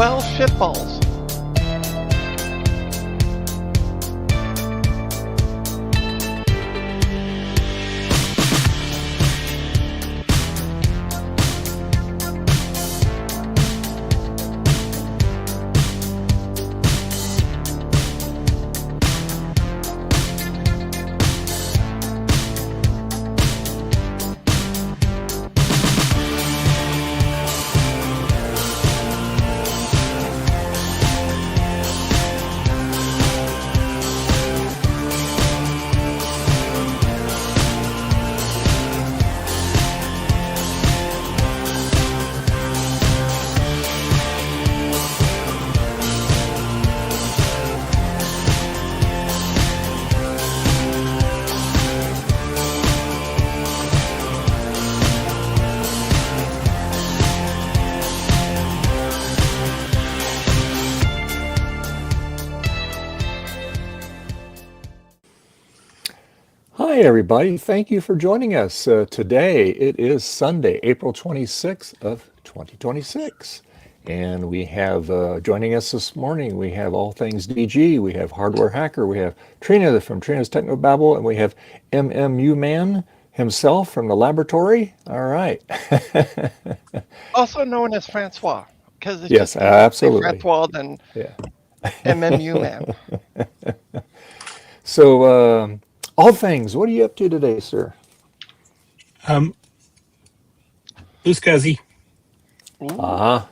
Well, shitballs. Hi, everybody. Thank you for joining us. Today, it is Sunday, April 26th of 2026. And we have joining us this morning, we have All Things DG, we have Hardware Hacker, we have Trina from Trina's Technobabble, and we have MMU Man himself from the laboratory. All right. Also known as Francois. Because it's Yes, just absolutely. Francois than Yeah. MMU Man. So, All Things, what are you up to today, sir? Loose Scuzzy. Uh-huh.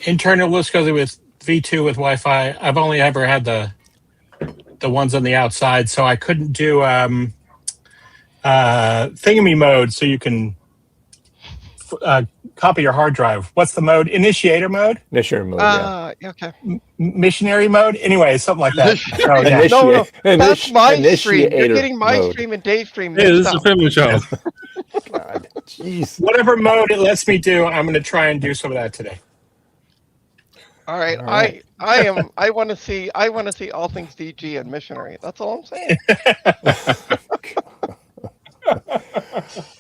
Internal loose Scuzzy with V2 with Wi-Fi. I've only ever had the ones on the outside, so I couldn't do thingammy mode, so you can copy your hard drive. What's the mode? Initiator mode? Initiator mode, yeah. Okay. Missionary mode? Anyway, something like that. Oh, yeah. No, that's my stream. You're Initiator getting my mode. stream and Dave's stream Hey, mixed this is a up. family show. God, jeez. Whatever mode it lets me do, I'm going to try and do some of that today. All right. All right. I want to see All Things DG and Missionary. That's all I'm saying.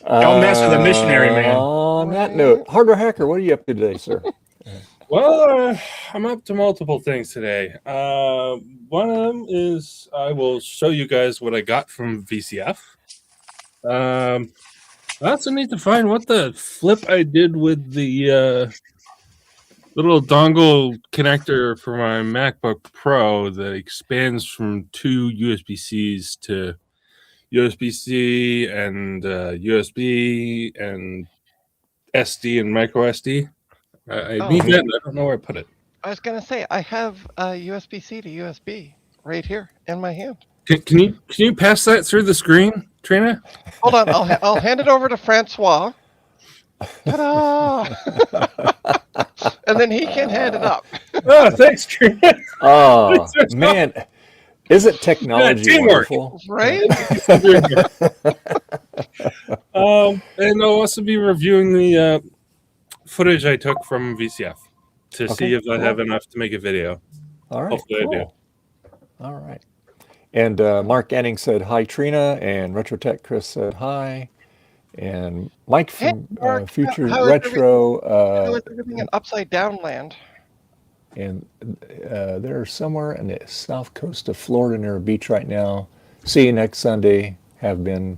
Don't mess with a missionary, man. On that note, Hardware Hacker, what are you up to today, sir? Well, I'm up to multiple things today. One of them is I will show you guys what I got from VCF. I also need to find what the flip I did with the little dongle connector for my MacBook Pro that expands from two USB-Cs to USB-C and USB and SD and micro SD. I need that. I don't know where I put it. I was gonna say I have USB-C to USB right here in my hand. Can you pass that through the screen, Trina? Hold on, I'll hand it over to Francois. Ta-da! And then he can hand it up. Oh, thanks, Trina. Oh, man. Isn't technology teamwork. wonderful? Right? And I'll also be reviewing the footage I took from VCF to see if I have enough to make a video. All right. Hopefully I do. All right. And Mark Anning said hi, Trina, and Retrotech Chris said hi, and Mike from Mark, Future how is Retro. How is everything in upside down land? And they're somewhere in the south coast of Florida near a beach right now. See you next Sunday. Have been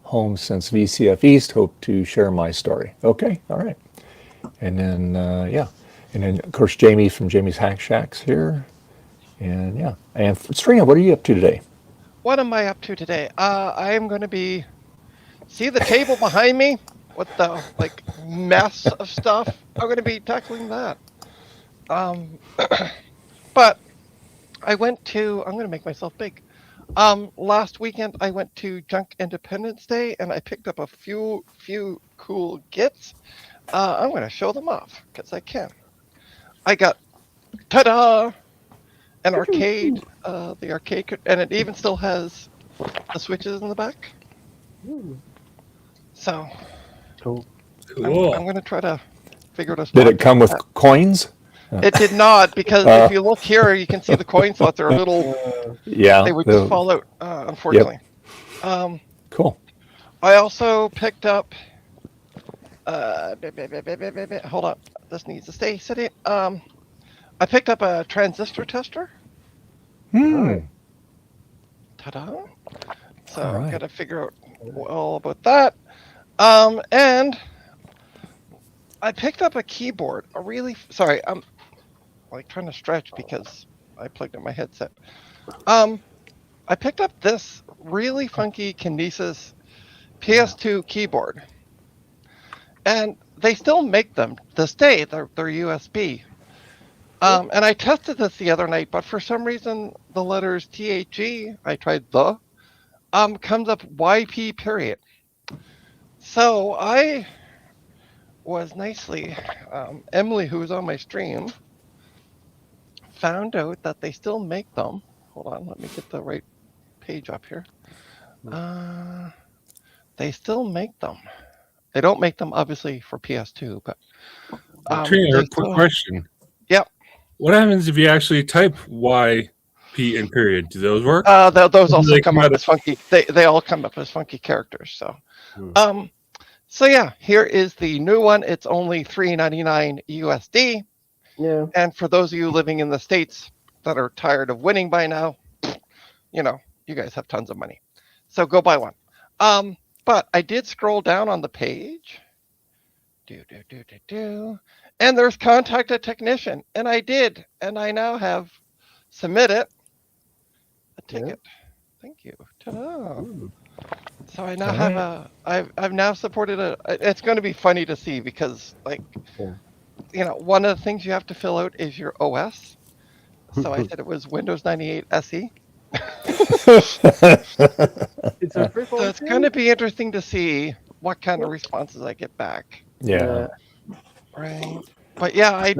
home since VCF East. Hope to share my story. Okay, all right. And then, yeah. And then, of course, Jamie from Jamie's Hack Shacks here. And, yeah. And Trina, what are you up to today? What am I up to today? I am going to be... See the table behind me? With the, mess of stuff? I'm going to be tackling that. But I went to... I'm going to make myself big. Last weekend, I went to Junk Independence Day, and I picked up a few cool kits. I'm going to show them off, because I can. I got, ta-da, an arcade, the arcade, and it even still has the switches in the back. So, Cool. I'm going to try to figure this out. Did it come with coins? It did not, because if you look here, you can see the coin slots. They're a little, yeah, they would just fall out, unfortunately. Yep. Cool. I also picked up, hold on, this needs to stay sitting. I picked up a transistor tester. Hmm. Ta-da! So All right. got to figure out all about that. And I picked up a keyboard. A really sorry, I'm like trying to stretch because I plugged in my headset. I picked up this really funky Kinesis PS2 keyboard, and they still make them to this day. They're USB. And I tested this the other night, but for some reason the letters THE, I tried the, comes up YP period. So I was nicely, Emily, who was on my stream, found out that they still make them. Hold on, let me get the right page up here. They still make them. They don't make them obviously for PS2, but Trina, they quick still. question. Yep. What happens if you actually type YP and period? Do those work? Those Do also they come come up out as funky. They all come up as funky characters. So, so yeah, here is the new one. It's only $3.99 USD. Yeah. And for those of you living in the States that are tired of winning by now, you know, you guys have tons of money. So go buy one. But I did scroll down on the page. And there's contact a technician. And I did. And I now have submitted a ticket. Thank you. Ta-da. So I now have I've now supported it's going to be funny to see because like, you know, one of the things you have to fill out is your OS. So I said it was Windows 98 SE. It's a free So it's going to be interesting to see what kind of responses I get back. Yeah. Right. But yeah,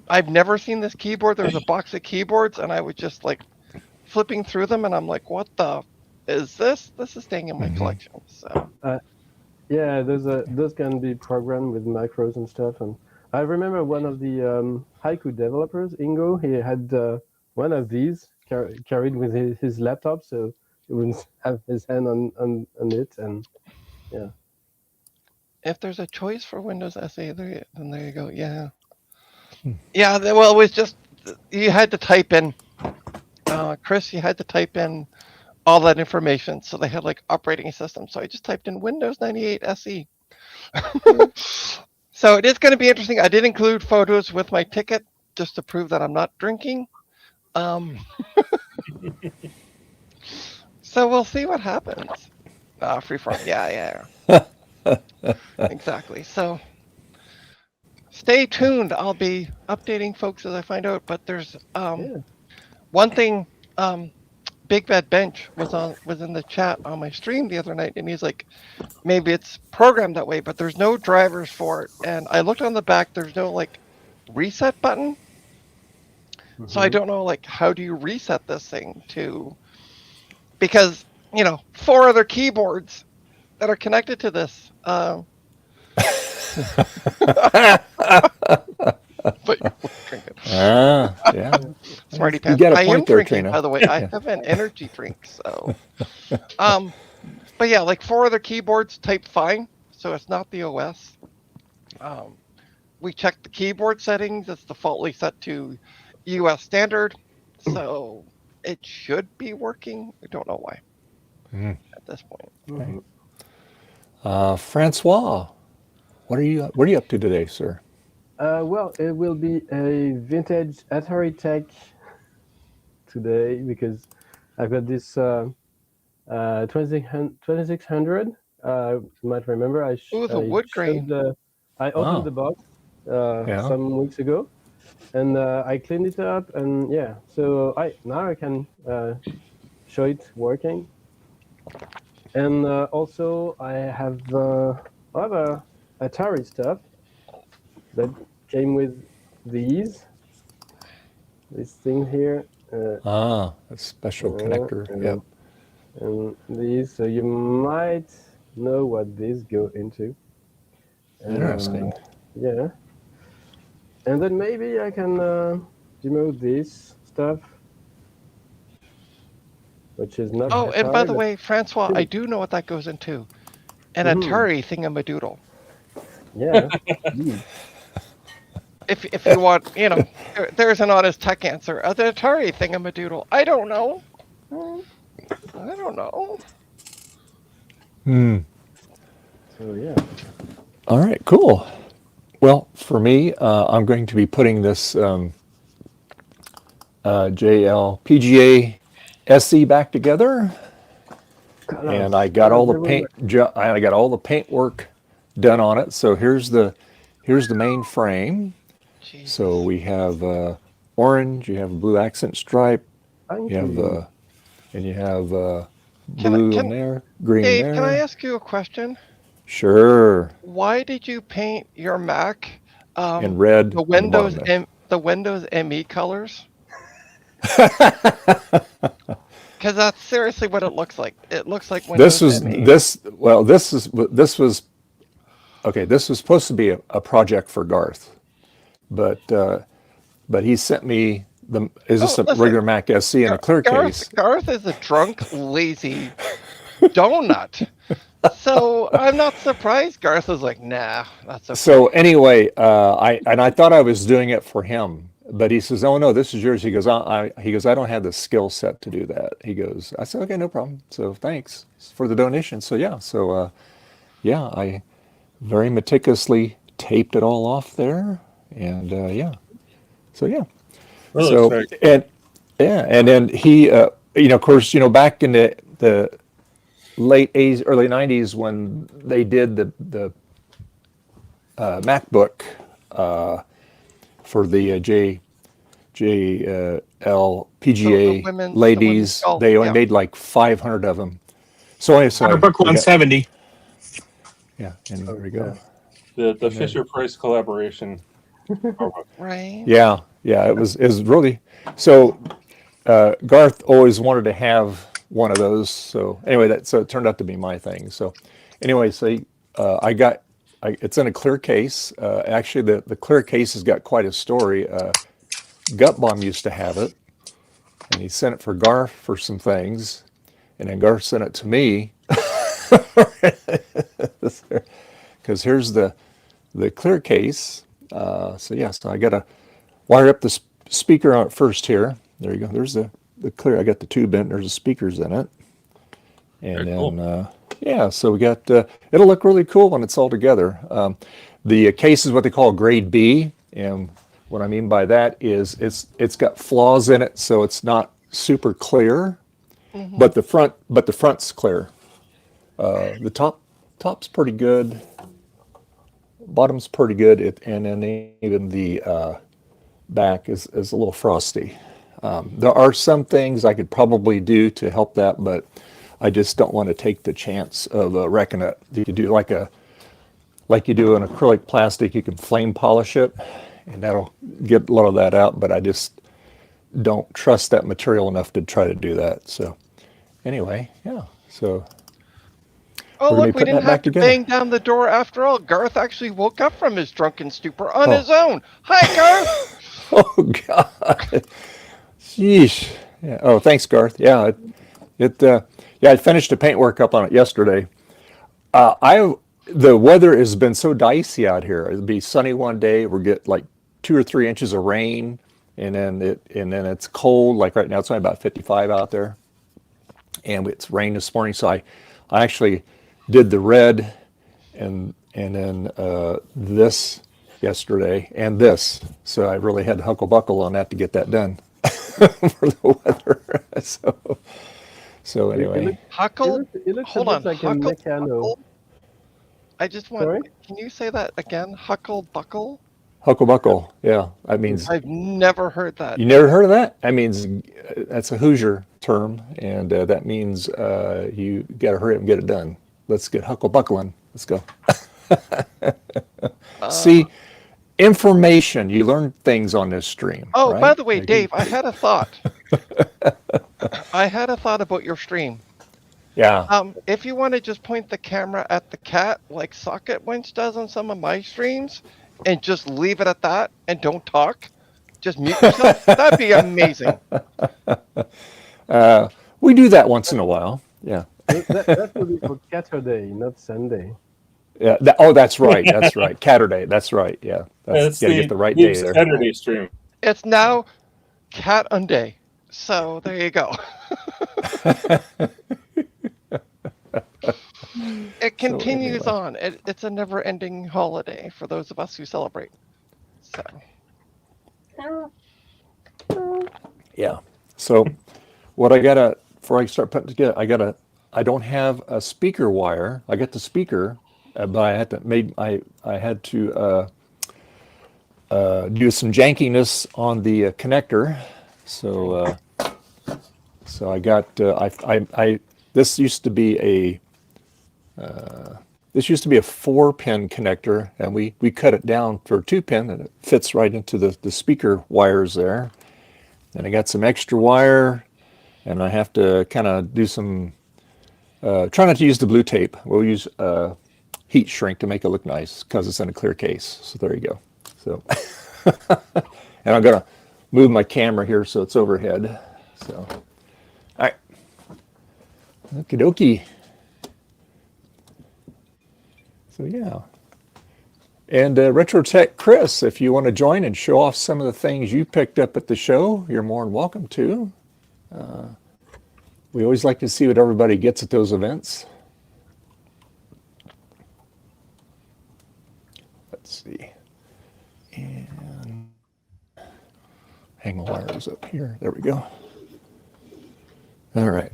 I've never seen this keyboard. There was a box of keyboards and I was just like flipping through them and I'm like, what the is this? This is staying in my collection. So yeah, those can be programmed with macros and stuff. And I remember one of the Haiku developers, Ingo, he had one of these carried with his laptop, so he wouldn't have his hand on it. And yeah. If there's a choice for Windows SE, then there you go. Yeah. Yeah, well, it was just, you had to type in, Chris, you had to type in all that information. So they had like operating system. So I just typed in Windows 98 SE. So it is going to be interesting. I did include photos with my ticket just to prove that I'm not drinking. So we'll see what happens. Freeform. Yeah. Exactly. So stay tuned. I'll be updating folks as I find out. But there's one thing. Big Bad Bench was in the chat on my stream the other night, and he's like, maybe it's programmed that way, but there's no drivers for it. And I looked on the back. There's no like reset button. So I don't know like how do you reset this thing to, because you know 4 other keyboards that are connected to this. But drinking. Yeah. Smarty You pants. got a I am point there, drinking, Trina. by the way. I have an energy drink, so. But yeah, like 4 other keyboards type fine, so it's not the OS. We checked the keyboard settings. It's defaultly set to US standard, so it should be working. I don't know why at this point. Francois, what are you up to today, sir? Well, it will be a vintage Atari Tech today because I've got this 2600. You might remember Ooh, the wood grain. I opened the box some weeks ago, and I cleaned it up, and yeah, so now I can show it working. And also I have other Atari stuff that came with this thing here. A special connector. Yep. And these, so you might know what these go into. Interesting. Yeah. And then maybe I can demo this stuff, which is not. Oh, Atari, and by the way, Francois, I do know what that goes into. An Atari thingamadoodle. Yeah. if you want, there's an honest tech answer. The Atari thingamadoodle. I don't know. I don't know. So yeah. All right, cool. Well, for me, I'm going to be putting this JLPGA SE back together, and I got all the paint. I got all the paint work done on it. So here's the main frame. Jesus. So we have orange. You have a blue accent stripe. Thank You have you. and you have blue in there, green Dave, there. can I ask you a question? Sure. Why did you paint your Mac In red. the Windows ME colors? Because that's seriously what it looks like. It looks like Windows ME. This was okay. This was supposed to be a project for Garth, but he sent me Listen, regular Mac SE in a clear case. Garth is a drunk, lazy donut. So I'm not surprised Garth was like, nah, that's okay. So anyway, I thought I was doing it for him, but he says, "Oh no, this is yours." He goes, I don't have the skill set to do that." He goes, I said, "Okay, no problem. So thanks for the donation." So yeah, I very meticulously taped it all off there, and yeah. So yeah. Well, So that's very cool. and then he, of course, back in the late 80s, early 90s when they did the MacBook for the JLPGA ladies, they only made like 500 of them. So anyway, MacBook 170. Yeah, and there we go. The Fisher Price collaboration. Right. Yeah, it was really so. Garth always wanted to have one of those. So anyway, so it turned out to be my thing. So anyway, so it's in a clear case. Actually, the clear case has got quite a story. Gut Bomb used to have it, and he sent it for Garth for some things, and then Garth sent it to me. Because here's the clear case. So I got to wire up the speaker on it first here. There you go. There's the clear. I got the tube in. There's the speakers in it. And Very then, cool. so we got, it'll look really cool when it's all together. The case is what they call grade B. And what I mean by that is it's got flaws in it, so it's not super clear, but the front's clear. The top's pretty good. Bottom's pretty good, and then even the back is a little frosty. There are some things I could probably do to help that, but I just don't want to take the chance of wrecking it. You could do like you do an acrylic plastic, you can flame polish it, and that'll get a lot of that out, but I just don't trust that material enough to try to do that. So anyway, yeah, so oh, look, we didn't have to bang down the door after all. Garth actually woke up from his drunken stupor on his own. Hi, Garth. Oh, God. Sheesh. Yeah. Oh, thanks, Garth. Yeah, I finished the paintwork up on it yesterday. The weather has been so dicey out here. It'll be sunny one day. We'll get like 2 or 3 inches of rain, and then it's cold. Like right now, it's only about 55 out there, and it's rained this morning. So I actually did the red and then this yesterday and this. So I really had to huckle buckle on that to get that done for the weather. So anyway. Huckle? It looks Hold a bit on. like Huckle, a Meccano. I just want. Sorry? Can you say that again? Huckle buckle? Huckle buckle. Yeah, that means. I've never heard that. You never heard of that? That means that's a Hoosier term, and that means you got to hurry up and get it done. Let's get huckle buckling. Let's go. See, information. You learn things on this stream. Oh, right? by the way, Dave, I had a thought. I had a thought about your stream. Yeah. If you want to just point the camera at the cat, like Socket Winch does on some of my streams, and just leave it at that, and don't talk, just mute yourself, that'd be amazing. We do that once in a while. Yeah. That would be for Saturday, not Sunday. Yeah. That's right. That's right. Saturday. That's right. Yeah. It's Got to get the right new day there. Saturday stream. It's now Cat Unday. So there you go. It continues on. It's a never-ending holiday for those of us who celebrate. So. Yeah. So what I gotta before I start putting together, I don't have a speaker wire. I got the speaker, but I had to do some jankiness on the connector. So I got this used to be a 4-pin connector, and we cut it down for a 2-pin, and it fits right into the speaker wires there. And I got some extra wire, and I have to kind of do some, try not to use the blue tape. We'll use heat shrink to make it look nice because it's in a clear case. So there you go. So, and I'm going to move my camera here so it's overhead. So, all right. Okie dokie. So yeah. And RetroTech Chris, if you want to join and show off some of the things you picked up at the show, you're more than welcome to. We always like to see what everybody gets at those events. Let's see. And hang the wires up here. There we go. All right.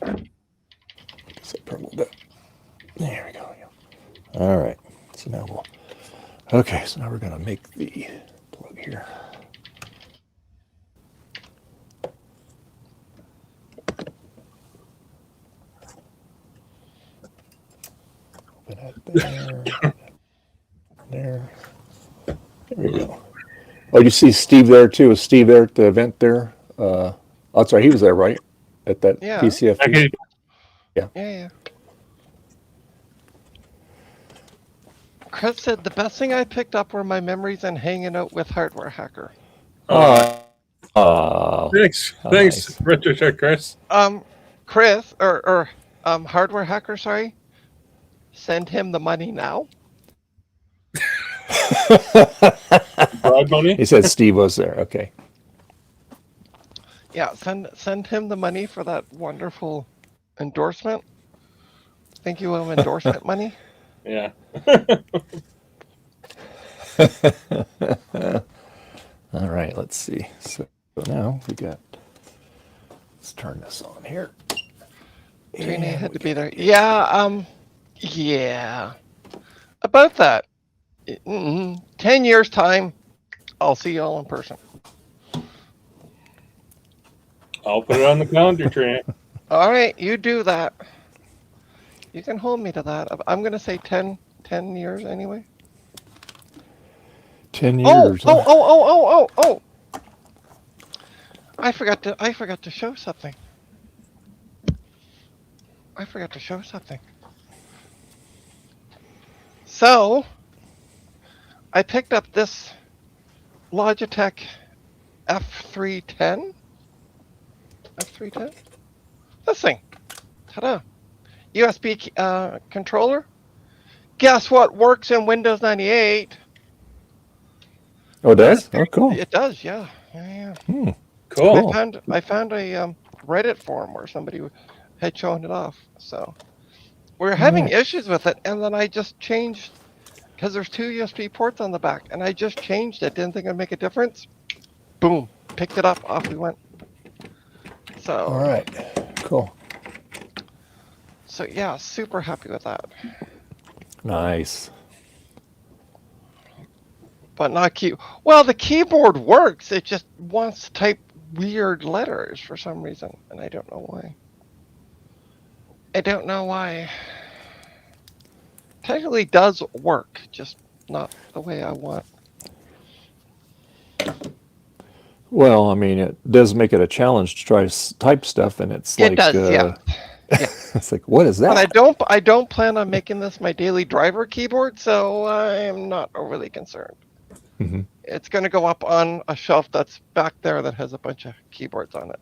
Get up here a little bit. There we go. All right. So now so now we're going to make the plug here. Open that there. There. There we go. Oh, you see Steve there too? Was Steve there at the event there? Oh, sorry, he was there, right? At that PCF. Okay. Yeah. Chris said the best thing I picked up were my memories and hanging out with Hardware Hacker. Thanks, nice. RetroTech Chris. Chris or Hardware Hacker, sorry. Send him the money now. Broad money. He said Steve was there. Okay. Yeah, send him the money for that wonderful endorsement. Think you owe him endorsement money? Yeah. All right, let's see. So now let's turn this on here. Trina had to be there. Yeah, yeah. About that. 10 years time, I'll see y'all in person. I'll put it on the calendar, Trina. All right, you do that. You can hold me to that. I'm going to say 10 years anyway. 10 years. Oh. I forgot to show something. So, I picked up this Logitech F310. This thing. Ta-da. USB controller. Guess what works in Windows 98? Oh, it does? Oh, cool. It does, yeah. Cool. I found a Reddit forum where somebody had shown it off. So we're having issues with it, and then I just changed because there's 2 USB ports on the back, and I just changed it. Didn't think it'd make a difference. Boom, picked it up, off we went. So. All right, cool. So yeah, super happy with that. Nice. But not key. Well, the keyboard works. It just wants to type weird letters for some reason, and I don't know why. Technically does work, just not the way I want. Well, I mean, it does make it a challenge to try to type stuff, and it's It does, yeah. It's like, what is that? But I don't plan on making this my daily driver keyboard, so I am not overly concerned. Mm-hmm. It's going to go up on a shelf that's back there that has a bunch of keyboards on it.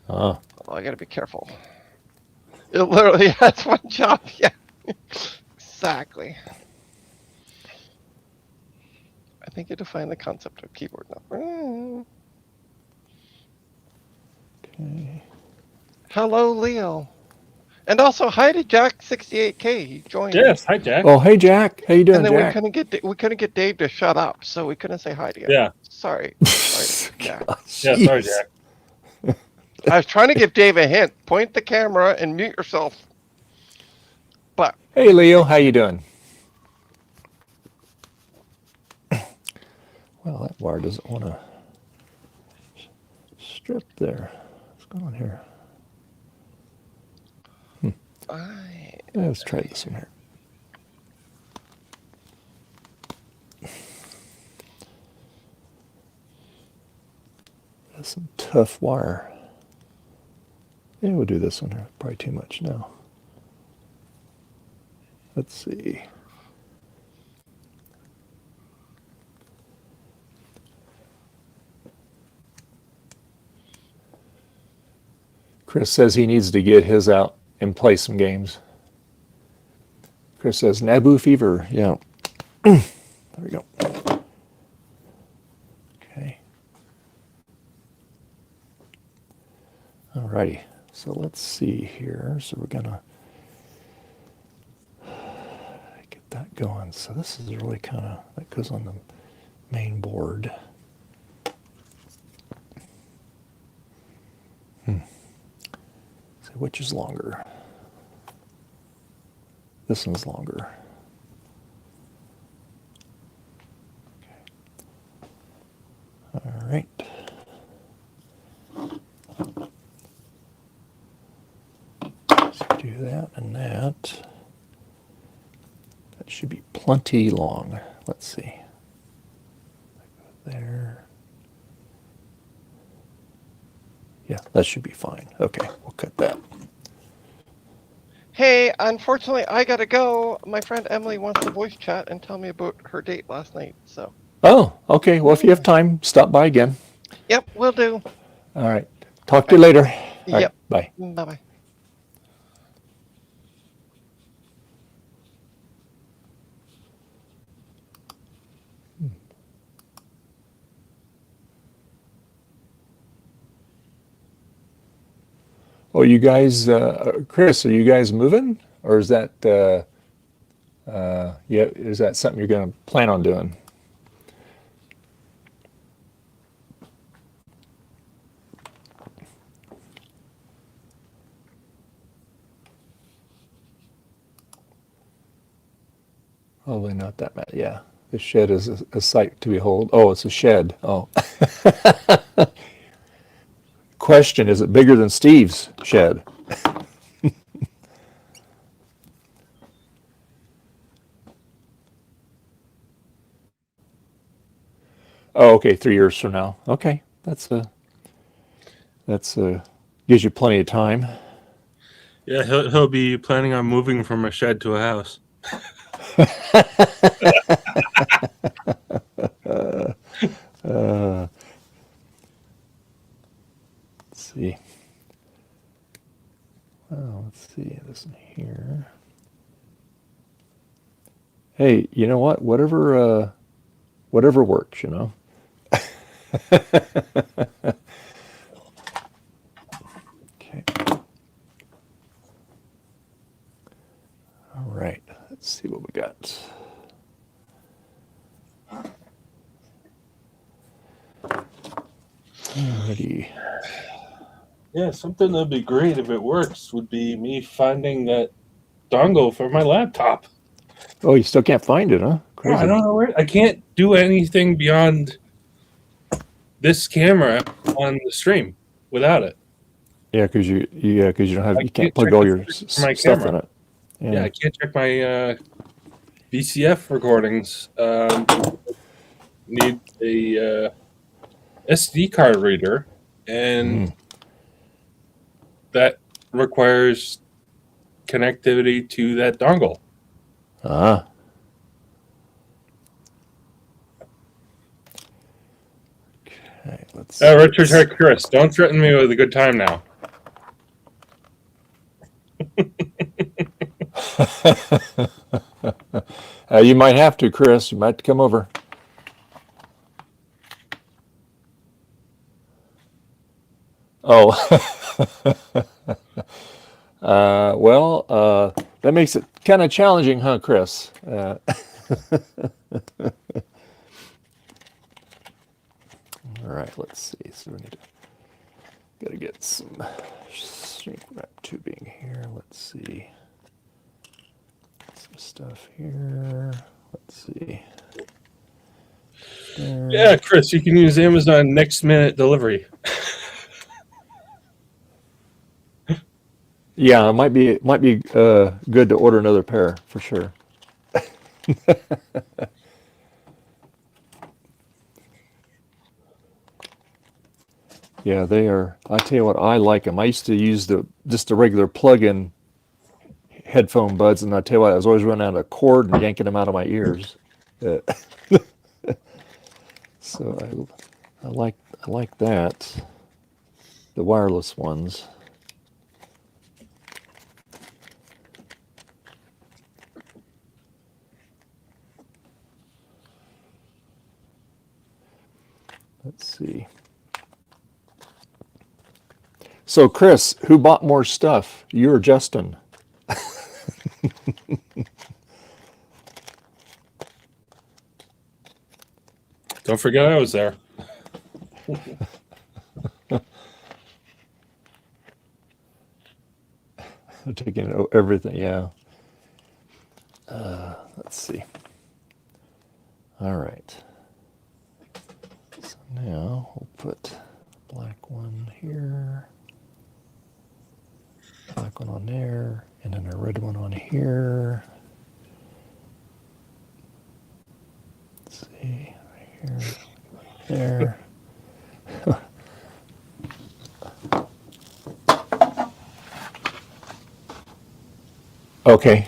Ah. Well, I got to be careful. It literally has one job. Yeah, exactly. I think you define the concept of keyboard number. Okay. Hello, Leo. And also, hi to Jack68K. He joined. Yes, hi Jack. Oh, hey Jack. How you doing, And then Jack? we couldn't get Dave to shut up, so we couldn't say hi to you. Yeah. Sorry. Yeah. Yeah, sorry, Jack. I was trying to give Dave a hint. Point the camera and mute yourself. But hey Leo, how you doing? Well, that wire doesn't want to strip there. What's going on here? Let's try this one here. That's some tough wire. Yeah, we'll do this one here. Probably too much now. Let's see. Chris says he needs to get his out and play some games. Chris says, Naboo fever. Yeah. There we go. Okay. Alrighty. So let's see here. So we're going to get that going. So this is really kind of, that goes on the main board. So which is longer? This one's longer. Okay. All right. Let's do that and that. That should be plenty long. Let's see. There. Yeah, that should be fine. Okay, we'll cut that. hey, unfortunately, I gotta go. My friend Emily wants to voice chat and tell me about her date last night. So. Oh, okay. Well, if you have time, stop by again. Yep, will do. All right. Talk to you later. All right, Yep. bye. Bye bye. Oh, you guys, Chris, are you guys moving, or is that, yeah, is that something you're going to plan on doing? Probably not that bad. Yeah, the shed is a sight to behold. Oh, it's a shed. Oh. Question: is it bigger than Steve's shed? Oh, okay, 3 years from now. Okay, that's gives you plenty of time. Yeah, he'll be planning on moving from a shed to a house. Let's see. Oh, let's see this in here. Hey, you know what? Whatever works, you know. Okay. All right. Let's see what we got. Alrighty. Yeah, something that'd be great if it works would be me finding that dongle for my laptop. Oh, you still can't find it, huh? Crazy. I don't know where. I can't do anything beyond this camera on the stream without it. Yeah, because you don't have, you can't check plug all the your my stuff camera. in it. Yeah, I can't check my VCF recordings. Need a SD card reader, and that requires connectivity to that dongle. Ah. Okay, let's see. Richard, Chris, don't threaten me with a good time now. You might have to, Chris. You might have to come over. Oh. Well, that makes it kind of challenging, huh, Chris? All right, let's see. So we need to gotta get some shrink wrap tubing here. Let's see. Some stuff here. Let's see. There. Yeah, Chris, you can use Amazon next minute delivery. Yeah, it might be good to order another pair for sure. Yeah, they are. I tell you what, I like them. I used to use just the regular plug-in headphone buds, and I tell you what, I was always running out of cord and yanking them out of my ears. So I like that. The wireless ones. Let's see. So, Chris, who bought more stuff? You or Justin? Don't forget I was there. Taking everything, yeah. Let's see. All right. So now we'll put black one here, black one on there, and then a red one on here. Let's see, right here, there. Okay.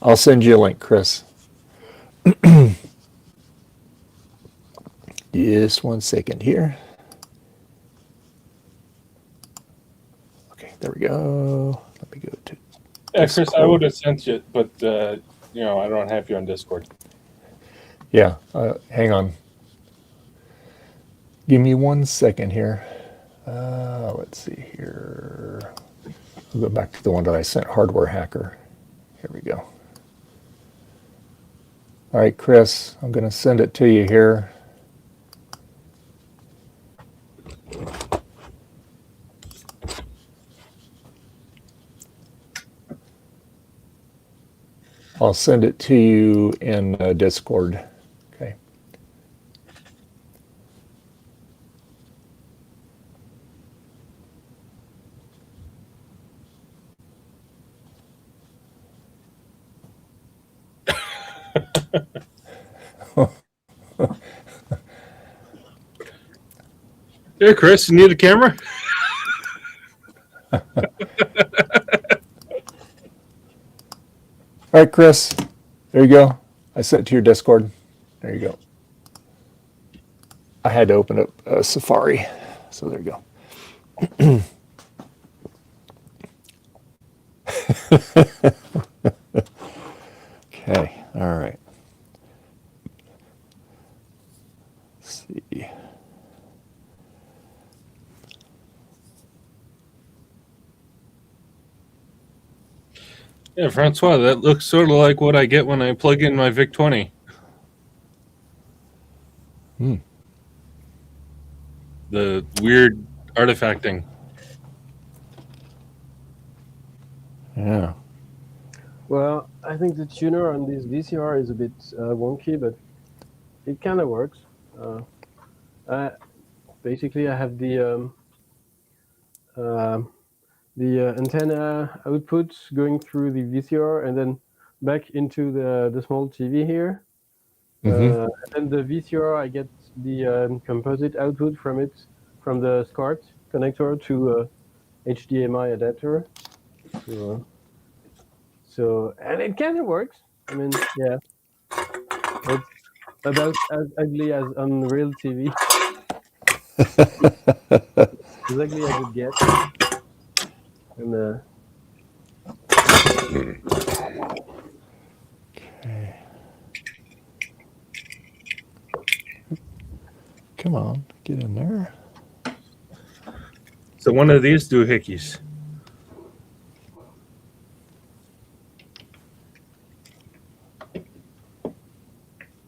I'll send you a link, Chris. Just 1 second here. Okay, there we go. Let me go to Yeah, Chris, I would have sent you, but I don't have you on Discord. Yeah, hang on. Give me 1 second here. Let's see here. We'll go back to the one that I sent, Hardware Hacker. Here we go. All right, Chris, I'm going to send it to you here. I'll send it to you in Discord. Okay. Here, Chris, you need a camera? All right, Chris, there you go. I sent it to your Discord. There you go. I had to open up Safari, so there you go. Okay, all right. Let's see. Yeah, Francois, that looks sort of like what I get when I plug in my VIC-20. The weird artifacting. Yeah. Well, I think the tuner on this VCR is a bit wonky, but it kind of works. Basically, I have the antenna output going through the VCR and then back into the small TV here. And the VCR, I get the composite output from it, from the SCART connector to HDMI adapter. So, and it kind of works. I mean, yeah, it's about as ugly as on real TV. Exactly as it gets. And Okay. Come on, get in there. So one of these doohickeys.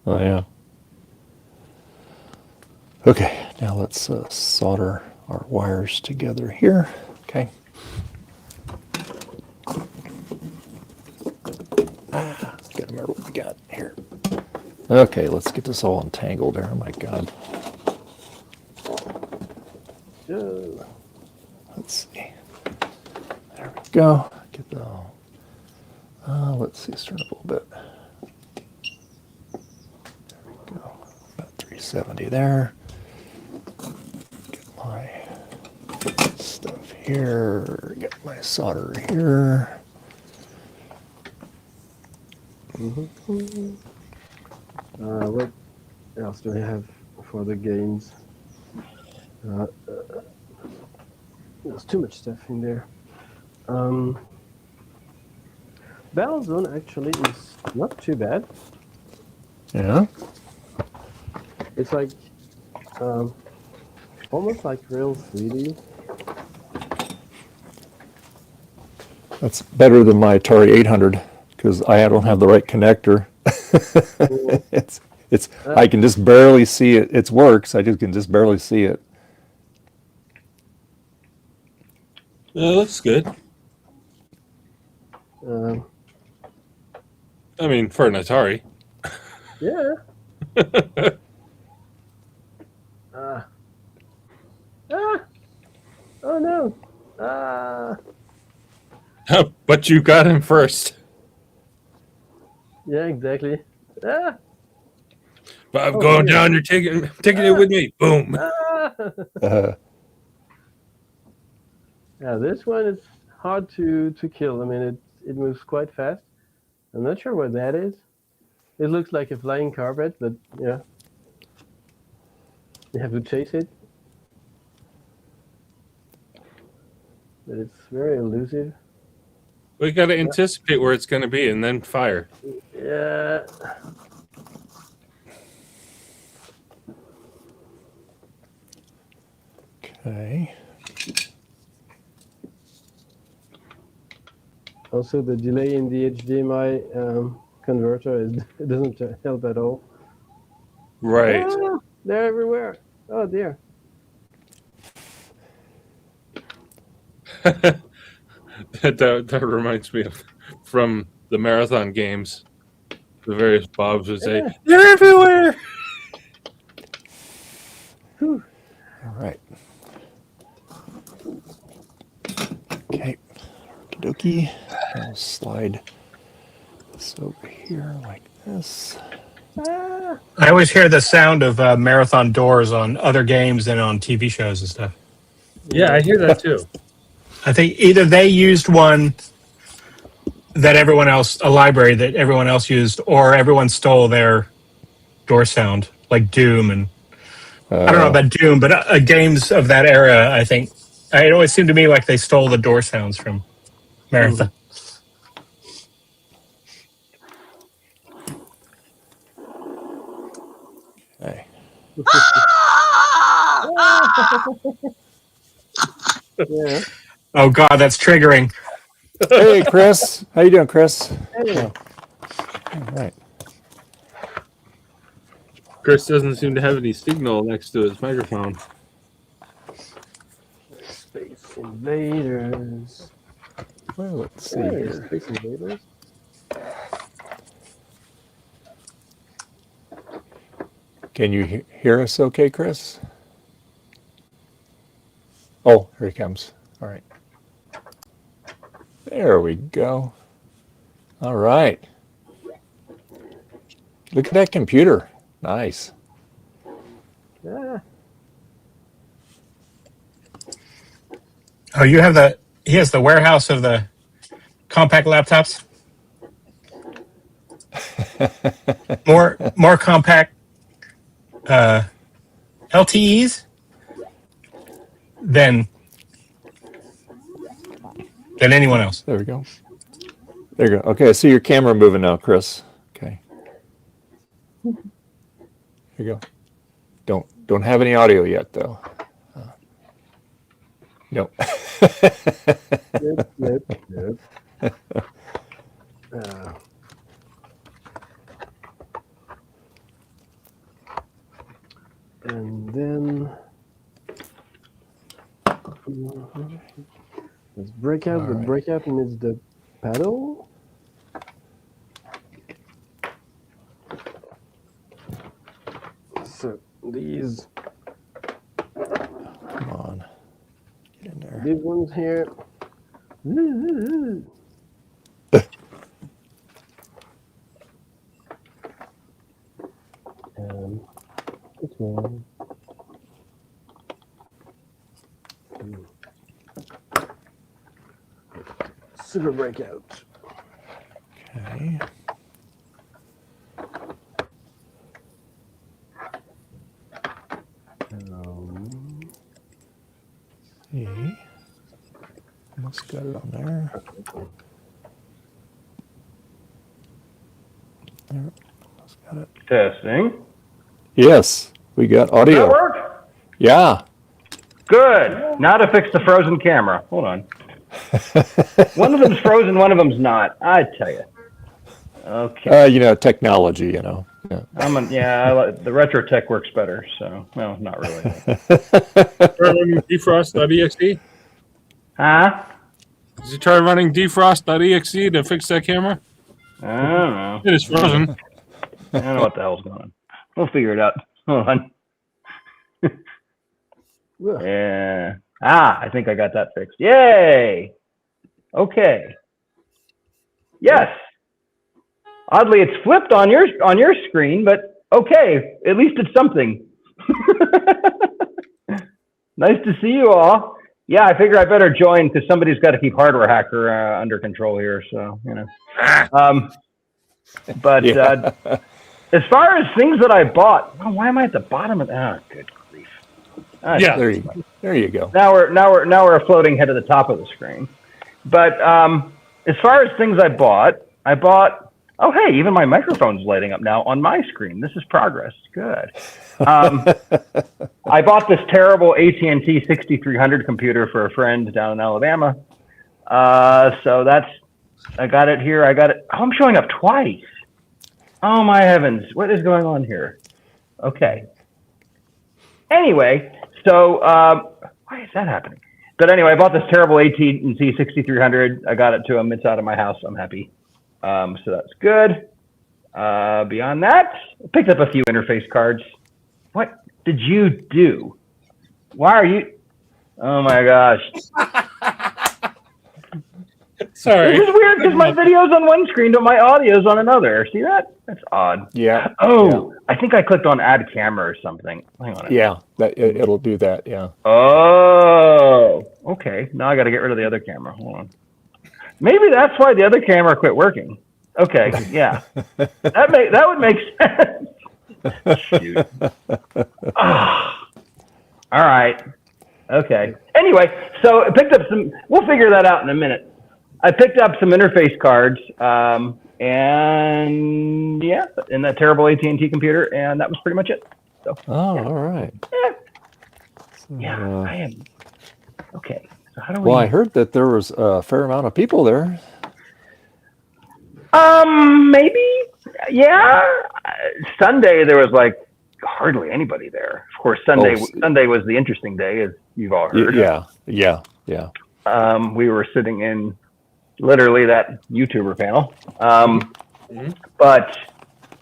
Oh, yeah. Okay, now let's solder our wires together here. Okay. Gotta remember what we got here. Okay, let's get this all entangled there. Oh my God. Let's see. There we go. Get the. Let's see. Let's turn it up a little bit. There we go. About 370 there. Get my stuff here. Get my solder here. What else do I have for the games? There's too much stuff in there. Battlezone actually is not too bad. Yeah. It's like almost like real 3D. That's better than my Atari 800 because I don't have the right connector. it's I can just barely see it. It works. I just can just barely see it. It looks good. I mean, for an Atari. Yeah. Oh no. But you got him first. Yeah, exactly. But I'm going down. You're taking it with me. Boom. Yeah, this one is hard to kill. I mean, it moves quite fast. I'm not sure what that is. It looks like a flying carpet, but yeah, you have to chase it. But it's very elusive. We got to anticipate where it's going to be and then fire. Yeah. Okay. Also, the delay in the HDMI converter it doesn't help at all. Right. Ah, they're everywhere. Oh dear. that reminds me of from the marathon games. The various Bobs would say, "They're everywhere." All right. Okay. Okie dokie. I'll slide this over here like this. I always hear the sound of marathon doors on other games and on TV shows and stuff. Yeah, I hear that too. I think either they used one that everyone else, a library that everyone else used, or everyone stole their door sound, like Doom. And I don't know about Doom, but games of that era, I think, it always seemed to me like they stole the door sounds from Marathon. Okay. Yeah. Oh God, that's triggering. Hey, Chris. How you doing, Chris? Hey. All right. Chris doesn't seem to have any signal next to his microphone. Space Invaders. Well, let's see Hey, here. Space Invaders. Can you hear us okay, Chris? Oh, here he comes. All right. There we go. All right. Look at that computer. Nice. Yeah. Oh, he has the warehouse of the compact laptops. more compact LTEs than anyone else. There we go. There you go. Okay, I see your camera moving now, Chris. Okay. Here you go. Don't have any audio yet, though. No. Nope. And then let's break out. The breakout needs the paddle. So these. Come on. Get in there. These ones here. This one. Super breakout. Okay. See. Almost got it on there. There. Almost got it. Testing. Yes, we got audio. Does that work? Yeah. Good. Now to fix the frozen camera. Hold on. One of them's frozen, one of them's not. I tell you. Okay. Technology, Yeah. The retro tech works better. So, well, not really. Running defrost.exe? Huh? Did you try running defrost.exe to fix that camera? I don't know. It is frozen. I don't know what the hell's going on. We'll figure it out. Hold on. Yeah. I think I got that fixed. Yay. Okay. Yes. Oddly, it's flipped on your screen, but okay. At least it's something. Nice to see you all. Yeah, I figure I better join because somebody's got to keep Hardware Hacker under control here. So But as far as things that I bought, why am I at the bottom of that? Good grief. Yeah. There you go. Now we're floating head to the top of the screen. But as far as things I bought, oh, hey, even my microphone's lighting up now on my screen. This is progress. Good. I bought this terrible AT&T 6300 computer for a friend down in Alabama. So I got it here. I got it. Oh, I'm showing up twice. Oh, my heavens. What is going on here? Okay. Anyway, so why is that happening? But anyway, I bought this terrible AT&T 6300. I got it to him. It's out of my house. I'm happy. So that's good. Beyond that, I picked up a few interface cards. What did you do? Why are you? Oh my gosh. Sorry. This is weird because my video's on one screen, but my audio's on another. See that? That's odd. Yeah. Oh, yeah. I think I clicked on add camera or something. Hang on. Yeah, it'll do that. Yeah. Oh, okay. Now I got to get rid of the other camera. Hold on. Maybe that's why the other camera quit working. Okay. Yeah. that would make sense. Shoot. Oh. All right. Okay. Anyway, so I picked up some. We'll figure that out in a minute. I picked up some interface cards, and yeah, in that terrible AT&T computer, and that was pretty much it. So. Oh, yeah. all right. Yeah. Yeah, I am. Okay. So how do we? Well, I heard that there was a fair amount of people there. Maybe. Yeah. Sunday there was like hardly anybody there. Of course, Sunday was the interesting day, as you've all heard. Yeah. We were sitting in literally that YouTuber panel. But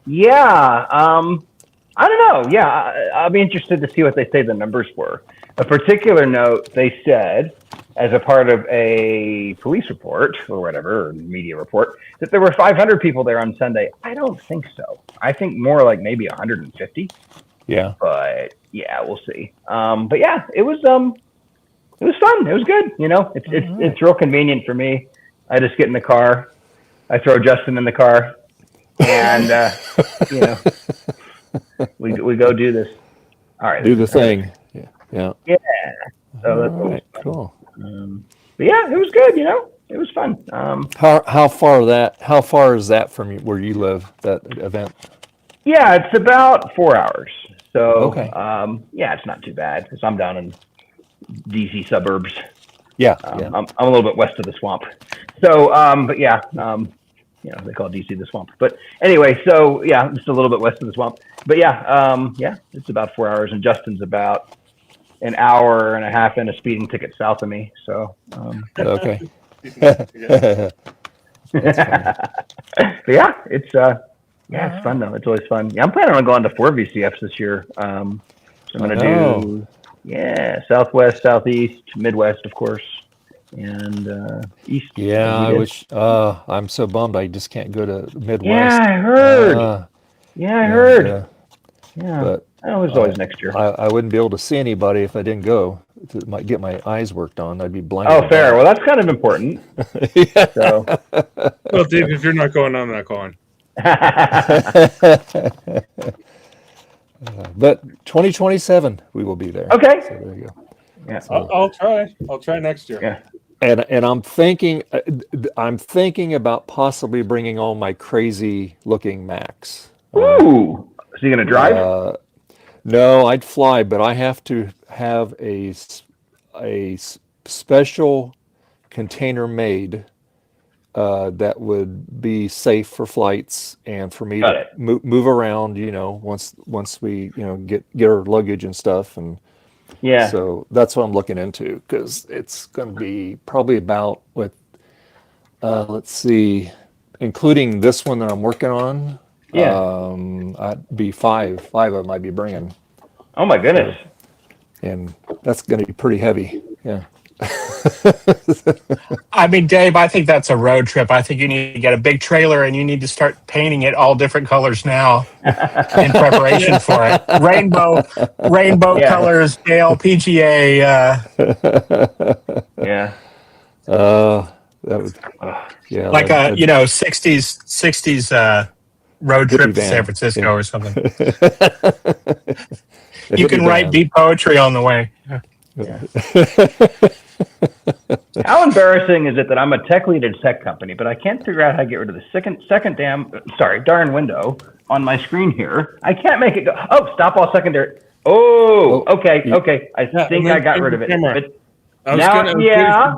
yeah, I don't know. Yeah, I'll be interested to see what they say the numbers were. A particular note, they said, as a part of a police report or whatever, or media report, that there were 500 people there on Sunday. I don't think so. I think more like maybe 150. Yeah. But yeah, we'll see. But yeah, it was fun. It was good. You know, it's real convenient for me. I just get in the car. I throw Justin in the car, and you know, we go do this. All right, do the thing. Yeah. So that's all right. Cool. But yeah, it was good. You know, it was fun. How far is that from where you live? That event? Yeah, it's about 4 hours. So Okay. yeah, it's not too bad because I'm down in DC suburbs. Yeah. I'm a little bit west of the swamp. So, but yeah, they call DC the swamp. But anyway, so yeah, just a little bit west of the swamp. But yeah, it's about 4 hours, and Justin's about an hour and a half in a speeding ticket south of me. So, Okay. but yeah, it's fun though. It's always fun. Yeah, I'm planning on going to 4 VCFs this year. So I'm gonna do Southwest, Southeast, Midwest, of course, and East. Yeah, I wish. I'm so bummed I just can't go to Midwest. Yeah, I heard. I heard. Yeah, But it was always next year. I wouldn't be able to see anybody if I didn't go. Might get my eyes worked on. I'd be blind. Oh, fair. Well, that's kind of important. So. Well, Dave, if you're not going, I'm not going. But 2027, we will be there. Okay. So there you go. Yeah. So, I'll try. I'll try next year. Yeah. And I'm thinking about possibly bringing all my crazy looking Macs. Ooh. Is he gonna drive? No, I'd fly, but I have to have a special container made that would be safe for flights and for me to move around. Once we get our luggage and stuff, and so that's what I'm looking into, because it's going to be probably about let's see, including this one that I'm working on. I'd be five of them I'd be bringing. Oh my goodness. And that's going to be pretty heavy. Yeah. I mean, Dave, I think that's a road trip. I think you need to get a big trailer and you need to start painting it all different colors now in preparation for it. Rainbow colors, JLPGA. Yeah. That was like a 60s road trip to San Francisco or something. You can write deep poetry on the way. Yeah. How embarrassing is it that I'm a tech lead at a tech company, but I can't figure out how to get rid of the darn window on my screen here. I can't make it go. Oh, stop all secondary. Oh, okay. I think I got rid of it. I was going to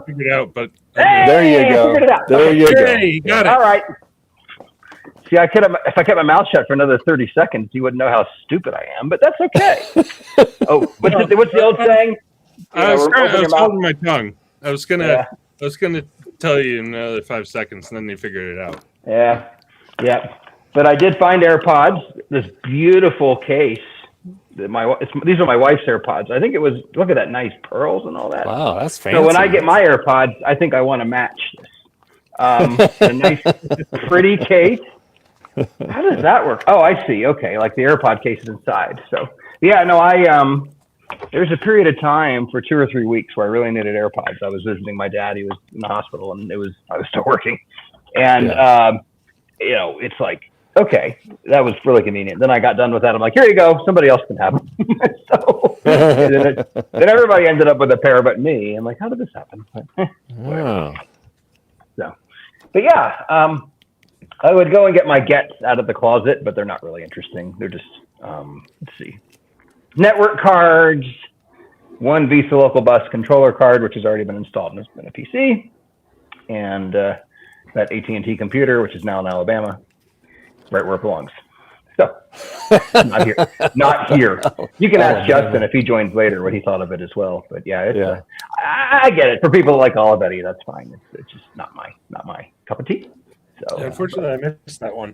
figure it out, but there you go. I figured it out. There you go. You got it. All right. See, if I kept my mouth shut for another 30 seconds, you wouldn't know how stupid I am, but that's okay. What's the old saying? I was holding my tongue. I was gonna tell you in another 5 seconds, and then you figured it out. Yeah. But I did find AirPods. This beautiful case. These are my wife's AirPods. I think it was. Look at that nice pearls and all that. Wow, that's fancy. So when I get my AirPods, I think I want to match this. A nice, pretty case. How does that work? Oh, I see. Okay, like the AirPod case is inside. So yeah, no, there's a period of time for 2 or 3 weeks where I really needed AirPods. I was visiting my dad. He was in the hospital, and I was still working. And it's like, okay, that was really convenient. Then I got done with that. I'm like, here you go. Somebody else can have them. So then everybody ended up with a pair but me. I'm like, how did this happen? So, but yeah, I would go and get my Gets out of the closet, but they're not really interesting. They're just, let's see, network cards, one Visa local bus controller card, which has already been installed and has been a PC, and that AT&T computer, which is now in Alabama, right where it belongs. So, not here. You can ask Justin if he joins later what he thought of it as well. But yeah, I get it. For people like Olivetti, that's fine. It's just not my cup of tea. So, unfortunately, I missed that one.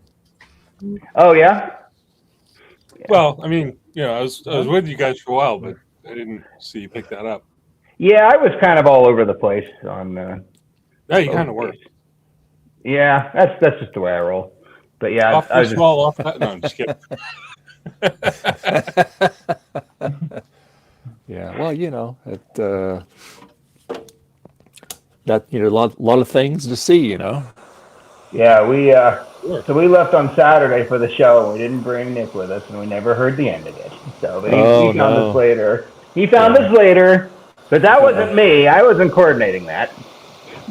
Oh yeah. Well, I mean, I was with you guys for a while, but I didn't see you pick that up. Yeah, I was kind of all over the place on. Yeah, you kind of were. Yeah, that's just the way I roll. But yeah, off the small, off that. No, I'm just kidding. Yeah, well, that a lot of things to see, Yeah, so we left on Saturday for the show, and we didn't bring Nick with us, and we never heard the end of it. So, but he found us later. He found us later, but that wasn't me. I wasn't coordinating that.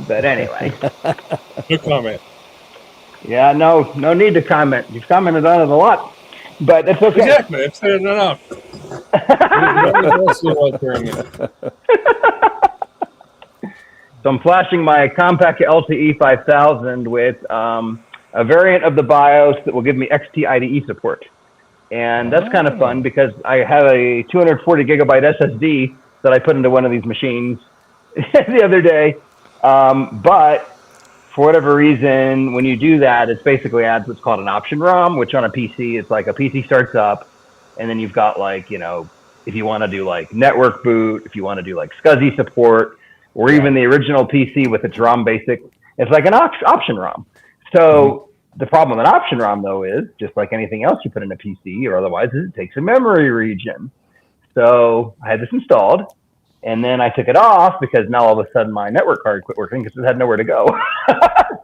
But anyway. No comment. Yeah, no need to comment. You've commented on it a lot, but it's okay. Exactly. I've said it enough. So I'm flashing my compact LTE 5000 with a variant of the BIOS that will give me XT IDE support. And that's kind of fun because I have a 240 gigabyte SSD that I put into one of these machines the other day. But for whatever reason, when you do that, it basically adds what's called an option ROM, which on a PC, it's like a PC starts up, and then you've got like, if you want to do like network boot, if you want to do like SCSI support, or even the original PC with its ROM basic, it's like an option ROM. So the problem with an option ROM, though, is just like anything else you put in a PC or otherwise, is it takes a memory region. So I had this installed, and then I took it off because now all of a sudden my network card quit working because it had nowhere to go.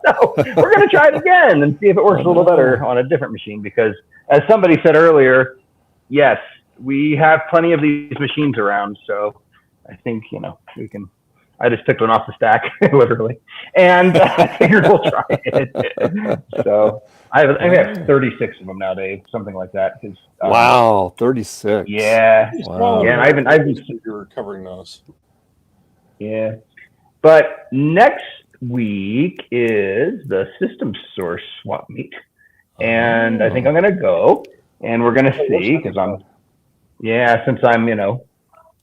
So we're going to try it again and see if it works a little better on a different machine because, as somebody said earlier, yes, we have plenty of these machines around. So I think, we can. I just picked one off the stack, literally, and I figured we'll try it. So I have 36 of them now, Dave, something like that. Wow, 36. Yeah, wow. Yeah, and I've been you're covering those. Yeah, but next week is the System Source swap meet, and I think I'm gonna go, and we're gonna see because since I'm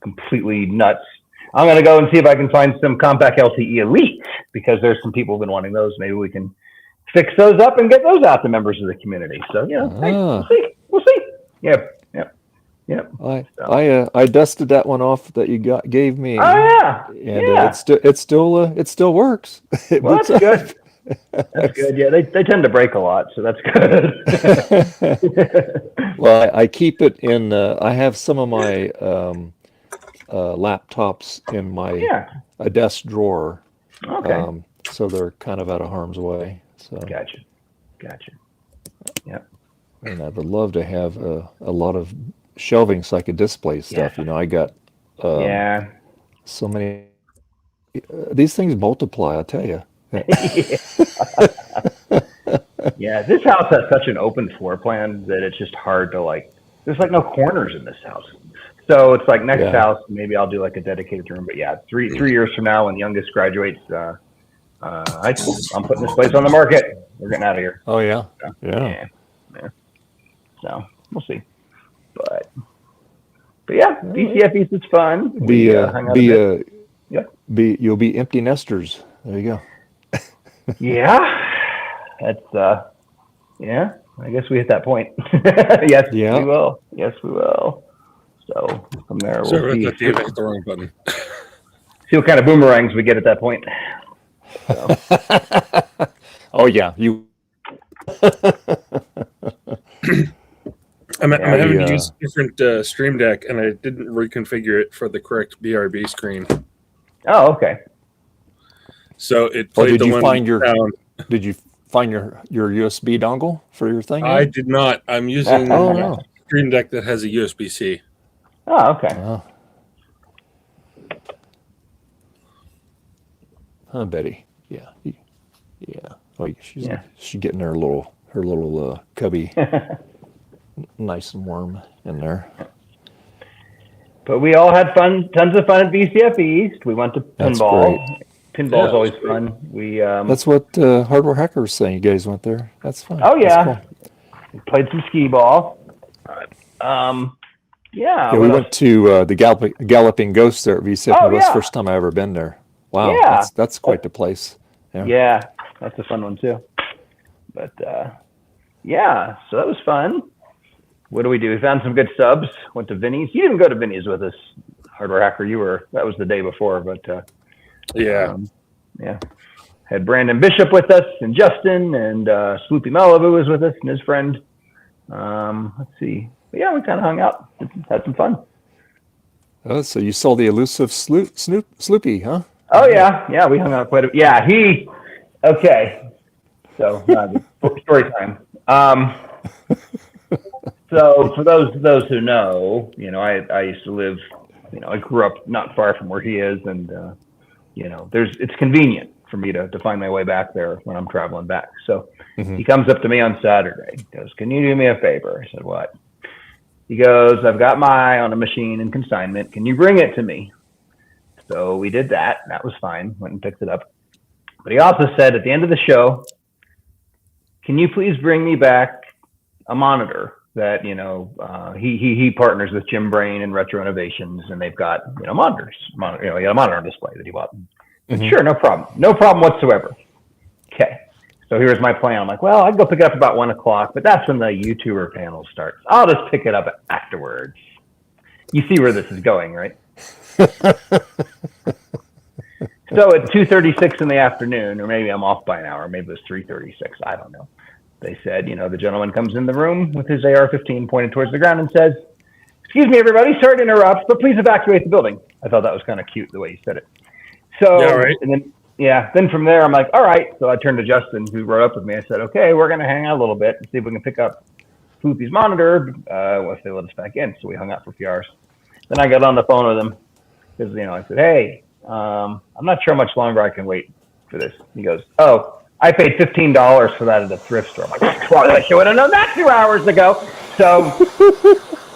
completely nuts. I'm going to go and see if I can find some compact LTE Elite because there's some people who've been wanting those. Maybe we can fix those up and get those out to members of the community. So, hey, we'll see. Yeah. I dusted that one off that you gave me. Oh, yeah. And it still works. Well, that's good. That's good. Yeah, they tend to break a lot, so that's good. Well, I keep it in, I have some of my laptops in my a desk drawer. Okay. So they're kind of out of harm's way. So Gotcha. Yeah. And I would love to have a lot of shelving so I could display stuff. I got so many. These things multiply, I'll tell you. Yeah, this house has such an open floor plan that it's just hard to there's like no corners in this house. So it's like next house, maybe I'll do like a dedicated room. But yeah, three years from now when the youngest graduates, I'm putting this place on the market. We're getting out of here. Oh, yeah. So, Yeah. So we'll see. But yeah, VCF East is fun. You'll be empty nesters. There you go. Yeah. That's, I guess we hit that point. Yes, we will. Yes, we will. So from there, we'll see. Dave hit the wrong button. See what kind of boomerangs we get at that point. So. Oh yeah, you. I'm having to use a different Stream Deck, and I didn't reconfigure it for the correct BRB screen. Oh, okay. So it played Did you find your USB dongle for your thing? I did not. I'm using a Stream Deck that has a USB-C. Oh, okay. Huh, Betty? Yeah. Oh, she's getting her little cubby nice and warm in there. But we all had tons of fun at VCF East. We went to pinball. Pinball is always fun. We that's what Hardware Hacker was saying. You guys went there. That's fun. Oh yeah. Cool. We played some skee ball. We went to the Galloping Ghost there at VCF. That was the first time I ever been there. Wow. Yeah. That's quite the place. Yeah, that's a fun one too. But so that was fun. What do? We found some good subs. Went to Vinny's. You didn't go to Vinny's with us, Hardware Hacker. That was the day before, but had Brandon Bishop with us and Justin and Sloopy Malibu was with us and his friend. Let's see. But yeah, we kind of hung out, had some fun. Oh, so you saw the elusive Sloopy, huh? Oh yeah, we hung out quite a bit. Yeah, okay. So story time. So for those who know, I used to live, I grew up not far from where he is, and it's convenient for me to find my way back there when I'm traveling back. So he comes up to me on Saturday. He goes, "Can you do me a favor?" I said, "What?" He goes, "I've got my eye on a machine in consignment. Can you bring it to me?" So we did that. That was fine. Went and picked it up. But he also said at the end of the show, "Can you please bring me back a monitor that, he partners with Jim Brain and Retro Innovations, and they've got, monitors. He had a monitor on display that he bought." Sure, no problem. No problem whatsoever. Okay. So here's my plan. I'm like, well, I'd go pick it up about 1 o'clock, but that's when the YouTuber panel starts. I'll just pick it up afterwards. You see where this is going, right? So at 2:36 in the afternoon, or maybe I'm off by an hour, maybe it was 3:36, I don't know. They said, the gentleman comes in the room with his AR-15 pointed towards the ground and says, "Excuse me, everybody, sorry to interrupt, but please evacuate the building." I thought that was kind of cute the way he said it. So, Yeah, right. And then from there, I'm like, all right. So I turned to Justin, who rode up with me. I said, "Okay, we're going to hang out a little bit and see if we can pick up Poopy's monitor if they let us back in." So we hung out for a few hours. Then I got on the phone with him because, I said, "Hey, I'm not sure how much longer I can wait for this." He goes, "Oh, I paid $15 for that at a thrift store." I'm like, "Well, I should have known that 2 hours ago." So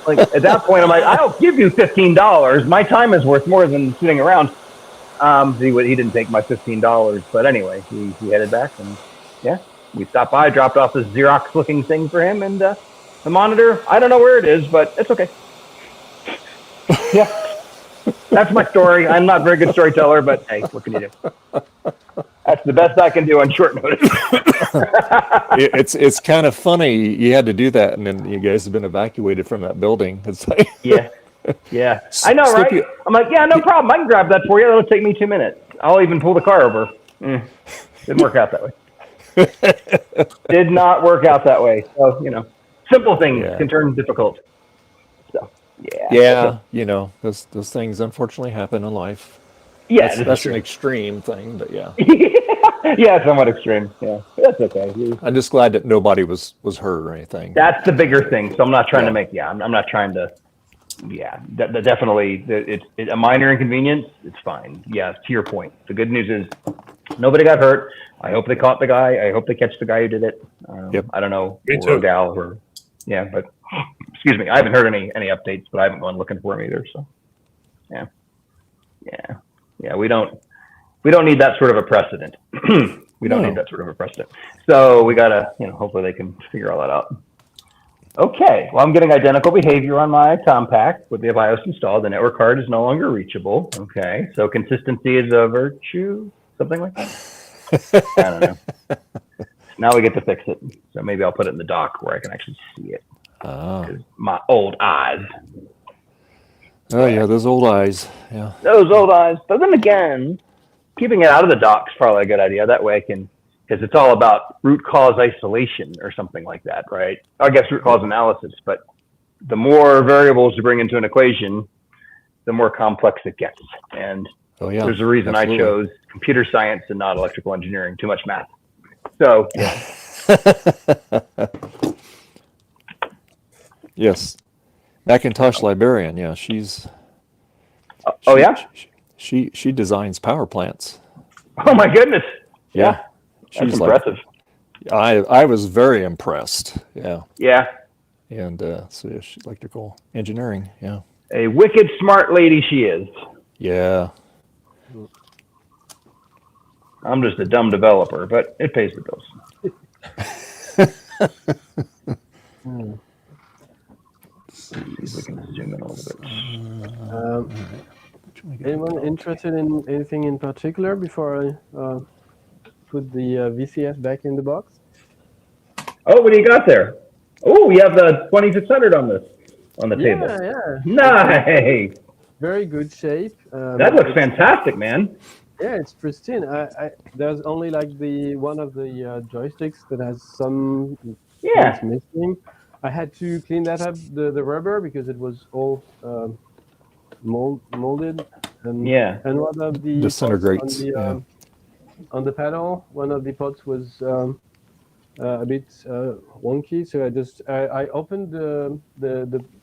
like at that point, I'm like, "I'll give you $15. My time is worth more than sitting around." He didn't take my $15, but anyway, he headed back, and we stopped by, dropped off this Xerox looking thing for him, and the monitor, I don't know where it is, but it's okay. Yeah, that's my story. I'm not a very good storyteller, but hey, what can you do? That's the best I can do on short notice. It's kind of funny you had to do that, and then you guys have been evacuated from that building. It's like Yeah, I know, right? I'm like, yeah, no problem. I can grab that for you. That'll take me 2 minutes. I'll even pull the car over. Didn't work out that way. Did not work out that way. So, simple things can turn difficult. So, yeah, those things unfortunately happen in life. Yeah, that's an extreme thing, but yeah. Yeah, somewhat extreme. Yeah, that's okay. I'm just glad that nobody was hurt or anything. That's the bigger thing. So I'm not trying to make. Yeah, I'm not trying to. Yeah, definitely. It's a minor inconvenience. It's fine. Yeah, to your point. The good news is nobody got hurt. I hope they caught the guy. I hope they catch the guy who did it. I don't know, or a gal, but excuse me. I haven't heard any updates, but I haven't gone looking for him either. So, yeah. We don't need that sort of a precedent. We don't need that sort of a precedent. So we gotta, hopefully they can figure all that out. Okay, well, I'm getting identical behavior on my Compact with the BIOS installed. The network card is no longer reachable. Okay, so consistency is a virtue, something like that. I don't know. Now we get to fix it. So maybe I'll put it in the dock where I can actually see it. My old eyes. Oh, yeah, those old eyes. Yeah. Those old eyes. But then again, keeping it out of the dock is probably a good idea. That way I can, because it's all about root cause isolation or something like that, right? I guess root cause analysis, but the more variables you bring into an equation, the more complex it gets. And there's a reason I chose computer science and not electrical engineering. Too much math. So, yes. Macintosh librarian. Yeah, she's. She designs power plants. Oh my goodness. Yeah. That's impressive. I was very impressed. Yeah. Yeah. And so she's electrical engineering. Yeah. A wicked smart lady she is. Yeah. I'm just a dumb developer, but it pays the bills. See if we can zoom in a little bit. Anyone interested in anything in particular before I put the VCF back in the box? Oh, what do you got there? Oh, we have the 2600 on the table. Yeah. Nice. Very good shape. That looks fantastic, man. Yeah, it's pristine. There's only like one of the joysticks that has some things missing. I had to clean that up, the rubber, because it was all molded. And one of the disintegrates on the panel, one of the pots was a bit wonky. So I opened the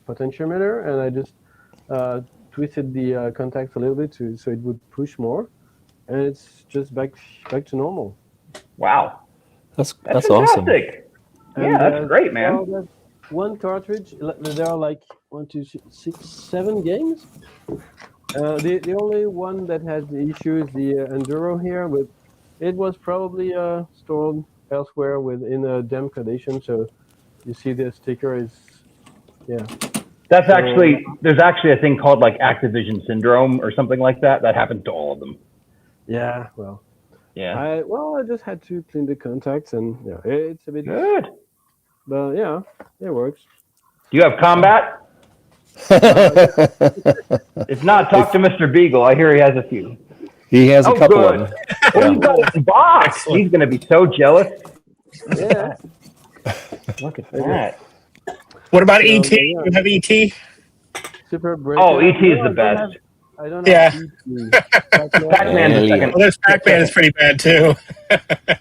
potentiometer and I just twisted the contacts a little bit so it would push more. and it's just back to normal. Wow. That's That's awesome. fantastic. Yeah, And that's great, man. well, there's one cartridge. There are like 1, 2, 6, 7 games. The only one that has the issue is the Enduro here, but it was probably stored elsewhere within a damp condition. So you see the sticker is, yeah. That's So, there's actually a thing called like Activision syndrome or something like that. That happens to all of them. yeah, well. Yeah. I just had to clean the contacts, and yeah, it's a bit Good. but yeah, it works. Do you have combat? If not, talk to Mr. Beagle. I hear he has a few. He has a couple good. of them. Oh, he's got a box. He's going to be so jealous. Yeah. Look at that. What about So, ET? yeah. You have ET? Super Breaker. Oh, ET is the best. I don't Yeah. have ET. Pac-Man's the second. Well, there's Pac-Man is pretty bad too.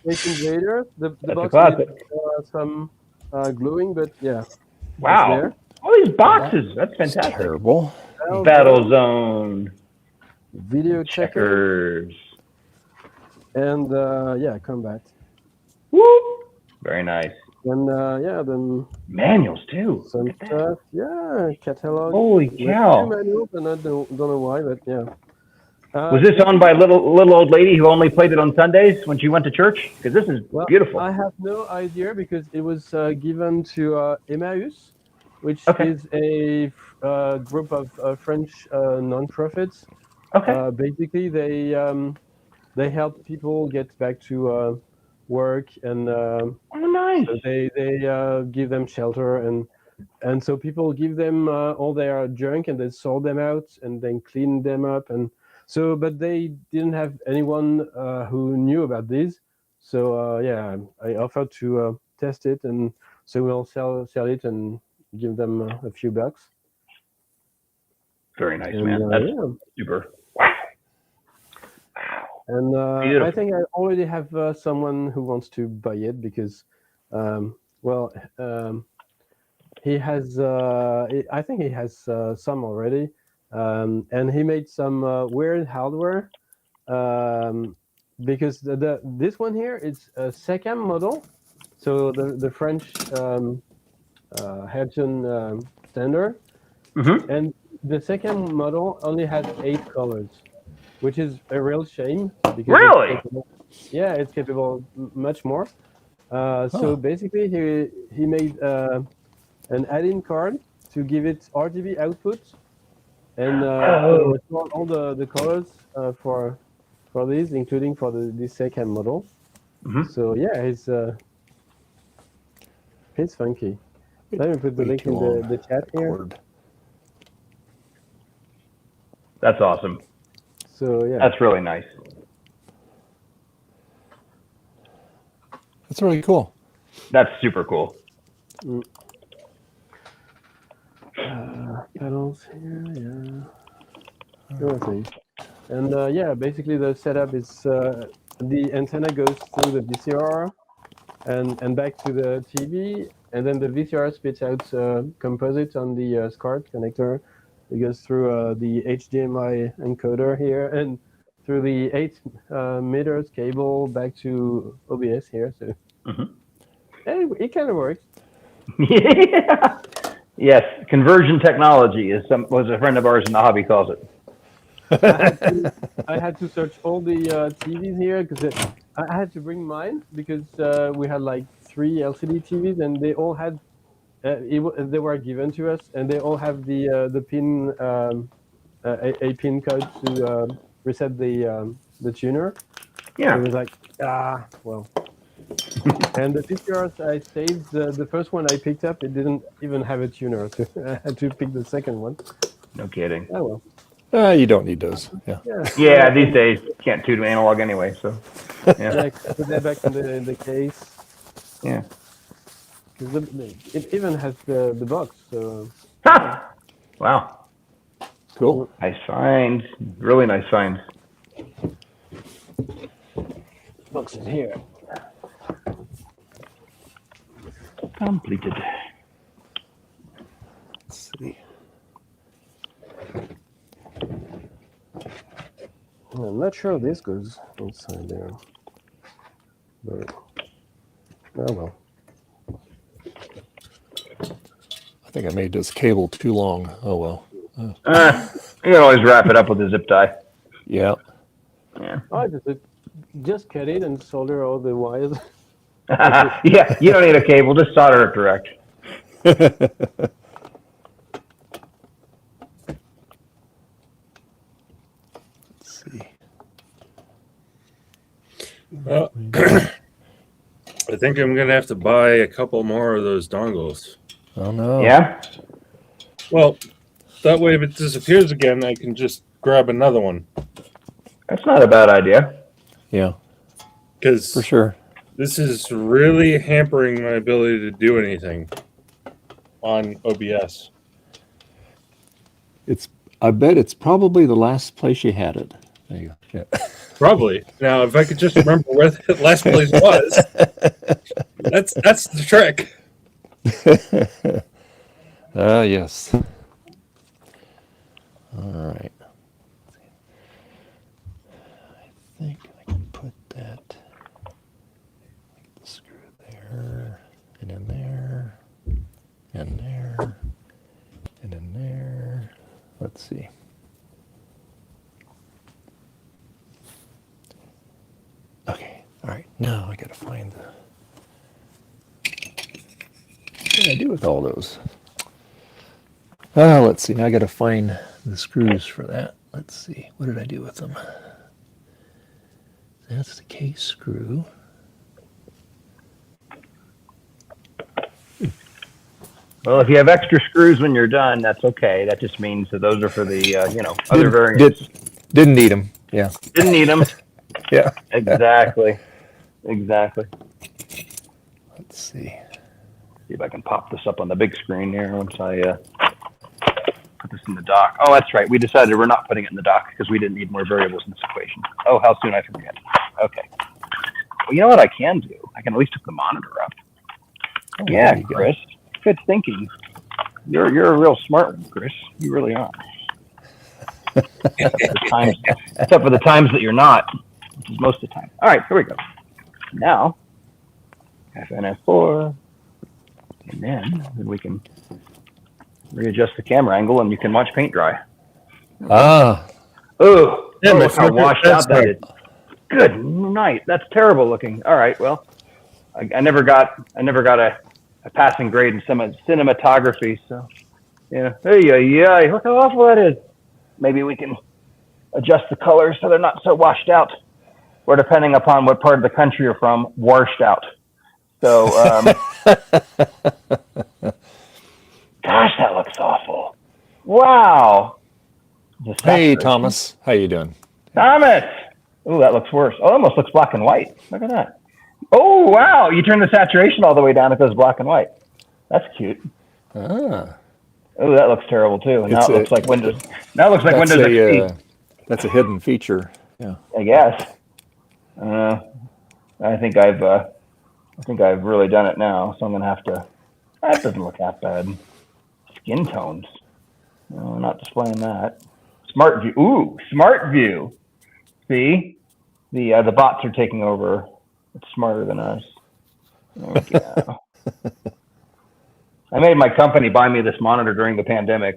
Space Invaders. The That's a box classic. needs some gluing, but yeah. Wow. There. All these boxes. That's fantastic. Terrible. Battle Zone. Video checker. Checkers. And yeah, combat. Whoop. Very nice. And yeah, then Manuals too. some stuff. Yeah, catalog. Holy cow. Manual, and I don't know why, but yeah. Was this owned by a little old lady who only played it on Sundays when she went to church? Because this is beautiful. I have no idea because it was given to Emmaus, which is a group of French non-profits. Okay. Basically, they help people get back to work, and nice. so they give them shelter, and so people give them all their junk, and they sort them out and then clean them up, and so but they didn't have anyone who knew about this. So yeah, I offered to test it, and so we'll sell it and give them a few bucks. Very nice, man. That's super. Wow. And I think I already have someone who wants to buy it because, he has. I think he has some already, and he made some weird hardware. Because this one here is a second model, so the French Hergen standard, and the second model only has 8 colors, which is a real shame. Because really? It's capable much more. So basically, he made an add-in card to give it RGB output, and all the colors for these, including for the second model. So yeah, it's funky. Let me put the link in the chat here. That's awesome. So yeah, that's really nice. That's really cool. That's super cool. pedals here, yeah. Everything. And yeah, basically the setup is the antenna goes through the VCR and back to the TV, and then the VCR spits out composite on the SCART connector. It goes through the HDMI encoder here and through the 8 meters cable back to OBS here. So it kind of works. Yeah. Yes, conversion technology was a friend of ours in the hobby calls it. I had to search all the TVs here because I had to bring mine because we had like 3 LCD TVs and they all had they were given to us and they all have the pin a pin code to reset the tuner. Yeah, it was like well. And the VCRs I saved, the first one I picked up, it didn't even have a tuner, so I had to pick the second one. No kidding. Oh well. You don't need those. Yeah, these days can't tune analog anyway, so. Yeah, I put that back in the case. Yeah. It even has the box, so. Wow. Cool. Nice find. Really nice find. Box is here. Completed. Let's see. And I'm not sure this goes inside there. But, oh well. I think I made this cable too long. Oh well. You can always wrap it up with a zip tie. Yeah. Yeah. Oh, just cut it and solder all the wires. Yeah, you don't need a cable. Just solder it direct. Let's see. Well, I think I'm going to have to buy a couple more of those dongles. Oh no. Yeah? Well, that way if it disappears again, I can just grab another one. That's not a bad idea. Yeah. Because For sure. this is really hampering my ability to do anything on OBS. I bet it's probably the last place you had it. There you go. Yeah. Probably. Now, if I could just remember where the last place was, that's the trick. Yes. All right. I think I can put that screw there, and in there, and there, and in there. Let's see. Okay. All right. Now I got to find the. What did I do with all those? Let's see. Now I got to find the screws for that. Let's see. What did I do with them? That's the case screw. Well, if you have extra screws when you're done, that's okay. That just means that those are for the, other variants. Didn't need them. Yeah. Didn't need them. Yeah. Exactly. Exactly. Let's see. See if I can pop this up on the big screen here once I put this in the dock. Oh, that's right. We decided we're not putting it in the dock because we didn't need more variables in this equation. Oh, how soon I forget. Okay. Well, you know what I can do? I can at least hook the monitor up. Oh, Yeah, Chris. Good thinking. You're a real smart one, Chris. You really are. Except for the times that you're not, which is most of the time. All right, here we go. Now, FNF4, and then we can readjust the camera angle, and you can watch paint dry. Ah. Oh, look how washed out that is. Good night. That's terrible looking. All right, well, I never got a passing grade in cinematography, so yeah. Hey, look how awful that is. Maybe we can adjust the colors so they're not so washed out, or depending upon what part of the country you're from, washed out. So, gosh, that looks awful. Wow. Hey, Thomas. How you doing? Thomas. Oh, that looks worse. Oh, it almost looks black and white. Look at that. Oh, wow. You turn the saturation all the way down, it goes black and white. That's cute. Ah. Oh, that looks terrible too. Now it looks like Windows. Now it looks like Windows XP. That's a hidden feature. Yeah. I guess. I think I've really done it now, so I'm gonna have to. That doesn't look that bad. Skin tones. No, not displaying that. Smart view. Ooh, smart view. See, the bots are taking over. It's smarter than us. There we go. I made my company buy me this monitor during the pandemic,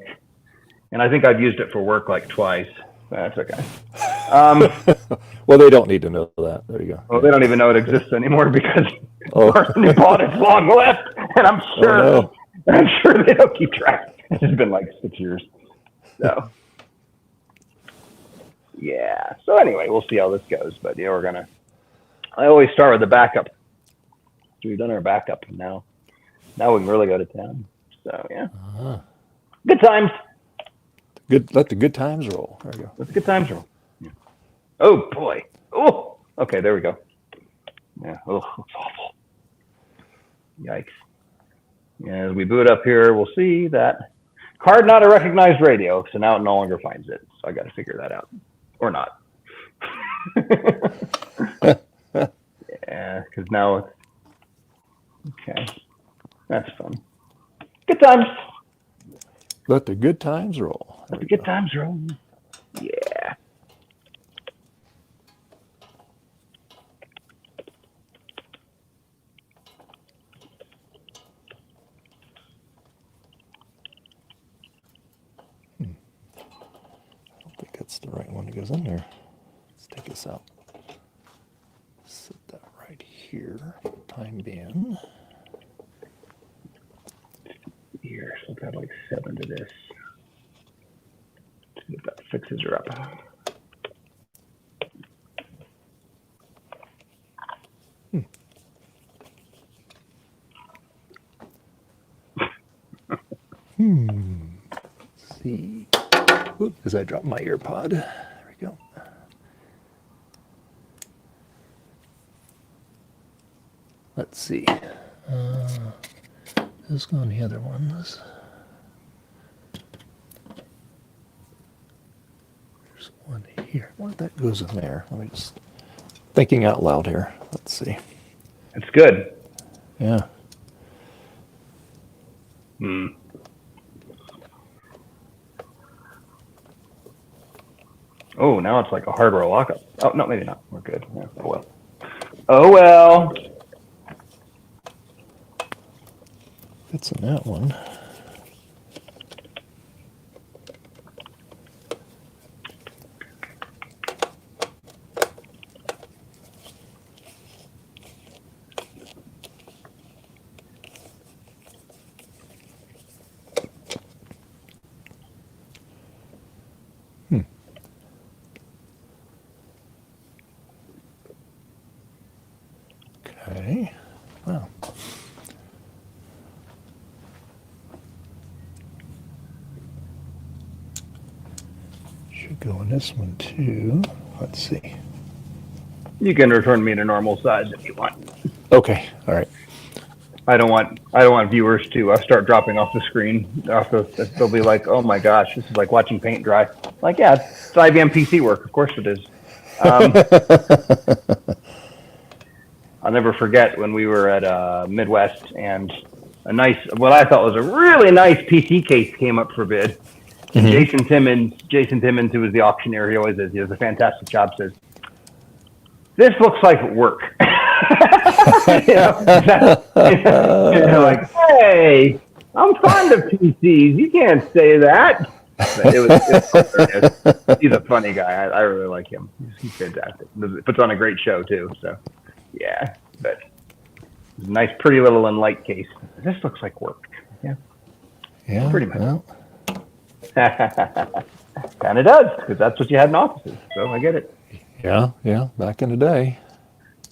and I think I've used it for work like twice. That's okay. Well, they don't need to know that. There you go. Well, they don't even know it exists anymore because the person who bought it's long left, and I'm sure they don't keep track. It's been like 6 years. So, yeah. So anyway, we'll see how this goes. But yeah, I always start with the backup. So we've done our backup, and now we can really go to town. So yeah. Good times. Let the good times roll. There we go. Let the good times roll. Yeah. Oh boy. Oh. Okay, there we go. Yeah. Oh, it's awful. Yikes. Yeah, as we boot up here, we'll see that card not a recognized radio, so now it no longer finds it. So I got to figure that out, or not. Yeah, because now it's okay. That's fun. Good times. Let the good times roll. Let the good times roll. Yeah. it's the right one that goes in there. Let's take this out. Set that right here. Time band. Here, so let's add like 7 to this. See if that fixes her up. Let's see. Oop, as I drop my ear pod. There we go. Let's see. Let's go on the other ones. There's one here. What that goes in there? Let me just thinking out loud here. Let's see. It's good. Yeah. Oh, now it's like a hardware lockup. Oh, no, maybe not. We're good. Yeah, oh, well. Oh, well. Fits in that one. Okay. Wow. Should go in this one too. Let's see. You can return me to normal size if you want. Okay. All right. I don't want viewers to start dropping off the screen. They'll be like, "Oh my gosh, this is like watching paint dry." Like, yeah, it's IBM PC work. Of course it is. I'll never forget when we were at Midwest and what I thought was a really nice PC case came up for bid. And Jason Timmons, who was the auctioneer, he always is. He does a fantastic job. Says, "This looks like work." Like, hey, I'm fond of PCs. You can't say that. But it was he's a funny guy. I really like him. He's fantastic. Puts on a great show too. So, yeah, but nice, pretty little and light case. This looks like work. Yeah, pretty much. Well. Kind of does, because that's what you had in offices. So I get it. Yeah. Back in the day.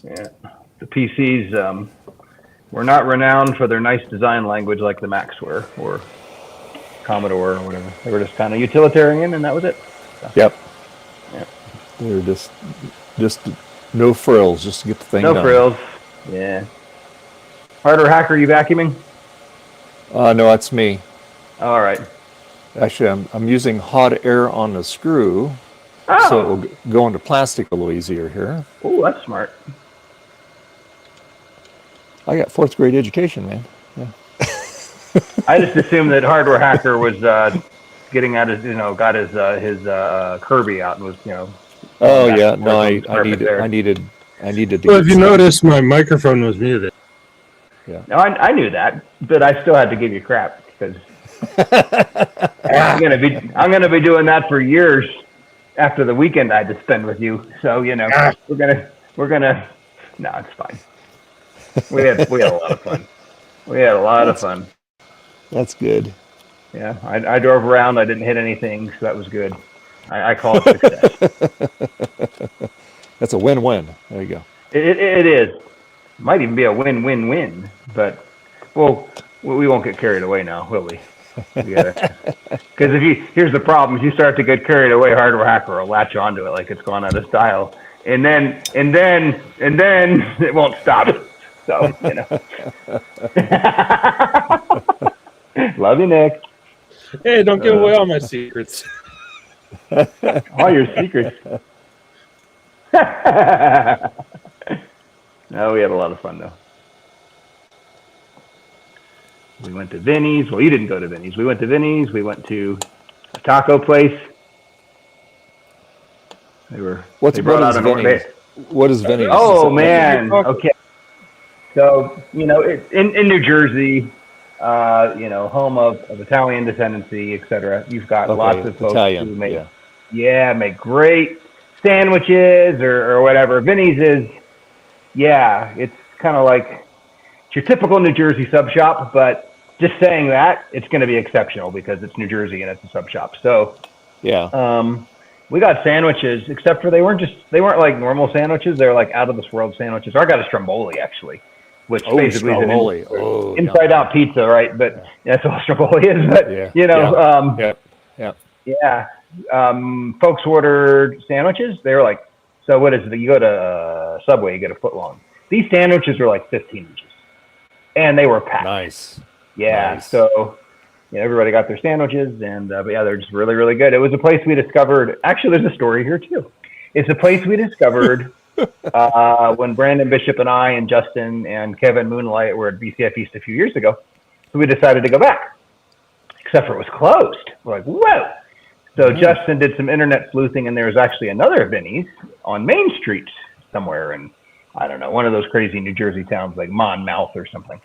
Yeah, the PCs were not renowned for their nice design language like the Macs were, or Commodore, or whatever. They were just kind of utilitarian, and that was it. So, yep. Yeah. They were just no frills, just to get the thing done. No frills. Yeah. Hardware hacker, you vacuuming? No, that's me. All right. Actually, I'm using hot air on the screw, so it will go into plastic a little easier here. Oh, that's smart. I got 4th grade education, man. Yeah. I just assumed that hardware hacker was getting out his, got his Kirby out and was, Oh yeah, no, I needed to. Well, if you notice, my microphone was muted. Yeah. No, I knew that, but I still had to give you crap because I'm gonna be doing that for years after the weekend I had to spend with you. So we're gonna. No, it's fine. We had a lot of fun. We had a lot of fun. That's good. Yeah, I drove around. I didn't hit anything, so that was good. I call it success. That's a win-win. There you go. It is. Might even be a win-win-win. But we won't get carried away now, will we? Because here's the problem: if you start to get carried away, hardware hacker will latch onto it like it's gone out of style, and then it won't stop. So love you, Nick. Hey, don't give away all my secrets. All your secrets. No, we had a lot of fun though. We went to Vinny's. Well, you didn't go to Vinny's. We went to Vinny's. We went to a taco place. What is Vinny's? Oh man. Okay. So it's in New Jersey. Home of Italian descendancy, etc. You've got lots of folks who make make great sandwiches or whatever. Vinny's is, it's kind of like it's your typical New Jersey sub shop, but just saying that, it's going to be exceptional because it's New Jersey and it's a sub shop. So, we got sandwiches, except for they weren't like normal sandwiches. They were like out of this world sandwiches. I got a stromboli actually, which basically is an inside out pizza, right? But that's what stromboli is. But folks ordered sandwiches. They were like, so what is it? You go to Subway, you get a foot long. These sandwiches were like 15 inches, and they were packed. Nice. Yeah. Nice. So. Everybody got their sandwiches, and but they're just really, really good. It was a place we discovered. Actually, there's a story here too. It's a place we discovered when Brandon Bishop and I and Justin and Kevin Moonlight were at BCF East a few years ago. So we decided to go back, except for it was closed. We're like, whoa! So Justin did some internet sleuthing, and there was actually another Vinny's on Main Street somewhere in, I don't know, one of those crazy New Jersey towns like Monmouth or something.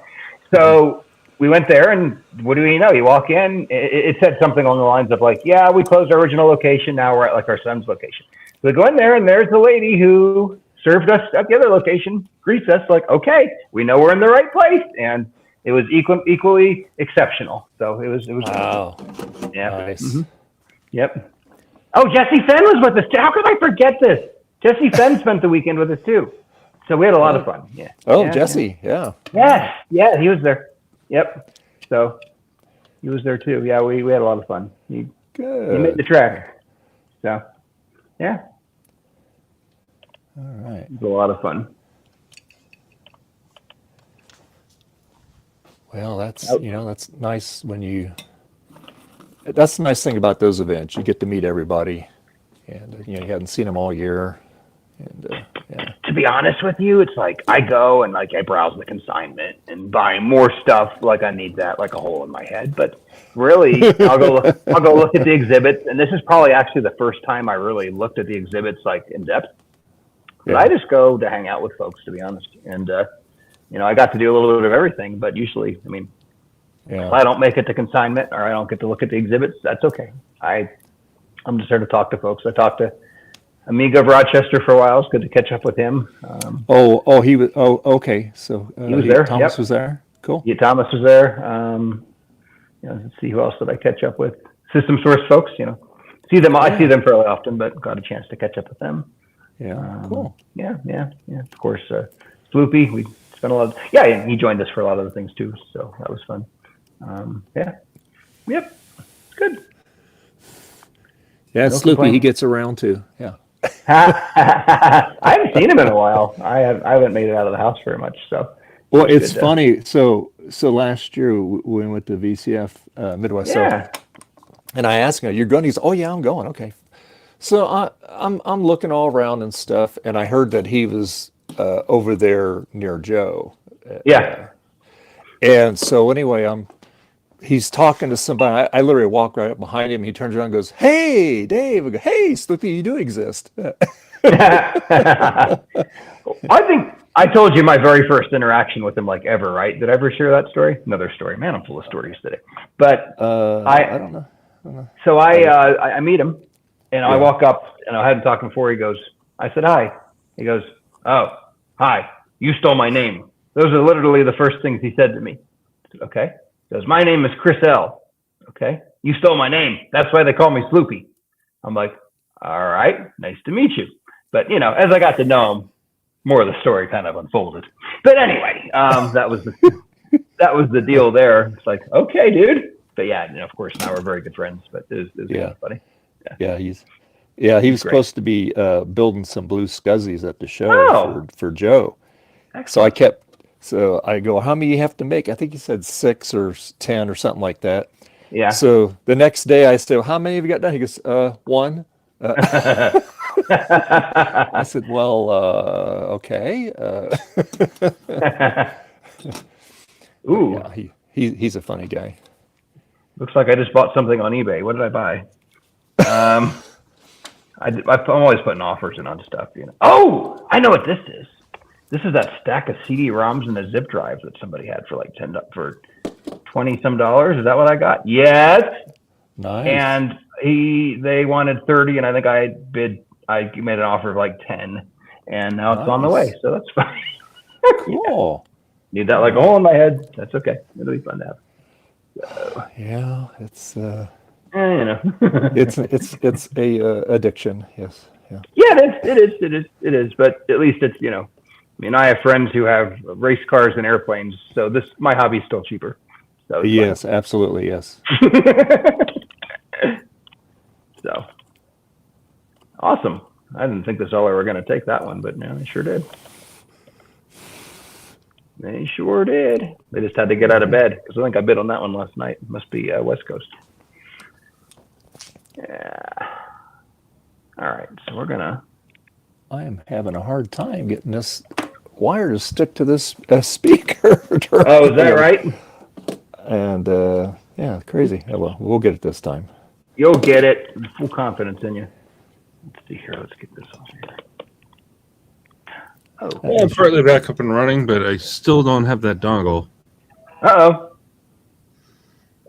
So we went there, and what do you know? You walk in, it said something along the lines of like, yeah, we closed our original location. Now we're at like our son's location. So we go in there, and there's the lady who served us at the other location, greets us like, okay, we know we're in the right place. And it was equally exceptional. So it was. Wow. Yeah. Nice. Mm-hmm. Yep. Oh, Jesse Fenn was with us too. How could I forget this? Jesse Fenn spent the weekend with us too. So we had a lot of fun. Yeah. Oh, yeah, Jesse. Yeah. Yes. Yeah, he was there. Yep. So he was there too. Yeah, we had a lot of fun. He made the track. So yeah. All right. It was a lot of fun. Well, that's nice when that's the nice thing about those events. You get to meet everybody, and you hadn't seen them all year. And to be honest with you, it's like I go and like I browse the consignment and buy more stuff. Like I need that, like a hole in my head. But really, I'll go look at the exhibits, and this is probably actually the first time I really looked at the exhibits like in depth. But I just go to hang out with folks, to be honest. And I got to do a little bit of everything. But usually, I mean, if I don't make it to consignment or I don't get to look at the exhibits, that's okay. I'm just there to talk to folks. I talked to Amiga of Rochester for a while. It's good to catch up with him. He was. Oh, okay. So he was there. Thomas was there. Cool. Yeah, Thomas was there. Let's see who else did I catch up with. System Source folks. See them. I see them fairly often, but got a chance to catch up with them. Yeah. Cool. Yeah. Of course, Sloopy. We spent a lot. And he joined us for a lot of the things too. So that was fun. Yep. Good. Yeah, no Sloopy. He gets around too. Yeah. I haven't seen him in a while. I haven't made it out of the house very much. So. Well, it's funny. So last year we went to VCF Midwest. Yeah. So, and I asked him, "You're going?" He said, "Oh yeah, I'm going." Okay. So I'm looking all around and stuff, and I heard that he was over there near Joe. Yeah. And so anyway, he's talking to somebody. I literally walk right up behind him. He turns around and goes, "Hey, Dave." I go, "Hey, Sloopy, you do exist." I think I told you my very first interaction with him, like ever, right? Did I ever share that story? Another story. Man, I'm full of stories today. But I don't know. So I meet him, and I walk up, and I hadn't talked before. I said, "Hi." He goes, "Oh, hi. You stole my name." Those are literally the first things he said to me. I said, "Okay." He goes, "My name is Chris L." "Okay. You stole my name. That's why they call me Sloopy." I'm like, "All right. Nice to meet you." But, as I got to know him, more of the story kind of unfolded. But anyway, that was the deal there. It's like, okay, dude. But yeah, of course, now we're very good friends. But it was kind of funny. Yeah, he was supposed to be building some blue scuzzies at the show for Joe. Excellent. So I go, "How many you have to make?" I think he said 6 or 10 or something like that. Yeah. So the next day I said, "Well, how many have you got done?" He goes, 1. I said, "Well, okay." Ooh. Yeah, he's a funny guy. Looks like I just bought something on eBay. What did I buy? I'm always putting offers in on stuff. Oh, I know what this is. This is that stack of CD-ROMs and the zip drives that somebody had for like $20 some. Is that what I got? Yes. Nice. And They wanted 30, and I think I made an offer of like 10, and now it's on the way, so that's fine. Cool. Need that like all in my head. That's okay. It'll be fun to have. So, yeah, it's it's a addiction. Yes. Yeah. Yeah, it is. But at least it's I mean, I have friends who have race cars and airplanes, so my hobby's still cheaper. So yes, fun. Absolutely, yes. So awesome. I didn't think this all we were going to take that one, but no, they sure did. They sure did. They just had to get out of bed because I think I bid on that one last night. It must be West Coast. Yeah. All right, so we're gonna. I am having a hard time getting this wire to stick to this speaker. Oh, is that right? And yeah, crazy. Oh, well, we'll get it this time. You'll get it. Full confidence in you. Let's see here. Let's get this off here. Oh, well, I'm partly back up and running, but I still don't have that dongle. Uh-oh.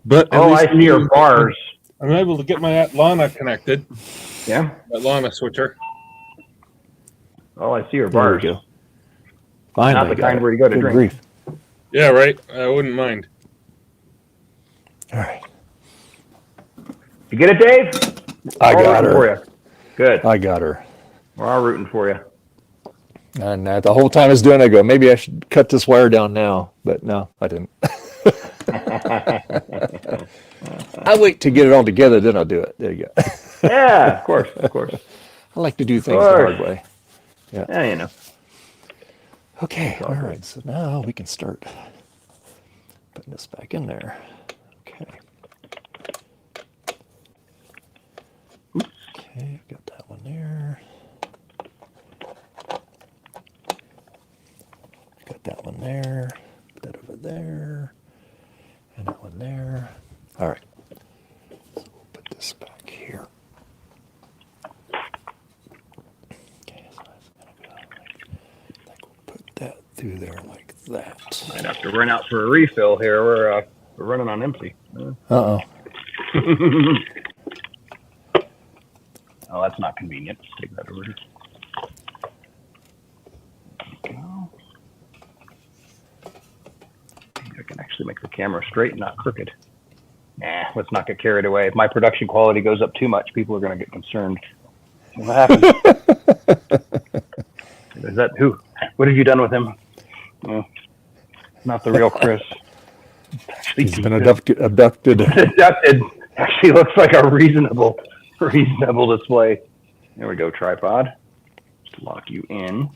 But I see your bars. I'm able to get my Atlana connected. Yeah. Atlana switcher. Oh, I see your bars. There we go. Finally, not the kind where you go to drink. Grief. Yeah, right. I wouldn't mind. All right. You get it, Dave? I got her. For you. Good. I got her. We're all rooting for you. And the whole time I was doing it, I go, maybe I should cut this wire down now. But no, I didn't. I wait to get it all together, then I'll do it. There you go. Yeah, of course. I like to do things the hard way. Yeah. Okay, all right. So now we can start putting this back in there. Okay. Okay, got that one there. Got that one there. Put that over there. And that one there. All right. So we'll put this back here. Okay, so that's going to go like we'll put that through there like that. Might have to run out for a refill here. We're running on empty. Uh-oh. Oh, that's not convenient. Let's take that over here. There we go. I can actually make the camera straight and not crooked. Nah, let's not get carried away. If my production quality goes up too much, people are going to get concerned. What happened? Is that who? What have you done with him? Not the real Chris. Actually, he's been abducted. Abducted. Actually looks like a reasonable display. There we go, tripod. Just lock you in.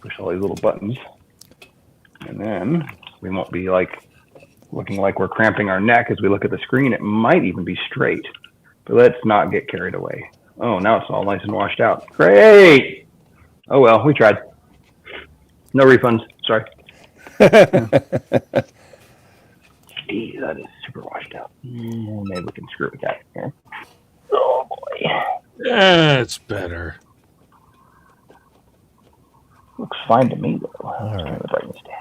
Push all these little buttons. And then we won't be like looking like we're cramping our neck as we look at the screen. It might even be straight. But let's not get carried away. Oh, now it's all nice and washed out. Great! Oh well, we tried. No refunds. Sorry. Gee, that is super washed out. Maybe we can screw with that here. Oh boy. That's better. Looks fine to me though. All right. Turn the brightness down.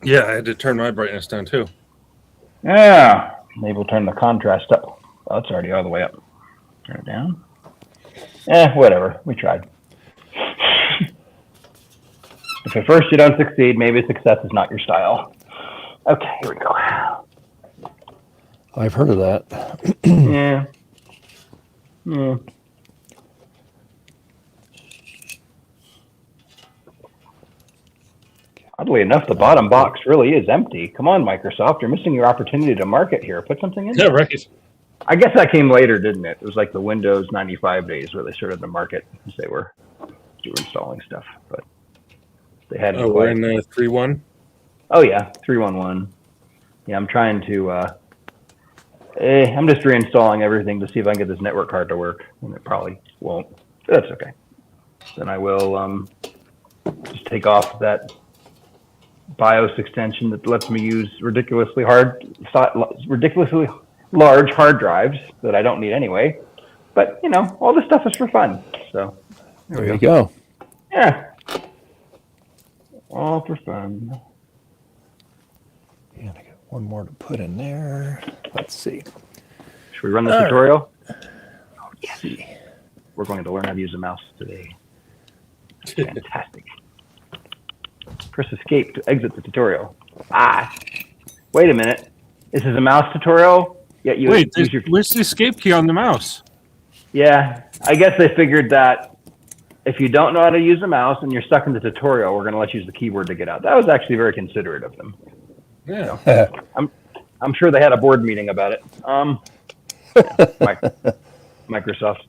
Yeah, I had to turn my brightness down too. Yeah. Maybe we'll turn the contrast up. Oh, it's already all the way up. Turn it down. Whatever. We tried. If at first you don't succeed, maybe success is not your style. Okay, here we go. I've heard of that. Yeah. Oddly enough, the bottom box really is empty. Come on, Microsoft. You're missing your opportunity to market here. Put something in there. Yeah, right. I guess that came later, didn't it? It was like the Windows 95 days where they started to market as they were installing stuff. But they hadn't. Oh, we're in 3.1? Oh, yeah, 3.1. Yeah, I'm trying to... I'm just reinstalling everything to see if I can get this network card to work. And it probably won't. But that's okay. Then I will just take off that BIOS extension that lets me use ridiculously large hard drives that I don't need anyway. But, you know, all this stuff is for fun. So there you go. Yeah. All for fun. And I got one more to put in there. Let's see. Should we run the tutorial? Let's see. We're going to learn how to use a mouse today. Fantastic. Press escape to exit the tutorial. Wait a minute. This is a mouse tutorial? Yet you Wait, where's the escape key on the mouse? Yeah, I guess they figured that if you don't know how to use a mouse and you're stuck in the tutorial, we're going to let you use the keyboard to get out. That was actually very considerate of them. Yeah. I'm sure they had a board meeting about it. Microsoft.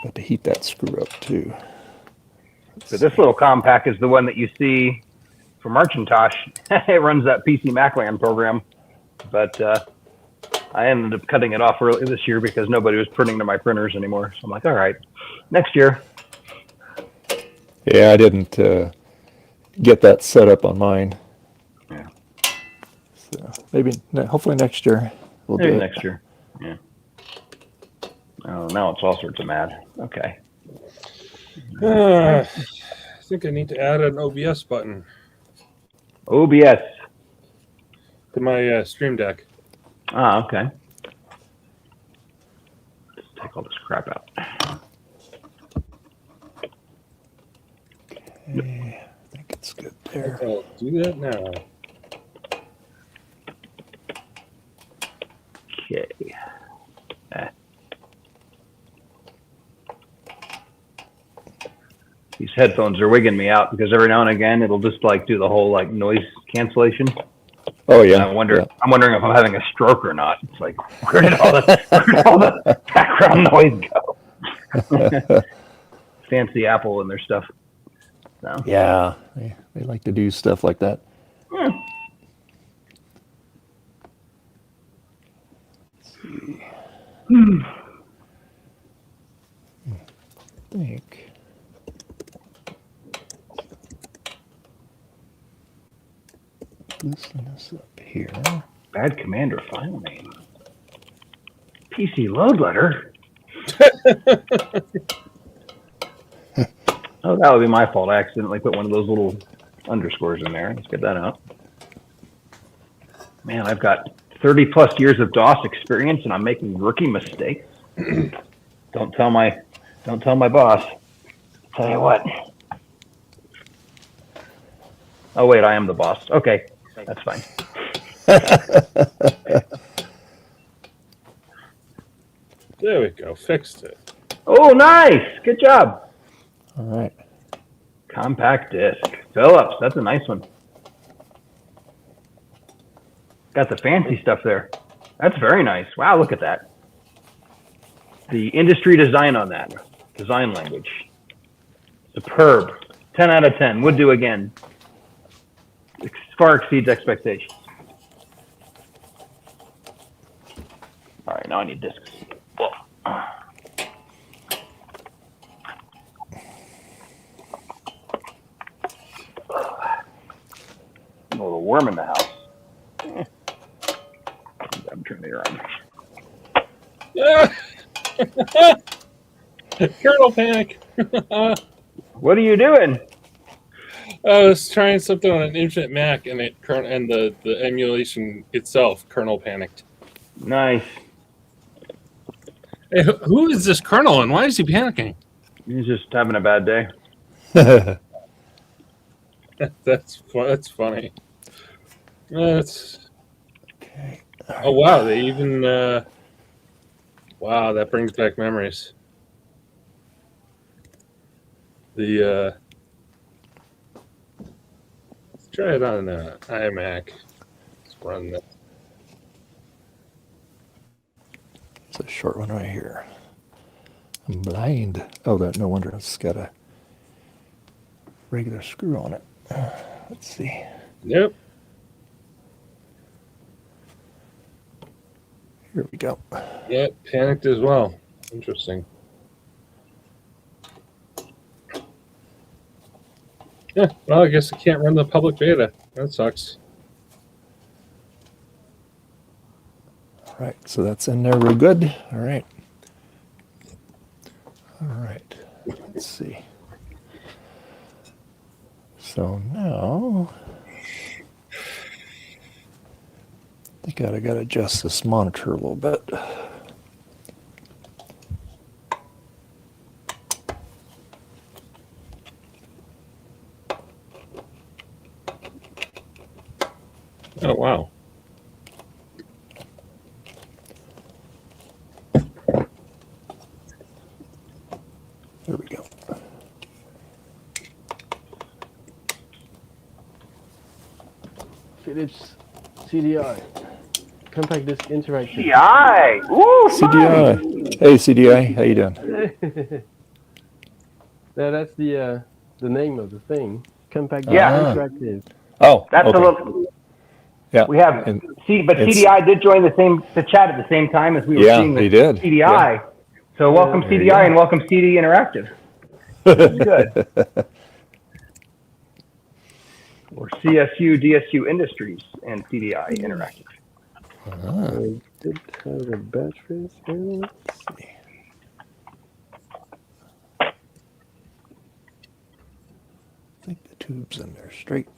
But to heat that screw up too. So this little compact is the one that you see for Marcintosh. It runs that PC Macland program, but I ended up cutting it off early this year because nobody was printing to my printers anymore. So I'm like, all right, next year. Yeah, I didn't get that set up on mine. Yeah. So maybe, hopefully next year we'll do it. Next year. Yeah. Oh, now it's all sorts of mad. Okay. I think I need to add an OBS button OBS. to my Stream Deck. Okay. Let's take all this crap out. Okay, I think it's good there. I'll do that now. Okay. These headphones are wigging me out because every now and again it'll just like do the whole like noise cancellation. Oh yeah. And I'm wondering if I'm having a stroke or not. It's like where did all the background noise go? Fancy Apple and their stuff. So. Yeah, they like to do stuff like that. Yeah. Let's see. I think. Loosen this up here. Bad commander file name. PC load letter. Oh, that would be my fault. I accidentally put one of those little underscores in there. Let's get that out. Man, I've got 30 plus years of DOS experience and I'm making rookie mistakes. Don't tell my boss. Tell you what. Oh wait, I am the boss. Okay, that's fine. There we go. Fixed it. Oh, nice. Good job. All right. Compact disc. Phillips, that's a nice one. Got the fancy stuff there. That's very nice. Wow, look at that. The industry design on that. Design language. Superb. 10 out of 10. Would do again. Far exceeds expectations. All right, now I need discs. A little warm in the house. I'm turning it around. Kernel panic. What are you doing? I was trying something on an Infinite Mac, and the emulation itself kernel panicked. Nice. Hey, who is this kernel, and why is he panicking? He's just having a bad day. That's funny. That's Okay. oh wow! They even wow, that brings back memories. Let's try it on iMac. Let's run that. It's a short one right here. I'm blind. Oh, that no wonder it's got a regular screw on it. Let's see. Yep. Here we go. Yep. Panicked as well. Interesting. Yeah. Well, I guess I can't run the public beta. That sucks. All right, so that's in there real good. All right. All right. Let's see. So now, I think I got to adjust this monitor a little bit. Oh, wow. There we go. Philips CDI. Compact Disc Interactive. CDI. Ooh, CDI. Hey, CDI. How you doing? Yeah, that's the name of the thing. Compact Disc Interactive. Oh, that's okay. a little. Yeah. We have And but CDI did join the chat at the same time as we were seeing the he did. CDI. Yeah. So welcome There you CDI go. and welcome CD Interactive. That's good. Or CSU, DSU Industries and CDI Interactive. I did have the batteries in. Let's see. I think the tube's in there straight.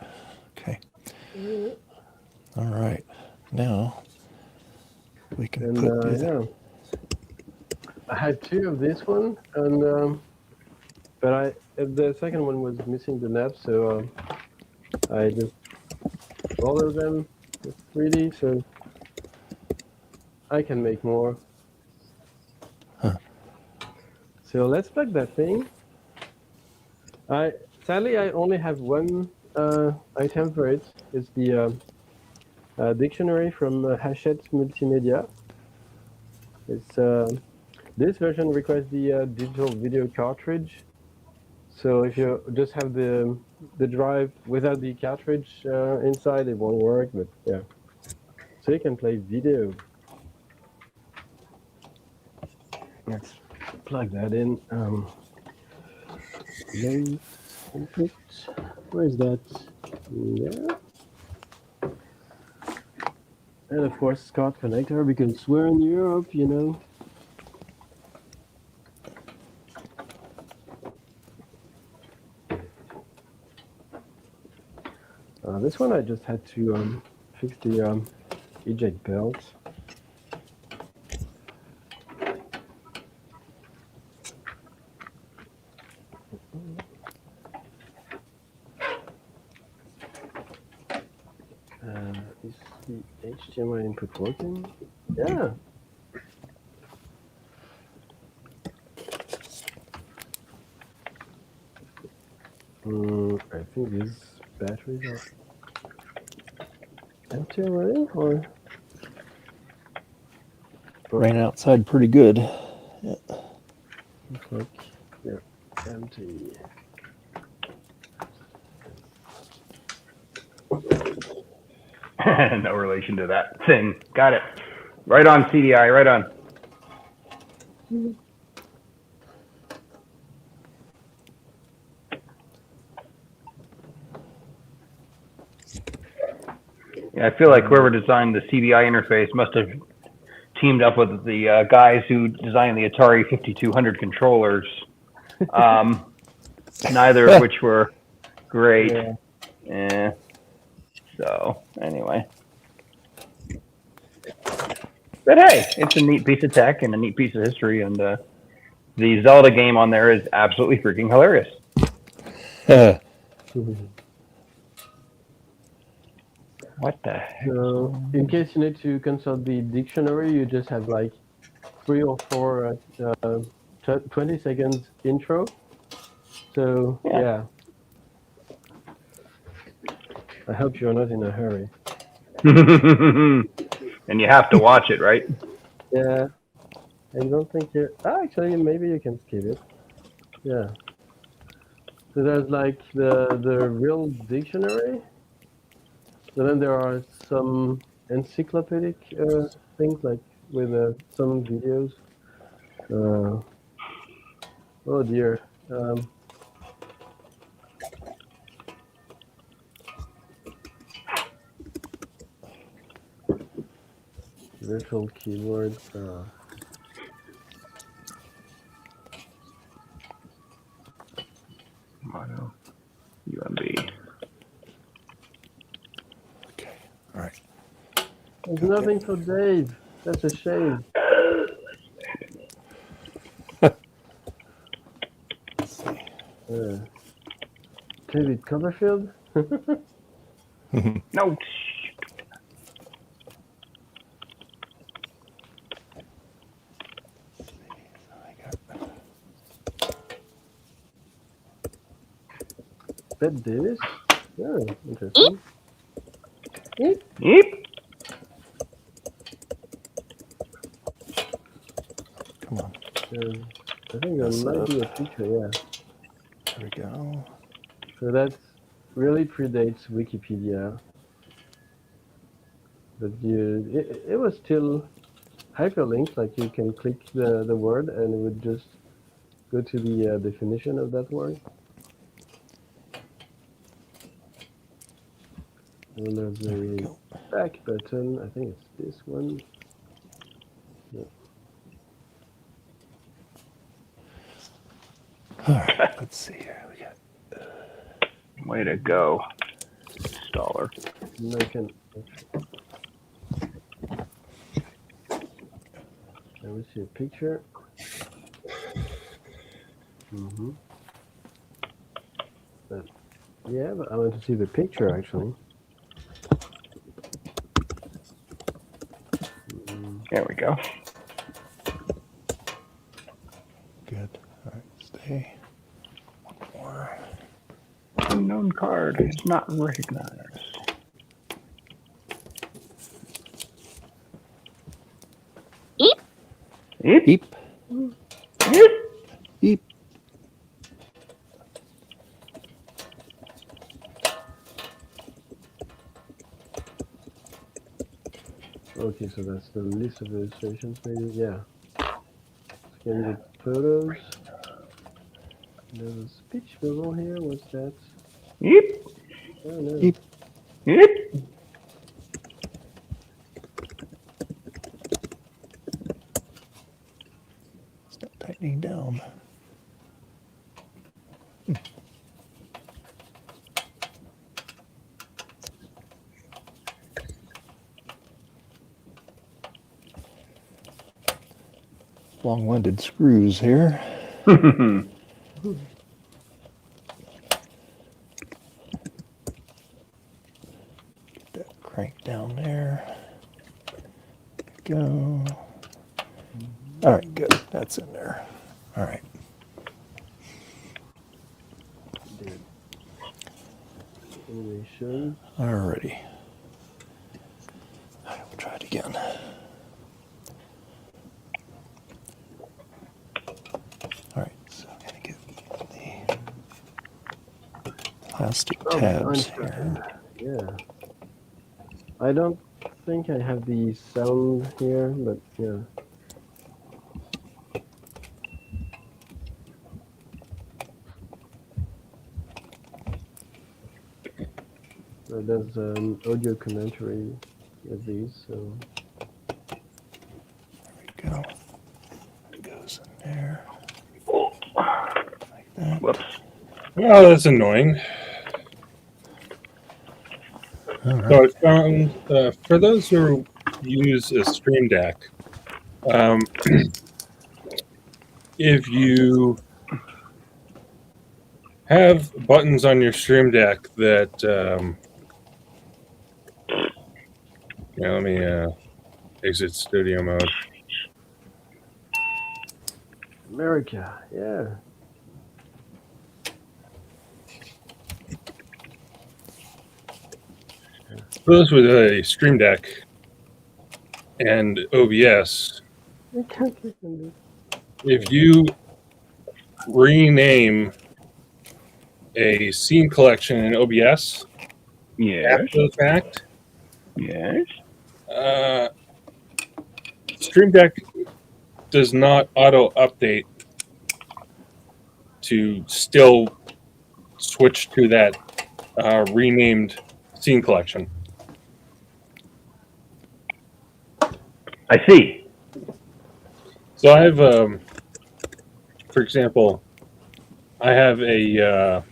Okay. All right. Now we can put the. Yeah. I had two of this one, and but the second one was missing the nap, so I just soldered them with 3D, so I can make more. So let's plug that thing. Sadly I only have one item for it. It's the dictionary from Hachette Multimeter. It's this version requires the digital video cartridge. So if you just have the drive without the cartridge inside, it won't work. But yeah, so you can play video. Let's plug that in. Then input. Where is that? Yeah. And of course, SCART connector, because we're in Europe, you know. This one I just had to fix the eject belt. Is the HDMI input working? Yeah. I think these batteries are empty already, or Ran outside pretty good. Yeah. looks like they're empty. No relation to that thing. Got it. Right on CDI, right on. Yeah, I feel like whoever designed the CDI interface must have teamed up with the guys who designed the Atari 5200 controllers, neither of which were great. Yeah. So anyway. But hey, it's a neat piece of tech and a neat piece of history, and the Zelda game on there is absolutely freaking hilarious. What the heck? So, in case you need to consult the dictionary, you just have like 3 or 4 20 seconds intro. So yeah. I hope you're not in a hurry. And you have to watch it, right? Yeah. I don't think you. Actually, maybe you can skip it. Yeah. So there's like the real dictionary. So then there are some encyclopedic things, like with some videos. Oh dear. Virtual keyboard. Mono UMB. Okay. All right. There's nothing for Dave. That's a shame. Let's see. David Copperfield? No. Bette Davis? Oh, interesting. Yep. Come on. I think there might be a picture, yeah. There we go. So that really predates Wikipedia. But it was still hyperlinked, like you can click the word and it would just go to the definition of that word. And there's a back button. I think it's this one. Yeah. All right. Let's see here. We got. Way to go, installer. No, I can. I will see a picture. But yeah, but I want to see the picture actually. There we go. Good. All right. Stay. One more. Unknown card is not recognized. Eep. Eep. Eep. Eep. Okay, so that's the list of illustrations, maybe. Yeah. Scan the photos. There's a speech bubble here. What's that? Eep. Oh no. Eep. Eep. It's not tightening down. Long-winded screws here. Get that crank down there. Go. All right, good. That's in there. All right. Animation. All righty. All right, we'll try it again. All right, so I'm going to get the plastic tabs here. Yeah. I don't think I have the sound here, but yeah. So there's an audio commentary of these, so. There we go. It goes in there. Like that. Whoops. Oh, that's annoying. Right. So I found, for those who use a Stream Deck, if you have buttons on your Stream Deck that, let me exit studio mode. America, yeah. For those with a Stream Deck and OBS, I can't click on this. if you rename a scene collection in OBS Yes. after the fact, Yes. Stream Deck does not auto update to still switch to that renamed scene collection. I see. So I have, for example, I have a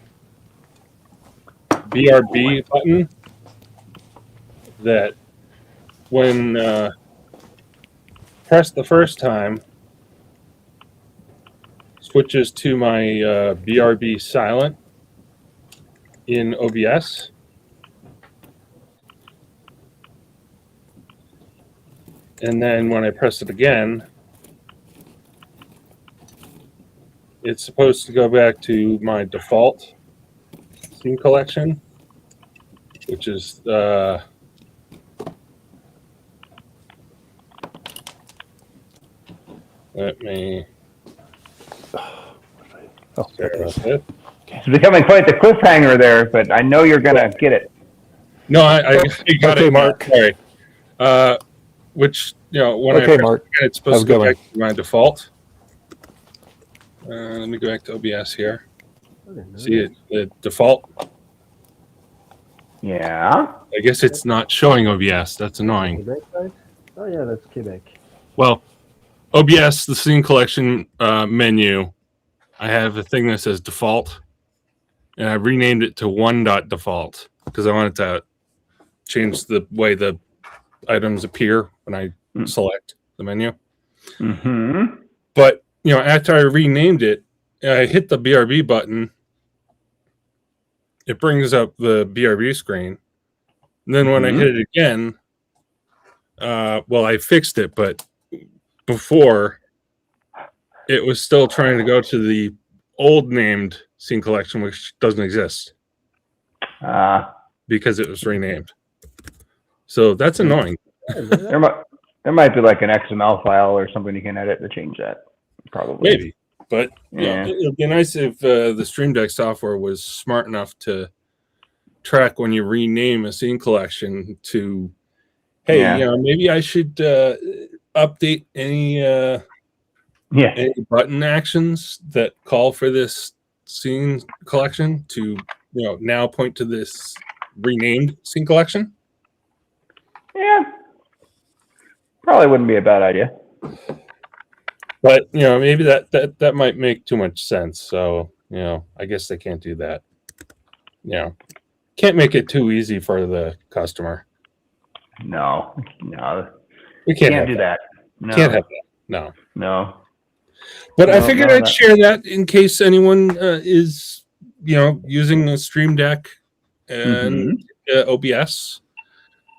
BRB button that when pressed the first time switches to my BRB silent in OBS. And then when I press it again, it's supposed to go back to my default scene collection, which is let me. Oh, Sorry about that. It's becoming quite the cliffhanger there, but I know you're going to get it. No, I got Okay, it. Mark. Sorry. Which, when Okay, I press Mark. it, it's supposed How's to go it going? back to my default. Let me go back to OBS here. See it, the default. Yeah. I guess it's not showing OBS. That's annoying. Quebec side? Oh yeah, that's Quebec. Well, OBS, the scene collection menu, I have a thing that says default, and I renamed it to one.default because I wanted to change the way the items appear when I select the menu. Mm-hmm. But, after I renamed it, I hit the BRB button. It brings up the BRB screen. And then when I hit it again, I fixed it, but before it was still trying to go to the old named scene collection, which doesn't exist because it was renamed. So that's annoying. There might be like an XML file or something you can edit to change that. Probably. Maybe. But it would be nice if the Stream Deck software was smart enough to track when you rename a scene collection to, hey, maybe I should update any button actions that call for this scene collection to, now point to this renamed scene collection. Yeah. Probably wouldn't be a bad idea. But, maybe that might make too much sense. So, I guess they can't do that. Can't make it too easy for the customer. No. We can't do that. No. Can't have that. No. But I figured I'd share that in case anyone is, using a Stream Deck and OBS,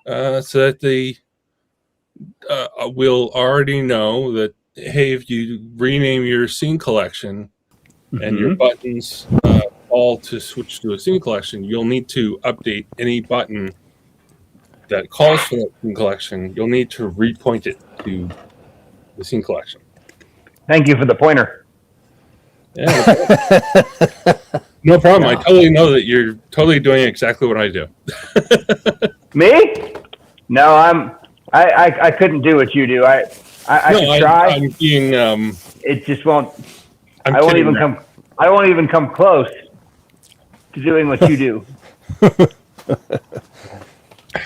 so that they will already know that, hey, if you rename your scene collection and your buttons all to switch to a scene collection, you'll need to update any button that calls for that scene collection. You'll need to repoint it to the scene collection. Thank you for the pointer. Yeah, no problem. I totally know that you're totally doing exactly what I do. Me? No, I couldn't do what you do. I could try. I'm being it just won't. I won't even come close to doing what you do.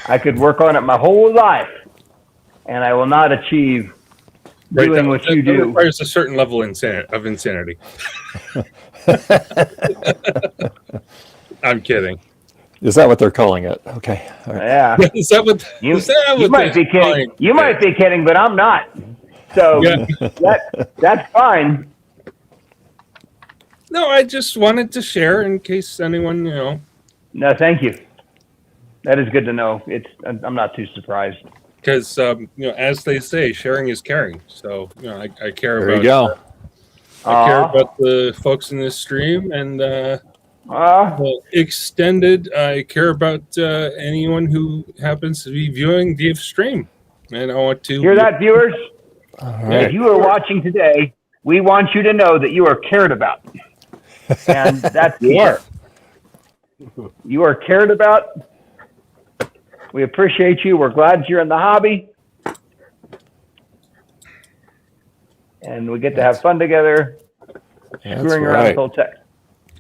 I could work on it my whole life, and I will not achieve doing what you do. That requires a certain level of insanity. I'm kidding. Is that what they're calling it? Okay. All right. Yeah. Is that what you might be kidding? You might be kidding, but I'm not. So that's fine. No, I just wanted to share in case anyone, No, thank you. That is good to know. I'm not too surprised. Because as they say, sharing is caring. So I care There about. you go. I care about the folks in this stream and extended. I care about anyone who happens to be viewing the stream, and I want to hear that, viewers. All right. If you are watching today, we want you to know that you are cared about, and that's you are. You are cared about. We appreciate you. We're glad you're in the hobby. And we get to have fun together, screwing around with old tech.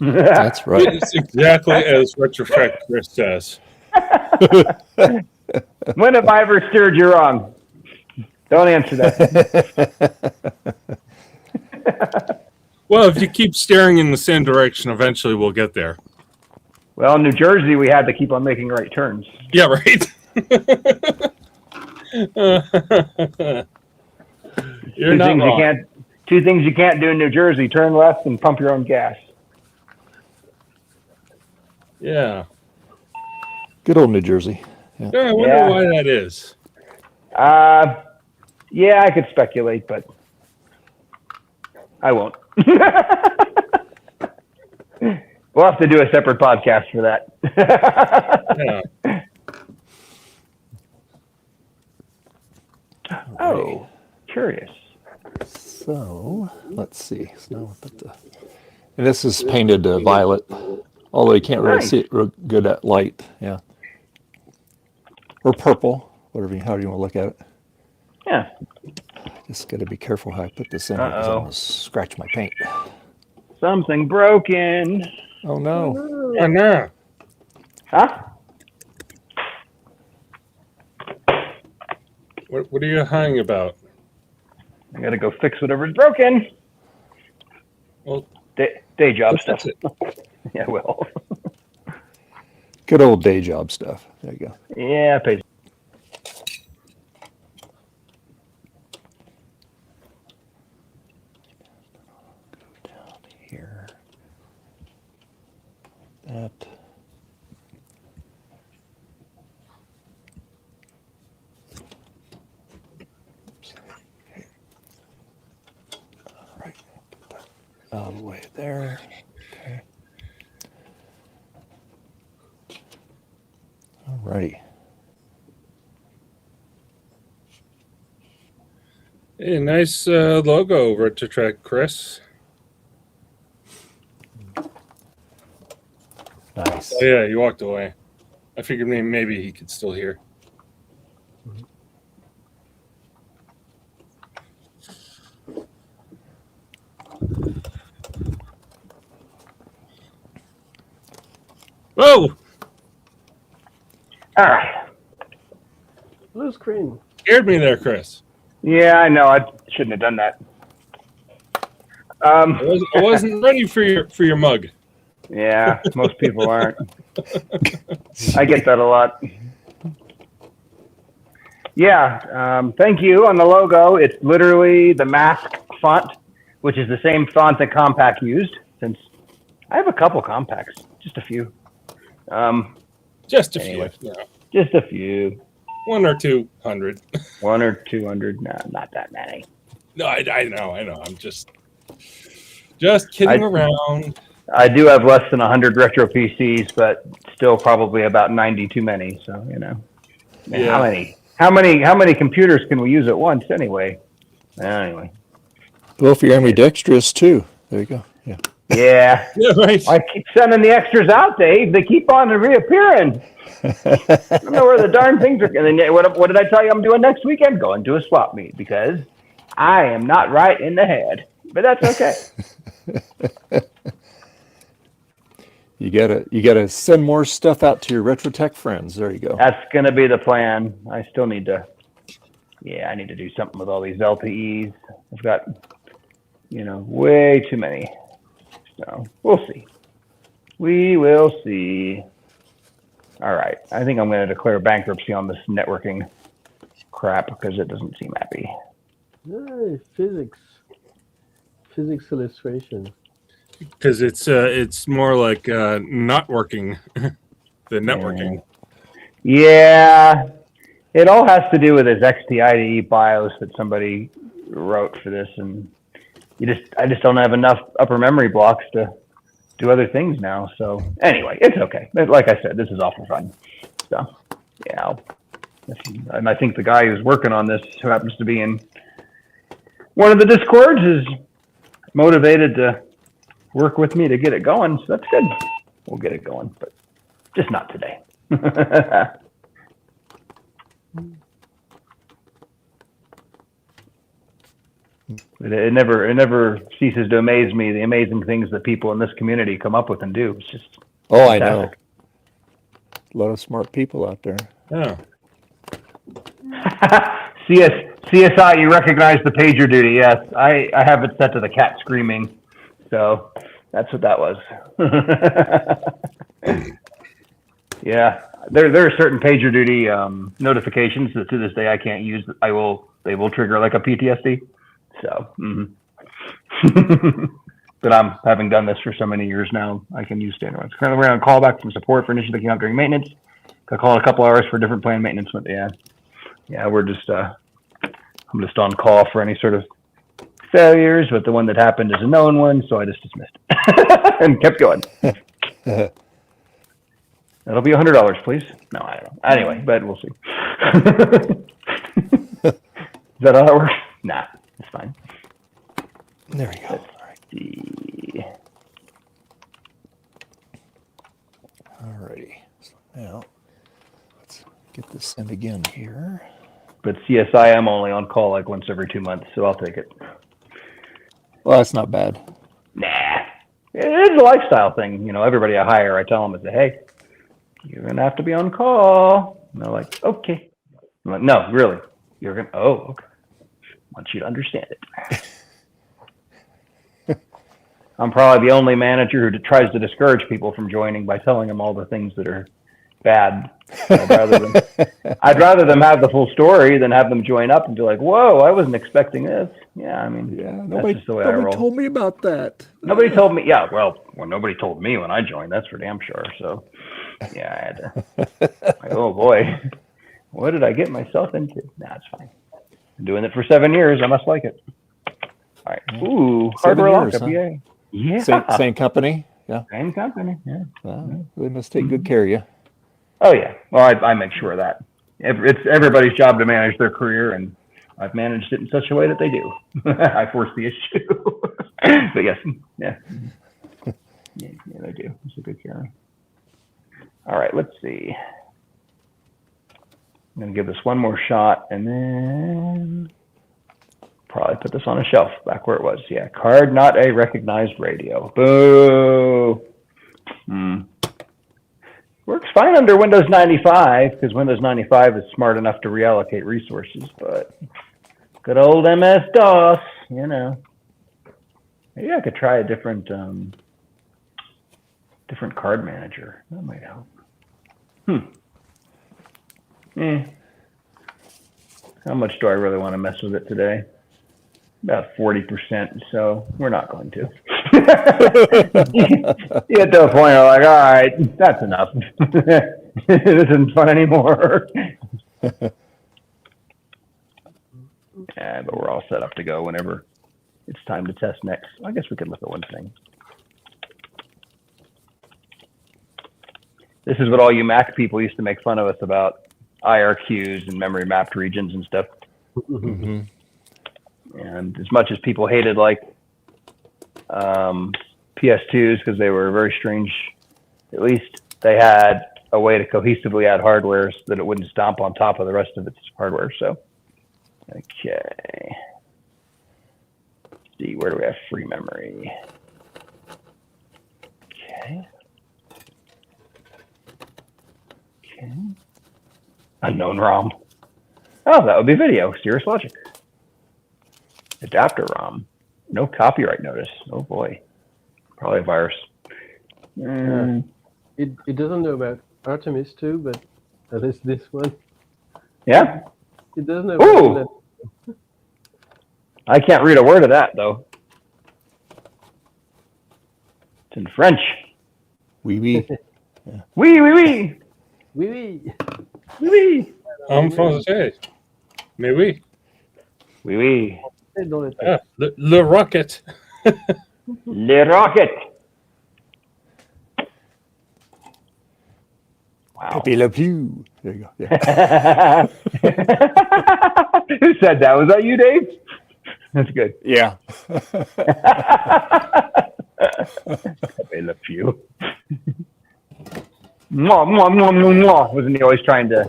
That's right. It's exactly as Retrospect Chris says. When have I ever steered you wrong? Don't answer that. Well, if you keep staring in the same direction, eventually we'll get there. Well, in New Jersey, we had to keep on making right turns. Yeah, right. You're not wrong. Two things you can't do in New Jersey: turn left and pump your own gas. Yeah. Good old New Jersey. Yeah, I wonder why that is. Yeah, I could speculate, but I won't. We'll have to do a separate podcast for that. Yeah. Oh, curious. So let's see. And this is painted violet, although you can't really see it real good at light. Yeah. Or purple, however you want to look at it. Yeah. Just got to be careful how I put this in because I'm going to scratch my paint. Something broken. Oh no. Oh no. Huh? What are you hanging about? I got to go fix whatever's broken. Well, day job stuff. Yeah, well. Good old day job stuff. There you go. Yeah, pays. Go down here. That. Oops. Okay. All right. Put that out of the way there. Okay. All righty. Hey, nice logo, Retrotrack, Chris. Nice. Oh yeah, he walked away. I figured maybe he could still hear. Whoa! All right. Blue screen. Scared me there, Chris. Yeah, I know. I shouldn't have done that. I wasn't ready for your mug. Yeah, most people aren't. I get that a lot. Yeah, thank you on the logo. It's literally the mask font, which is the same font that Compaq used. Since I have a couple Compaqs, just a few. Just a Anyway. few. Yeah. Just a few. 1 or 200. 1 or 200. No, not that many. No, I know. I'm just kidding around. I do have less than 100 retro PCs, but still probably about 90 too many. So Yeah. How many computers can we use at once anyway? Anyway. Well, if you're ambidextrous too, there you go. Yeah. Yeah. Yeah, right. I keep sending the extras out, Dave. They keep on reappearing. I don't know where the darn things are. And then what did I tell you I'm doing next weekend? Going to a swap meet because I am not right in the head. But that's okay. You gotta send more stuff out to your RetroTech friends. There you go. That's gonna be the plan. I still need to. Yeah, I need to do something with all these LTEs. I've got, way too many. So we'll see. We will see. All right. I think I'm going to declare bankruptcy on this networking crap because it doesn't seem happy. Hey, physics illustration. Because it's more like not working than networking. Yeah. It all has to do with this XTIDE BIOS that somebody wrote for this, and I just don't have enough upper memory blocks to do other things now. So anyway, it's okay. Like I said, this is awful fun. So yeah, and I think the guy who's working on this, who happens to be in one of the Discords, is motivated to work with me to get it going. So that's good. We'll get it going, but just not today. It never ceases to amaze me, the amazing things that people in this community come up with and do. It's just fantastic. I know. A lot of smart people out there. Yeah. CSI, you recognize the pager duty? Yes, I have it set to the cat screaming, so that's what that was. Yeah, there are certain PagerDuty notifications that to this day I can't use. They will trigger like a PTSD. So, but having done this for so many years now, I can use standard ones. Currently, we're on callback from support for an issue that came up during maintenance. I call it a couple hours for different planned maintenance. But yeah, we're just I'm just on call for any sort of failures, but the one that happened is a known one, so I just dismissed it and kept going. That'll be $100, please. No, I don't know. Anyway, but we'll see. Is that how it works? Nah, it's fine. There we go. Alrighty. So now let's get this in again here. But CSI, I'm only on call like once every 2 months, so I'll take it. Well, that's not bad. Nah, it's a lifestyle thing. You know, everybody I hire, I tell them, I say, hey, you're gonna have to be on call. And they're like, okay. I'm like, no, really, you're gonna. Oh, okay. I want you to understand it. I'm probably the only manager who tries to discourage people from joining by telling them all the things that are bad. I'd rather them have the full story than have them join up and be like, whoa, I wasn't expecting this. Yeah, I mean, nobody, that's just the way I roll. Nobody told me about that. Nobody told me. Yeah, well, nobody told me when I joined. That's for damn sure. So, yeah, I had to. Like, oh boy, what did I get myself into? Nah, it's fine. I'm doing it for 7 years. I must like it. All right. Ooh, hardware lockup. Huh? Yeah. Same company. Yeah. Same company. Yeah. Well, they must take good care of you. Oh yeah. Well, I make sure of that. It's everybody's job to manage their career, and I've managed it in such a way that they do. I force the issue. But yes, yeah, they do. It's a good care. All right, let's see. I'm gonna give this one more shot, and then probably put this on a shelf back where it was. Yeah, card not a recognized radio. Boo. Works fine under Windows 95 because Windows 95 is smart enough to reallocate resources, but good old MS-DOS, you know. Maybe I could try a different card manager. That might help. How much do I really want to mess with it today? About 40%, so we're not going to. You get to a point where like, all right, that's enough. This isn't fun anymore. Yeah, but we're all set up to go whenever it's time to test next. I guess we could look at one thing. This is what all you Mac people used to make fun of us about IRQs and memory mapped regions and stuff. Mm-hmm. And as much as people hated like PS2s because they were very strange, at least they had a way to cohesively add hardware so that it wouldn't stomp on top of the rest of its hardware. So, okay. Let's see, where do we have free memory? Okay. Okay. Unknown ROM. Oh, that would be video. Cirrus Logic. Adapter ROM. No copyright notice. Oh boy. Probably a virus. It doesn't know about Artemis too, but at least this one. Yeah? It doesn't know about that. I can't read a word of that though. It's in French. Oui, oui. Yeah. Oui, oui, oui. Oui, oui. Oui, oui. En français. Mais oui. Oui, oui. Ah, le rocket. Le rocket. Wow. Pepe Le Pew. There you go. Yeah. Who said that? Was that you, Dave? That's good. Yeah. Pepe Le Pew. Mwah, mwah, mwah, mwah, mwah. Wasn't he always trying to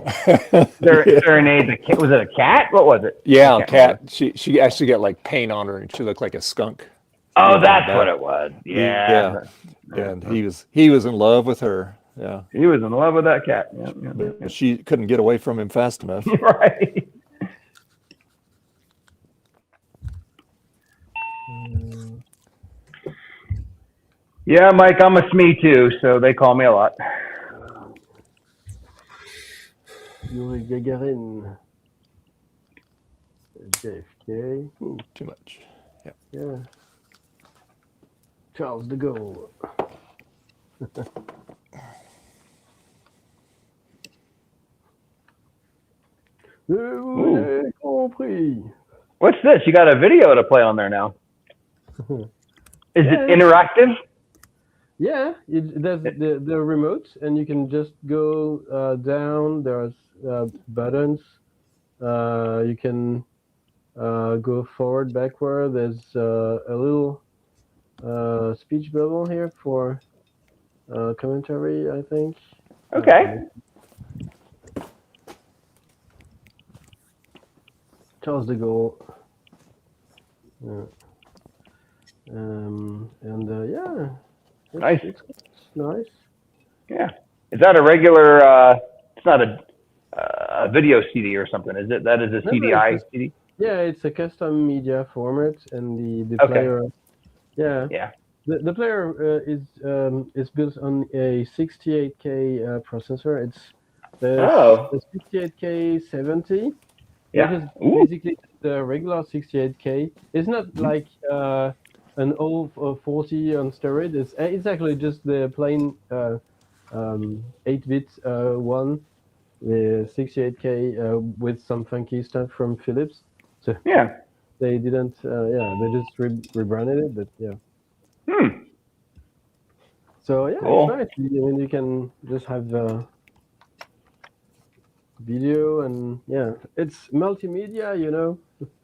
serenade the cat? Was it a cat? What was it? Yeah, a cat. She actually got like paint on her, and she looked like a skunk. Oh, that's what it was. Yeah. And he was in love with her. Yeah. He was in love with that cat. Yeah. She couldn't get away from him fast enough. Right. Yeah, Mike, I'm a SME too, so they call me a lot. Yuri Gagarin. JFK. Too much. Yeah. Yeah. Charles de Gaulle. Compris. What's this? You got a video to play on there now. Is it interactive? Yeah, there's the remote, and you can just go down. There's buttons. You can go forward, backward. There's a little speech bubble here for commentary, I think. Okay. Charles de Gaulle. Yeah. And yeah. Nice. It's nice. Yeah. Is that a regular? It's not a video CD or something, is it? That is a CDI CD. Yeah, it's a custom media format, and the Okay. player. Yeah. Yeah. The player is built on a 68K processor. It's the 68K70. Yeah. Which is basically the regular 68K. It's not like an 040 on steroid. It's actually just the plain 8-bit one, the 68K with some funky stuff from Philips. So yeah, they didn't. They just rebranded it, but yeah. So yeah, cool. It's nice. I mean, you can just have video, and yeah, it's multimedia,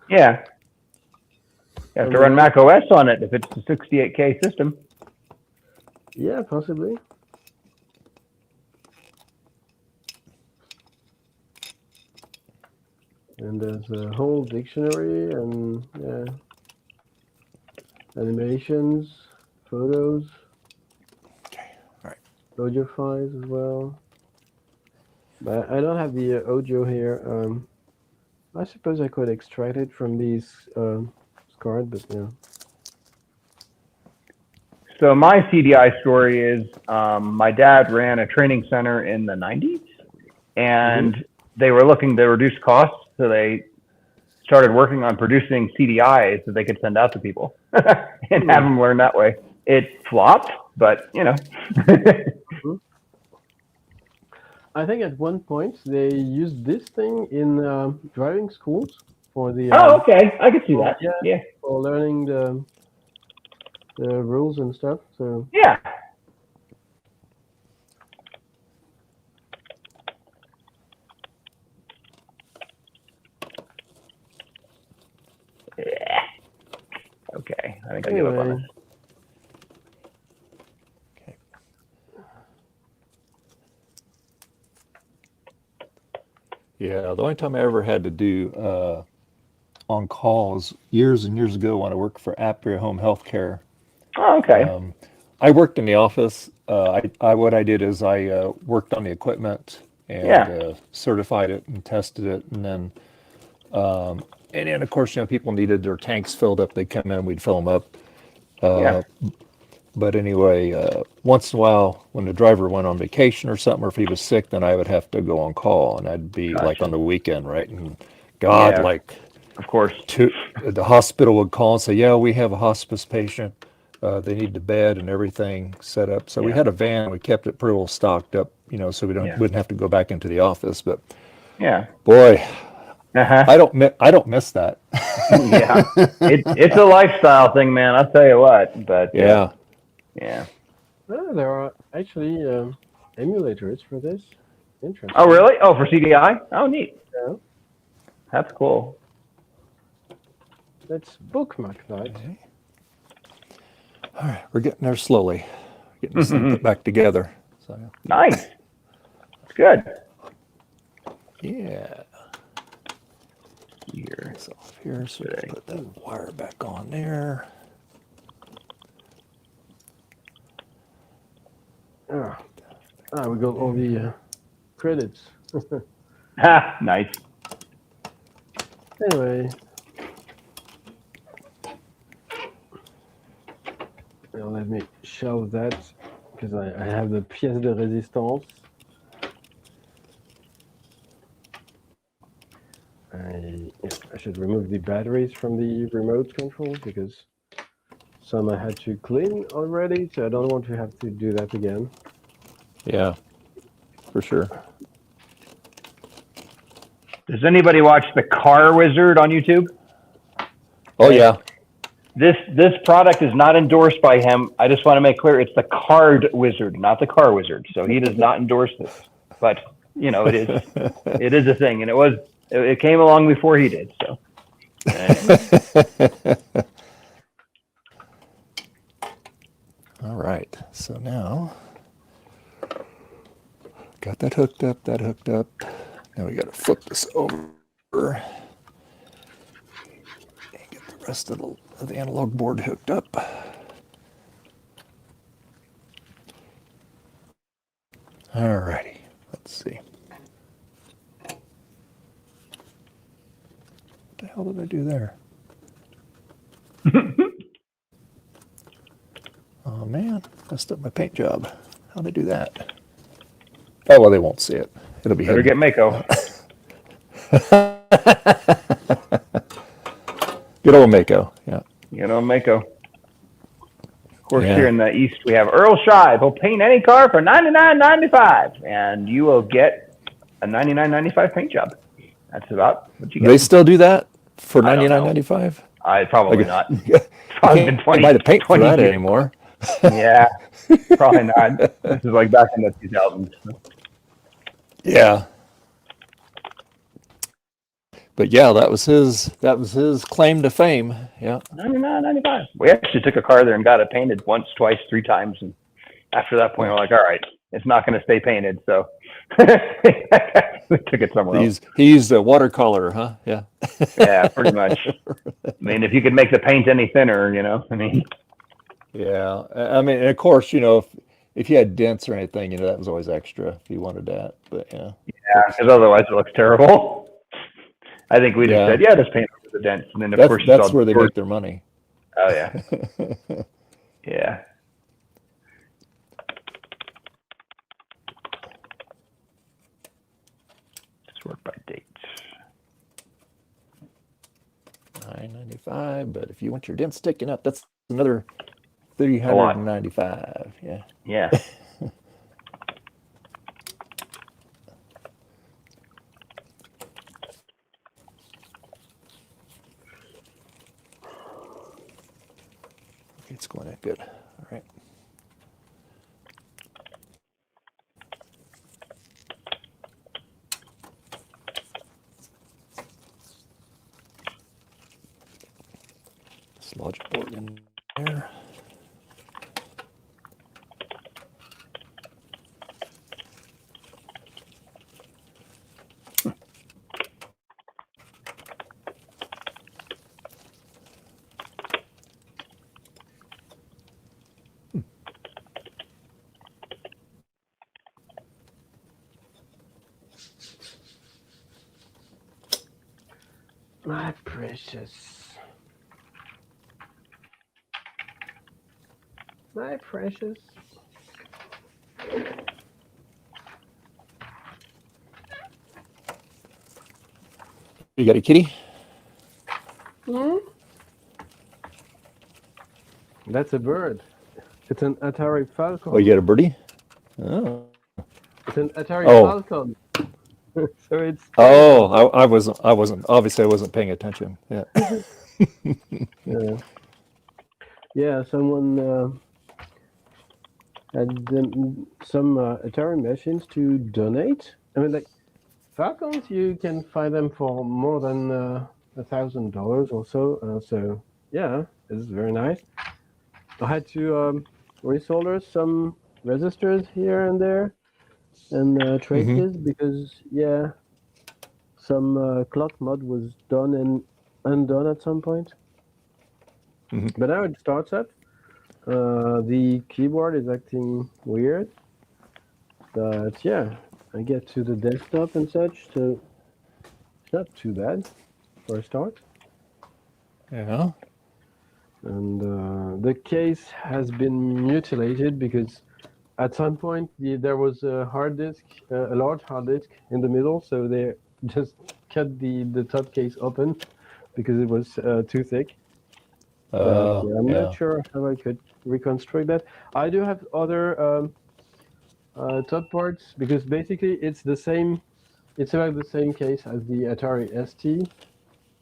Yeah. You have to run Mac OS on it if it's a 68K system. Yeah, possibly. And there's a whole dictionary and animations, photos. Okay. All right. Audio files as well. But I don't have the audio here. I suppose I could extract it from these cards, but yeah. So my CDI story is my dad ran a training center in the 90s, and they were looking to reduce costs, so they started working on producing CDIs that they could send out to people and have them learn that way. It flopped, but I think at one point they used this thing in driving schools for the. Oh, okay, I can see that. Yeah. For learning the rules and stuff. So. Yeah. Okay, I think I give up on this. Yeah, the only time I ever had to do on calls years and years ago when I worked for Apria Home Healthcare. Oh, okay. I worked in the office. What I did is I worked on the equipment and certified it and tested it, and then of course people needed their tanks filled up. They'd come in, we'd fill them up. But anyway, once in a while, when the driver went on vacation or something, or if he was sick, then I would have to go on call, and I'd be like on the weekend, right? And God, of course, the hospital would call and say, "Yeah, we have a hospice patient. They need the bed and everything set up." So we had a van. We kept it pretty well stocked up, so we wouldn't have to go back into the office. But boy, I don't miss that. Yeah, it's a lifestyle thing, man. I'll tell you what. But yeah. Well, there are actually emulators for this. Interesting. Oh, really? Oh, for CDI? Oh, neat. Yeah. That's cool. Let's bookmark that. Okay. All right, we're getting there slowly. Getting this thing put back together. So. Nice. It's good. Yeah. It's off here, so we put that wire back on there. We got all the credits. Nice. Anyway. Now let me shelve that, because I have the pièce de résistance. should remove the batteries from the remote control because some I had to clean already, so I don't want to have to do that again. Yeah, for sure. Does anybody watch the Car Wizard on YouTube? Oh, yeah. This product is not endorsed by him. I just want to make clear it's the Card Wizard, not the Car Wizard. So he does not endorse this. But you know, it is a thing, and it came along before he did. So. All right. So now got that hooked up. Now we got to flip this over and get the rest of the analog board hooked up. All righty. Let's see. What the hell did I do there? Oh man, messed up my paint job. How'd I do that? Oh well, they won't see it. It'll be Better hidden. get Mako. Good old Mako, yeah. You know, Mako. Of course, Yeah. here in the East, we have Earl Shive. He'll paint any car for $99.95, and you will get a $99.95 paint job. That's about what you get. They still do that for I don't know. $99.95? I probably Like, not. You Probably been can't 20, buy the paint for 20 that years. anymore. Yeah, probably not. This is like back in the 2000s. Yeah. But yeah, that was his claim to fame. Yeah. $99.95. We actually took a car there and got it painted once, twice, 3 times, and after that point, we're like, all right, it's not going to stay painted, so we took it somewhere else. He used a watercolor, huh? Yeah. Yeah, pretty much. I mean, if you could make the paint any thinner, you know, I mean. Yeah. I mean, of course, you know, if you had dents or anything, you know, that was always extra if you wanted that. But yeah. Yeah, because otherwise it looks terrible. I think we just Yeah. said, yeah, just paint over the dents, and then of course That's where they make their money. Oh yeah, yeah. Let's work by date. $9.95, but if you want your dent sticking up, that's another $395. Yeah. Yeah. It's going in good. All right. This logic board in there. My precious. My precious. You got a kitty? Hmm? That's a bird. It's an Atari Falcon. Oh, you got a birdie? Oh. It's an Atari Oh. Falcon. So it's. Oh, I wasn't obviously I wasn't paying attention. Yeah. Yeah. Yeah, someone had some Atari machines to donate. I mean, like Falcons, you can find them for more than $1,000 or so. So yeah, it's very nice. I had to resolder some resistors here and there and traces because yeah, some clock mod was done and undone at some point. But now it starts up. The keyboard is acting weird, but yeah, I get to the desktop and such, so it's not too bad for a start. Yeah. And the case has been mutilated because at some point there was a hard disk, a large hard disk in the middle, so they just cut the top case open because it was too thick. But I'm not sure how I could reconstruct that. I do have other top parts because basically it's the same. It's about the same case as the Atari ST,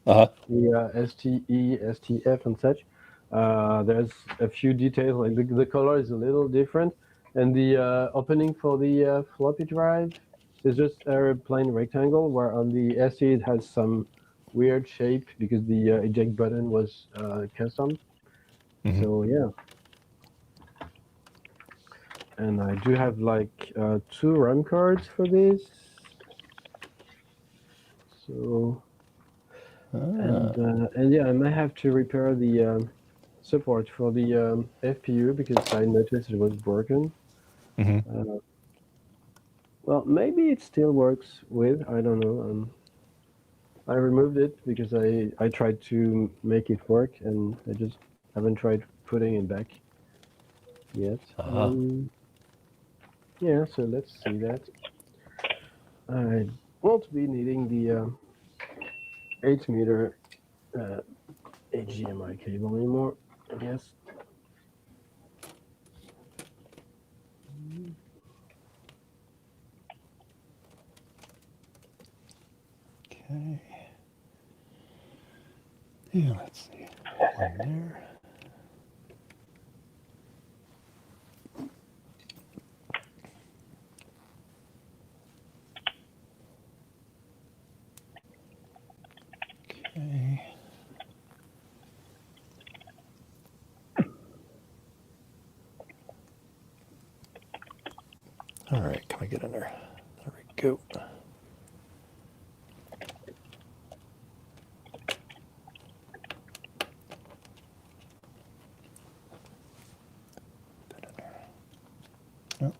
the STE, STF, and such. There's a few details, like the color is a little different, and the opening for the floppy drive is just a plain rectangle, where on the ST it has some weird shape because the eject button was custom. So yeah. And I do have like 2 RAM cards for this. So and yeah, I might have to repair the support for the FPU because I noticed it was broken. Well, maybe it still works with, I don't know. I removed it because I tried to make it work and I just haven't tried putting it back yet. Yeah, so let's see that. I won't be needing the 8-meter HDMI cable anymore, I guess. Okay. Yeah, let's see. One there. Okay. All right, can we get in there? There we go. Oh.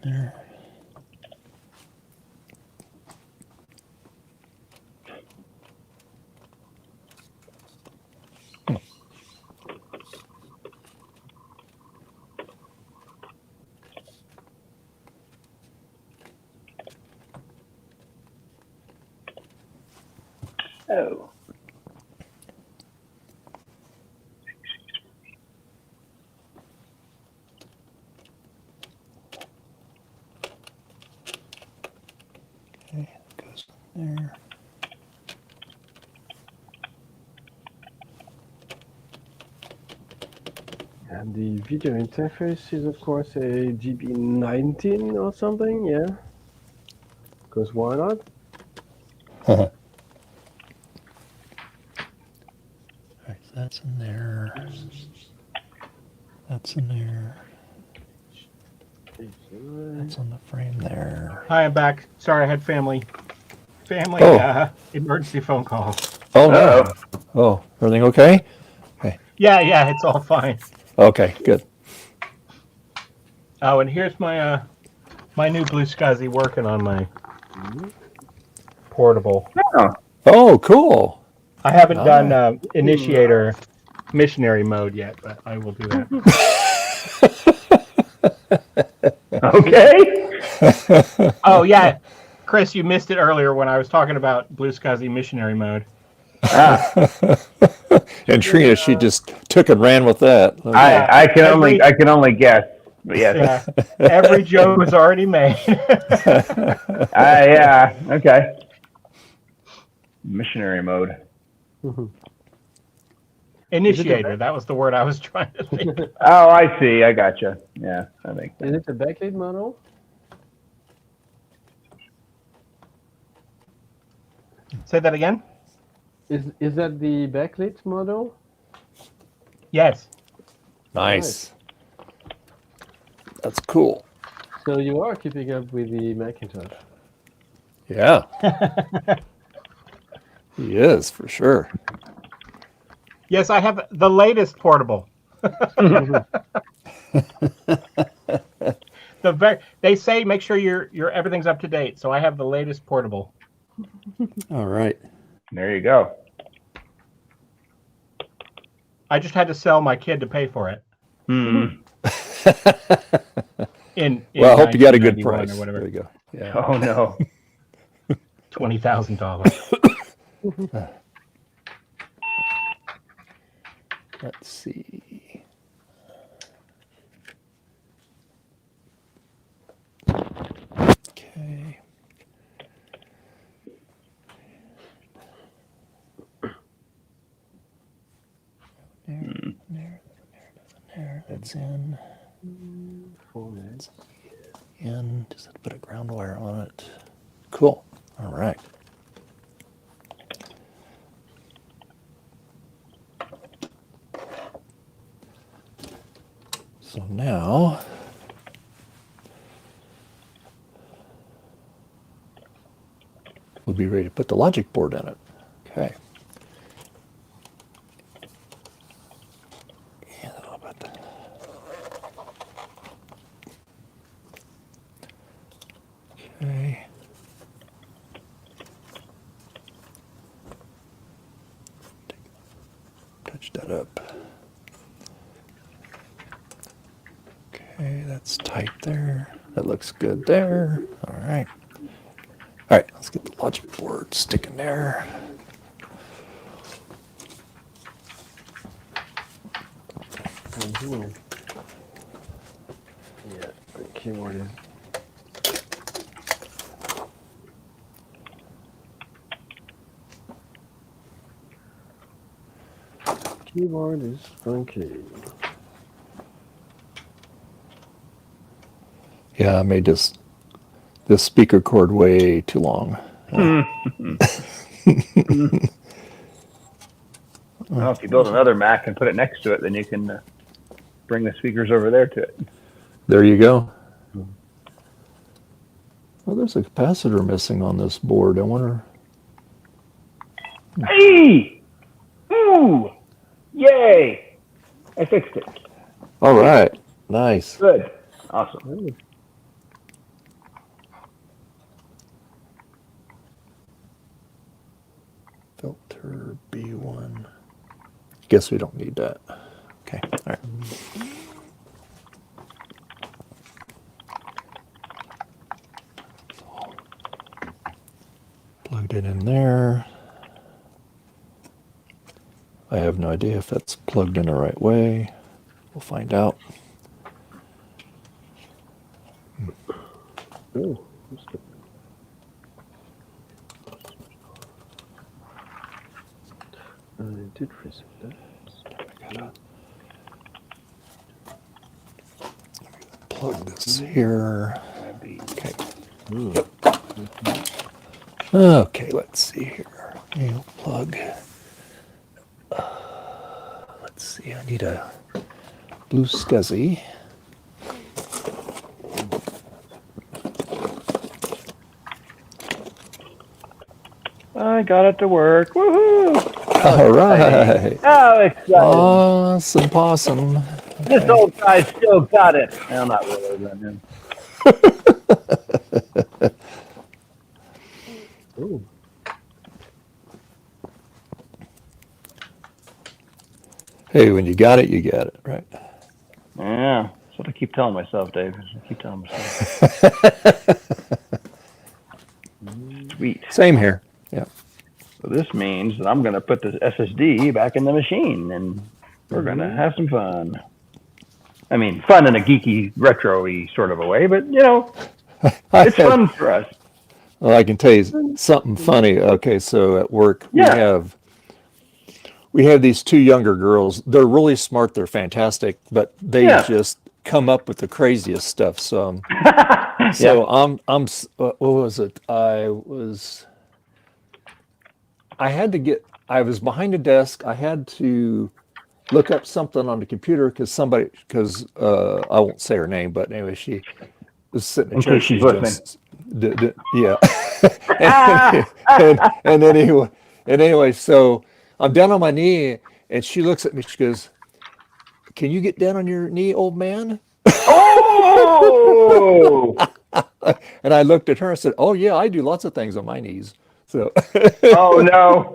There. Oh. Okay, it goes there. And the video interface is, of course, a GB19 or something, yeah? Because why not? All right, so that's in there. That's in there. That's on the frame there. Hi, I'm back. Sorry, I had family emergency phone call. Oh, no. Oh, everything okay? Okay. Yeah, it's all fine. Okay, good. Oh, and here's my my new Blue SCSI working on my portable. Oh, cool. I haven't done initiator missionary mode yet, but I will do that. Okay. Oh yeah, Chris, you missed it earlier when I was talking about Blue SCSI missionary mode. And Trina, she just took and ran with that. I can only guess. But yes. Yeah, every joke was already made. Yeah. Okay. Missionary mode. Initiator, that was the word I was trying to think. Oh, I see. I gotcha. Yeah, I think. Is it a backlit model? Say that again? Is that the backlit model? Yes. Nice. That's cool. So you are keeping up with the Macintosh. Yeah. He is, for sure. Yes, I have the latest portable. They say make sure your everything's up to date, so I have the latest portable. All right. There you go. I just had to sell my kid to pay for it. In Well, I hope you got a good price. or whatever. There you go. Yeah. Oh no. $20,000. Let's see. Okay. There. That's in. In. Just have to put a ground wire on it. Cool. All right. So now we'll be ready to put the logic board in it. Okay. Yeah, that'll put that. Okay. Touch that up. Okay, that's tight there. That looks good there. All right. All right, let's get the logic board sticking there. Yeah, the keyboard is. Keyboard is funky. Yeah, I made this speaker cord way too long. Well, if you build another Mac and put it next to it, then you can bring the speakers over there to it. There you go. Well, there's a capacitor missing on this board. I wonder. Hey! Ooh! Yay! I fixed it. All right. Nice. Good. Awesome. Filter B1. Guess we don't need that. Okay. All right. Plugged it in there. I have no idea if that's plugged in the right way. We'll find out. Oh, I did reset that. Plug this here. Okay. Okay, let's see here. New plug. Let's see, I need a blue SCSI. I got it to work. Woohoo! All right. Oh, exciting. Awesome possum. This old guy still got it. Well, not really, but him. Ooh. Hey, when you got it, right? Yeah, that's what I keep telling myself, Dave. I keep telling myself. Sweet. Same here. Yeah. So this means that I'm going to put the SSD back in the machine, and we're going to have some fun. I mean, fun in a geeky, retro-y sort of a way, but, you know, it's fun for us. Well, I can tell you something funny. Okay, so at work we have these two younger girls. They're really smart. They're fantastic, but they just come up with the craziest stuff. So, I'm. What was it? I was behind a desk. I had to look up something on the computer because I won't say her name, but anyway, she was sitting in chair. She's listening. Yeah. and anyway, And anyway, so I'm down on my knee, and she looks at me. She goes, "Can you get down on your knee, old man?" Oh! And I looked at her and said, "Oh yeah, I do lots of things on my knees." So, Oh no,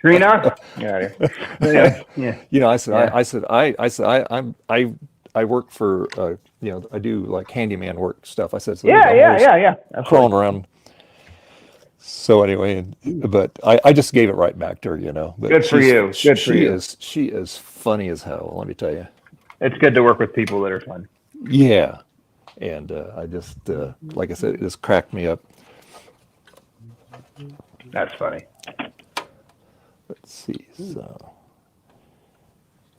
Trina. Yeah. Yeah. you know, I said, Yeah. I work for, you know, I do like handyman work stuff. I said, so Yeah. I'm Yeah. always Yeah. Yeah. crawling Absolutely. around. So anyway, but I just gave it right back to her, you know. But Good for you. Good for you. she is funny as hell. Let me tell you. It's good to work with people that are fun. Yeah, and I just like I said, it just cracked me up. That's funny. Let's see. So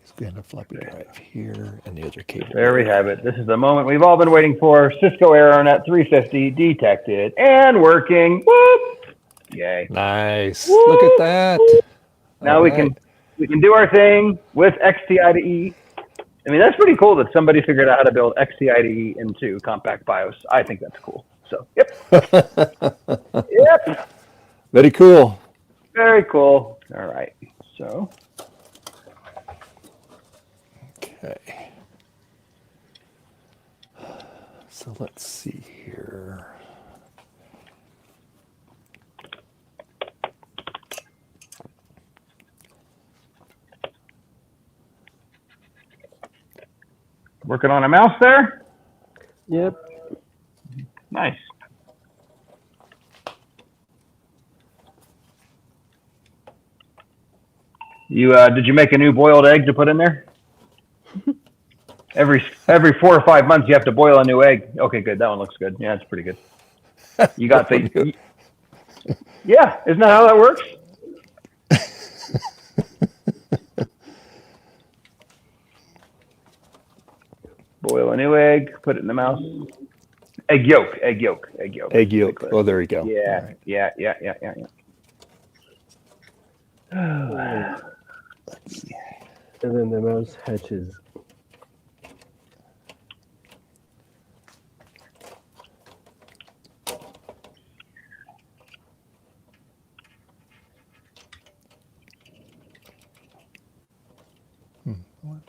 he's going to floppy drive here, and the other cable. There we have it. This is the moment we've all been waiting for. Cisco AeroNet 350 detected and working. Whoop! Yay! Nice. Woo! Look at that. Now All we right. can do our thing with XTI to E. I mean, that's pretty cool that somebody figured out how to build XTI to E into compact BIOS. I think that's cool. So, yep. Yep. Very cool. Very cool. All right. So, Okay. So let's see here. working on a mouse there. Yep. Nice. You did you make a new boiled egg to put in there? Every 4 or 5 months you have to boil a new egg. Okay, good. That one looks good. Yeah, it's pretty good. You got the yeah. Isn't that how that works? Boil a new egg. Put it in the mouse. Egg yolk. Egg yolk. Egg yolk. Egg yolk. Oh, there you go. Yeah. Right. Yeah. Let's see. And then the mouse hatches.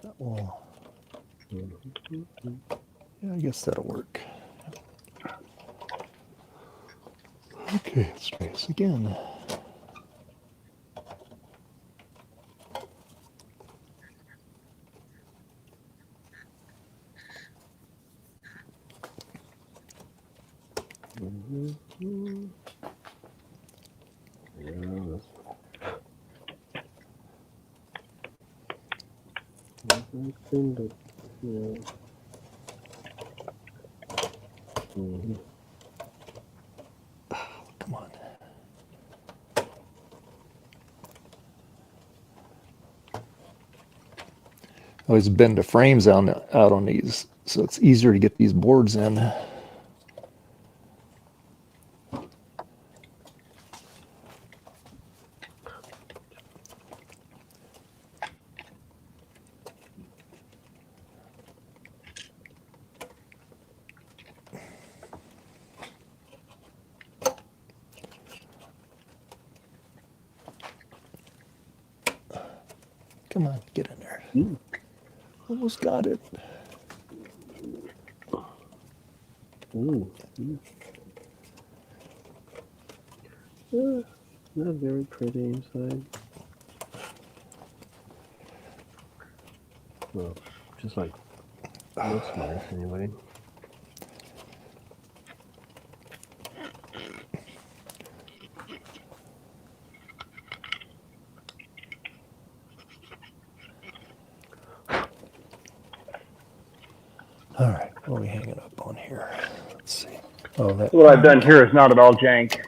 That will. Yeah, I guess that'll work. Okay, let's try this again. Come on. I always bend the frames out on these, so it's easier to get these boards in. Come on, get in there. Almost got it. Not very pretty inside. Well, just like looks nice anyway. All right, what are we hanging up on here? Let's see. Oh, that. What I've done here is not at all jank.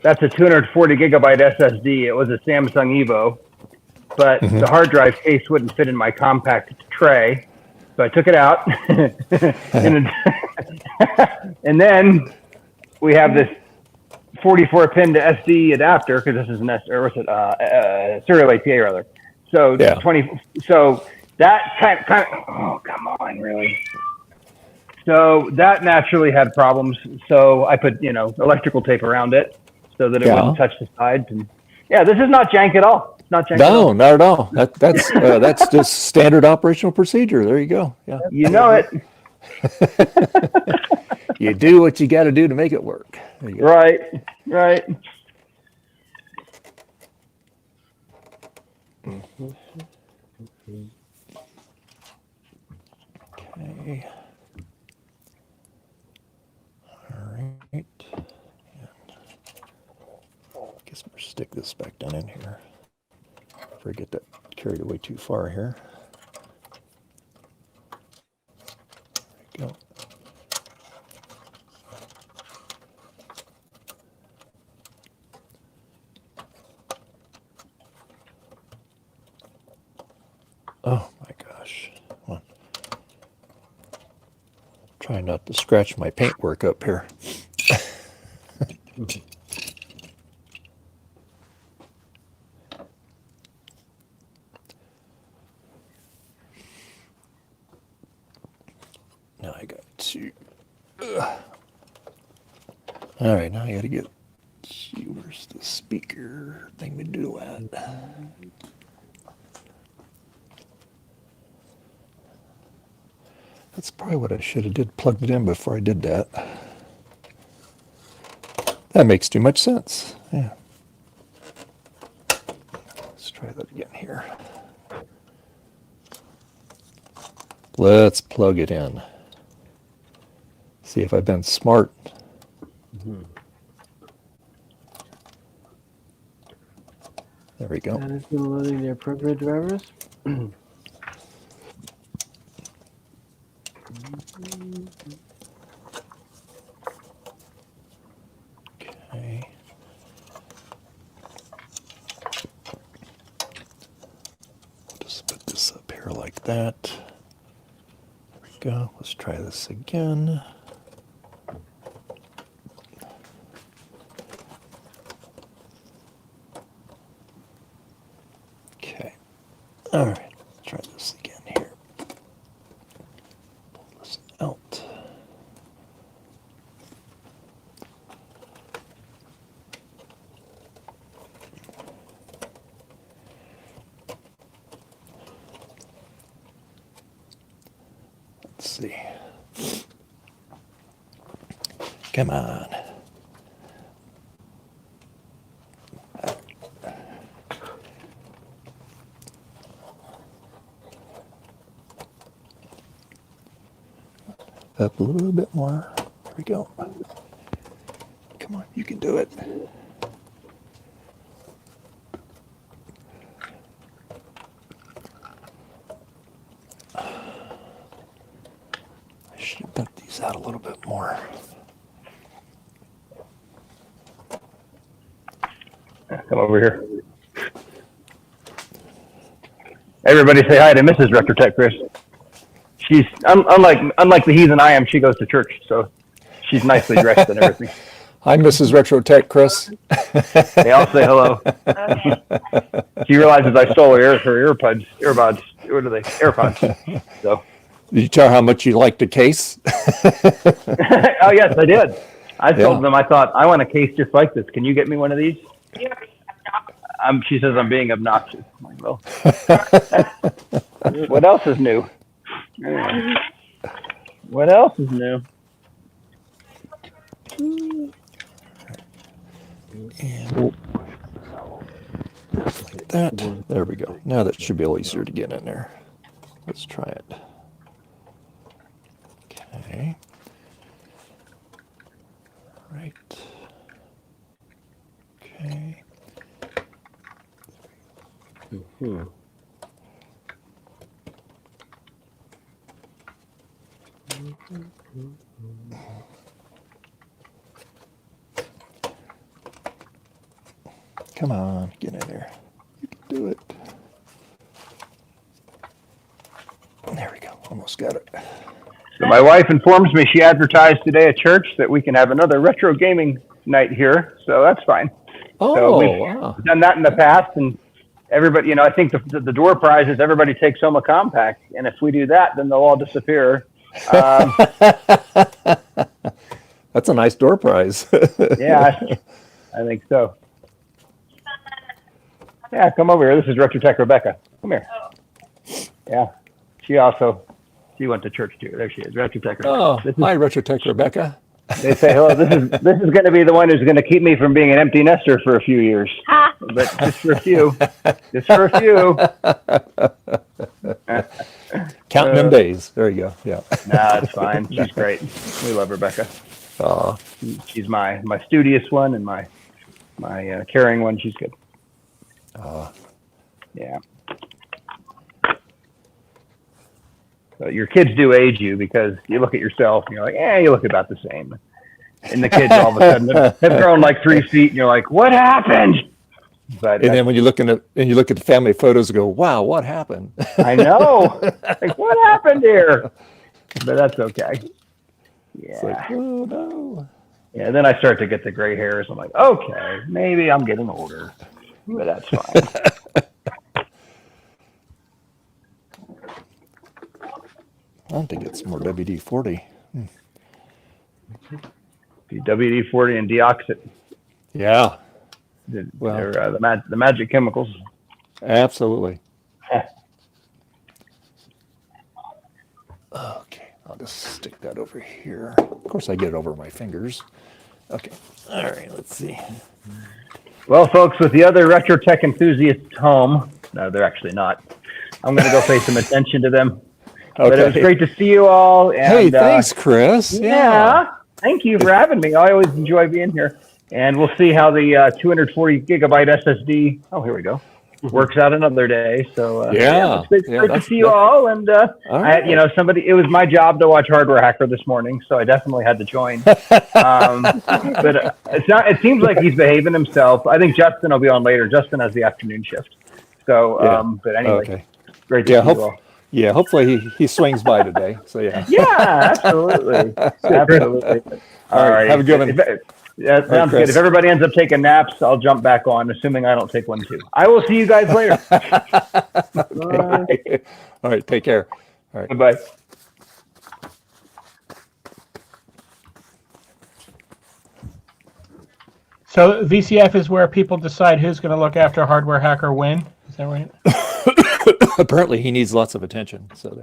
That's a 240 gigabyte SSD. It was a Samsung Evo, but the hard drive case wouldn't fit in my compact tray. So I took it out. And then we have this 44 pin to SD adapter, because this is an serial APA rather. So Yeah. 20. So that kind of. Oh, come on, really. So that naturally had problems. So I put electrical tape around it. so that it wouldn't touch the sides. And yeah, this is not jank at all. It's not jank at all. No, not at all. That's just standard operational procedure. There you go. Yeah. You know it. You do what you got to do to make it work. Right. Right. Okay. All right. Guess we'll stick this back down in here. Before I get that carried away too far here. There we go. Oh my gosh. Come on. Trying not to scratch my paintwork up here. Now I got to. All right, now I got to get. Where's the speaker thing to do at? That's probably what I should have did. Plugged it in before I did that. That makes too much sense. Yeah. Let's try that again here. Let's plug it in. See if I've been smart. There we go. And it's loading the appropriate drivers. Okay. Just put this up here like that. There we go. Let's try this again. Okay. All right. Let's try this again here. Pull this out. Let's see. Come on. Up a little bit more. There we go. Come on, you can do it. I should have bent these out a little bit more. Come over here. Everybody say hi to Mrs. RetroTech, Chris. She's unlike the heathen I am. She goes to church, so she's nicely dressed and everything. Hi, Mrs. RetroTech, Chris. They all say hello. She realizes I stole her earbuds. What are they? AirPods. So. Did you tell her how much you like the case? Oh yes, I did. I told them I thought I want a case just like this. Can you get me one of these? She says I'm being obnoxious. I'm like, well, what else is new? What else is new? And like that. There we go. Now that should be a little easier to get in there. Let's try it. Okay. Right. Okay. Come on, get in there. You can do it. There we go. Almost got it. So my wife informs me she advertised today at church that we can have another retro gaming night here, so that's fine. Oh, so we've wow. done that in the past, and everybody, I think the door prize is everybody takes home a compact, and if we do that, then they'll all disappear. That's a nice door prize. Yeah. I think so. Yeah, come over here. This is RetroTech Rebecca. Come here. Yeah, she went to church too. There she is, RetroTech Rebecca. Oh, hi, RetroTech Rebecca. They say, hello, this is going to be the one who's going to keep me from being an empty nester for a few years. But just for a few. Just for a few. Counting them days. There you go. Yeah. Nah, it's fine. She's great. We love Rebecca. She's my studious one and my caring one. She's good. Yeah. So your kids do age you because you look at yourself and you're like, you look about the same. And the kids all of a sudden have grown like 3 feet and you're like, what happened? But and then when you look at the family photos and go, wow, what happened? I know. Like, what happened here? But that's okay. Yeah. It's like, oh no. Yeah, then I start to get the gray hairs. I'm like, okay, maybe I'm getting older. But that's fine. I want to get some more WD-40. WD-40 and deoxit. Yeah. They're the magic chemicals. Absolutely. Okay, I'll just stick that over here. Of course, I get it over my fingers. Okay. All right, let's see. Well, folks, with the other retro tech enthusiasts home, no, they're actually not. I'm going to go pay some attention to them. Okay. But it was great to see you all. And, hey, thanks, Chris. Yeah. Thank you for having me. I always enjoy being here. And we'll see how the 240 gigabyte SSD, here we go, works out another day. So it's great to see you all. And right. It was my job to watch Hardware Hacker this morning, so I definitely had to join. But it seems like he's behaving himself. I think Justin will be on later. Justin has the afternoon shift. So, but anyway, great to see you all. Yeah, hopefully he swings by today. So yeah. Yeah, absolutely. Absolutely. All right. Have a good one. Yeah, sounds good. If everybody ends up taking naps, I'll jump back on, assuming I don't take one too. I will see you guys later. Bye. All right, take care. All right. Bye-bye. So VCF is where people decide who's going to look after Hardware Hacker when? Is that right? Apparently he needs lots of attention. So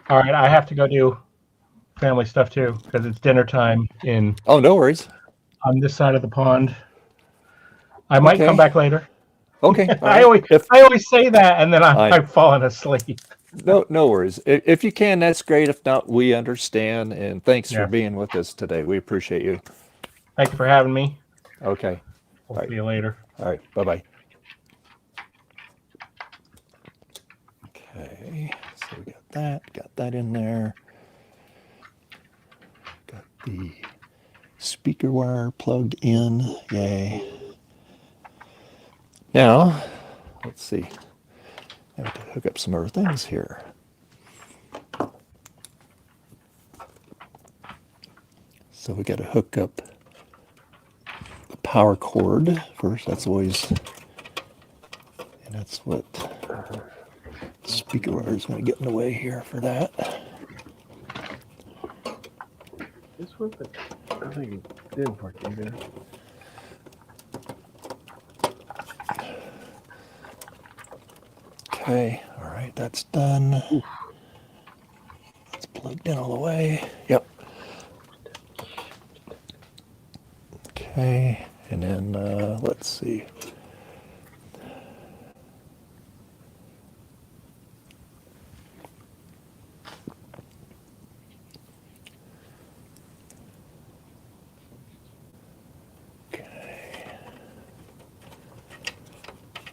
All right, I have to go do family stuff too because it's dinner time no worries. On this side of the pond. I might come back later. Okay. I always say that and then I've fallen asleep. No worries. If you can, that's great. If not, we understand. And thanks for being with us today. We appreciate you. Thank you for having me. Okay. We'll see you later. All right. Bye-bye. Okay. So we got that in there. Got the speaker wire plugged in. Yay. Now, let's see. I have to hook up some other things here. So we got to hook up the power cord first. That's always, and that's what speaker wire is going to get in the way here for that. This one, I think it didn't work either. Okay, all right, that's done. Oof. It's plugged in all the way. Yep. Okay, and then let's see.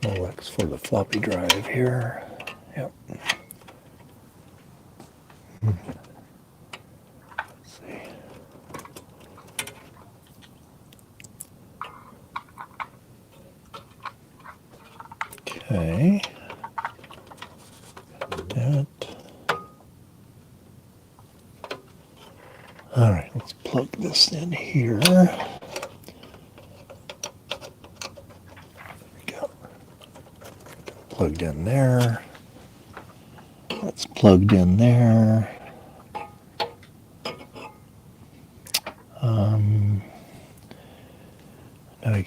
Oh, that's for the floppy drive here. Yep. Let's see. Okay. That. All right, let's plug this in here. Plugged in there. That's plugged in there.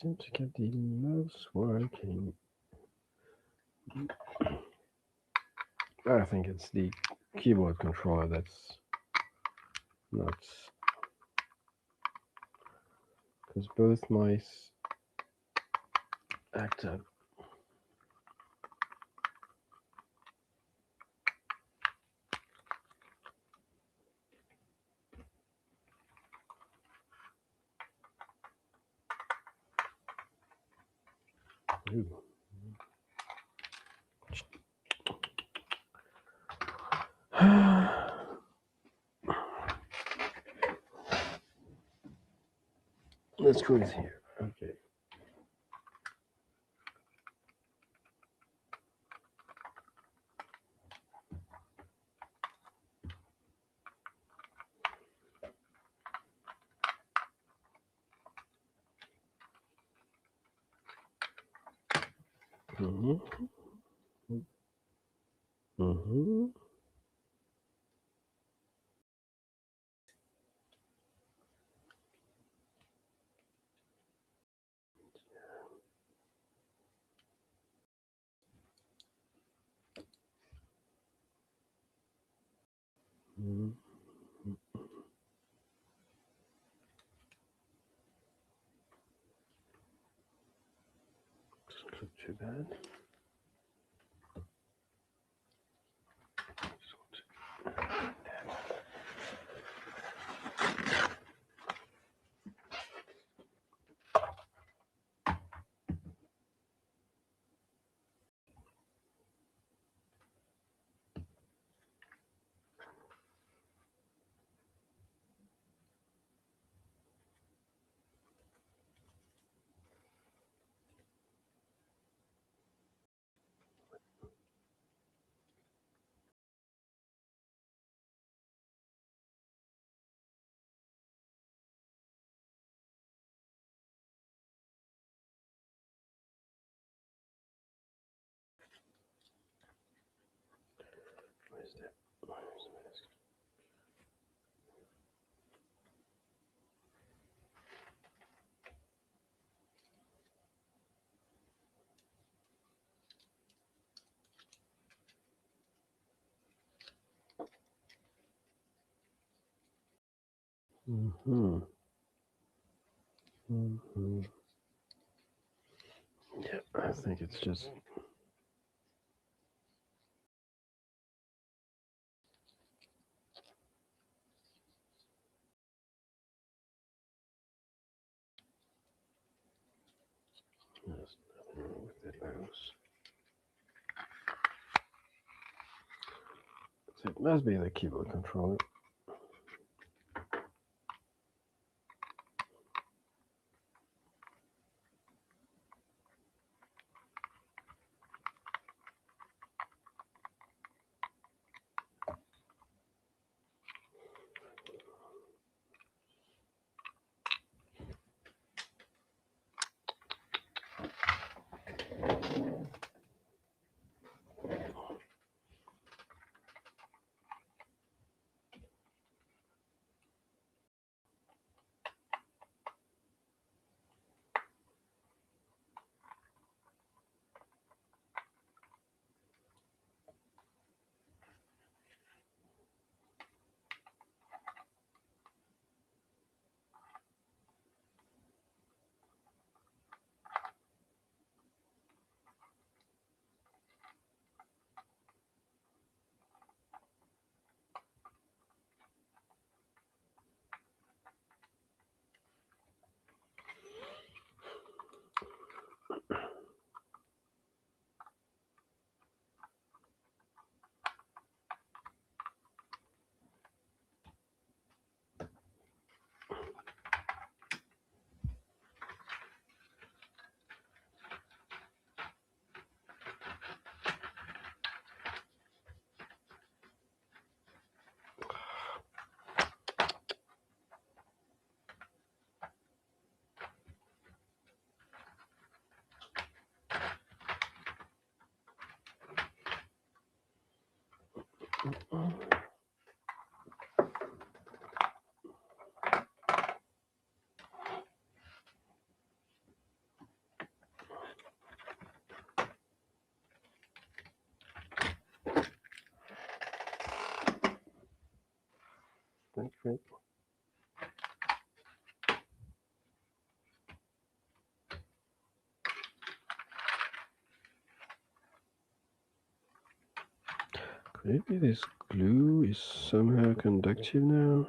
seem to get the mouse working. I think it's the keyboard controller that's nuts. Because both mice act up. Ooh. Let's go in here. Okay. Mm-hmm. Mm-hmm. Mm-hmm. Doesn't look too bad. Where's that? Where's the mask? Mm-hmm. Mm-hmm. Yeah, I think it's just there's nothing wrong with that mouse. So it must be the keyboard controller. Maybe this glue is somehow conductive now.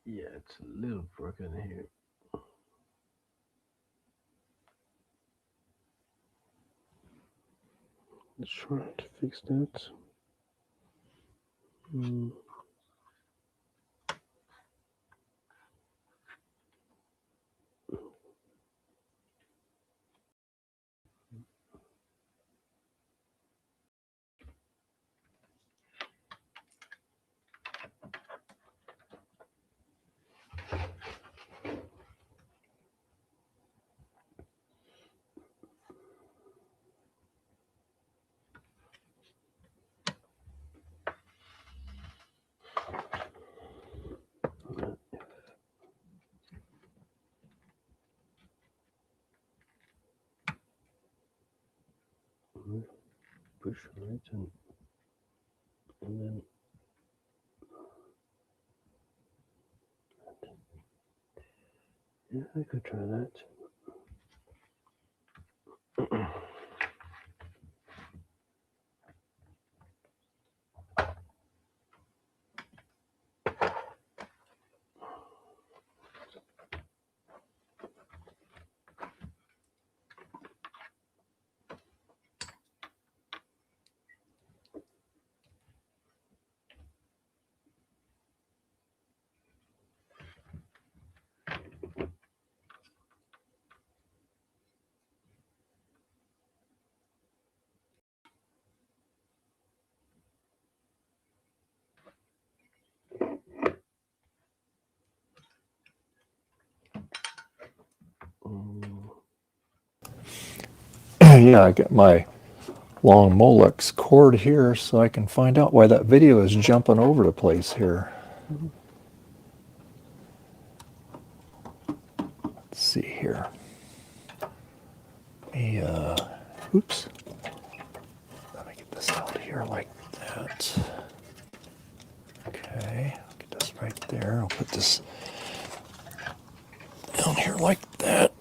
Yeah, it's a little broken here. Let's try to fix that. Push right and then yeah, I could try that. Yeah, I got my long Molex cord here so I can find out why that video is jumping over the place here. Let's see here. Oops. Let me get this out here like that. Okay, get this right there. I'll put this down here like that.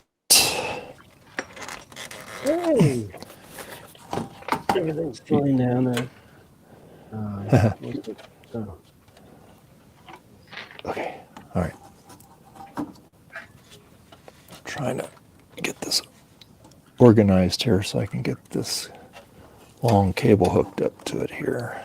Hey! Everything's falling down there. Oh. Okay, all right. I'm trying to get this organized here so I can get this long cable hooked up to it here.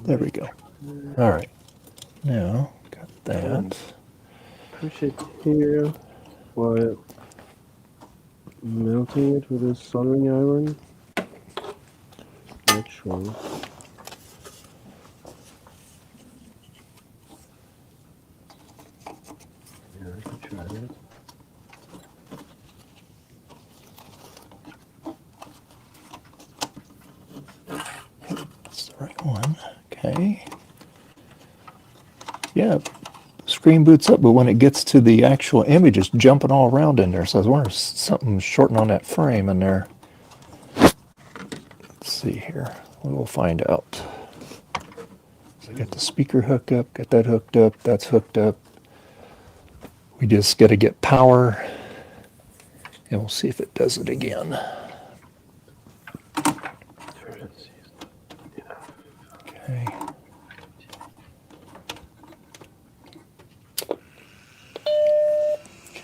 There we go. All right. Now, got that. Push it here while melting it with a soldering iron. Not sure. Yeah, I can try that. That's the right one. Okay. Yeah, screen boots up, but when it gets to the actual image, it's jumping all around in there. So I was wondering if something's shorting on that frame in there. Let's see here. We'll find out. So I got the speaker hooked up, got that hooked up, that's hooked up. We just got to get power, and we'll see if it does it again. Okay.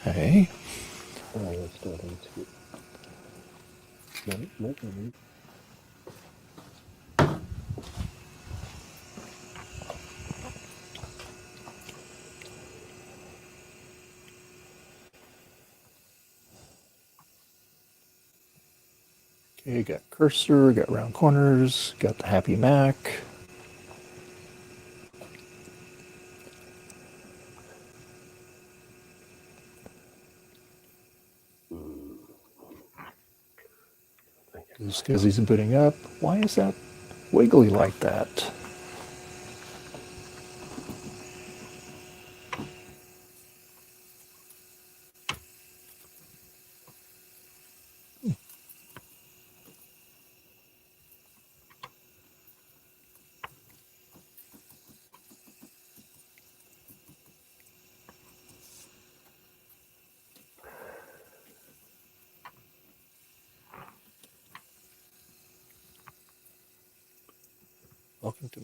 Okay. Oh, that's starting to. No. Okay, got cursor, got round corners, got the Happy Mac. Just because he's booting up. Why is that wiggly like that? Welcome to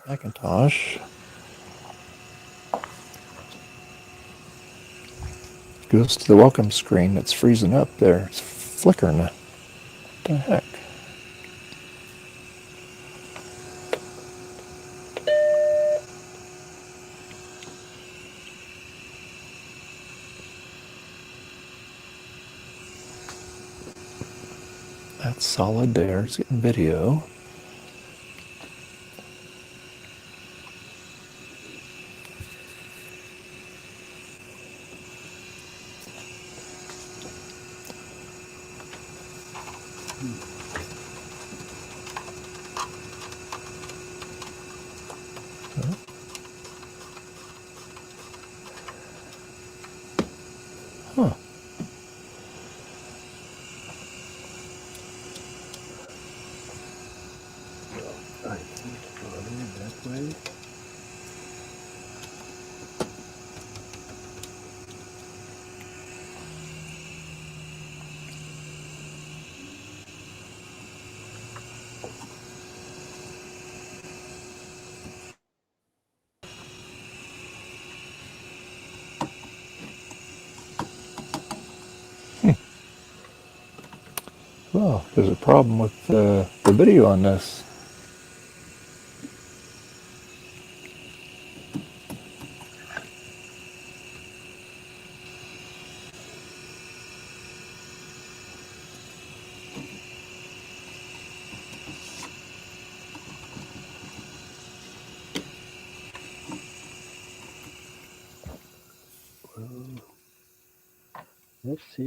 Macintosh. Goes to the welcome screen. It's freezing up there. It's flickering. What the heck? That's solid there. It's getting video. Huh. I think probably that way. Well, there's a problem with the video on this. Let's see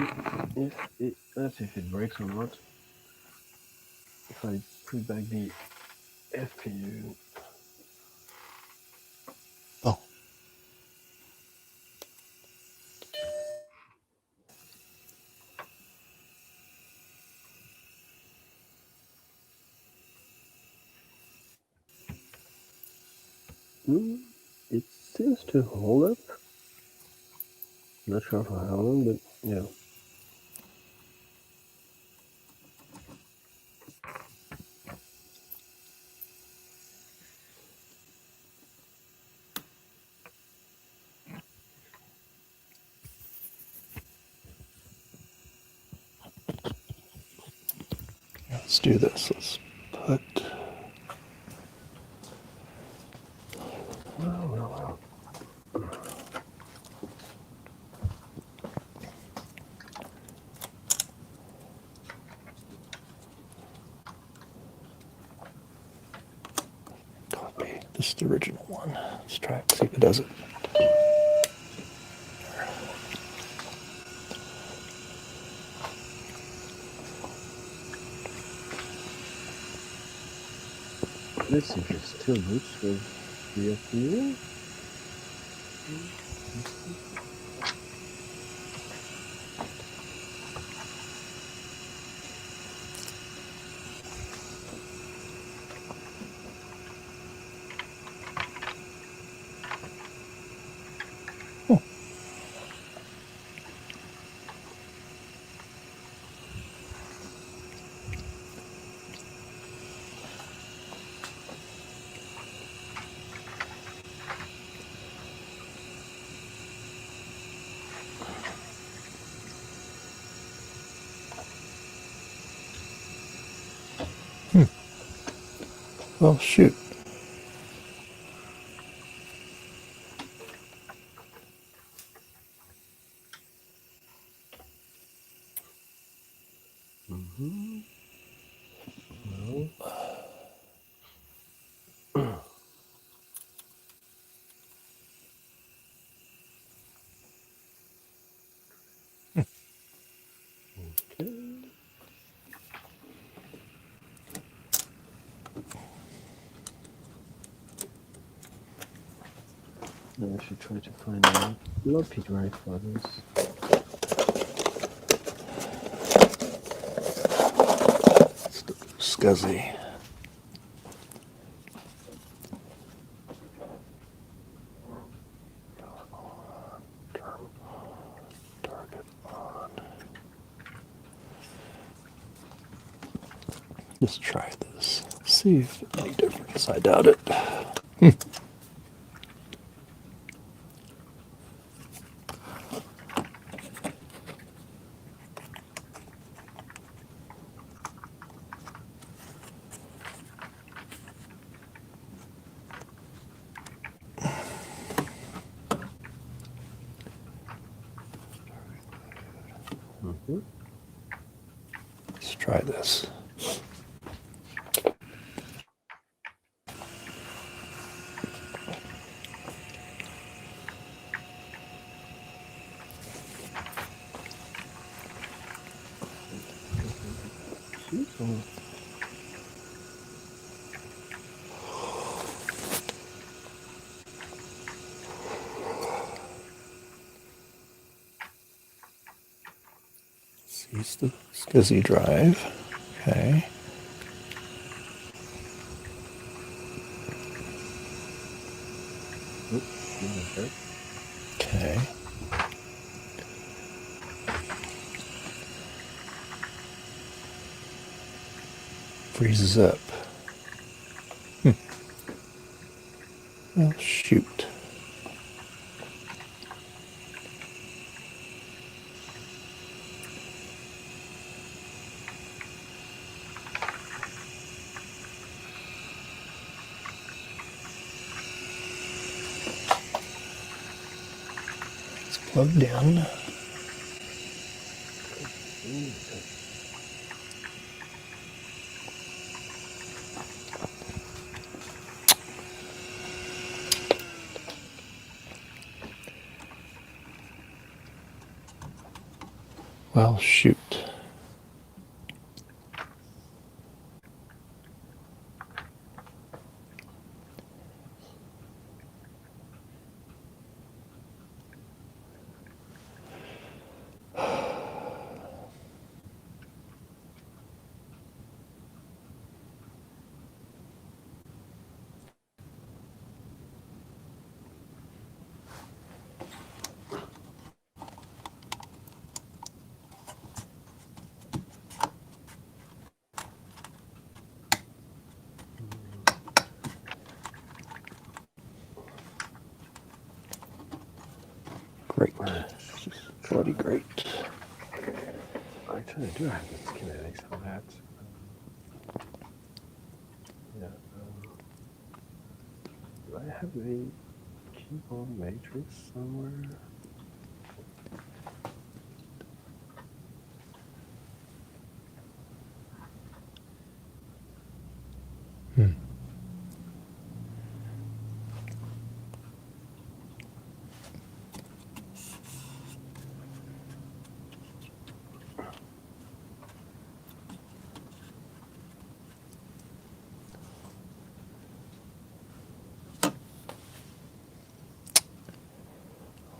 if it breaks or not. If I put back the FPU. Oh. It seems to hold up. Not sure for how long, but yeah. Let's do this. Let's put. Well. Copy. This is the original one. Let's try it. See if it does it. Let's see if it still boots with the FPU. Well, shoot. No. Okay. Now I should try to find a floppy drive for this. Scuzzy. Target on. Let's try this. See if it's any difference. I doubt it. Let's try this. It's the SCSI drive. Okay. Okay. Freezes up. Well, shoot. It's plugged in. Well, shoot. Great. Bloody great. Actually, I do have the schematics for that. Yeah. Do I have the keyboard matrix somewhere?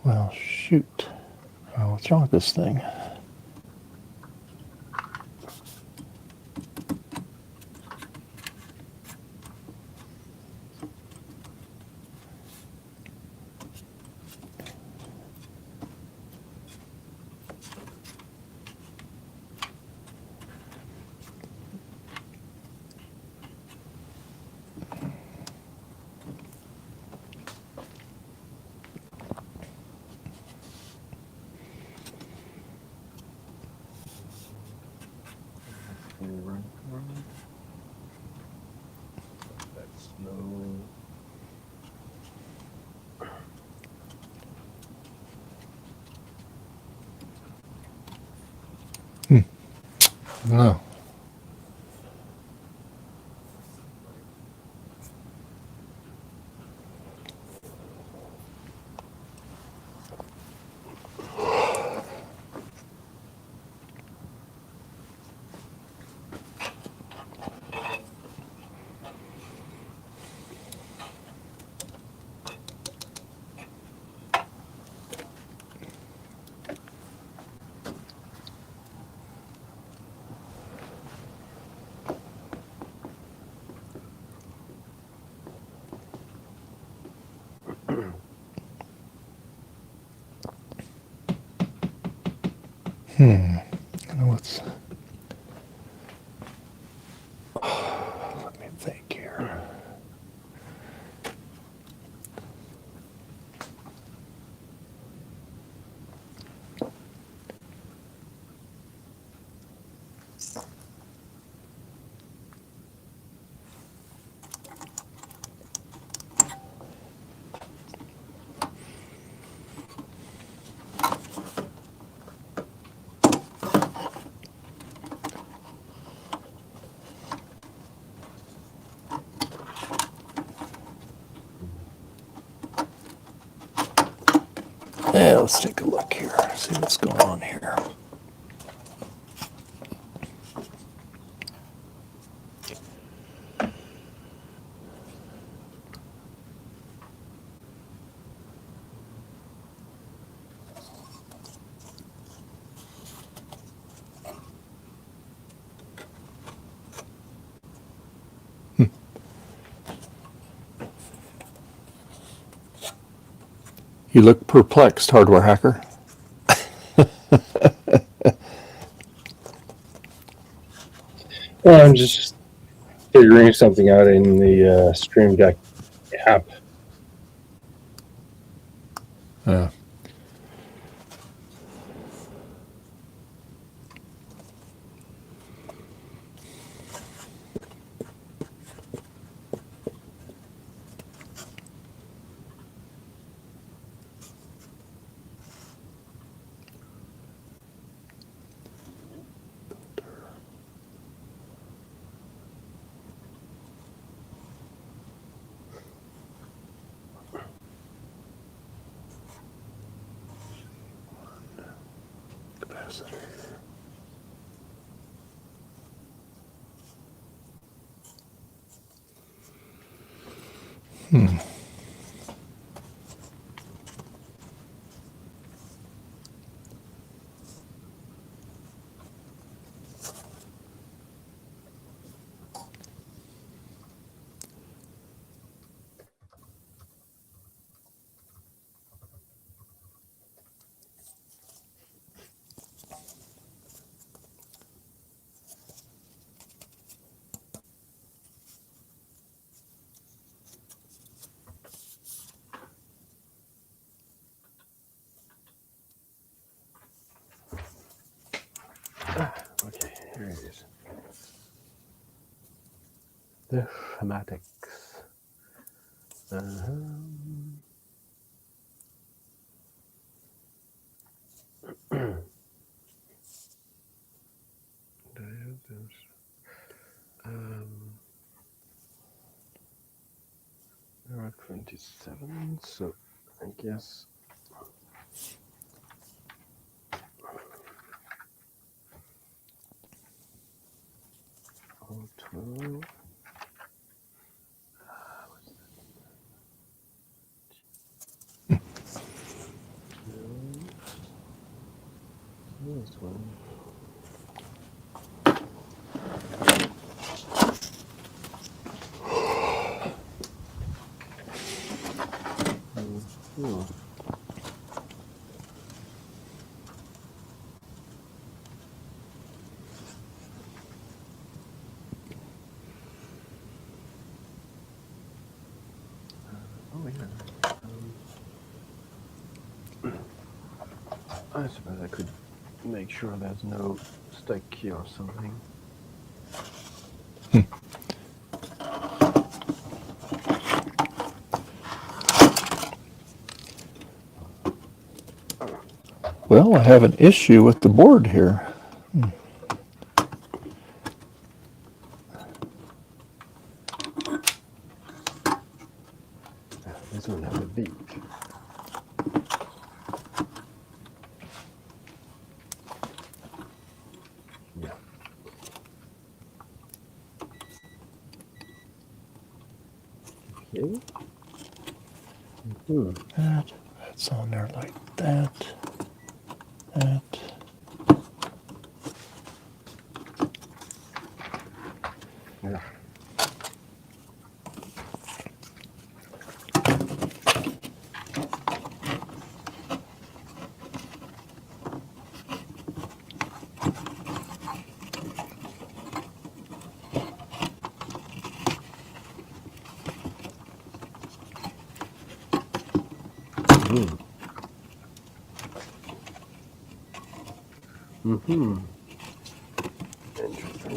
Well, shoot. Oh, what's wrong with this thing? That's no. No. What's... Let me think here. Yeah, let's take a look here, see what's going on here. You look perplexed, hardware hacker. Well, I'm just figuring something out in the Stream Deck app. Capacitor. Okay, here it is. The schematics. There are 27, so I guess all 12. This one. Oh yeah. I suppose I could make sure there's no stick here or something. Well, I have an issue with the board here. This one has a beak. Yeah. Okay. That's on there like that. That. Yeah. Interesting.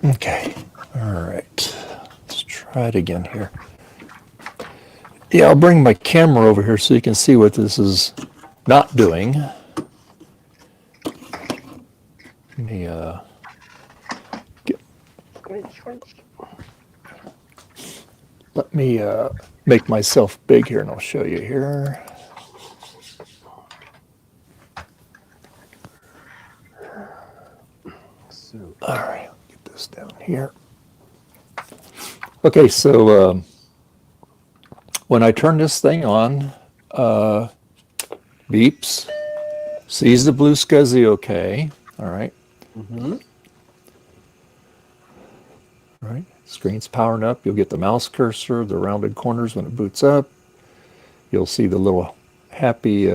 Okay. All right. Let's try it again here. Yeah, I'll bring my camera over here so you can see what this is not doing. Let me let me make myself big here and I'll show you here. So, all right, I'll get this down here. Okay, so when I turn this thing on, beeps, sees the blue SCSI okay, all right. All right, screen's powering up. You'll get the mouse cursor, the rounded corners when it boots up. You'll see the little happy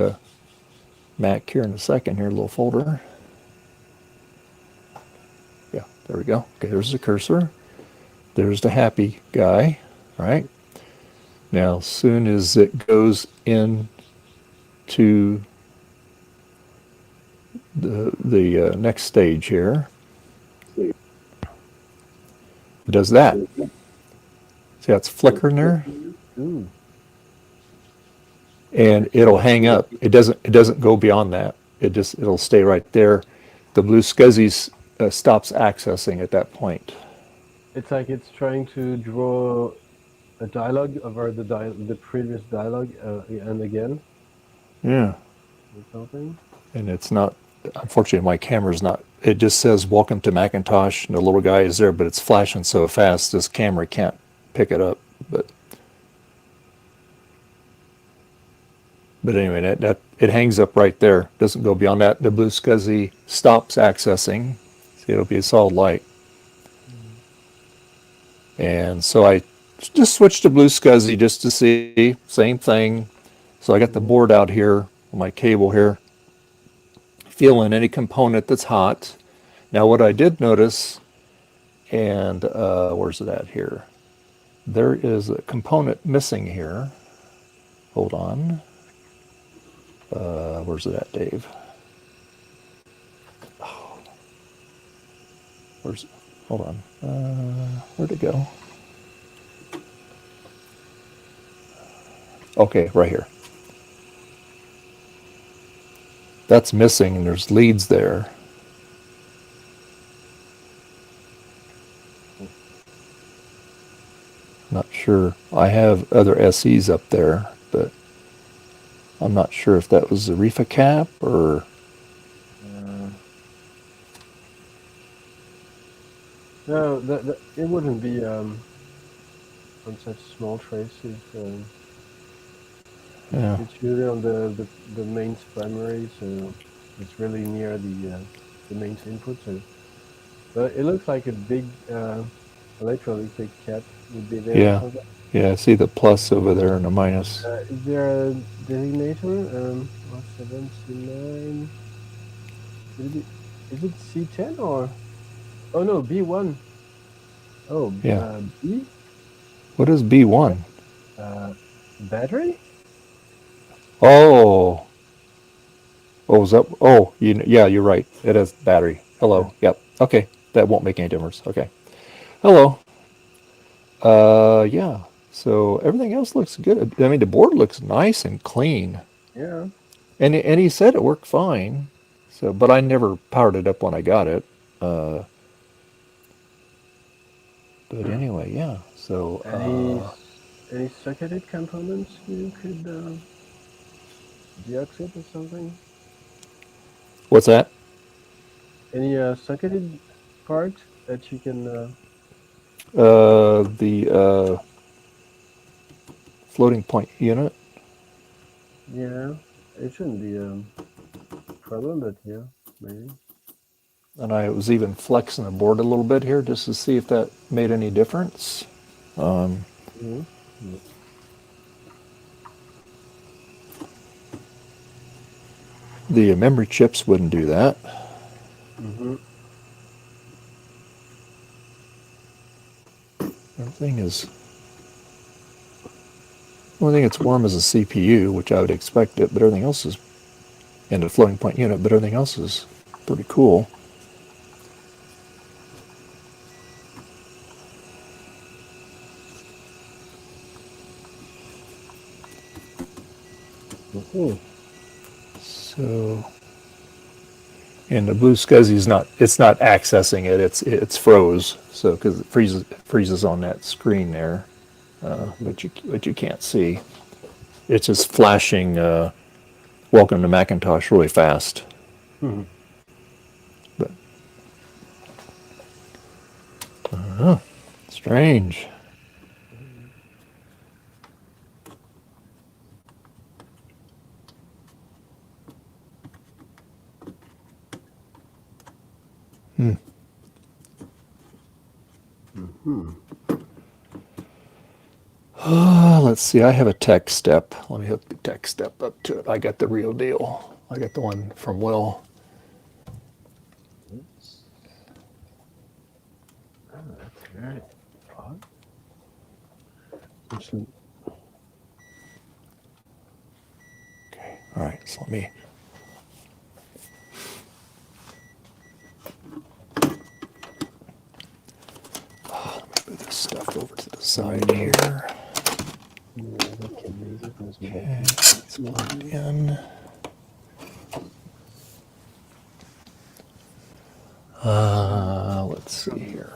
Mac here in a second, here, little folder. Yeah, there we go. Okay, there's the cursor. There's the happy guy, right? Now, as soon as it goes in to the next stage here, it does that. See how it's flickering there? And it'll hang up. It doesn't go beyond that. It'll stay right there. The blue SCSI stops accessing at that point. it's like it's trying to draw a dialogue over the previous dialogue and again. Yeah. Or something. And it's not, unfortunately, my camera's not, it just says welcome to Macintosh, and the little guy is there, but it's flashing so fast this camera can't pick it up. But But anyway, that it hangs up right there. Doesn't go beyond that. The blue SCSI stops accessing. See, it'll be a solid light. And so I just switched to blue SCSI just to see. Same thing. So I got the board out here, my cable here, feeling any component that's hot. Now what I did notice, and where's it at here? There is a component missing here. Hold on. Where's it at, Dave? Oh. Where's it? Hold on. Where'd it go? Okay, right here. That's missing, and there's leads there. Not sure. I have other SEs up there, but I'm not sure if that was the Reefa cap or... No, it wouldn't be on such small traces. Yeah. It's really on the mains primary, so it's really near the mains input. So, but it looks like a big electrolytic cap would be there. Yeah. Yeah, I see the plus over there and a minus. Is there a designator? 7C9. Is it C10 or? Oh no, B1. Oh, yeah. B? What is B1? Battery? Oh. Oh, is that? Oh, yeah, you're right. It has battery. Hello. Yeah. Yep. Okay. That won't make any difference. Okay. Hello. Yeah. So everything else looks good. I mean, the board looks nice and clean. Yeah. And he said it worked fine. So, but I never powered it up when I got it. But anyway, yeah. So any socketed components you could deoxide or something? What's that? Any socketed parts that you can? The floating point unit. Yeah, it shouldn't be a problem, but yeah, maybe. And I was even flexing the board a little bit here just to see if that made any difference. The memory chips wouldn't do that. Everything is... The only thing that's warm is a CPU, which I would expect it, but everything else is... And a floating point unit, but everything else is pretty cool. So, and the blue SCSI is not, it's not accessing it, it's froze. So, because it freezes on that screen there, but you can't see. It's just flashing, welcome to Macintosh really fast. But, I don't know, strange. Let's see, I have a tech step. Let me hook the tech step up to it. I got the real deal. I got the one from Will. Oh, that's very odd. Okay, all right, so let me... Let me move this stuff over to the side here. Okay, it's plugged in. Let's see here.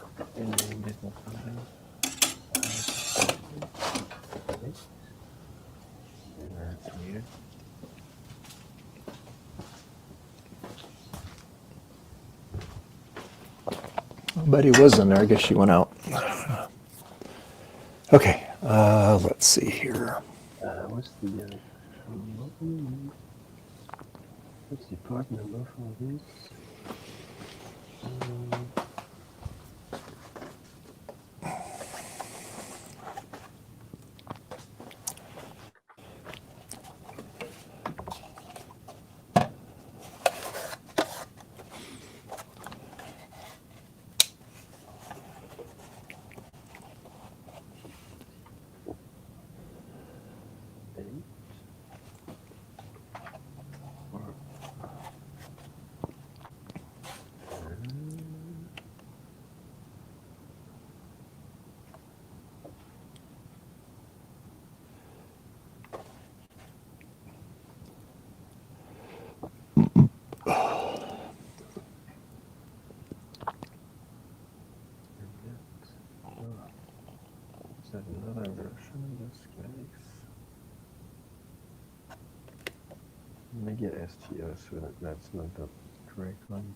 Betty was in there. I guess she went out. Okay, let's see here. What's the What's the part number for this? Is that another version of this case? Let me get STO so that that's not the correct one.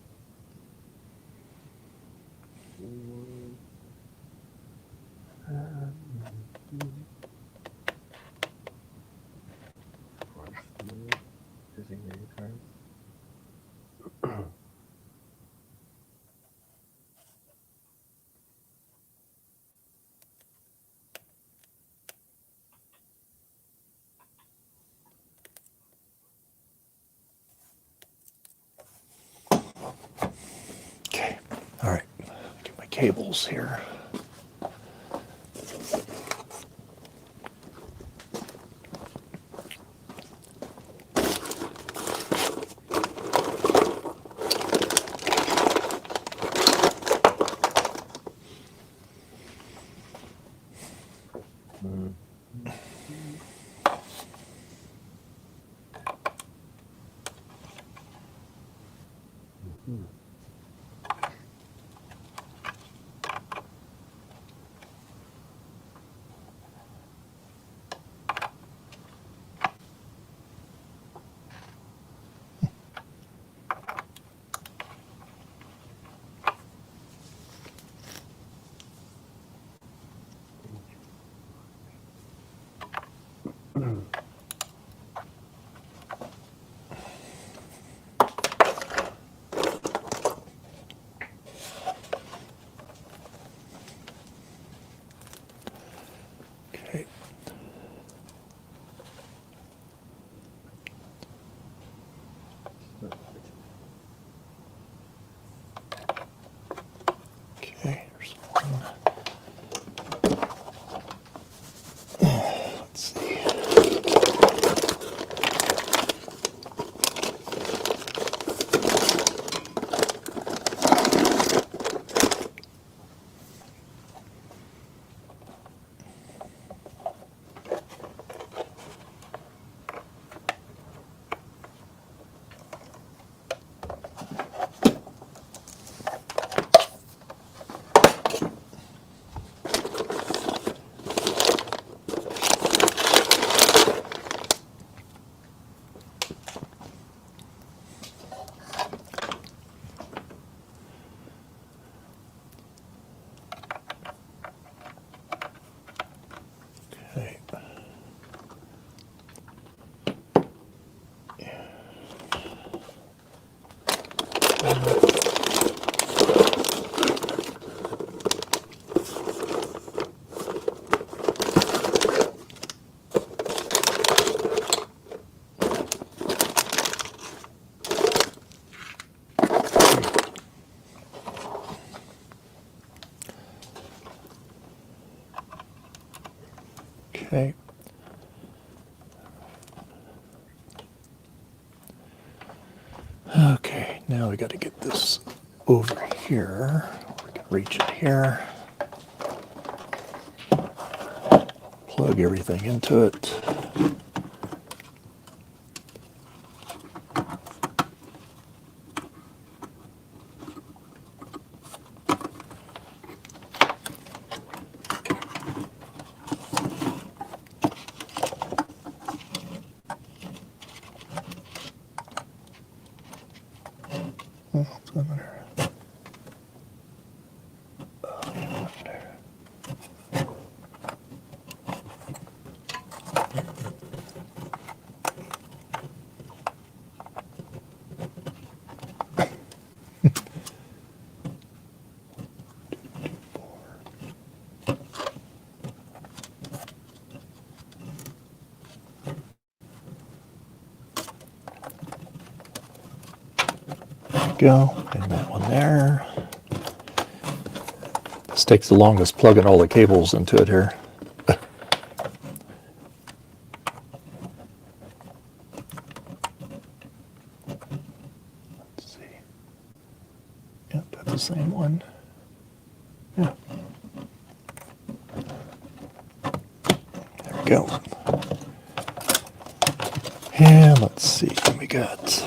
Designator. Okay. All right. Get my cables here. Okay. Okay, here's one. Let's see. Okay. Okay. Okay, now we got to get this over here. We can reach it here. Plug everything into it. What's going on here? go. And that one there. This takes the longest plugging all the cables into it here. Let's see. Yep, that's the same one. Yeah. There we go. And let's see what we got.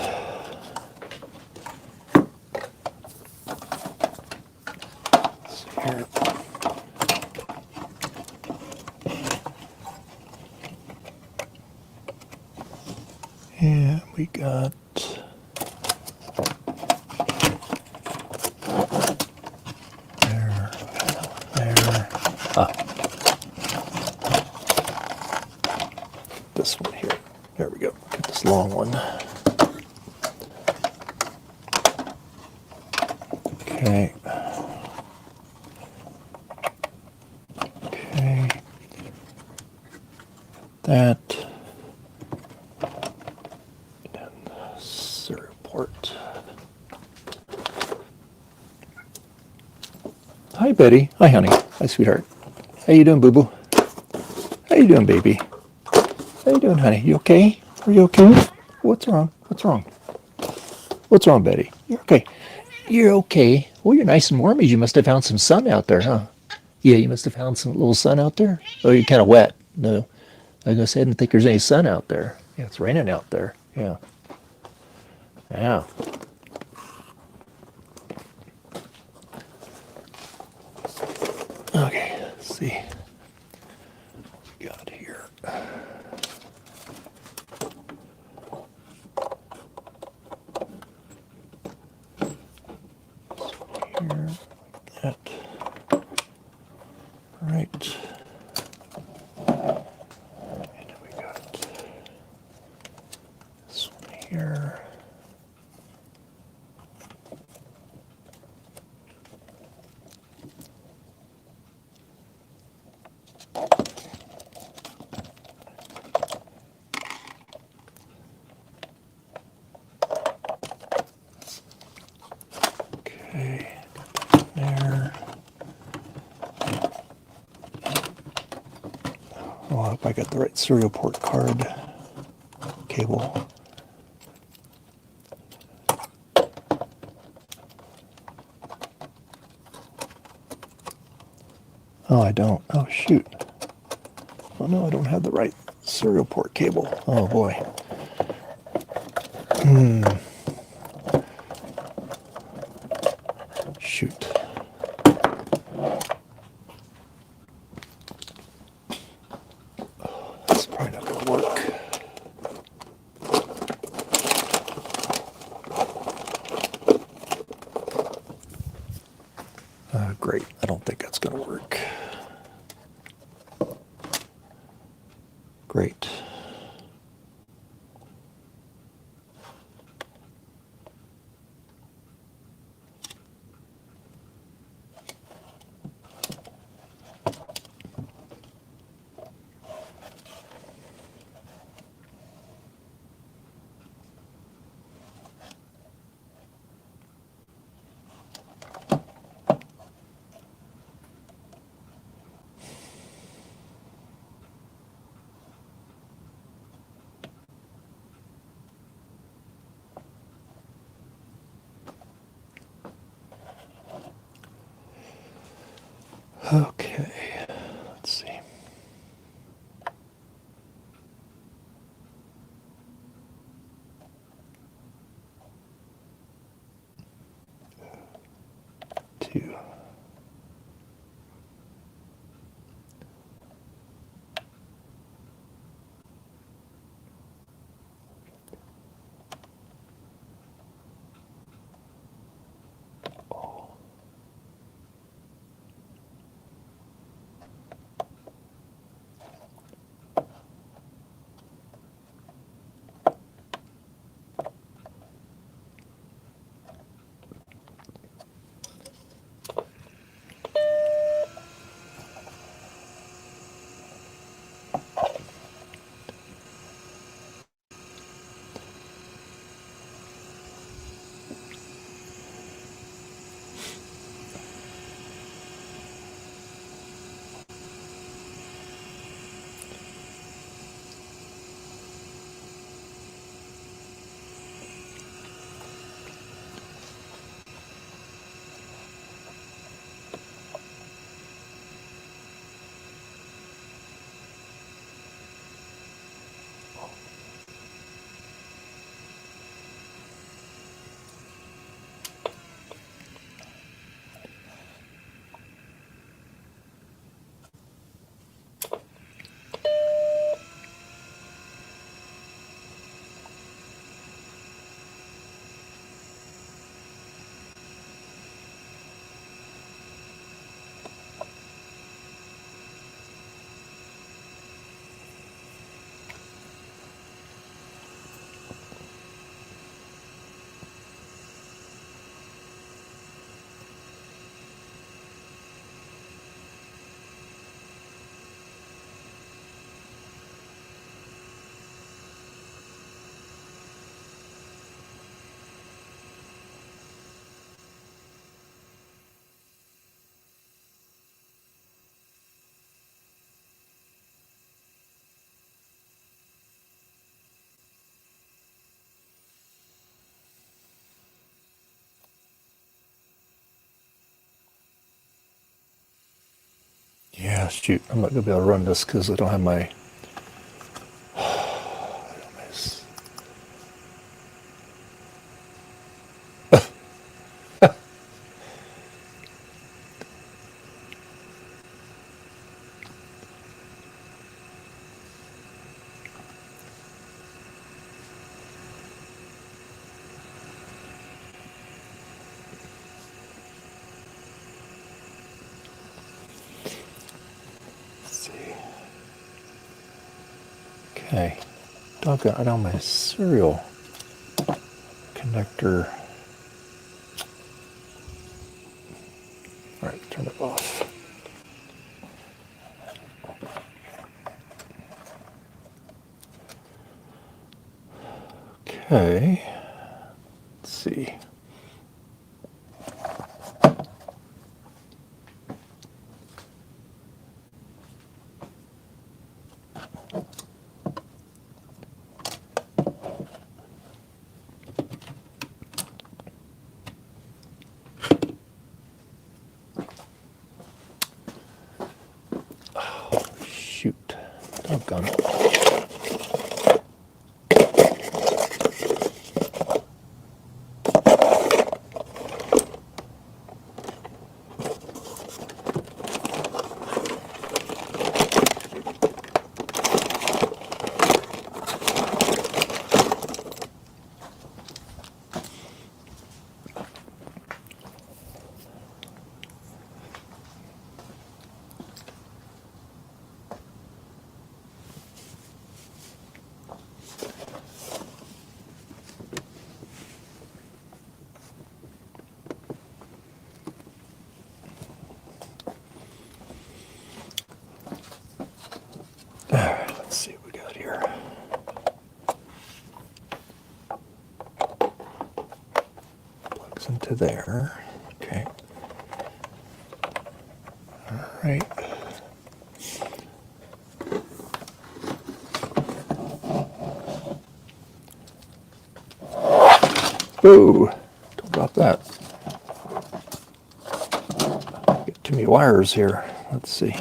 Here. And we got there. This one here. There we go. Get this long one. Okay. Okay. That. And serial port. Hi, Betty. Hi, honey. Hi, sweetheart. How you doing, boo-boo? How you doing, baby? How you doing, honey? You okay? Are you okay? What's wrong? What's wrong? What's wrong, Betty? You're okay. You're okay. Oh, you're nice and warm. You must have found some sun out there, huh? Yeah, you must have found some little sun out there. Oh, you're kind of wet. No, I guess I didn't think there's any sun out there. Yeah, it's raining out there. Yeah. Yeah. Okay, let's see what we got here. Here, that. Right. And then we got this one here. Okay, there. Oh, I hope I got the right serial port card cable. Oh, I don't. Oh, shoot. Oh, no, I don't have the right serial port cable. Oh, boy. Shoot. Oh, that's probably not going to work. Great. I don't think that's going to work. Great. Okay, let's see. Two. Yeah, shoot. I'm not going to be able to run this because I don't have my... Okay, doggone, I don't have my serial connector. All right, turn it off. Okay, let's see. Shoot, doggone it. All right, let's see what we got here. Plugs into there. Okay. All right. Whoa! Don't drop that. Get too many wires here. Let's see.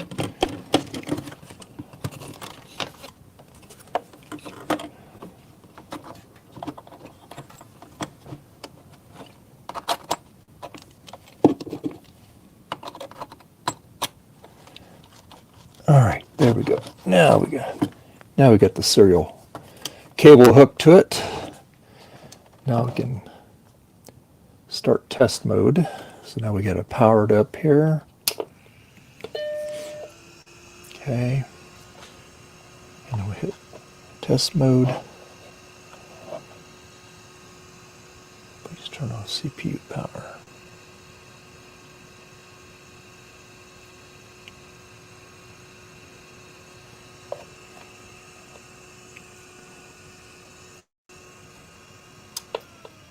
All right, there we go. Now we got the serial cable hooked to it. Now we can start test mode. So now we got it powered up here. Okay. And then we hit test mode. Please turn on CPU power.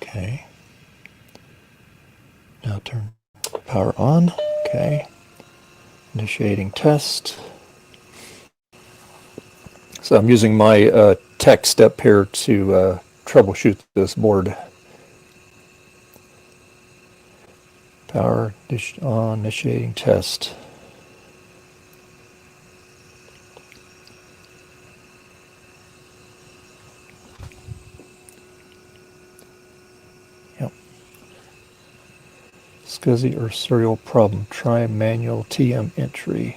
Okay. Now turn power on. Okay. Initiating test. So I'm using my tech step here to troubleshoot this board. Power on, initiating test. Yep. SCSI or serial problem. Try manual TM entry.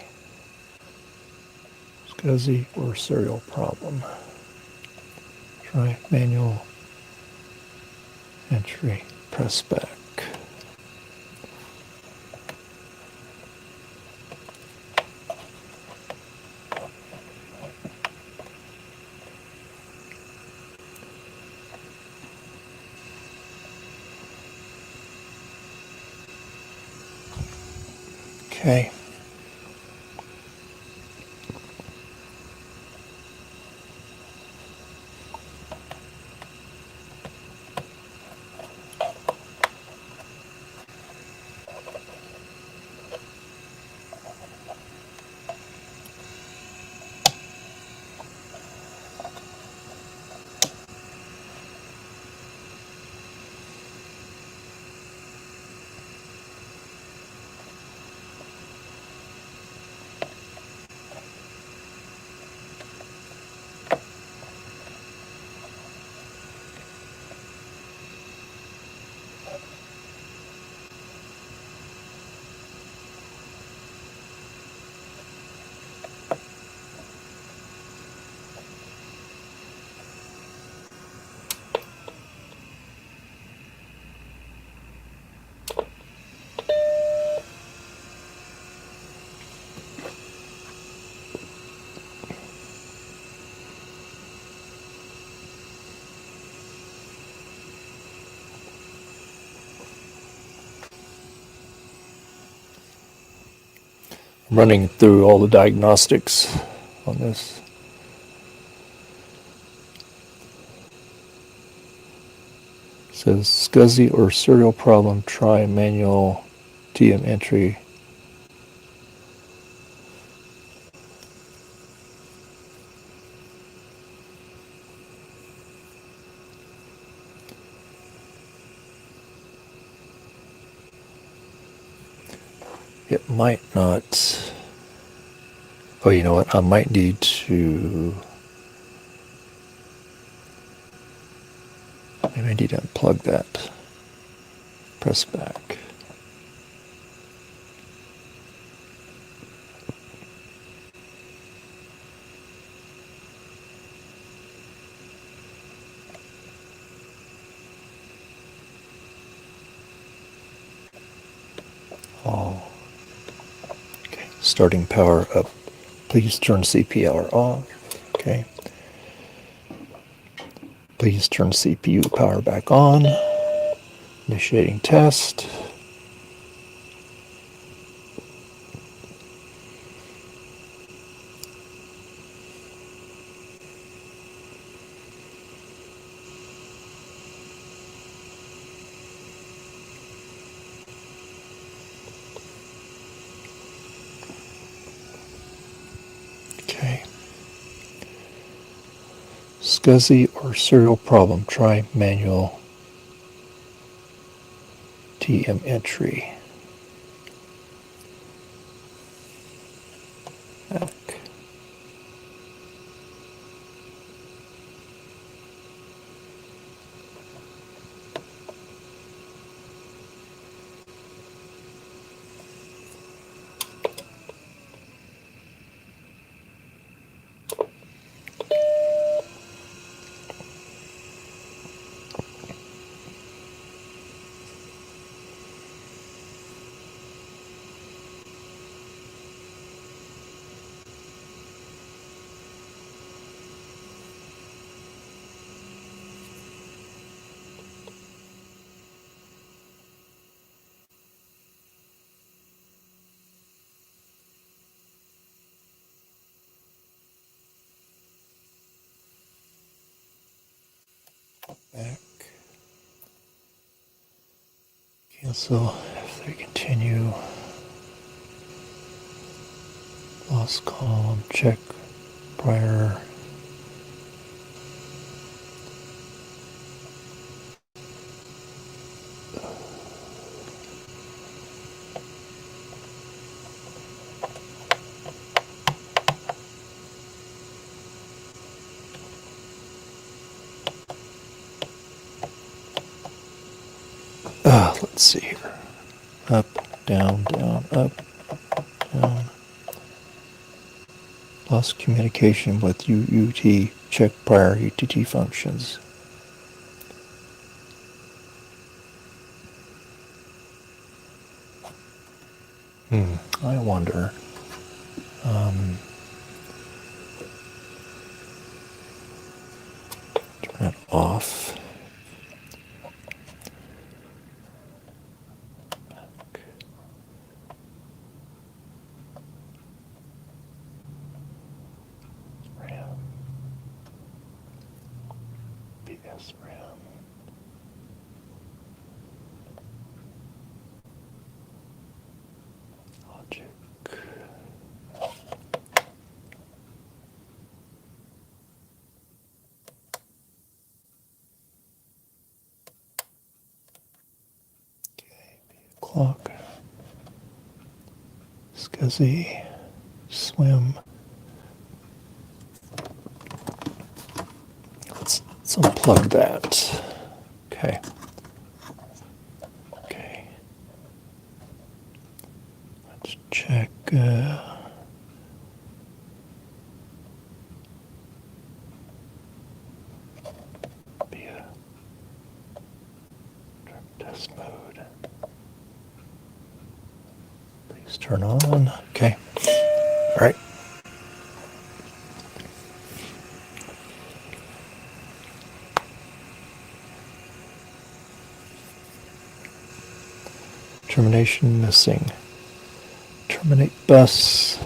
SCSI or serial problem. Try manual entry. Press back. Okay. running through all the diagnostics on this. It says SCSI or serial problem, try manual TM entry. It might not. Oh, you know what? I might need to. Maybe I need to unplug that. Press back. Oh. Okay. Starting power up. Please turn CPR off. Okay. Please turn CPU power back on. Initiating test. Okay. SCSI or serial problem, try manual TM entry. Back. Back. Cancel after continue. Lost column, check prior. Let's see here. Up, down, down, up, down. Lost communication with UUT. Check prior UTT functions. I wonder. Turn it off. RAM. PS RAM. Logic. Clock. SCSI. Swim. Let's unplug that. Okay. Okay. Let's check. Test mode. Please turn on. Okay. All right. Termination missing. Terminate bus.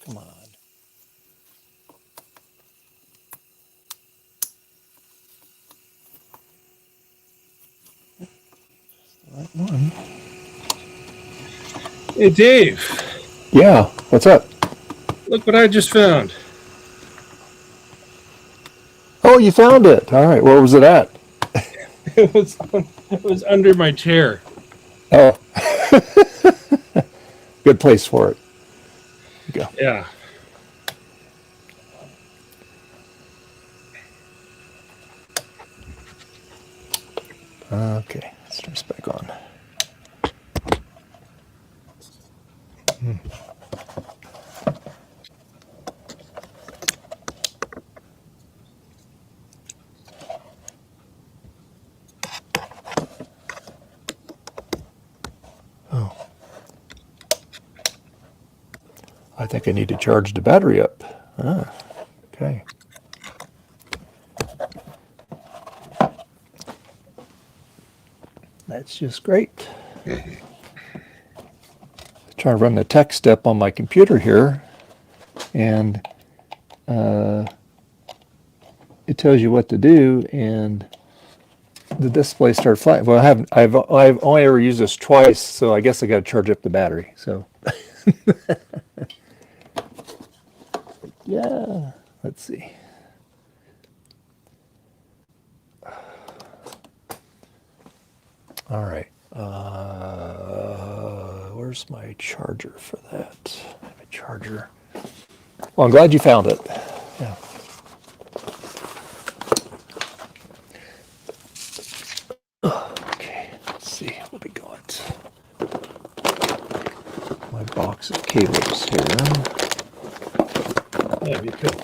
Come on. Right one. Hey, Dave. Yeah, what's up? Look what I just found. Oh, you found it. All right, where was it at? It was under my chair. Oh, good place for it. Go. Yeah. Okay, let's turn this back on. Oh, I think I need to charge the battery up. Ah, okay. That's just great. Try to run the tech step on my computer here, and it tells you what to do, and the display started flat. Well, I've only ever used this twice, so I guess I got to charge up the battery. So, yeah, let's see. All right. Where's my charger for that? I have a charger. Well, I'm glad you found it. Yeah. Okay, let's see what we got. My box of cables here. Yeah, you could.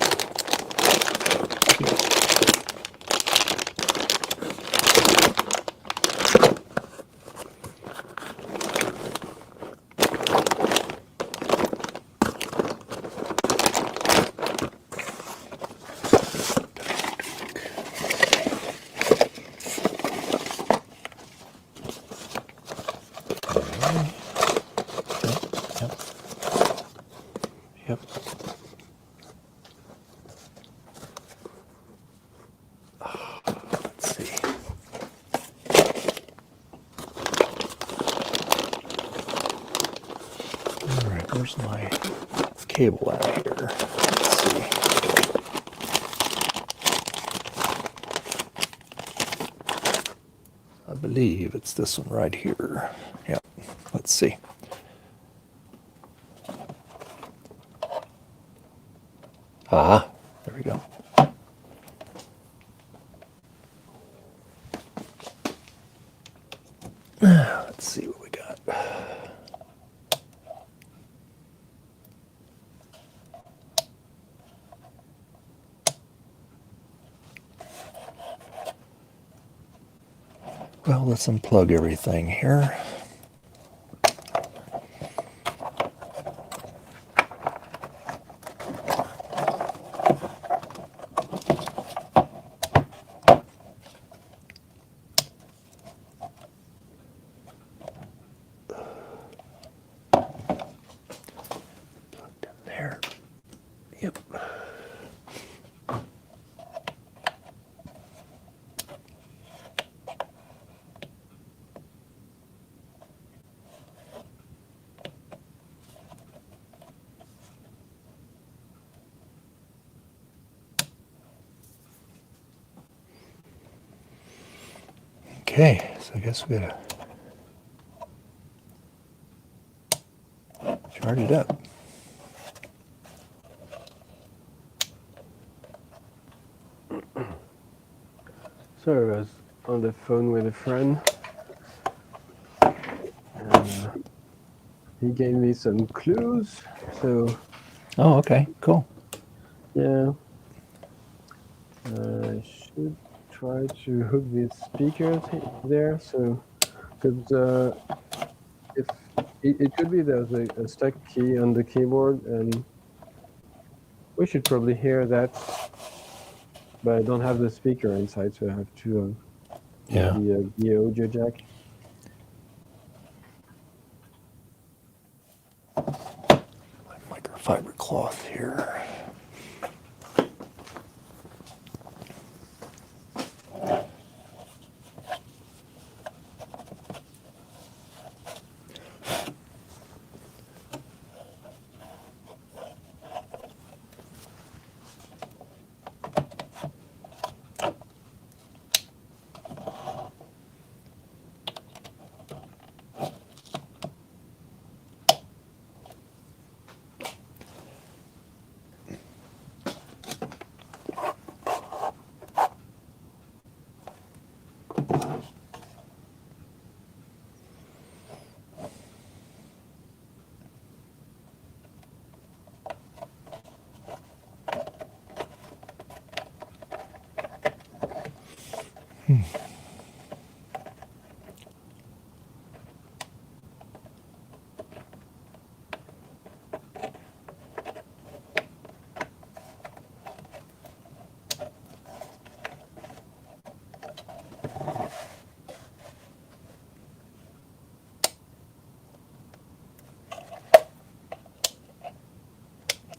Yep. Let's see. All right, where's my cable out here? Let's see. I believe it's this one right here. Yep. Let's see. Ah, there we go. Let's see what we got. Well, let's unplug everything here. There. Yep. Okay, so I guess we gotta charge it up. So I was on the phone with a friend, and he gave me some clues. So Oh, okay, cool. yeah, I should try to hook these speakers there. So because if it could be there's a stuck key on the keyboard, and we should probably hear that, but I don't have the speaker inside, so I have to use the audio jack. Microfiber cloth here.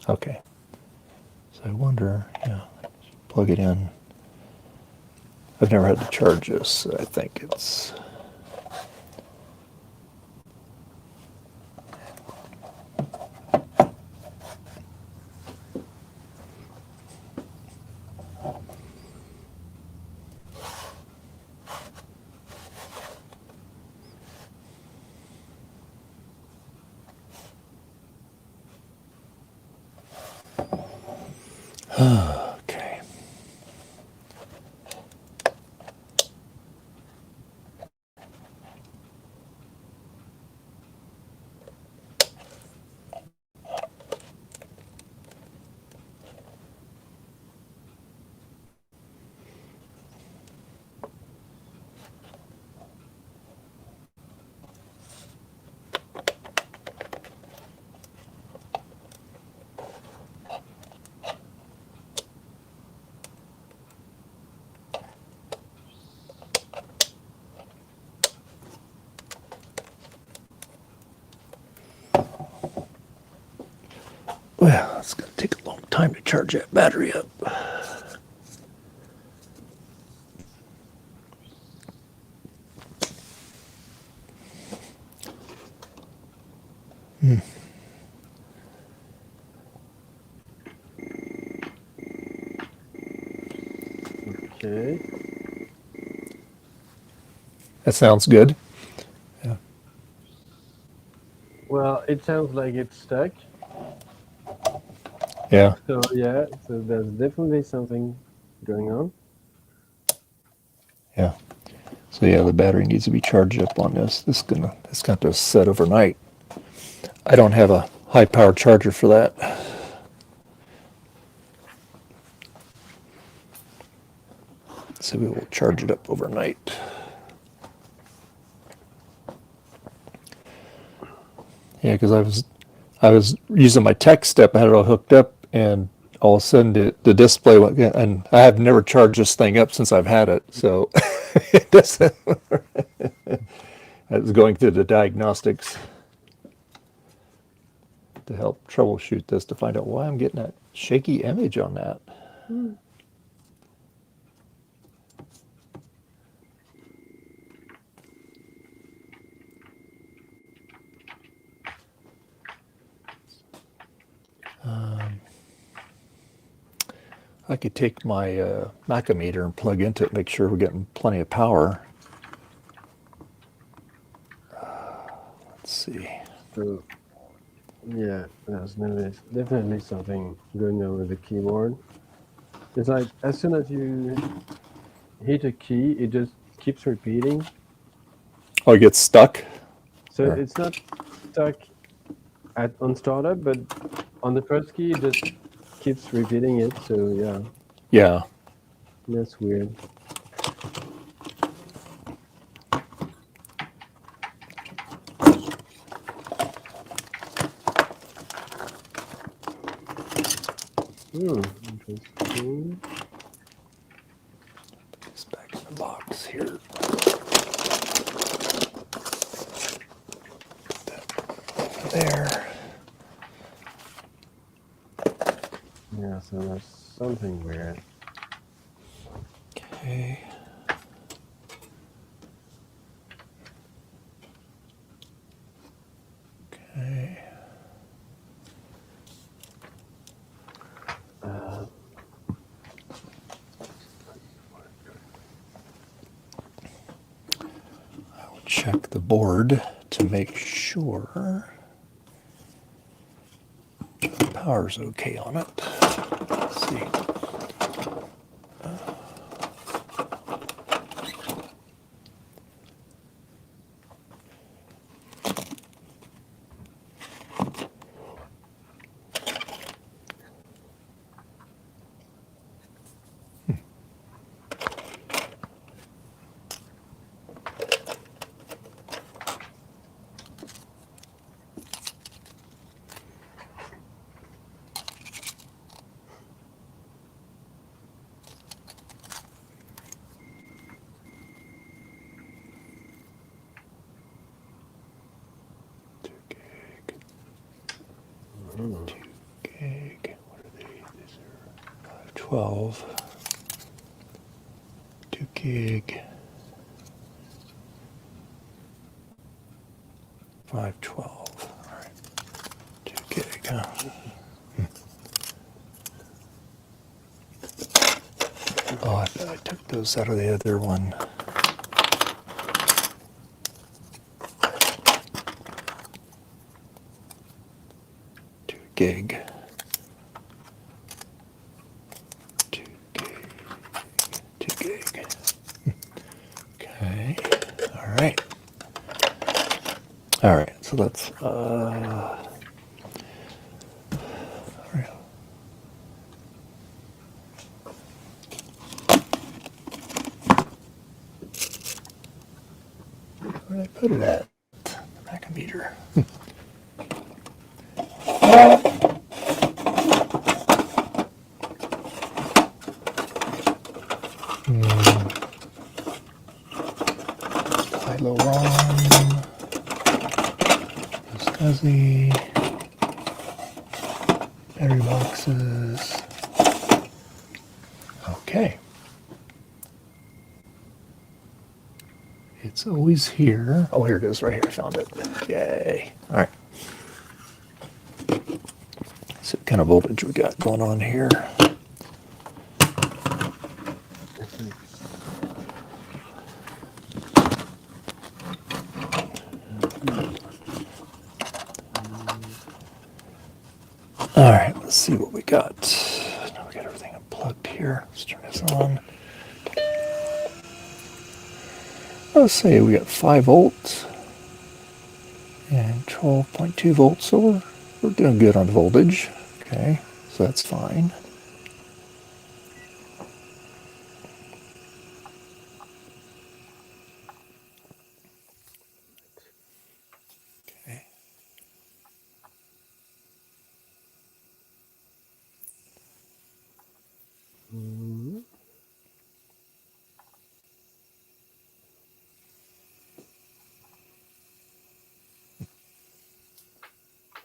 Okay. So I wonder, plug it in. I've never had to charge this, so I think it's... Okay. Well, it's going to take a long time to charge that battery up. Okay. That sounds good. Well, it sounds like it's stuck. Yeah. So yeah, so there's definitely something going on. Yeah. So yeah, the battery needs to be charged up on this. It's got to set overnight. I don't have a high power charger for that. So we will charge it up overnight. Yeah, because I was using my tech step, I had it all hooked up, and all of a sudden the display went, and I have never charged this thing up since I've had it, so it doesn't. I was going through the diagnostics to help troubleshoot this to find out why I'm getting that shaky image on that. I could take my Multimeter and plug into it, make sure we're getting plenty of power. Let's see. So, yeah, there's definitely something going on with the keyboard. It's like as soon as you hit a key, it just keeps repeating. Oh, it gets stuck? So it's not stuck on startup, but on the first key, it just keeps repeating it. So yeah. Yeah. That's weird. Interesting. Put this back in the box here. Put that over there. Yeah, so there's something weird. Okay. Okay. I will check the board to make sure the power's okay on it. Let's see. Gig. What are they? These are 512. 2 gig. 512. All right. 2 gig, huh? Oh, I took those out of the other one. Gig. 2 gig. 2 gig. Okay. All right. All right. So let's. Where did I put it at? The Multimeter. Hilo ROM. SCSI. Battery boxes. Okay. It's always here. Oh, here it is, right here. I found it. Yay. All right. So what kind of voltage we got going on here? All right, let's see what we got. Now we got everything unplugged here. Let's turn this on. Let's say we got 5 volts and 12.2 volts, so we're doing good on voltage. Okay, so that's fine. Okay.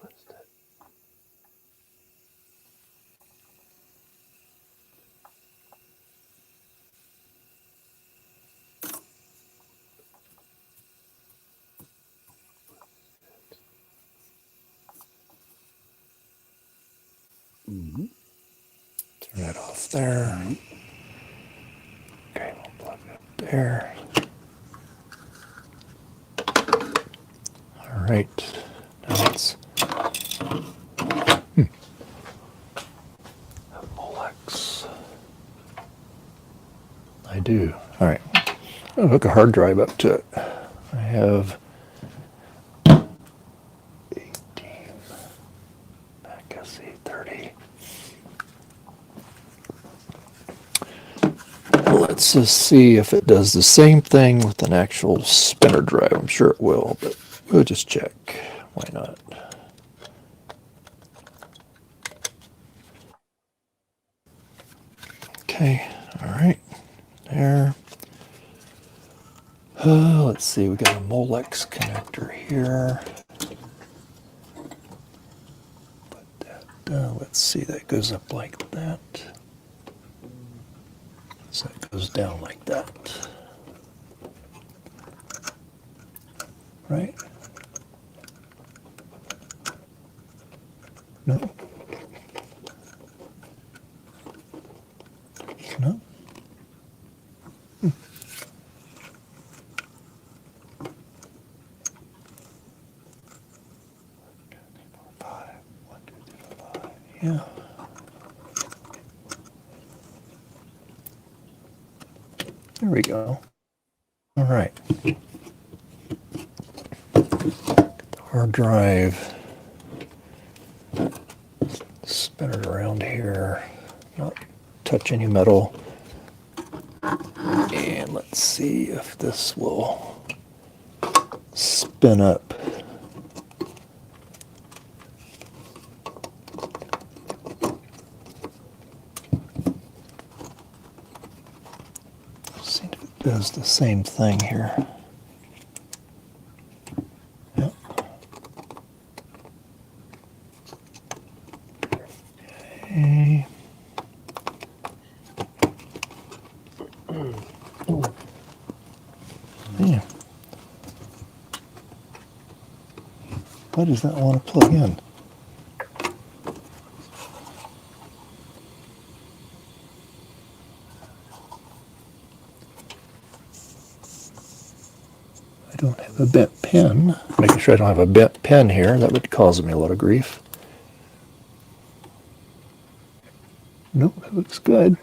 What's that? Turn that off there. Okay, we'll plug it up there. All right. Now let's... Molex. I do. All right. I'll hook a hard drive up to it. I have 18 Mac SE30. Let's just see if it does the same thing with an actual spinner drive. I'm sure it will, but we'll just check. Why not? Okay, all right, there. Let's see, we got a Molex connector here. Put that, let's see, that goes up like that. So it goes down like that. Right? No? No? Yeah. There we go. All right. Hard drive. Spin it around here. Not touch any metal. And let's see if this will spin up. See if it does the same thing here. Yep. Okay. Yeah. Why does that want to plug in? I don't have a bent pin. Making sure I don't have a bent pin here. That would cause me a lot of grief. Nope, that looks good.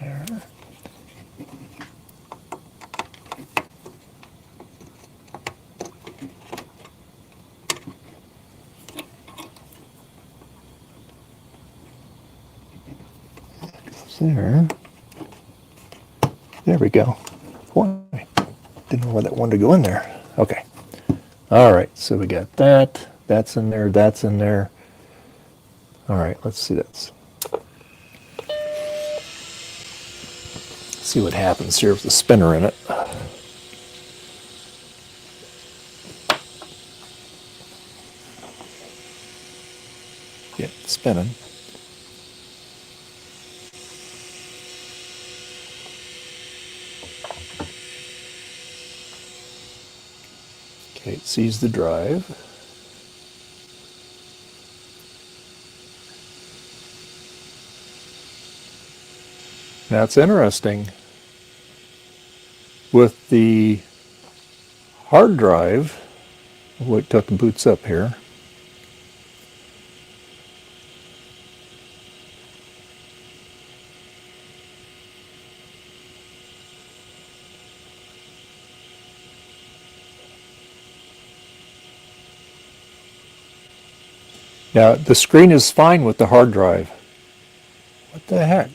There. There. There we go. Boy, didn't know why that wanted to go in there. Okay. All right, so we got that. That's in there. That's in there. All right, let's see this. See what happens here with the spinner in it. Yeah, it's spinning. Okay, it sees the drive. Now it's interesting. With the hard drive, wait till it boots up here. Now the screen is fine with the hard drive. What the heck?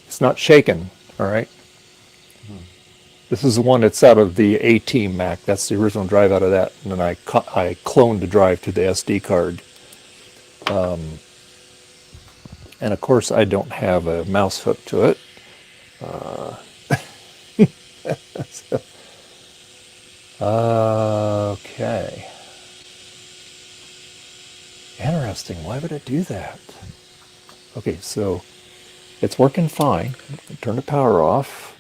It's not shaking, all right? This is the one that's out of the A-Team Mac. That's the original drive out of that. And then I cloned the drive to the SD card. And of course, I don't have a mouse hook to it. Okay. Interesting. Why would it do that? Okay, so it's working fine. Turn the power off.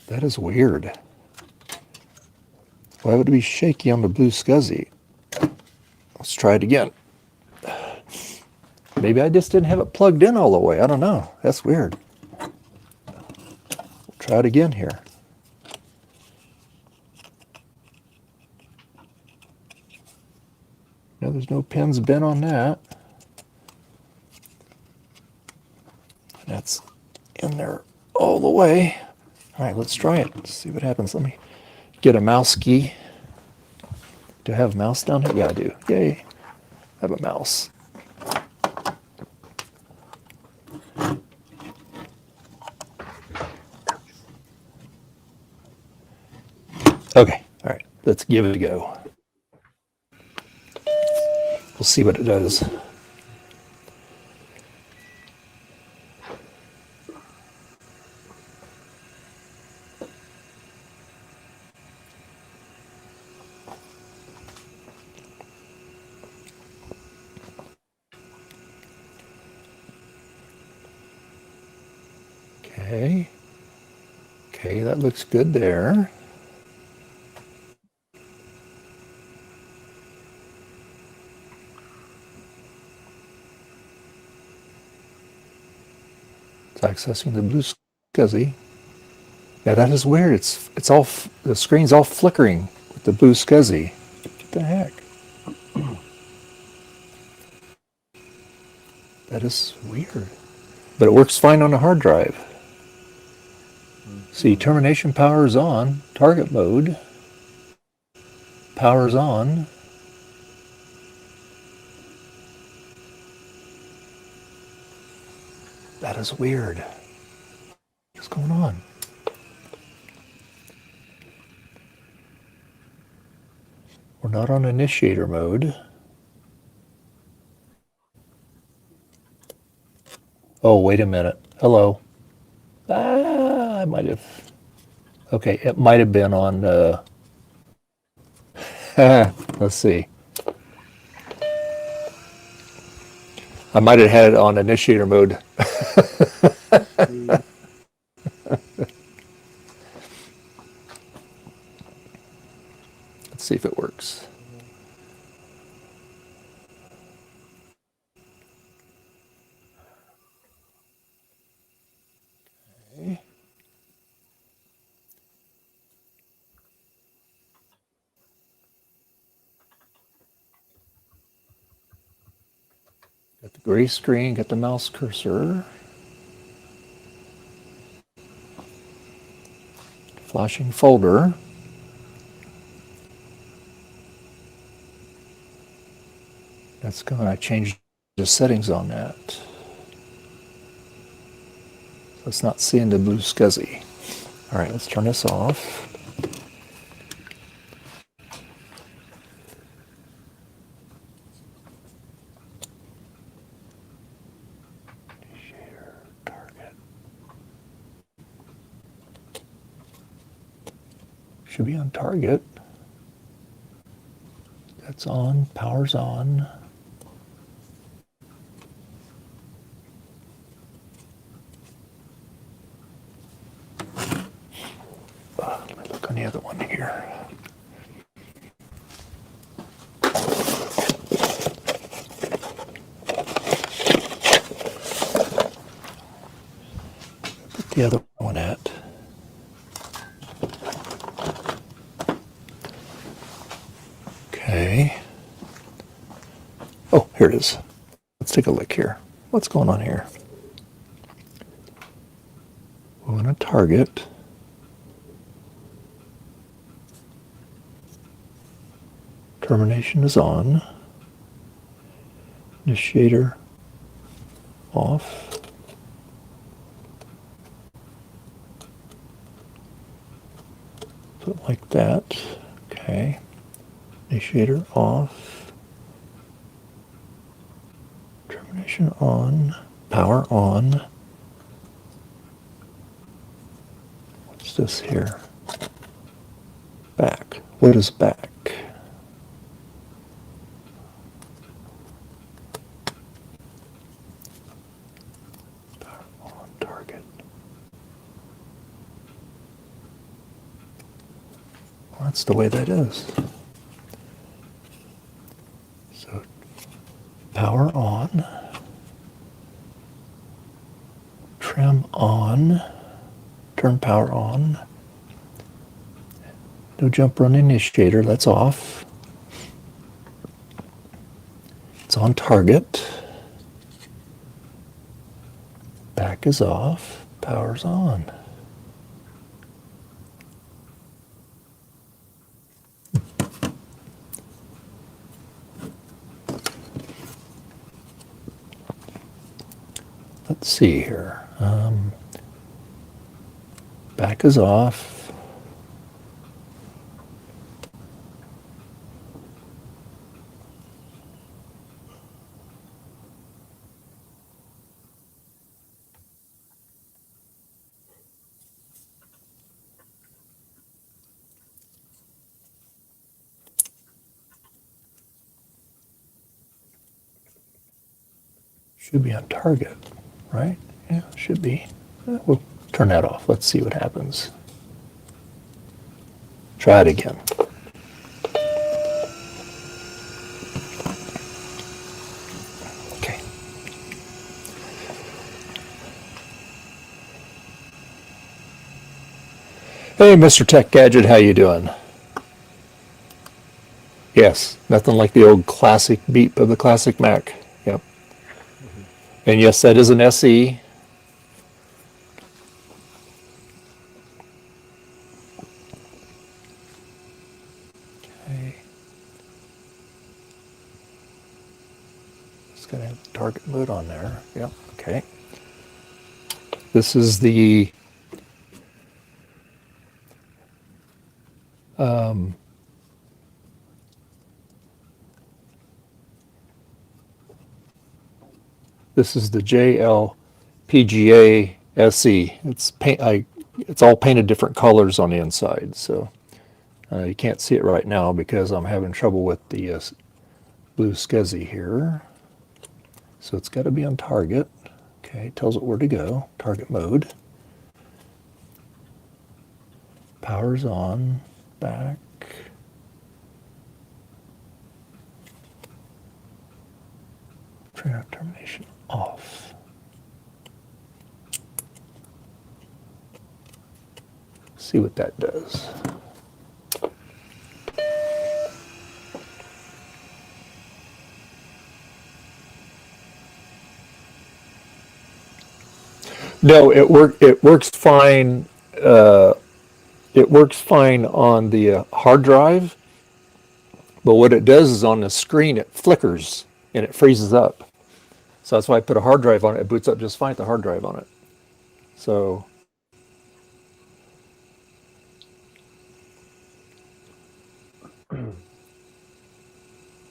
That is weird. Why would it be shaky on the Blue SCSI? Let's try it again. Maybe I just didn't have it plugged in all the way. I don't know. That's weird. try it again here. No, there's no pins bent on that. That's in there all the way. All right, let's try it. Let's see what happens. Let me get a mouse key. Do I have a mouse down here? Yeah, I do. Yay. I have a mouse. Okay, all right, let's give it a go. We'll see what it does. Okay. Okay, that looks good there. It's accessing the blue SCSI. Yeah, that is weird. It's all the screen's all flickering with the blue SCSI. What the heck? That is weird. But it works fine on a hard drive. See, termination power is on. Target mode. Power's on. That is weird. What's going on? We're not on initiator mode. Oh, wait a minute. Hello. I might have. Okay, it might have been on. Let's see. I might have had it on initiator mode. Let's see if it works. Okay. Got the gray screen, got the mouse cursor. Flashing folder. That's gone. I changed the settings on that. So it's not seeing the blue SCSI. All right, let's turn this off. Share target. Should be on target. That's on. Power's on. Let me look on the other one here. Put the other one at. Okay. Oh, here it is. Let's take a look here. What's going on here? We're on a target. Termination is on. Initiator off. Put it like that. Okay. Initiator off. Termination on. Power on. What's this here? Back. What is back? That's the way that is. So, power on, trim on, turn power on. No jump run initiator, that's off. It's on target. Back is off, power's on. Let's see here. Back is off. Should be on target, right? Yeah, should be. We'll turn that off. Let's see what happens. Try it again. Okay. Hey, Mr. Tech Gadget, how you doing? Yes, nothing like the old classic beep of the classic Mac. Yep. And yes, that is an SE. Okay. It's going to have target mode on there. Yep. Okay. This is the JLPGA SE. It's all painted different colors on the inside, so you can't see it right now because I'm having trouble with the blue SCSI here. So it's got to be on target. Okay, tells it where to go. Target mode. Power's on. Back. Trainer termination off. See what that does. No, it works fine. It works fine on the hard drive, but what it does is on the screen it flickers and it freezes up. So that's why I put a hard drive on it. It boots up just fine with the hard drive on it. So and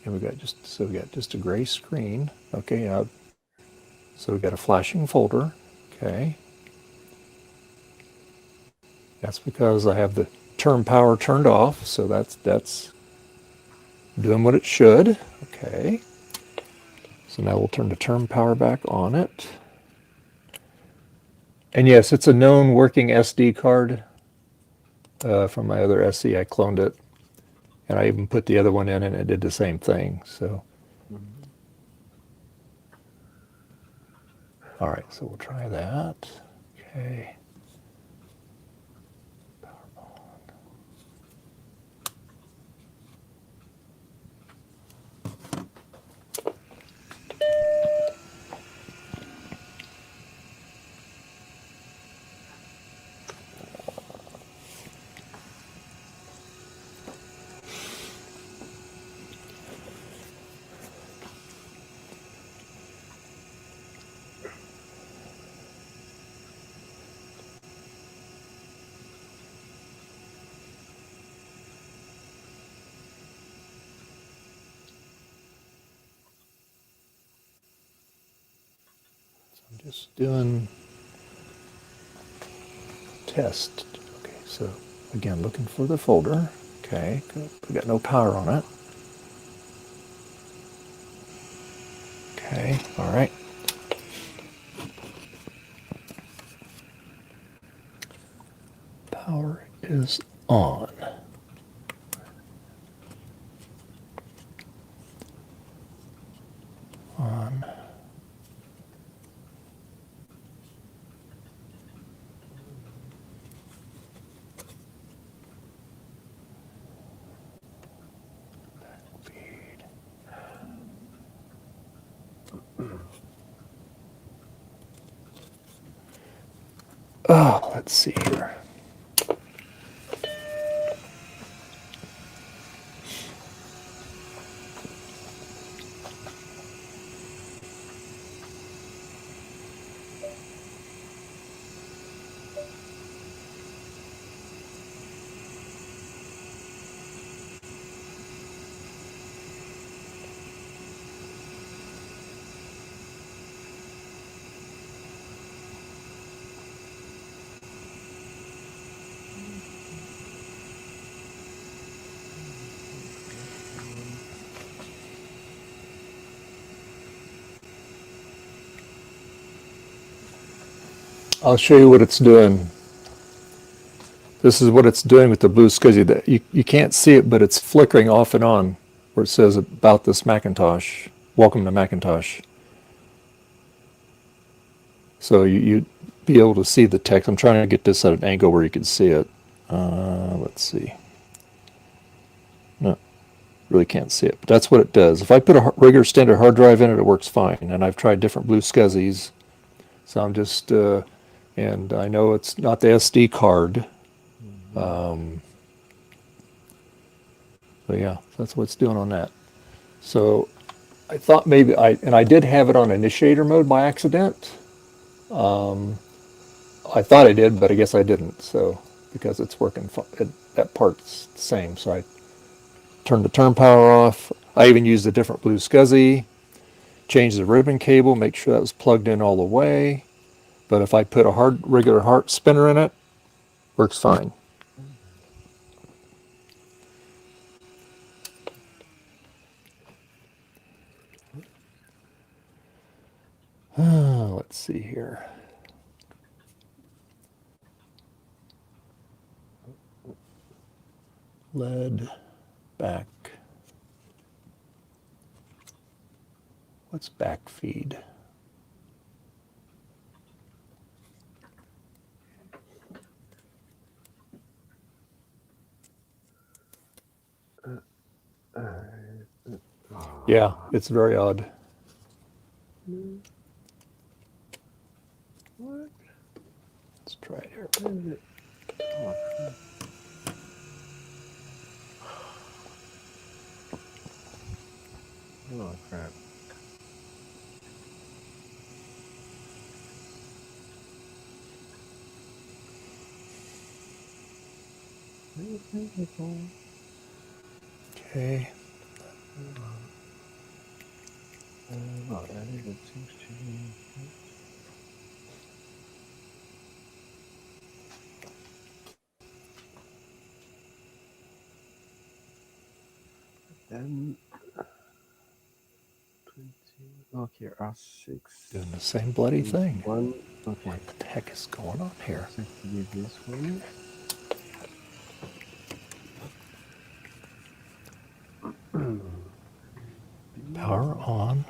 we got just a gray screen. Okay, so we got a flashing folder. Okay. That's because I have the term power turned off, so that's doing what it should. Okay. So now we'll turn the term power back on it. And yes, it's a known working SD card from my other SE. I cloned it, and I even put the other one in, and it did the same thing. So, all right, so we'll try that. Okay. Just doing test. Okay, so again, looking for the folder. Okay, good. We got no power on it. Okay, all right. Power is on. On. Oh, let's see here. I'll show you what it's doing. This is what it's doing with the blue SCSI. You can't see it, but it's flickering off and on where it says about this Macintosh. Welcome to Macintosh. So you'd be able to see the text. I'm trying to get this at an angle where you can see it. Let's see. No, really can't see it. But that's what it does. If I put a regular standard hard drive in it, it works fine. And I've tried different blue SCSIs. So I'm just, and I know it's not the SD card. But yeah, that's what it's doing on that. So I thought maybe I did have it on initiator mode by accident. I thought I did, but I guess I didn't. So because it's working, that part's the same. So I turned the turn power off. I even used a different blue SCSI, changed the ribbon cable, make sure that was plugged in all the way. But if I put a regular heart spinner in it, works fine. Let's see here. Lead back. What's back feed? Yeah, it's very odd. What? Let's try it here. Where is it? Oh, crap. Okay. Oh, that is, it seems to be. Then 20. Okay, R6. Doing the same bloody thing. One. Okay. What the heck is going on here? Let's activate this one. Power on.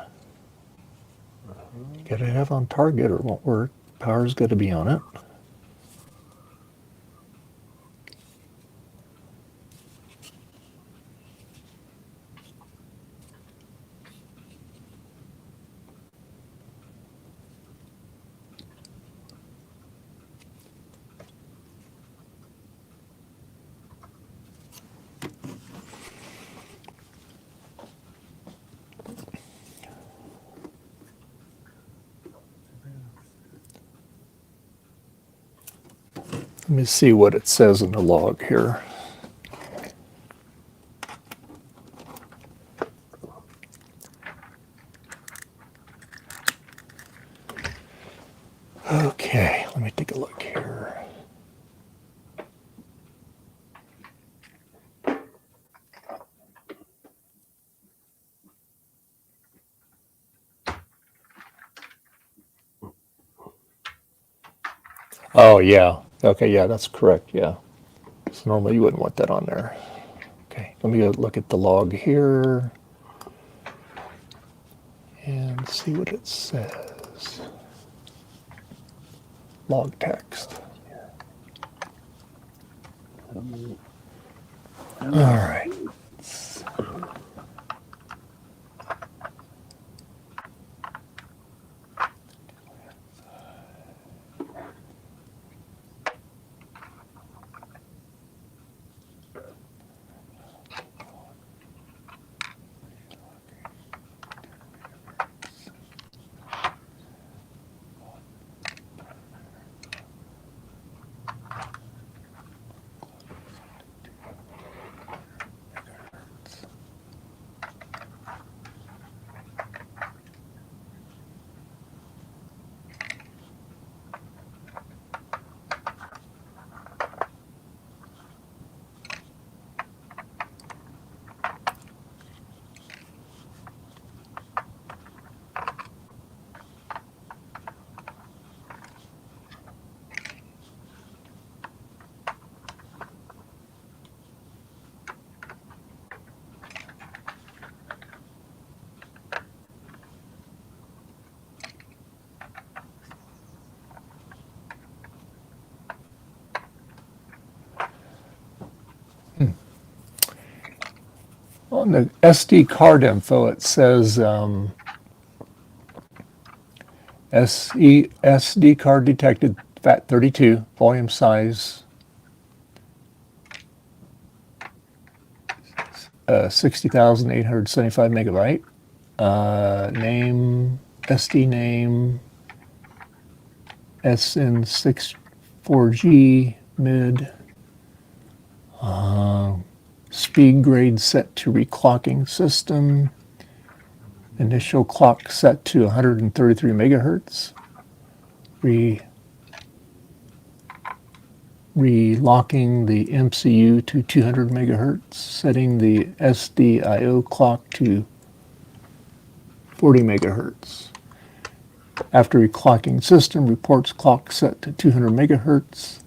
You gotta have on target or it won't work. Power's got to be on it. Let me see what it says in the log here. Okay, let me take a look here. Oh, yeah. Okay, yeah, that's correct, yeah. So normally you wouldn't want that on there. Okay, let me go look at the log here and see what it says. Log text. All right. on the SD card info, it says SD card detected, FAT32, volume size 60,875 megabyte. Name, SD name, SN64G mid. Speed grade set to reclocking system. Initial clock set to 133 megahertz. Relocking the MCU to 200 megahertz. Setting the SDIO clock to 40 megahertz. After reclocking system reports clock set to 200 megahertz.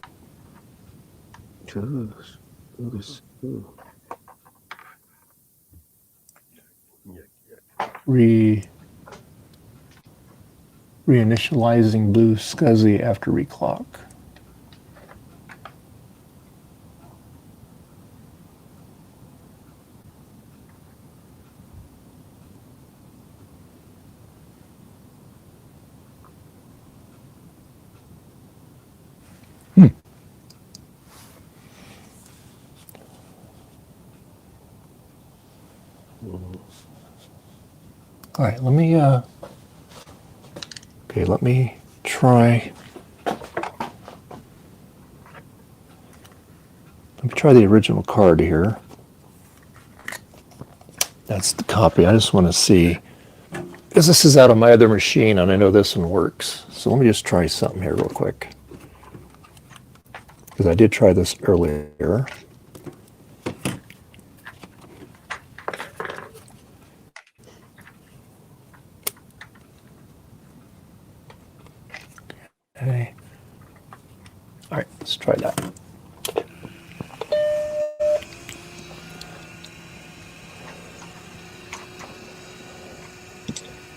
Reinitializing blue SCSI after reclock. All right, let me try. Let me try the original card here. That's the copy. I just want to see, because this is out of my other machine and I know this one works. So let me just try something here real quick. Because I did try this earlier. Okay. All right, let's try that.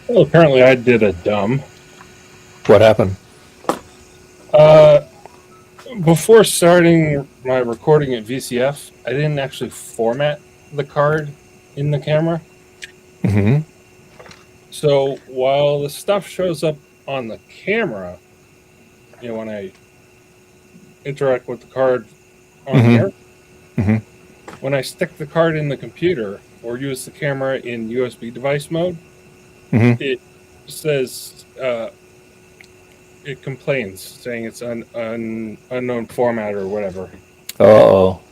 Well, apparently I did a dumb. What happened? Before starting my recording at VCF, I didn't actually format the card in the camera. Mm-hmm. So while the stuff shows up on the camera, when I interact with the card on the air, when I stick the card in the computer or use the camera in USB device mode, it says it complains, saying it's an unknown format or whatever. Uh-oh.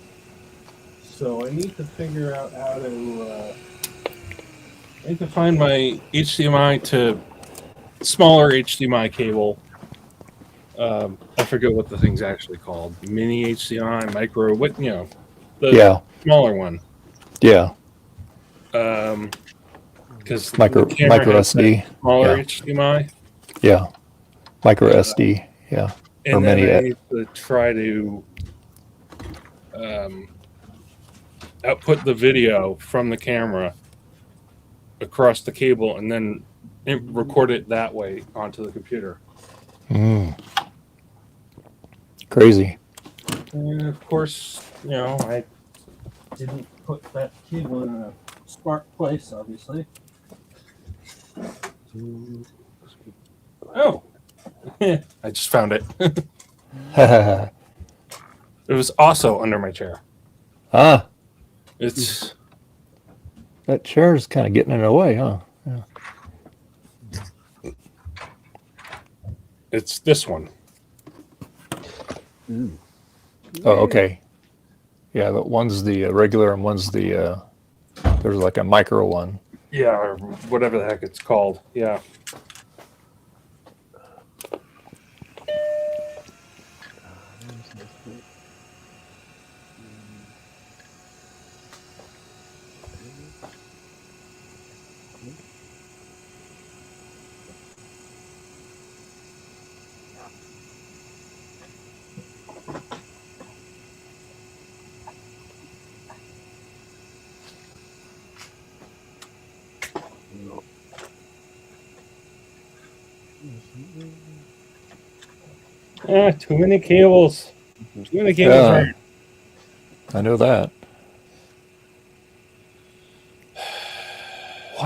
So I need to figure out how to. I need to find my HDMI to smaller HDMI cable. I forget what the thing's actually called. Mini HDMI, micro, the smaller one. Yeah. Because micro SD. Smaller HDMI. Yeah. Micro SD. Yeah. And then I need to try to output the video from the camera across the cable and then record it that way onto the computer. Crazy. And of course, I didn't put that cable in a smart place, obviously. Oh, I just found it. It was also under my chair. Ah. It's that chair's kind of getting in the way, huh? Yeah. It's this one. Oh, okay. Yeah, the one's the regular and one's the there's like a micro one. Yeah, or whatever the heck it's called. Yeah. Too many cables. Too many cables. I know that.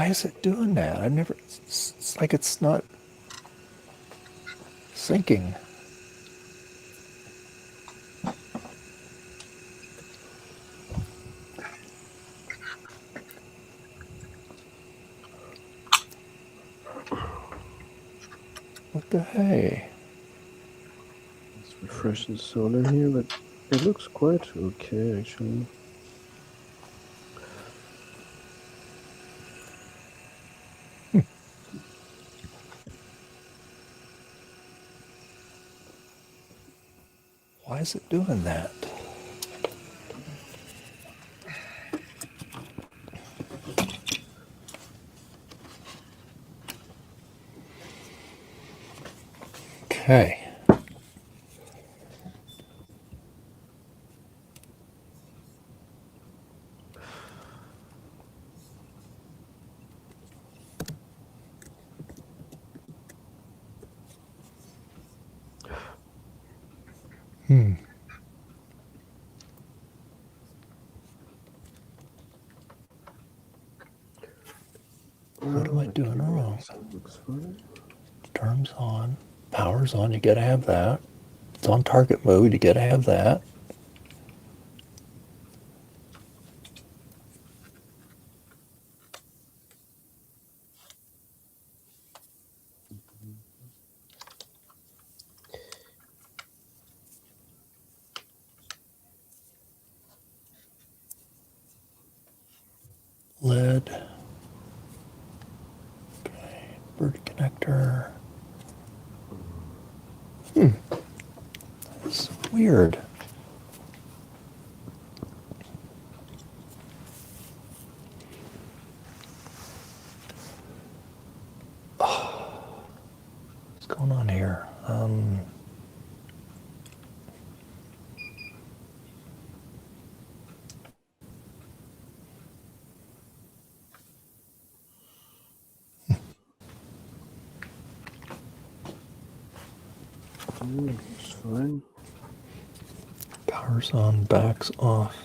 Why is it doing that? I've never. It's like it's not syncing. What the hey? Let's refresh the solar here, but it looks quite okay actually. Why is it doing that? Okay. What am I doing wrong? Looks fine. Turns on, power's on, you gotta have that. It's on target mode, you gotta have that. LED. Okay, bird connector. That's weird. What's going on here? Looks fine. Power's on, back's off.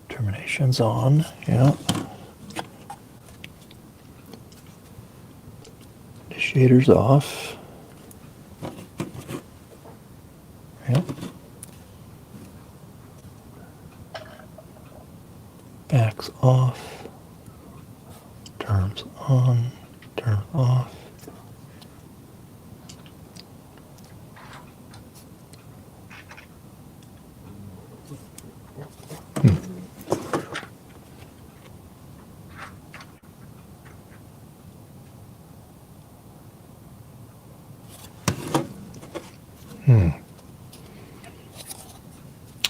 Termination's on, yeah. Initiator's off. Yep. Back's off. Term's on. Term off.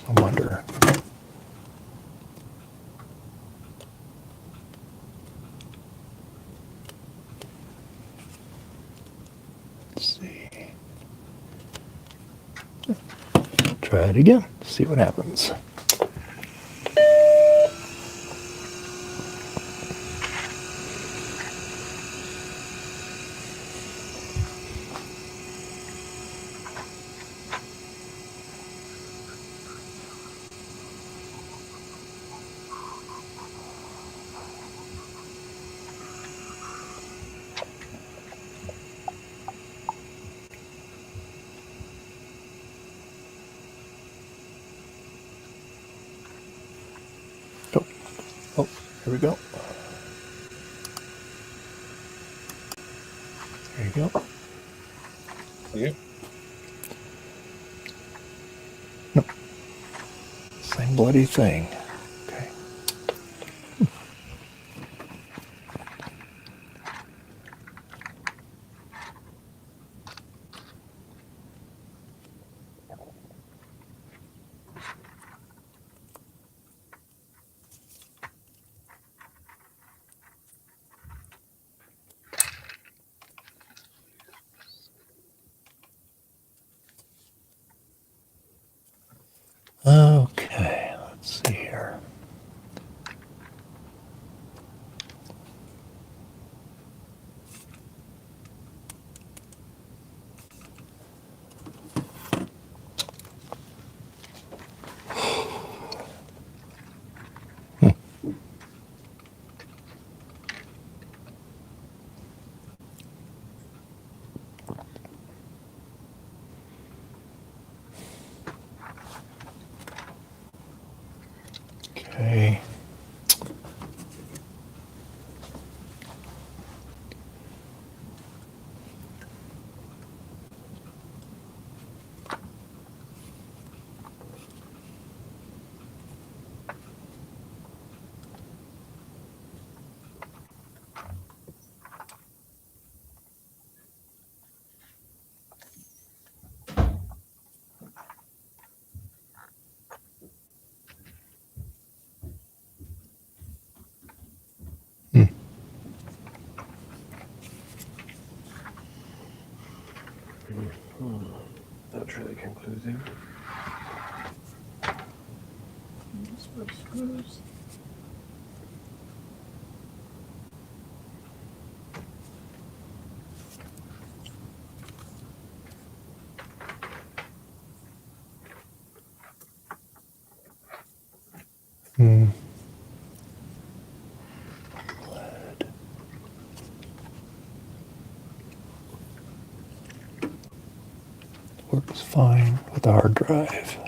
I wonder. Let's see. Try it again. See what happens. Oh, here we go. There you go. Okay. Nope. Same bloody thing. Okay. Okay, let's see here. Okay. Not really conclusive. Works fine with the hard drive.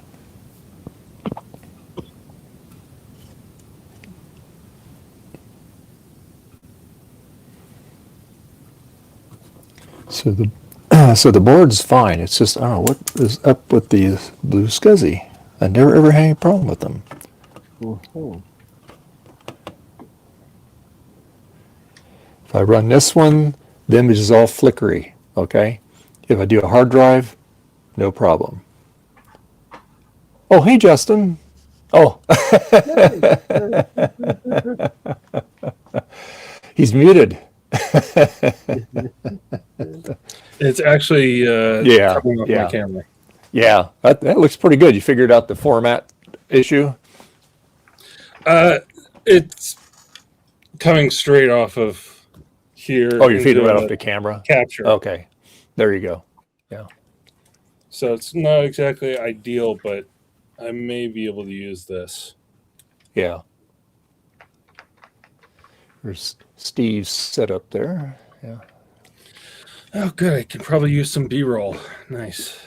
So the board's fine. It's just I don't know what is up with these blue SCSI. I never ever had any problem with them. If I run this one, the image is all flickery. Okay. If I do a hard drive, no problem. Oh, hey, Justin. Oh. He's muted. It's actually covering up my camera. Yeah, that looks pretty good. You figured out the format issue? It's coming straight off of here. Oh, you're feeding right off the camera? Capture. Okay. There you go. Yeah. So it's not exactly ideal, but I may be able to use this. Yeah. There's Steve's setup there. Yeah. Oh, good. I can probably use some B-roll. Nice.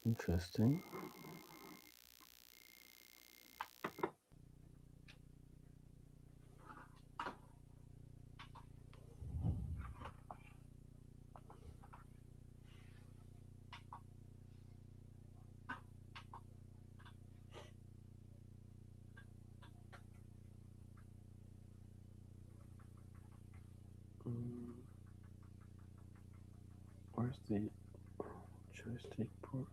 Interesting. Where's the joystick port?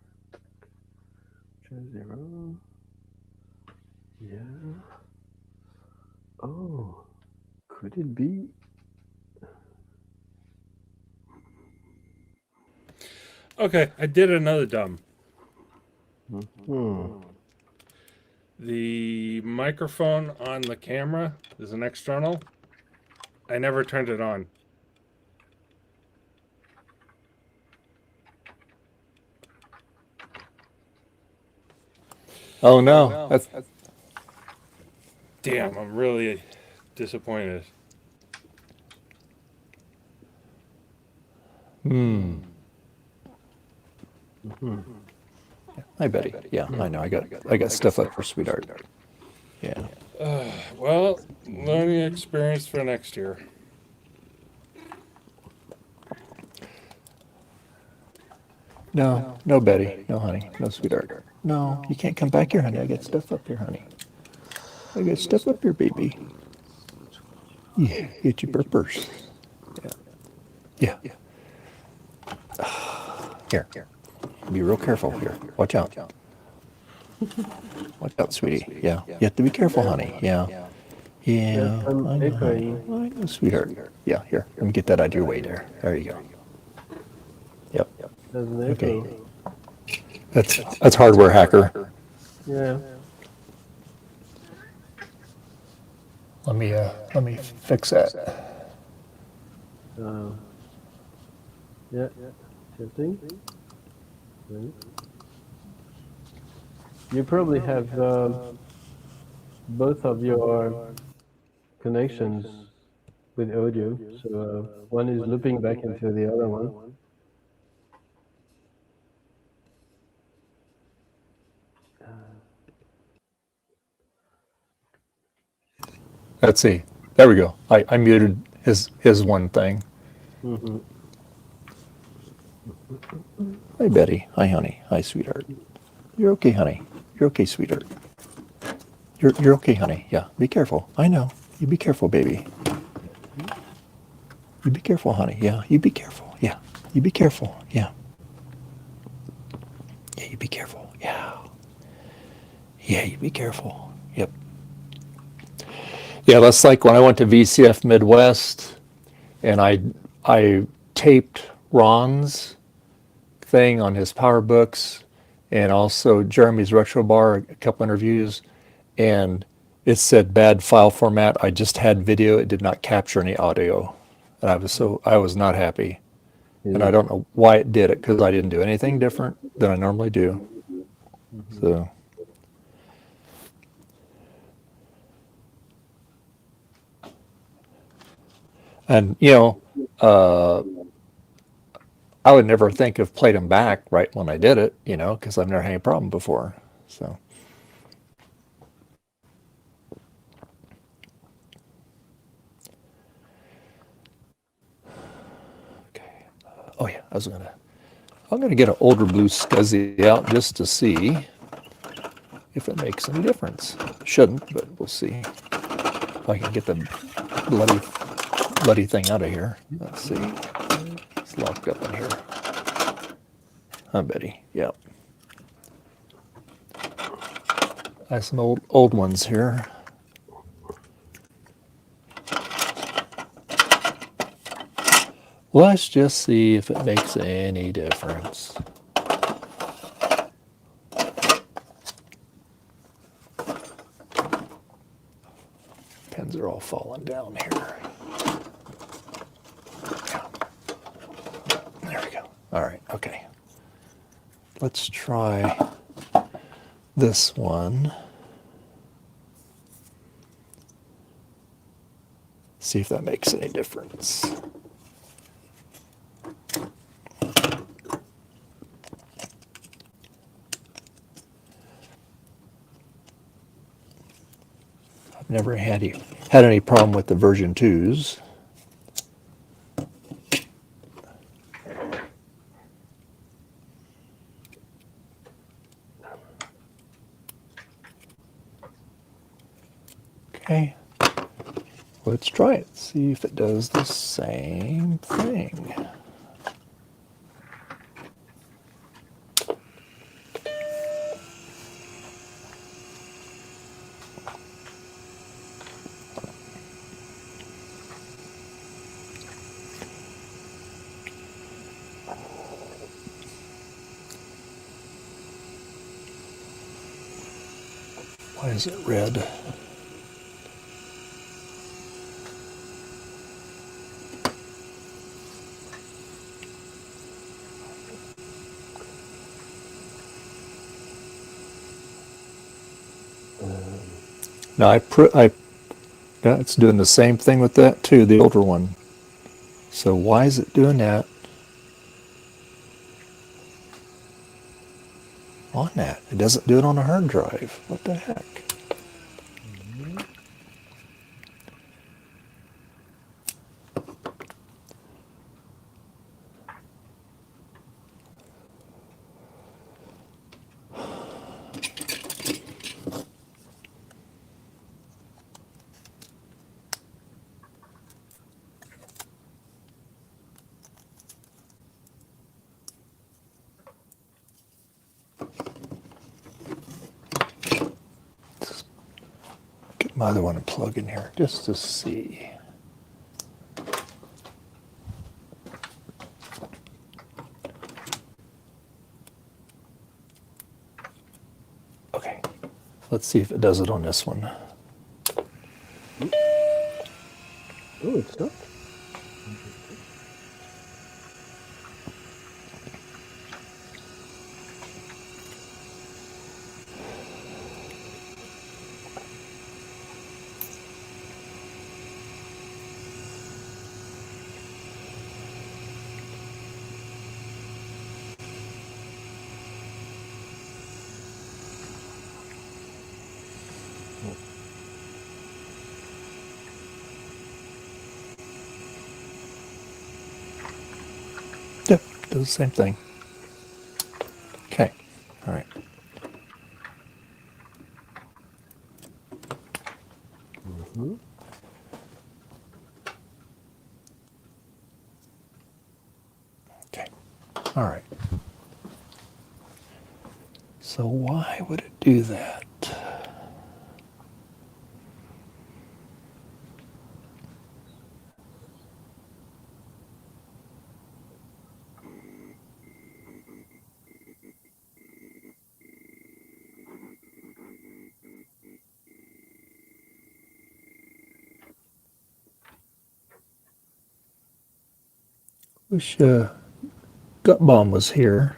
Choose 0. Yeah. Oh, could it be? Okay, I did another dumb. Mm-hmm. The microphone on the camera is an external. I never turned it on. Oh, no. That's Damn, I'm really disappointed. Hi, Betty. Yeah, I know. I got stuff up for sweetheart. Yeah. Well, learning experience for next year. No, no, Betty. No, honey. No, sweetheart. No, you can't come back here, honey. I got stuff up here, honey. I got stuff up here, baby. Yeah, get your burpers. Yeah. Yeah. Here. Be real careful here. Watch out. Watch out, sweetie. Yeah. You have to be careful, honey. Yeah. Yes, Yeah. I'm I know, honey. echoing. I know, sweetheart. Yeah, here. Let me get that out of your way there. There you go. Yep. There's an Okay. echo. That's hardware hacker. Yeah. Let me fix that. Yeah. Shifting. You probably have both of your connections with audio. So one is looping back into the other one. Let's see. There we go. I muted his one thing. Mm-hmm. Hi, Betty. Hi, honey. Hi, sweetheart. You're okay, honey. You're okay, sweetheart. You're okay, honey. Yeah. Be careful. I know. You be careful, baby. You be careful, honey. Yeah. You be careful. Yeah. You be careful. Yeah. Yeah. You be careful. Yeah. Yeah. You be careful. Yep. Yeah. That's like when I went to VCF Midwest, and I taped Ron's thing on his power books, and also Jeremy's retro bar, a couple interviews, and it said bad file format. I just had video. It did not capture any audio. And I was not happy. And I don't know why it did it, because I didn't do anything different than I normally do. So. And, I would never think of played them back right when I did it, because I've never had any problem before. So. Okay. Oh yeah, I'm gonna get an older blue SCSI out just to see if it makes any difference. Shouldn't, but we'll see. If I can get the bloody thing out of here. Let's see. It's locked up in here. Huh, Betty? Yep. I have some old ones here. Let's just see if it makes any difference. Pens are all falling down here. There we go. All right, okay. Let's try this one. See if that makes any difference. I've never had any problem with the version 2s. Okay, let's try it. See if it does the same thing. Why is it red? Now yeah, it's doing the same thing with that too, the older one. So why is it doing that on that? It doesn't do it on a hard drive. What the heck? my other one and plug in here just to see. Okay, let's see if it does it on this one. Oh, it stopped. Yep, does the same thing. Okay, all right. Mm-hmm. Okay, all right. So why would it do that? Wish Gut Bomb was here.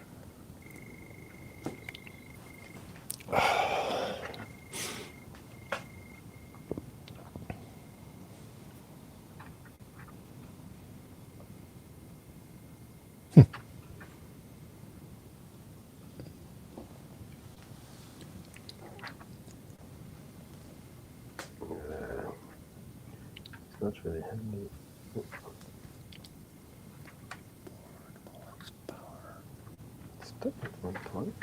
It's not really handy. Stuck at one point.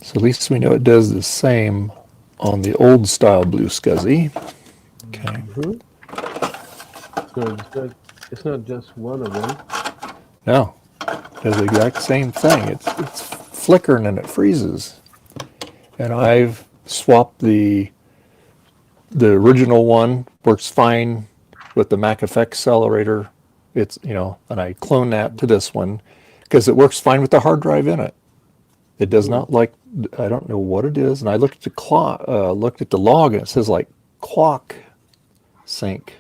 So at least we know it does the same on the old style Blue Scuzzy. Okay. Mm-hmm. So it's not just one of them. No, it does the exact same thing. It's flickering and it freezes. And I've swapped the original one, works fine with the MacFX accelerator. It's, and I clone that to this one because it works fine with the hard drive in it. It does not like, I don't know what it is. And I looked at the clock, looked at the log, and it says like clock sync.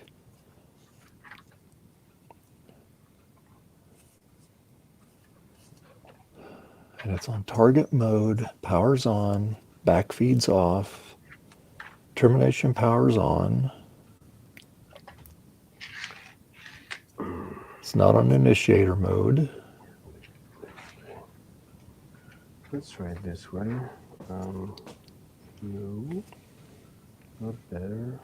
And it's on target mode, power's on, back feed's off, termination power's on. It's not on initiator mode. Let's try it this way. No, not better.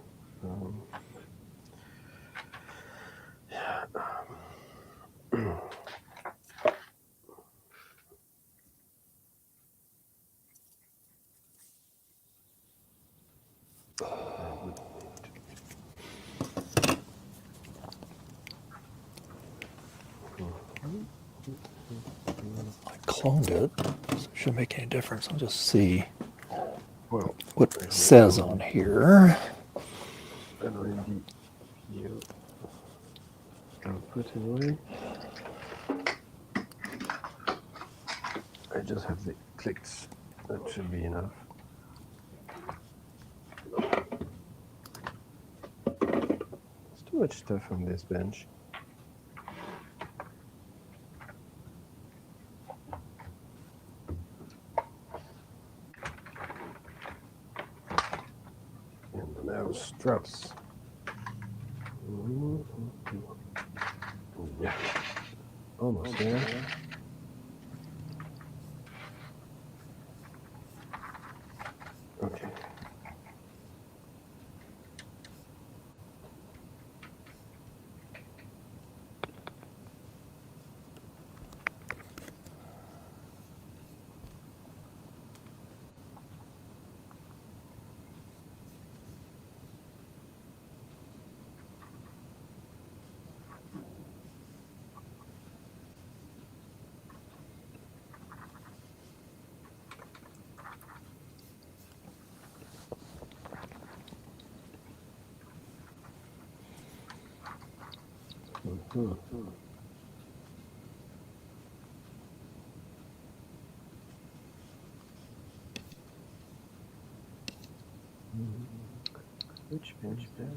I cloned it, so it shouldn't make any difference. I'll just see Well, what it says on here. and already you output anyway. I just have the clicks. That should be enough. There's too much stuff on this bench. And now struts. Yeah, almost there. Okay. Which pen is that?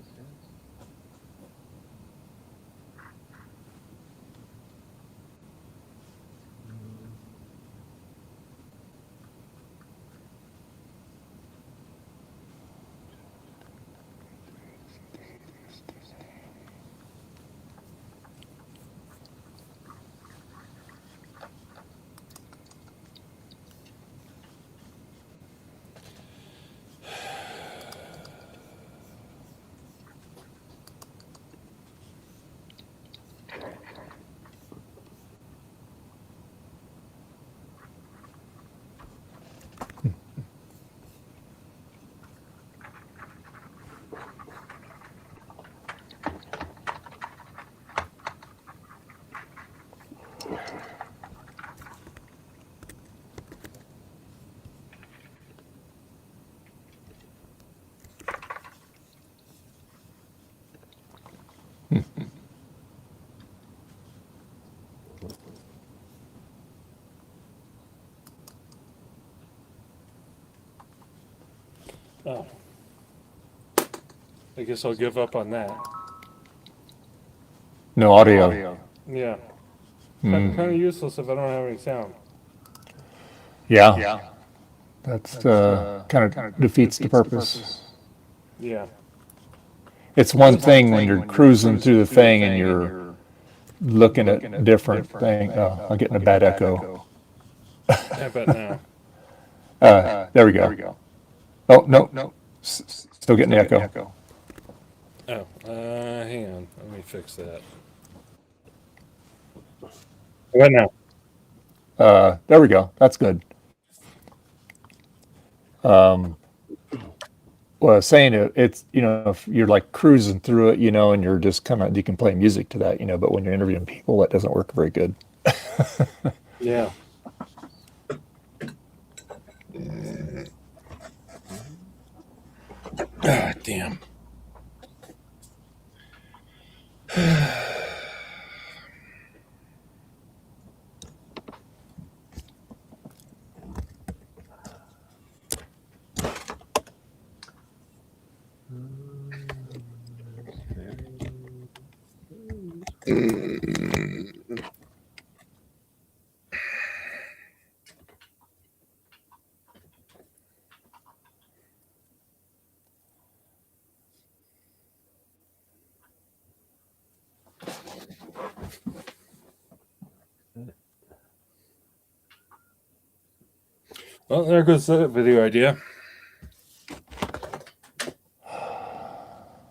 Oh. I guess I'll give up on that. No audio. Yeah. Kind of useless if I don't have any sound. Yeah. That's kind of defeats the purpose. Yeah. It's one thing when you're cruising through the thing and you're looking at different things. Oh, I'm getting a bad echo. I bet now. There we go. Oh, no. Still getting the echo. Oh, hang on. Let me fix that. What now? There we go. That's good. Well, I was saying it's, if you're like cruising through it, and you're just you can play music to that, but when you're interviewing people, that doesn't work very good. Yeah. Ah, damn. Well, there goes that video idea.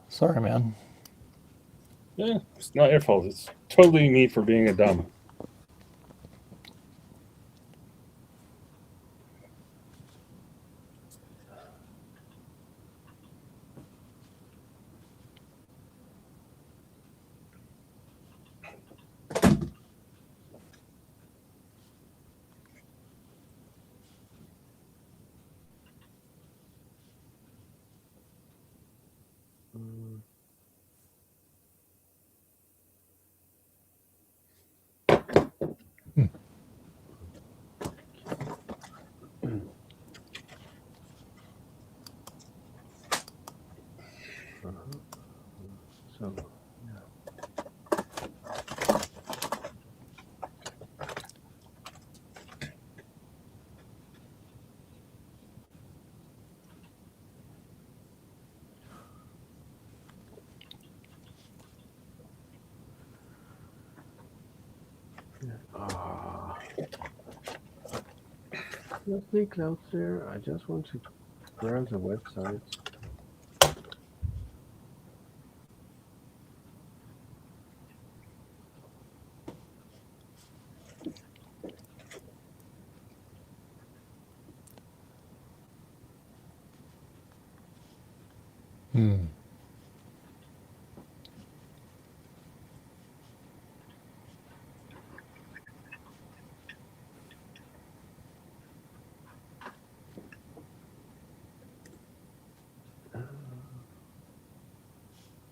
Sorry, man. Yeah, it's not your fault. It's totally me for being a dumb. So, Leslie Cloud there. I just want to browse the website.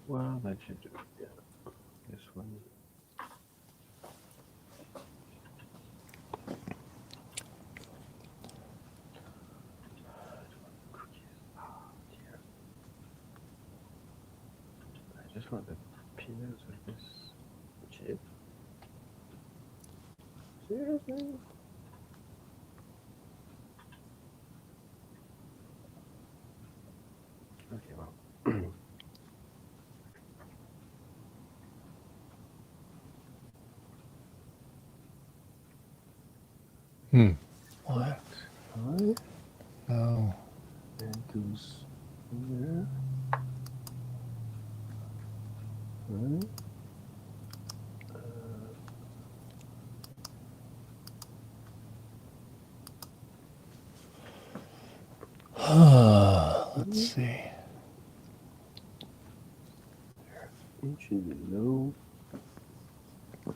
Well, that should do it. Yeah, this one. just want the peanuts of this chip. Seriously? Okay, well. What? Five. No. And goes here. Right. Let's see. It should be low. Yeah.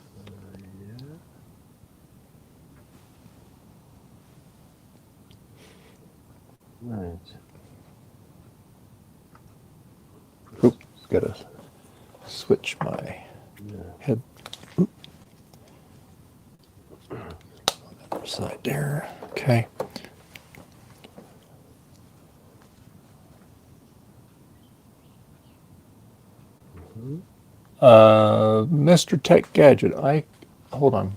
Right. Oop, gotta switch my head. Oop. Other side there. Okay. Mr. Tech Gadget, hold on.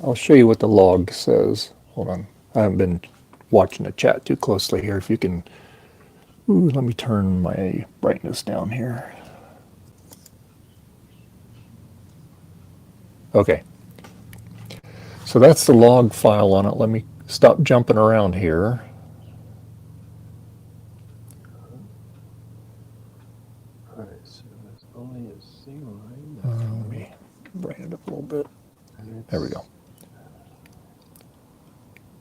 I'll show you what the log says. Hold on. I haven't been watching the chat too closely here. If you can, let me turn my brightness down here. Okay. So that's the log file on it. Let me stop jumping around here. Alright, so there's only a single line. Let me bring it up a little bit. There we go.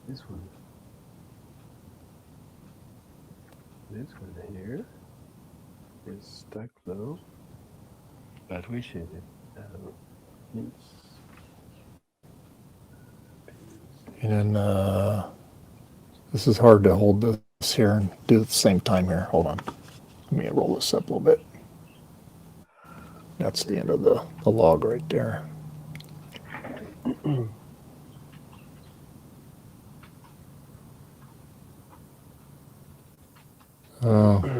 This one. This one here is stuck low, but we should And then this is hard to hold this here and do it at the same time here. Hold on. Let me roll this up a little bit. That's the end of the log right there.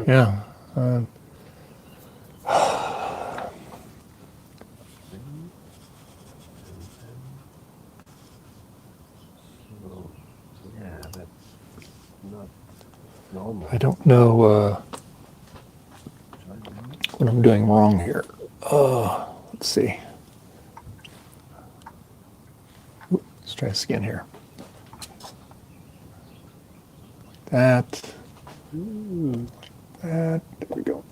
Yeah. Yeah, that's not normal. I don't know what I'm doing wrong here. Let's see. Let's try this again here. That. There we go.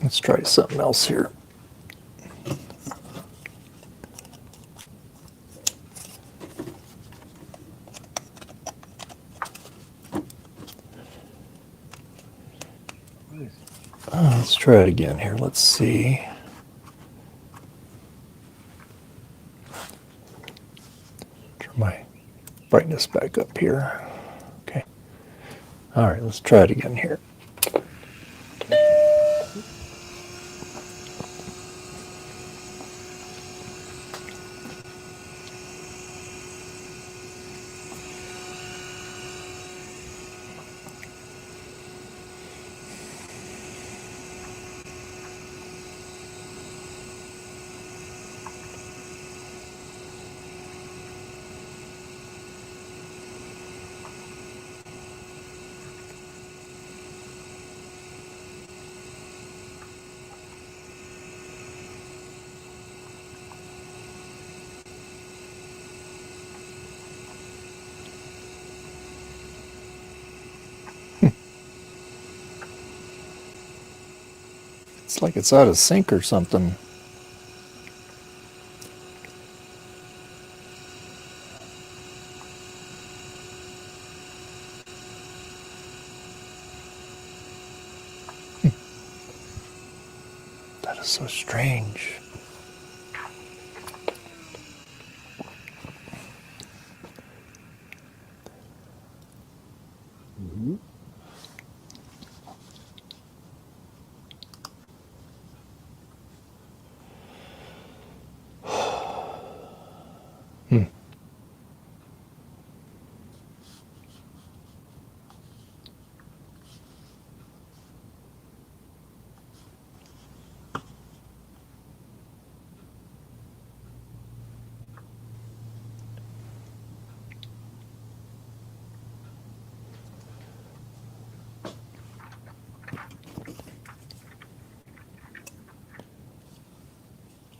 Let's try something else here. Let's try it again here. Let's see. Turn my brightness back up here. Okay. All right, let's try it again here. It's like it's out of sync or something. That is so strange. Mm-hmm.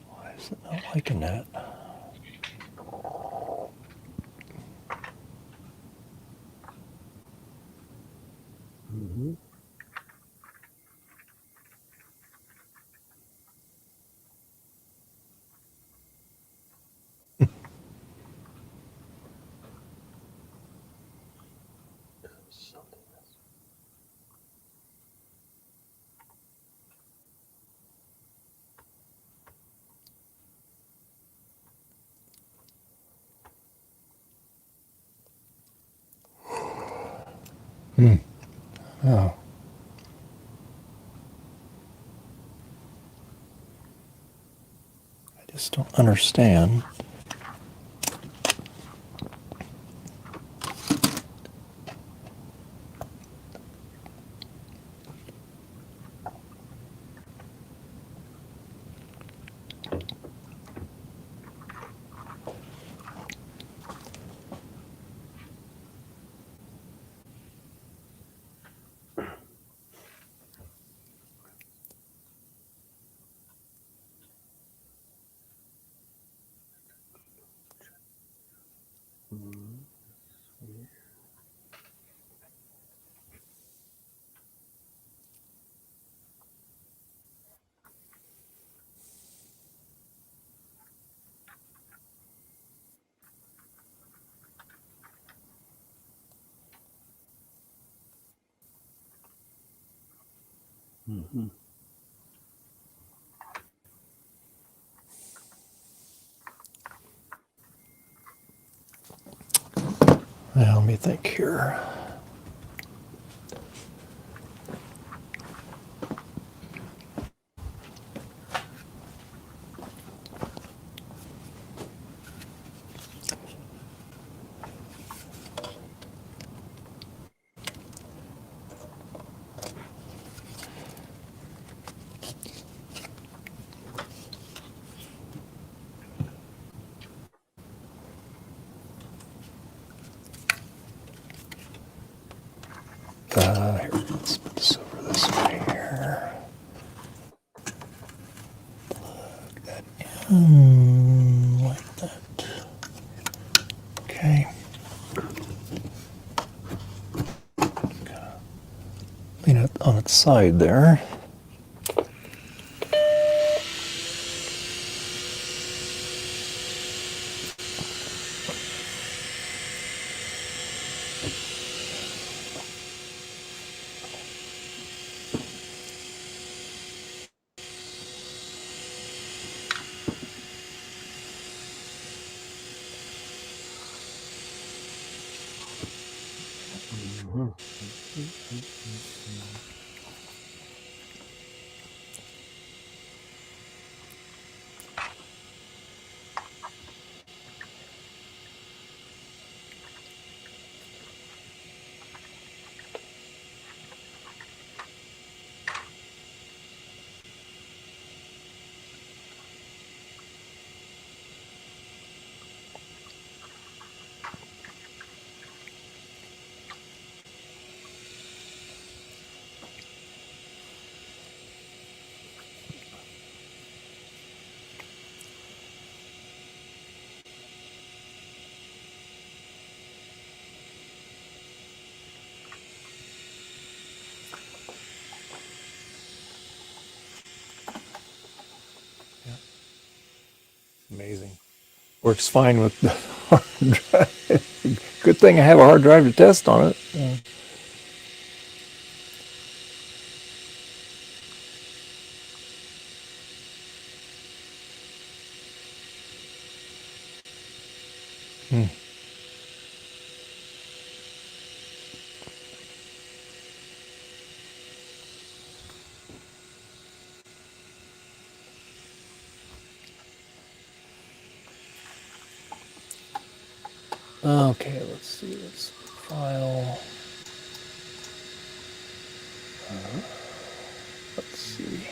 Why is it not liking that? Mm-hmm. Something else. Oh. I just don't understand. Mm-hmm. Mm-hmm. Now, let me think here. Here, let's put this over this way here. Plug that in like that. Okay. Lean it on its side there. Mm-hmm. Amazing. Works fine with the hard drive. Good thing I have a hard drive to test on it. Okay, let's see. Let's file. Let's see.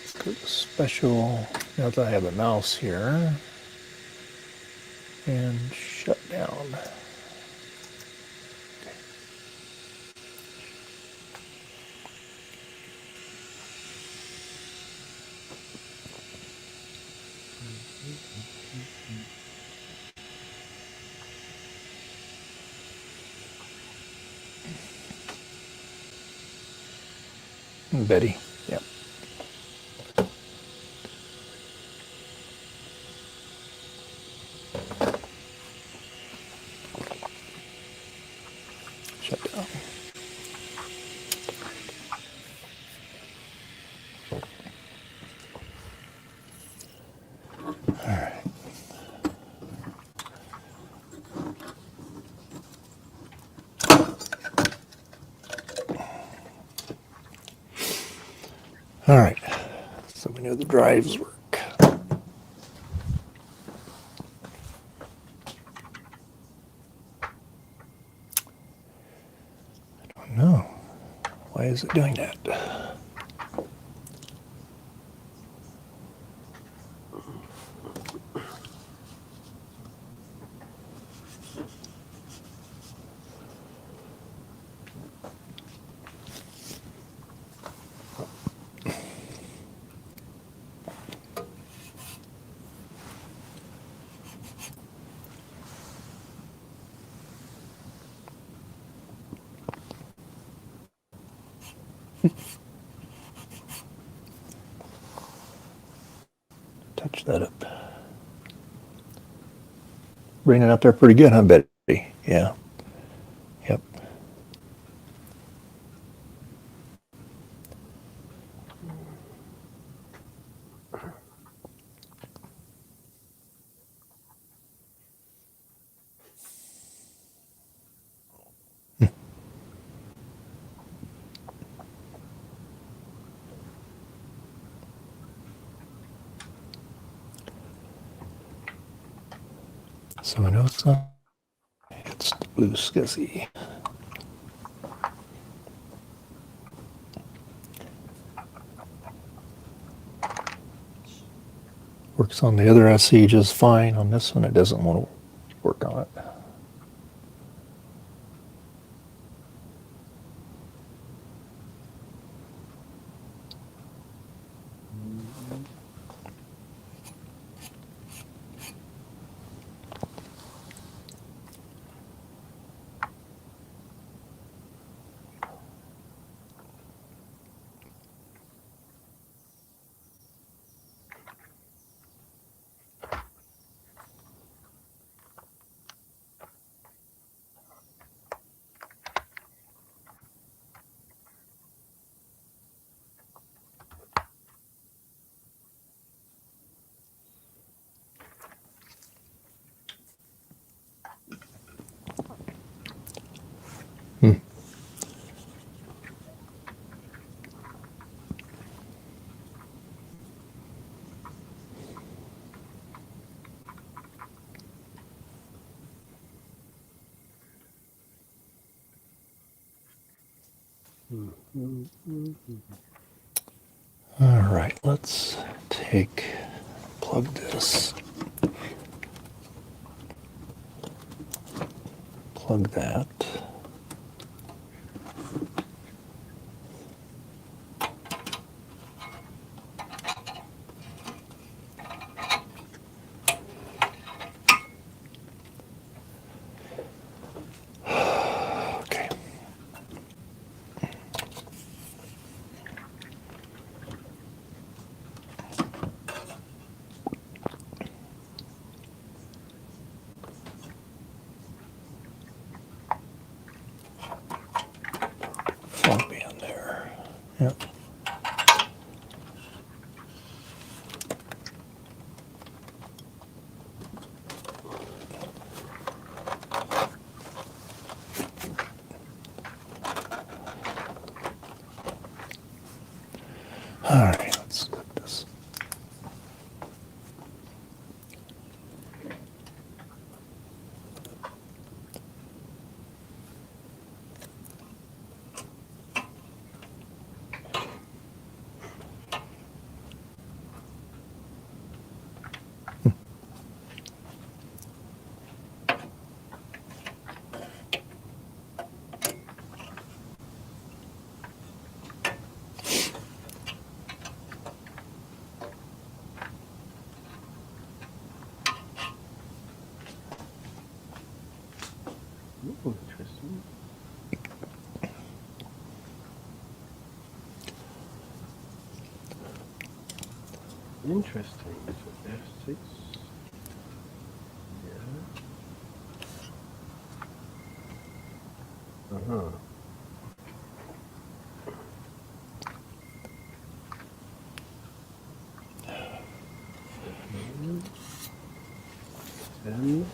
Let's go to special. Now that I have a mouse here, and shut down. Betty. Yep. Shut down. All right. All right. So we know the drives work. No. Why is it doing that? Touch that up. Bringing it up there pretty good, huh, Betty? Yeah. Yep. So I know it's not. It's the blue SCSI. Works on the other SE just fine. On this one, it doesn't want to work on it. All right, let's plug this, plug that. Okay. Floppy in there. Yep. All right, let's put this. Ooh, interesting. Interesting. So F6. Yeah. Uh-huh. F9. 10.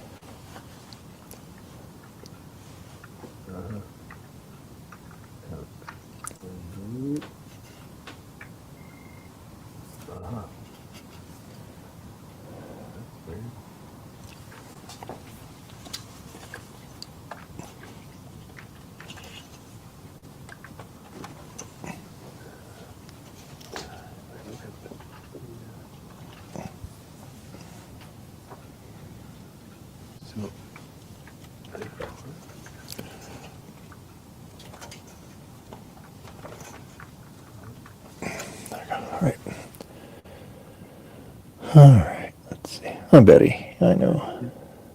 Uh-huh. Count. Uh-huh. That's weird. Look at that. So, All right. All right. Let's see. Oh, Betty. I know.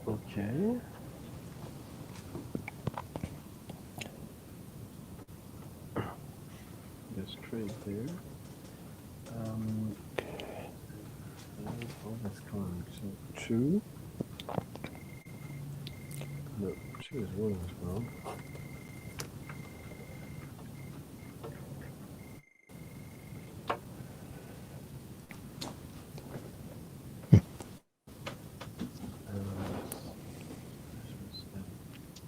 okay. Just straight there. All that's gone. So 2. No, 2 is wrong as well.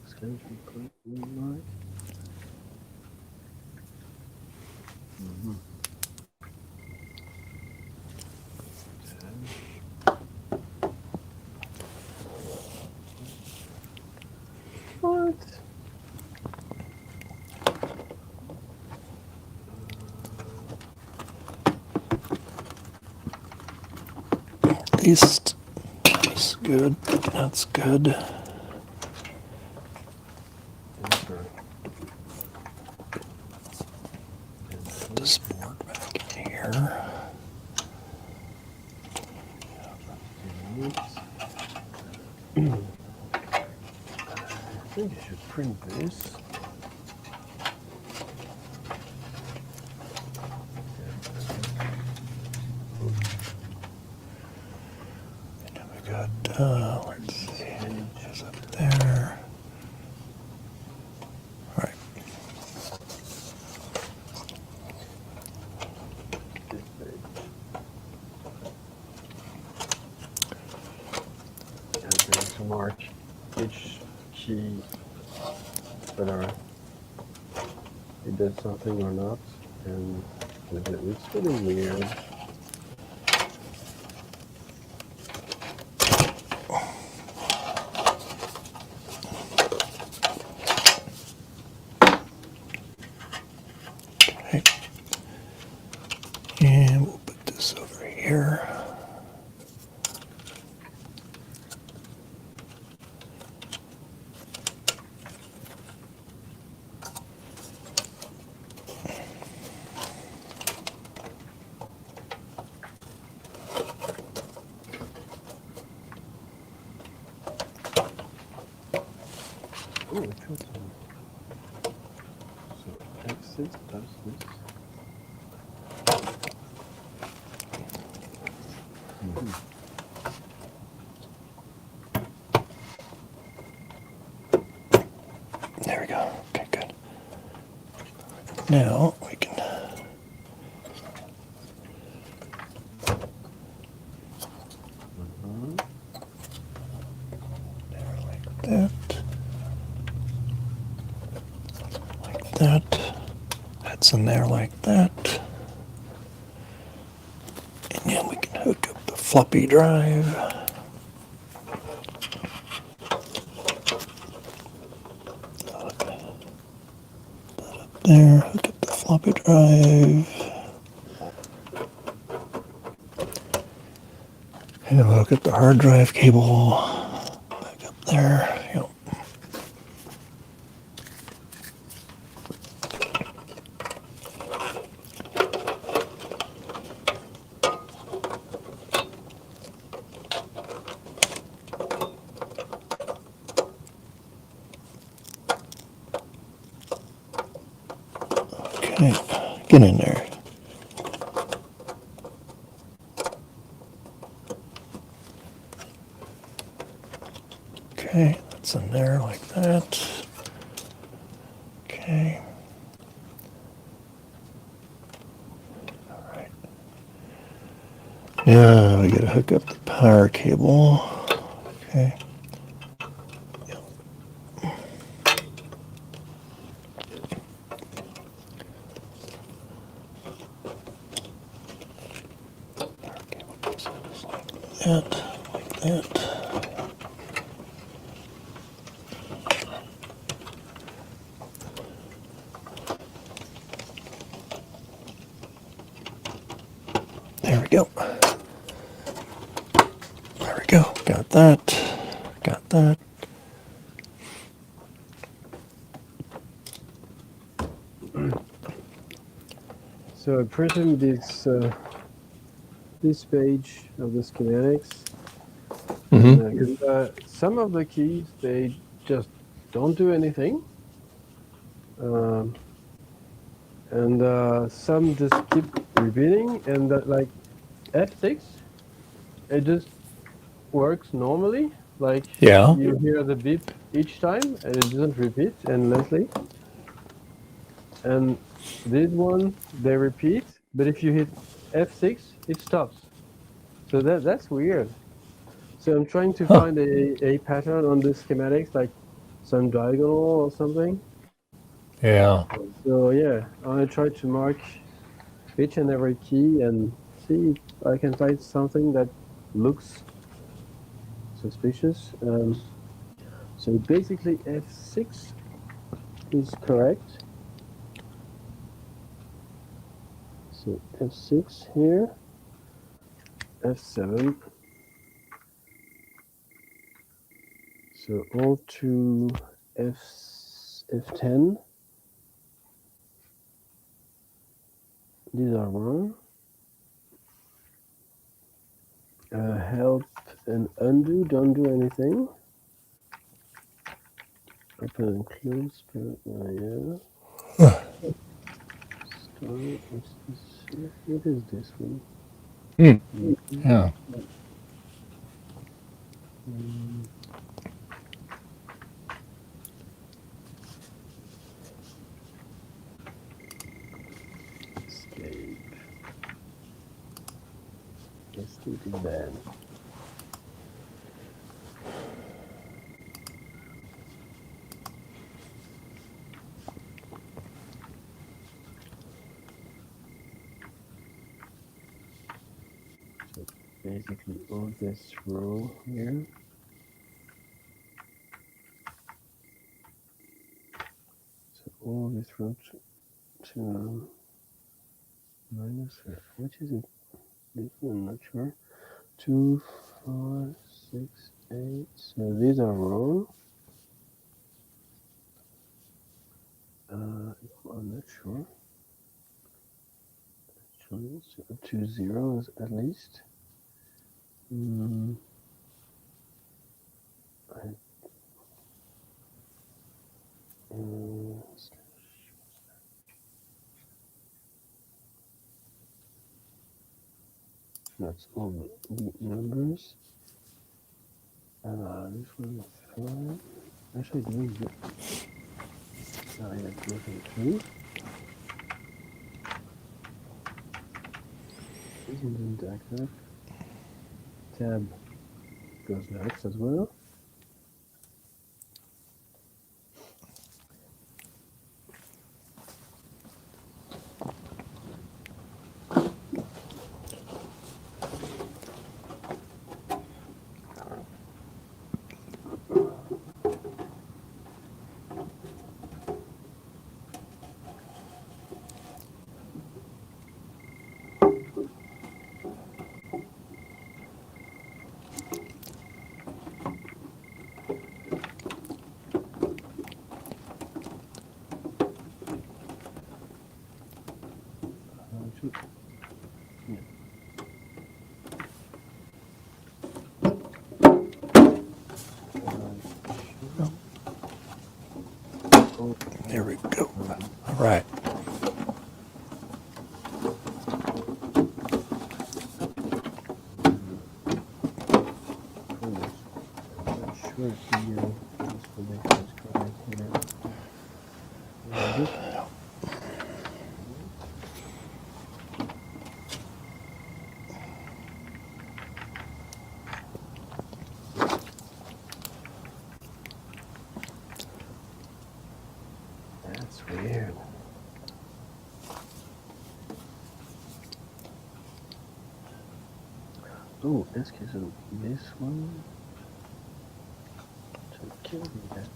Schedule click moonlight. What? At least that's good. That's good. Enter. Put this board back in here. I think I should print this. And then we got, let's see, it's up there. All right. This page. And I'm going to mark each key whether it does something or not. And it's really weird. Okay. And we'll put this over here. Oh, it feels so F6 does this. There we go. Okay, good. Now we can there like that. Like that. That's in there like that. floppy drive. There, hook up the floppy drive. And we'll hook up the hard drive cable back up there. Yep. Okay, get in there. Okay, that's in there like that. Okay. All right. Now we gotta hook up the power cable. Okay. Yep. Power cable goes like that, like that. There we go. There we go. Got that. Got that. So I printed this page of the schematics. Because some of the keys, they just don't do anything. And some just keep repeating, and that, like F6, it just works normally. Like you hear the beep each time, and it doesn't repeat endlessly. And this one, they repeat, but if you hit F6, it stops. So that's weird. So I'm trying to find a pattern on the schematics, like some diagonal or something. Yeah. So yeah, I try to mark each and every key and see if I can find something that looks suspicious. So basically F6 is correct. So F6 here, F7. So all to F10. These are wrong. Help and undo don't do anything. Open and close, yeah. Start, what's this? What is this one? Yeah. Escape. Escape is bad. So basically all this row here. So all this row to minus, which is it? This one, not sure. 2, 4, 6, 8. So these are wrong. I'm not sure. Actually, so 2 zeros at least. That's all the numbers. This one is 5. Actually, doing good. Yeah, nothing true. Isn't active. Tab goes next as well. two. Yeah. There we go. All right. I'm not sure if the installation is correct here. That's weird. Oh, this isn't this one. So it can be that.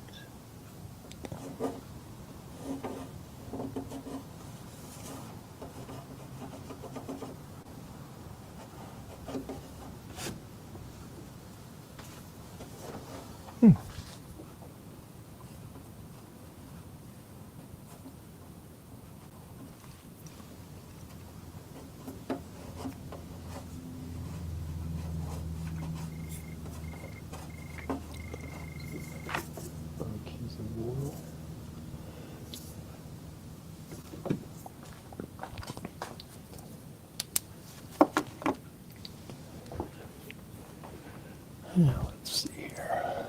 Now, let's see here.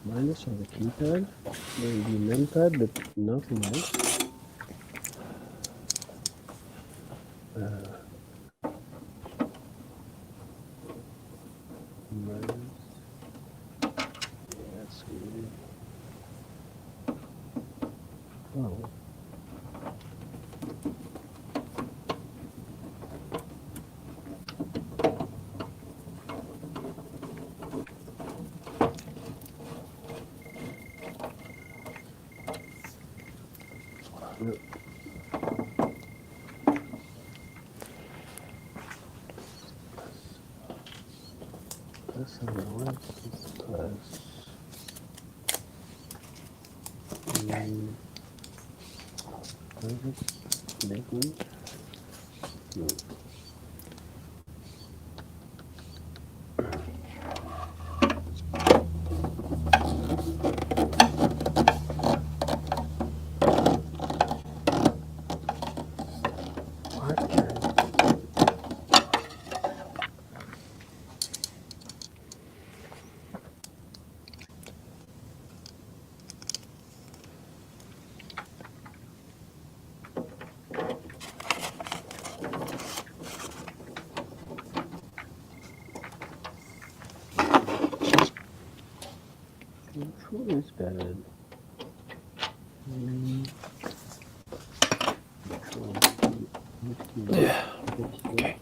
Minus on the keypad, maybe numpad, but not mouse. Minus. Yeah, that's weird. Oh. Yep. Plus on the right is plus. Perfect. Liquid. No. Control is bad. Control. Yeah. Okay.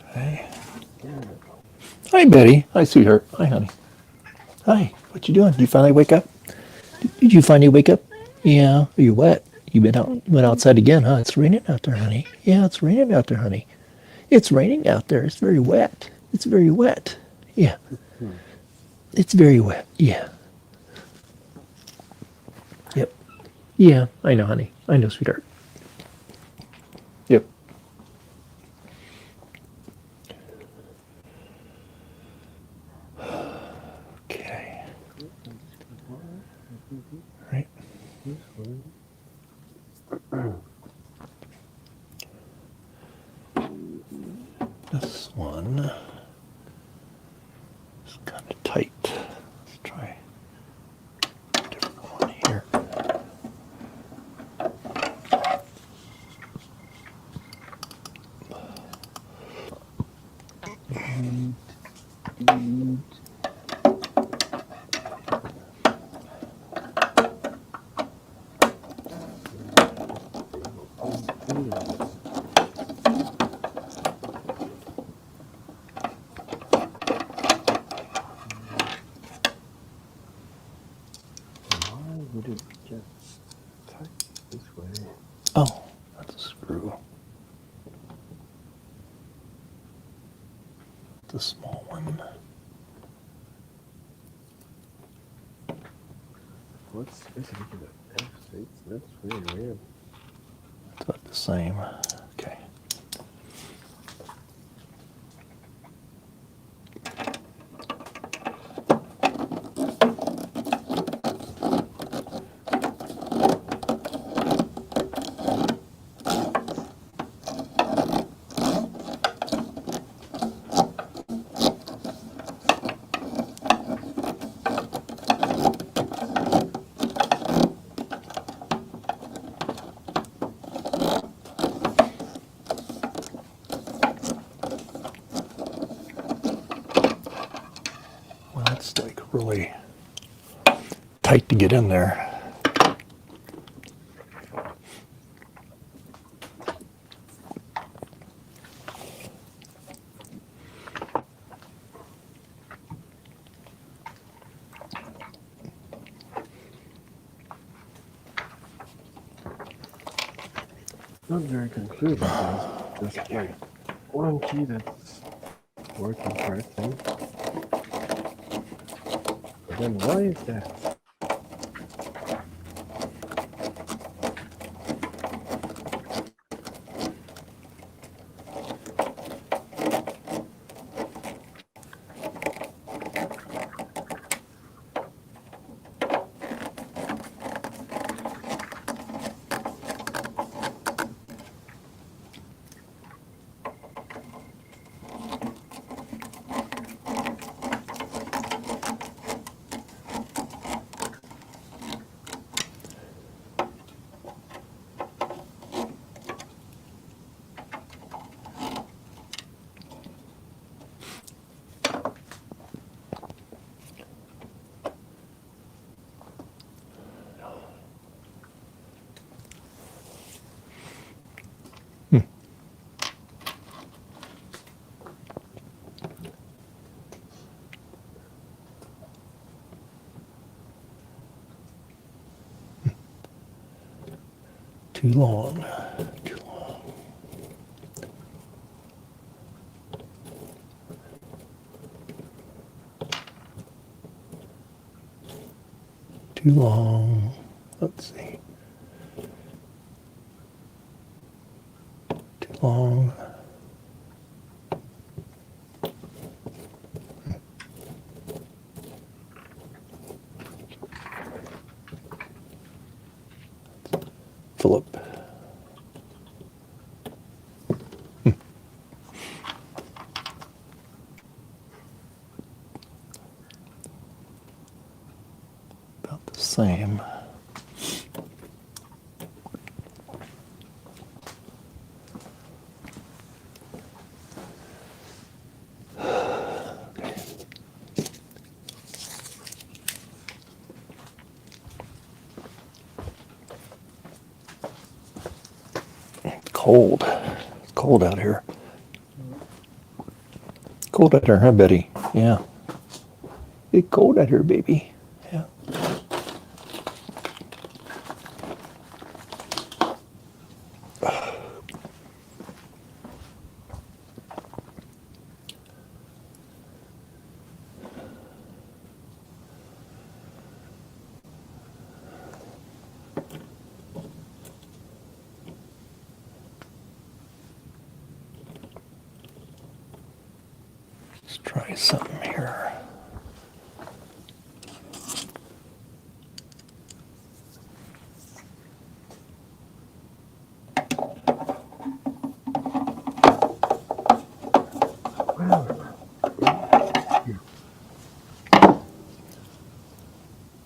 Okay. Hi, Betty. Hi, sweetheart. Hi, honey. Hi. What you doing? Did you finally wake up? Did you finally wake up? Yeah. You're wet. You went outside again, huh? It's raining out there, honey. Yeah, it's raining out there, honey. It's raining out there. It's very wet. It's very wet. Yeah. It's very wet. Yeah. Yep. Yeah, I know, honey. I know, sweetheart. Yep. Okay. Right. Why would it get tight this way? Oh, that's a screw. The small one. What's specifically the F6? That's really weird. It's about the same. Okay. Well, it's like really tight to get in there. Not very conclusive. There's just like one key that's working correctly. But then why is that? Too long. Too long. Too long. Let's see. Too long. Philip. About the same. Cold. It's cold out here. Cold out here, huh, Betty? Yeah. It's cold out here, baby. Yeah. Let's try something here.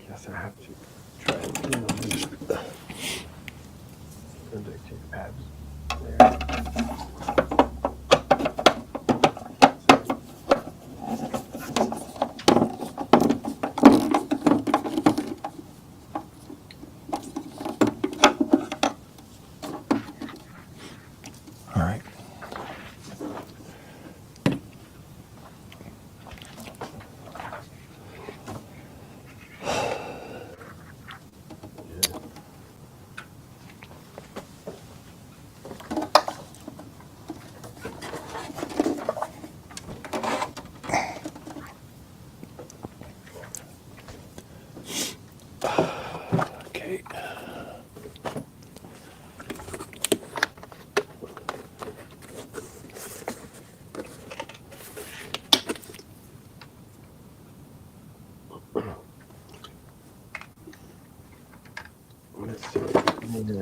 Guess I have to try and clean all these conductive pads there.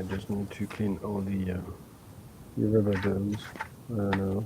just need to clean all the rubber domes. I don't know.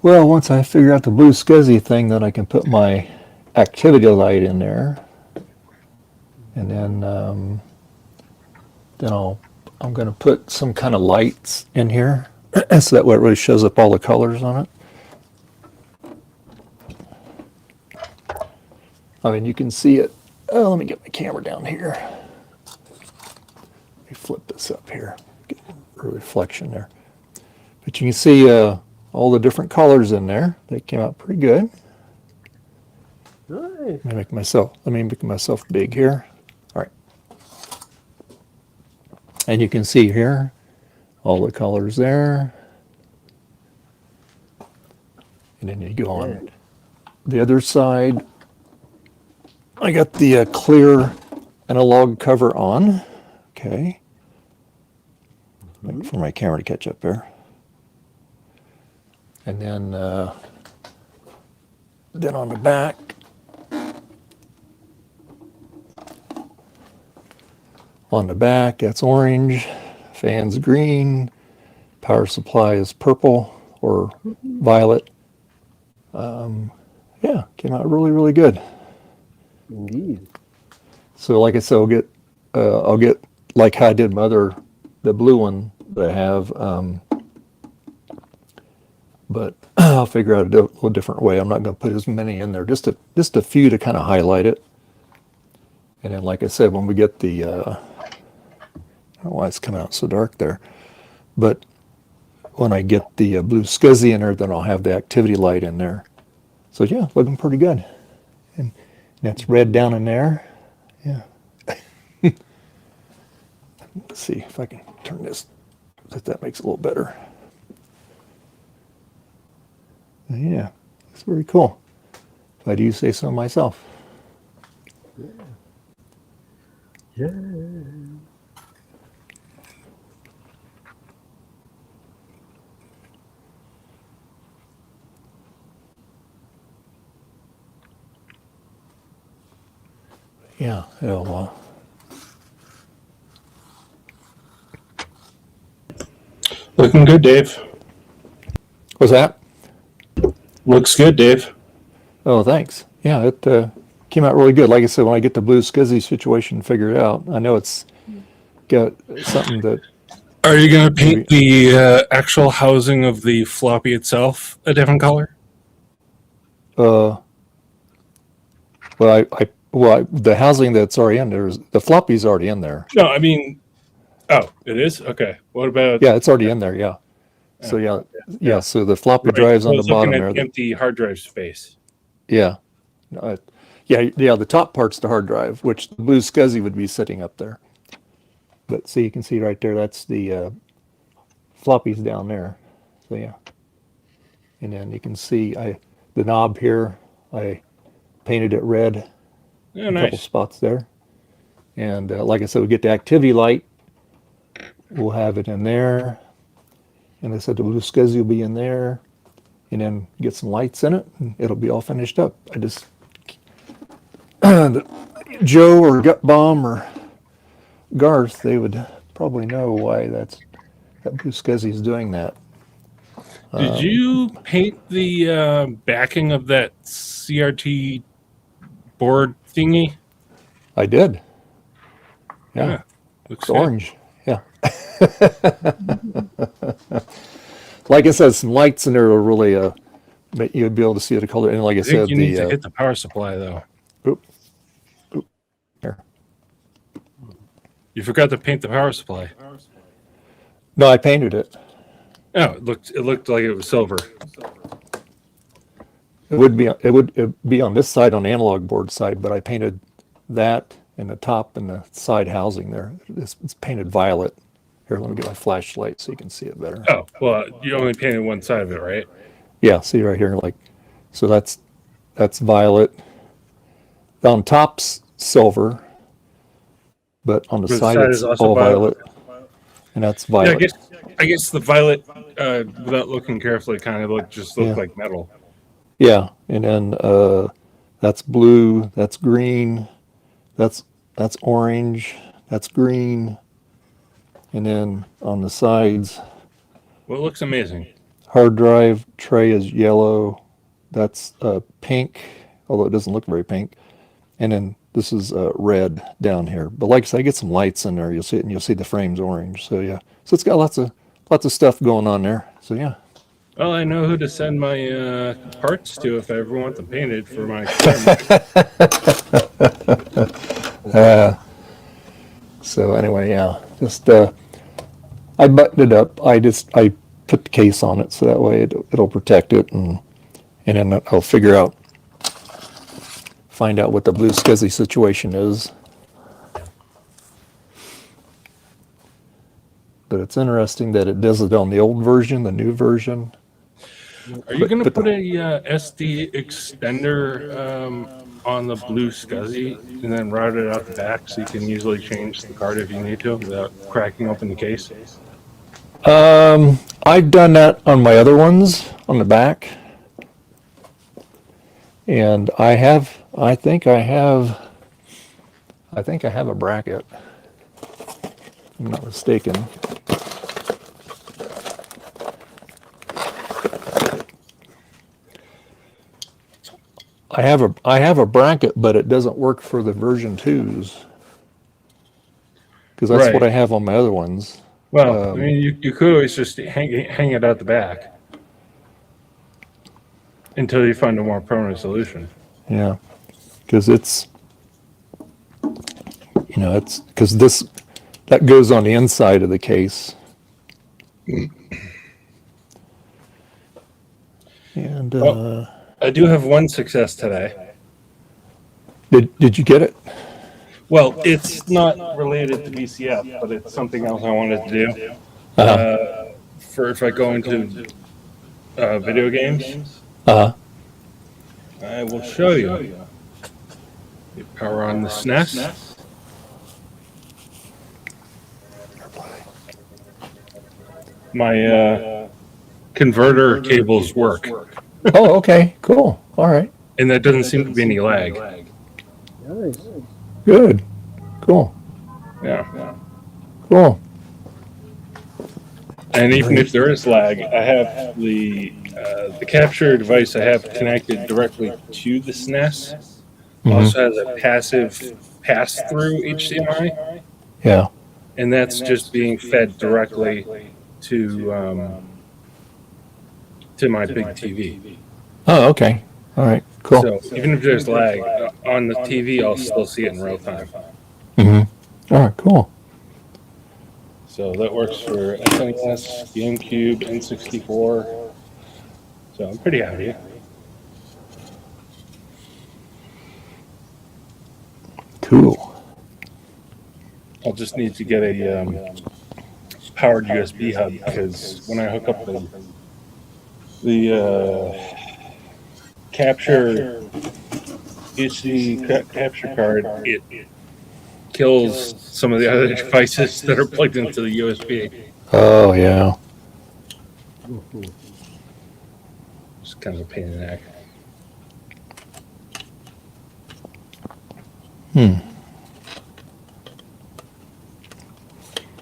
Well, once I figure out the blue SCSI thing, then I can put my activity light in there, and then I'm going to put some kind of lights in here, so that way it really shows up all the colors on it. I mean, you can see it. Oh, let me get my camera down here. Let me flip this up here. Get a reflection there. But you can see all the different colors in there. They came out pretty good. Nice. Let me make myself big here. All right. And you can see here all the colors there. And then you go on the other side. I got the clear analog cover on. Okay. Wait for my camera to catch up there. And then on the back, that's orange, fan's green, power supply is purple or violet. Yeah, came out really, really good. Indeed. So like I said, I'll get like how I did the blue one that I have, but I'll figure out a little different way. I'm not going to put as many in there, just a few to kind of highlight it. And then, like I said, when we get the, I don't know why it's coming out so dark there, but when I get the blue SCSI in there, then I'll have the activity light in there. So yeah, looking pretty good. And that's red down in there. Yeah. Let's see if I can turn this, if that makes it a little better. Yeah, it's very cool. If I do say so myself. Yeah. Yeah, it'll, Looking good, Dave. what's that? Looks good, Dave. Oh, thanks. Yeah, it came out really good. Like I said, when I get the blue SCSI situation figured out, I know it's got something that... Are you going to paint the actual housing of the floppy itself a different color? Well, the housing that's already in there, the floppy's already in there. No, I mean, oh, it is? Okay. What about... Yeah, it's already in there, yeah. So yeah, so the floppy drive's on the bottom there. Empty hard drive space. Yeah. The top part's the hard drive, which the blue SCSI would be sitting up there. But see, you can see right there, that's the floppies down there. So yeah. And then you can see the knob here, I painted it red. Oh, a nice. couple spots there. And like I said, we get the activity light. We'll have it in there. and they said the blue SCSI will be in there, and then get some lights in it, and it'll be all finished up. I just Joe or Gut Bomb or Garth, they would probably know why that blue SCSI is doing that. Did you paint the backing of that CRT board thingy? I did. Yeah. Looks It's good. orange. Yeah. Like I said, some lights in there are really you'd be able to see the color. And like I I think said, you need to hit the power supply though. Oop. Here. You forgot to paint the power supply. No, I painted it. Oh, it looked like it was silver. It would be on this side, on the analog board side, but I painted that in the top and the side housing there. It's painted violet. Here, let me get my flashlight so you can see it better. Oh, well, you only painted one side of it, right? Yeah, see right here, so that's violet. On top's silver, but on the side it's all violet. And that's violet. Yeah, I guess the violet, without looking carefully, kind of looked like metal. Yeah, and then that's blue, that's green, that's orange, that's green, and then on the sides. Well, it looks amazing. Hard drive tray is yellow, that's pink, although it doesn't look very pink, and then this is red down here. But like I said, I get some lights in there. You'll see it, and you'll see the frame's orange. So yeah, so it's got lots of stuff going on there. So yeah. Well, I know who to send my parts to if I ever want them painted for my experiment. So anyway, yeah, just I buttoned it up. I put the case on it so that way it'll protect it, and then I'll find out what the blue SCSI situation is. But it's interesting that it does it on the old version, the new version. Are you going to put a SD extender on the blue SCSI and then route it out the back so you can easily change the card if you need to without cracking open the case? I've done that on my other ones on the back, and I think I have a bracket. If I'm not mistaken. I have a bracket, but it doesn't work for the version 2s because that's what I have on my other ones. Well, I mean, you could always just hang it out the back until you find a more permanent solution. Yeah, because it's because that goes on the inside of the case. And I do have one success today. Did you get it? Well, it's not related to VCF, but it's something else I wanted to do. For if I go into video games, I will show you. You power on the SNES. My converter cables work. Oh, okay, cool. All right. And there doesn't seem to be any lag. Nice. Good. Cool. Yeah. Cool. And even if there is lag, I have the capture device I have connected directly to the SNES. Also has a passive pass-through HDMI. Yeah. And that's just being fed directly to my big TV. Oh, okay. All right. Cool. So even if there's lag on the TV, I'll still see it in real time. All right. Cool. So that works for SNES, GameCube, N64. So I'm pretty happy. Cool. I'll just need to get a powered USB hub because when I hook up the capture HD capture card, it kills some of the other devices that are plugged into the USB. Oh, yeah. It's kind of a pain in the neck.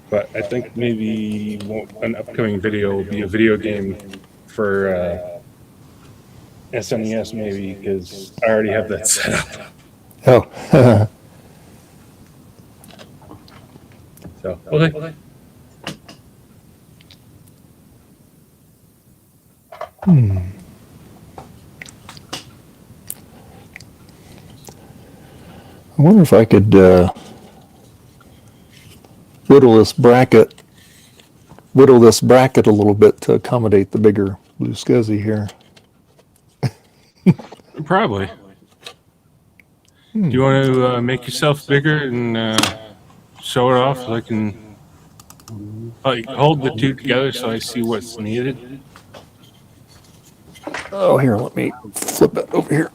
But I think maybe an upcoming video will be a video game for SNES, maybe, because I already have that set up. Oh. So, okay. I wonder if I could whittle this bracket a little bit to accommodate the bigger blue scuzzy here. Probably. Do you want to make yourself bigger and show it off so I can hold the two together so I see what's needed? Oh, here, let me flip it over here.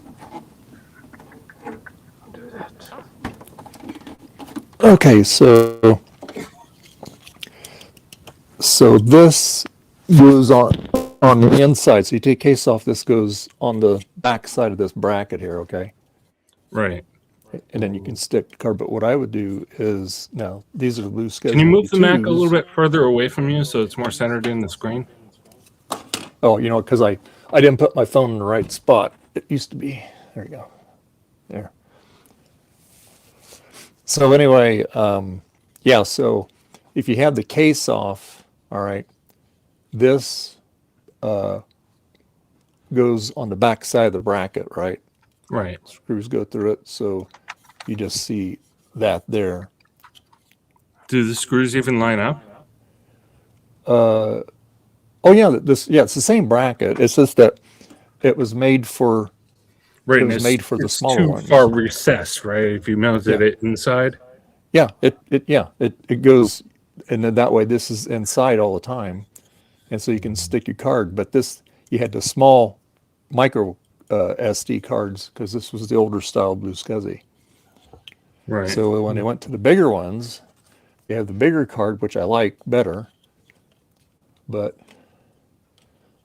Okay, so this goes on the inside. So you take case off, this goes on the back side of this bracket here, okay? Right. And then you can stick card. But what I would do is, now, these are the blue schedule. Can you move the Mac a little bit further away from you so it's more centered in the screen? Oh, you know, because I didn't put my phone in the right spot. It used to be. There you go. There. So anyway, yeah, so if you have the case off, all right, this goes on the back side of the bracket, right? Right. Screws go through it, so you just see that there. Do the screws even line up? Oh yeah, it's the same bracket. It's just that it was made for Right, it was made for the smaller too ones. far recessed, right? If you mounted it inside. Yeah, it goes, and then that way this is inside all the time, and so you can stick your card. But this, you had the small micro SD cards because this was the older style blue scuzzy. Right. So when they went to the bigger ones, they have the bigger card, which I like better. But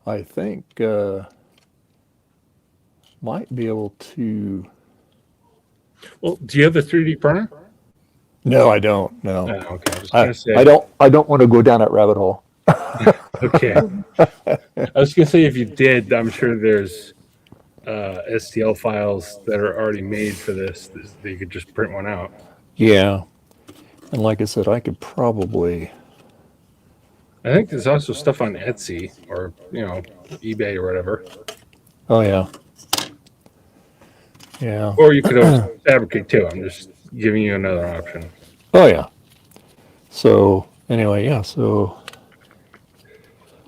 I think might be able to. Well, do you have a 3D printer? No, I don't. No. Oh, okay. I was gonna say. I don't want to go down that rabbit hole. Okay. I was gonna say if you did, I'm sure there's STL files that are already made for this that you could just print one out. Yeah, and like I said, I could probably. I think there's also stuff on Etsy or eBay or whatever. Oh yeah. Yeah. Or you could always fabricate too. I'm just giving you another option. Oh yeah. So anyway, yeah. So,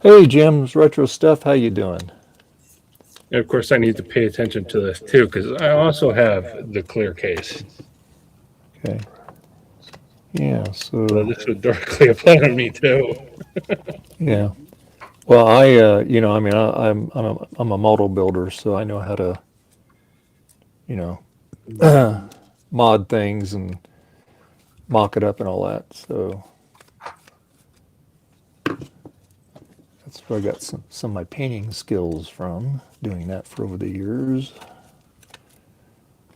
hey Jim's Retro Stuff, how you doing? And of course, I need to pay attention to this too because I also have the clear case. Okay. Yeah. So this would directly apply to me too. Yeah. Well, I'm a model builder, so I know how to, mod things and mock it up and all that. So that's where I got some of my painting skills from, doing that for over the years.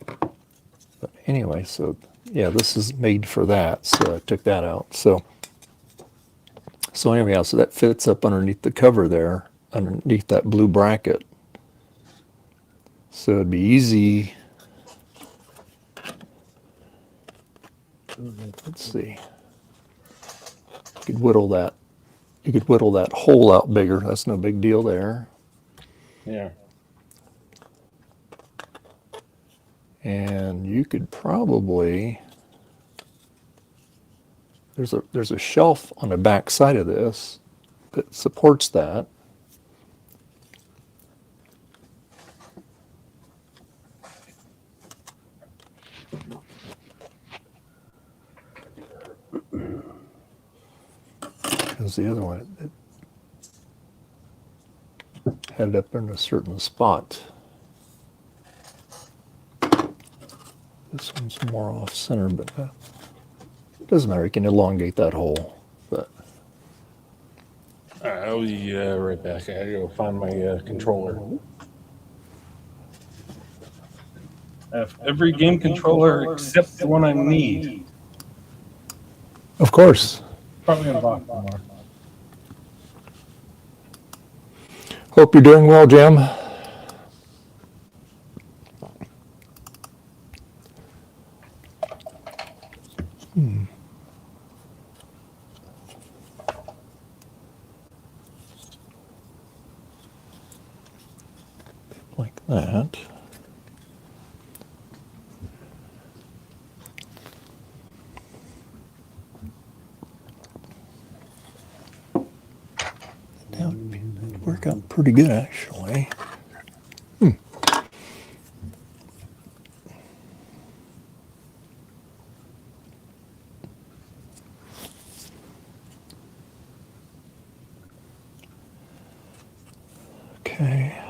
But anyway, so yeah, this is made for that, so I took that out. So anyway, so that fits up underneath the cover there, underneath that blue bracket. So it'd be easy. Let's see. You could whittle that hole out bigger. That's no big deal there. Yeah. And you could probably, there's a shelf on the back side of this that supports that. Because the other one, it had it up in a certain spot. This one's more off center, but it doesn't matter. You can elongate that hole. But I'll be right back. I gotta go find my controller. I have every game controller except the one I need. Of course. Probably in a box somewhere. Hope you're doing well, Jim. Like that. That would work out pretty good, actually. Okay.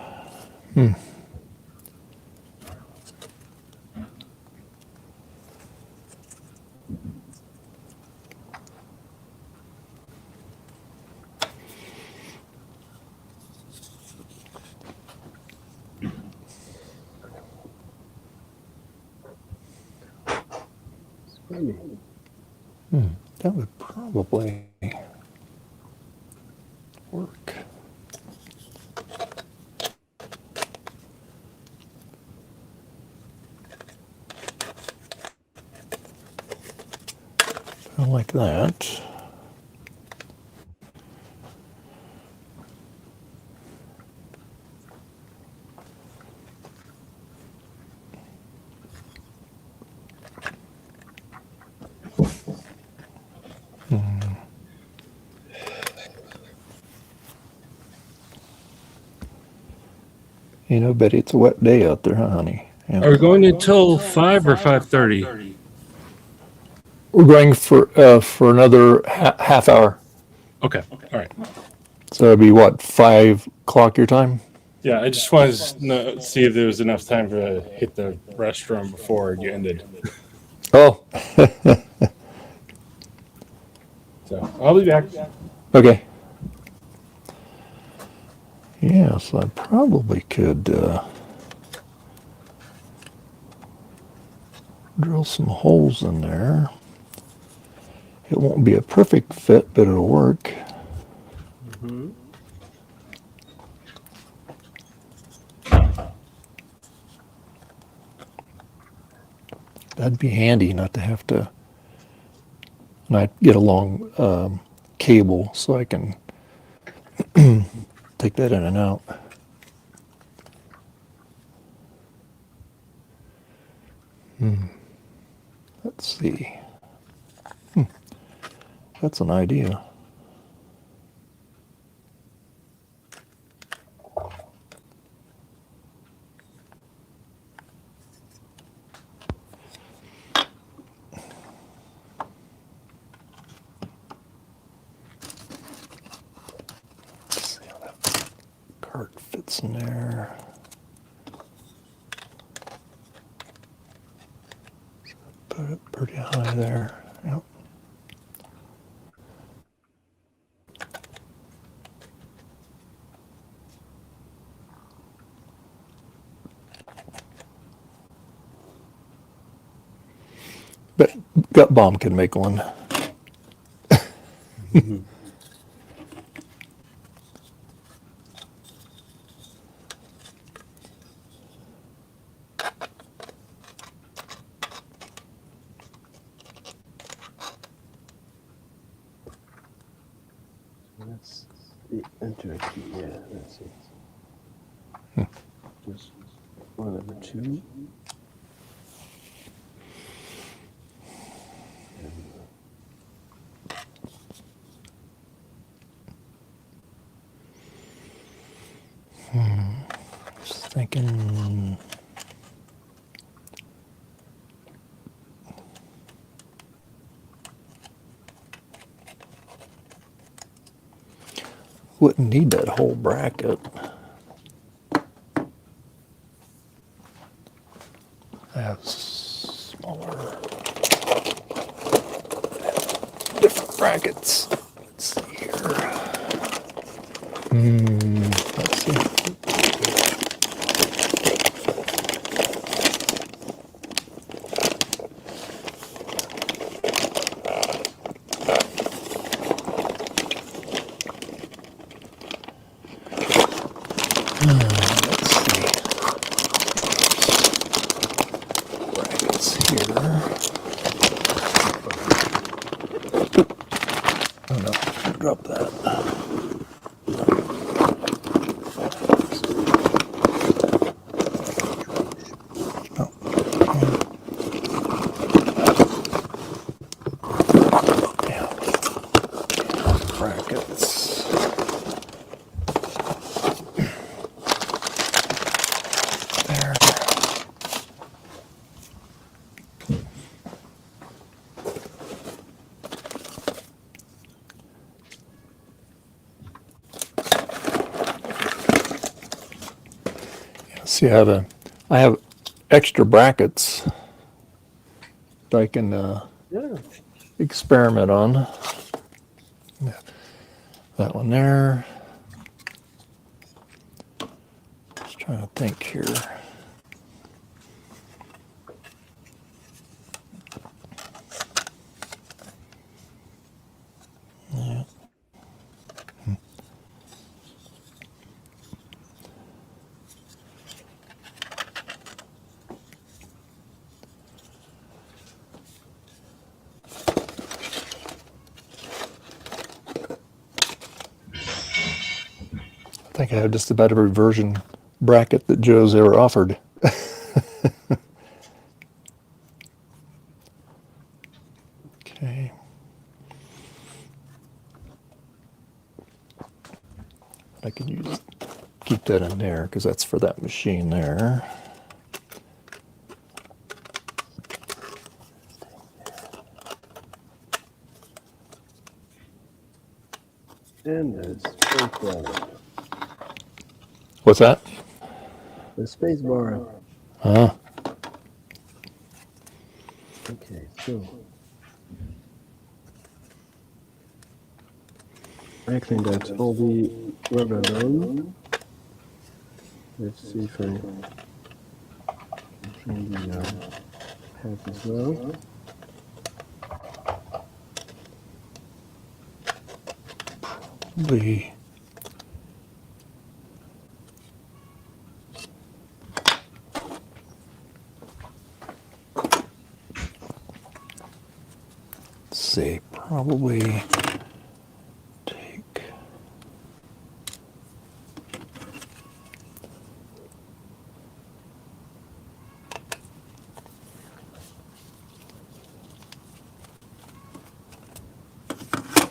That would probably work. Like that. You know, Betty, it's a wet day out there, huh, honey? Yeah. Are we going until 5 or 5:30? We're going for another half hour. Okay. All right. So it'd be what, 5 o'clock your time? Yeah, I just wanted to see if there was enough time to hit the restroom before you ended. Oh. So I'll be back. Okay. Yeah, so I probably could drill some holes in there. It won't be a perfect fit, but it'll work. That'd be handy not to have to, and I'd get a long cable so I can take that in and out. Let's see. That's an idea. Let's see how that cart fits in there. Put it pretty high there. Yep. But Gut Bomb can make one. That's the enter key. Yeah, that's it. Just one number 2. Just thinking. Wouldn't need that whole bracket. I have smaller, different brackets. Let's see here. Let's see. Brackets here. Oh no, drop that. Brackets. There. See, I have extra brackets that I can experiment on. That one there. Just trying to think here. Yeah. I think I have just about every version bracket that Joe's ever offered. Okay. I can keep that in there because that's for that machine there. And the space bar. What's that? The space bar. Huh? Okay, so I cleaned out all the rubber down. Let's see if I clean the head as well. The say probably take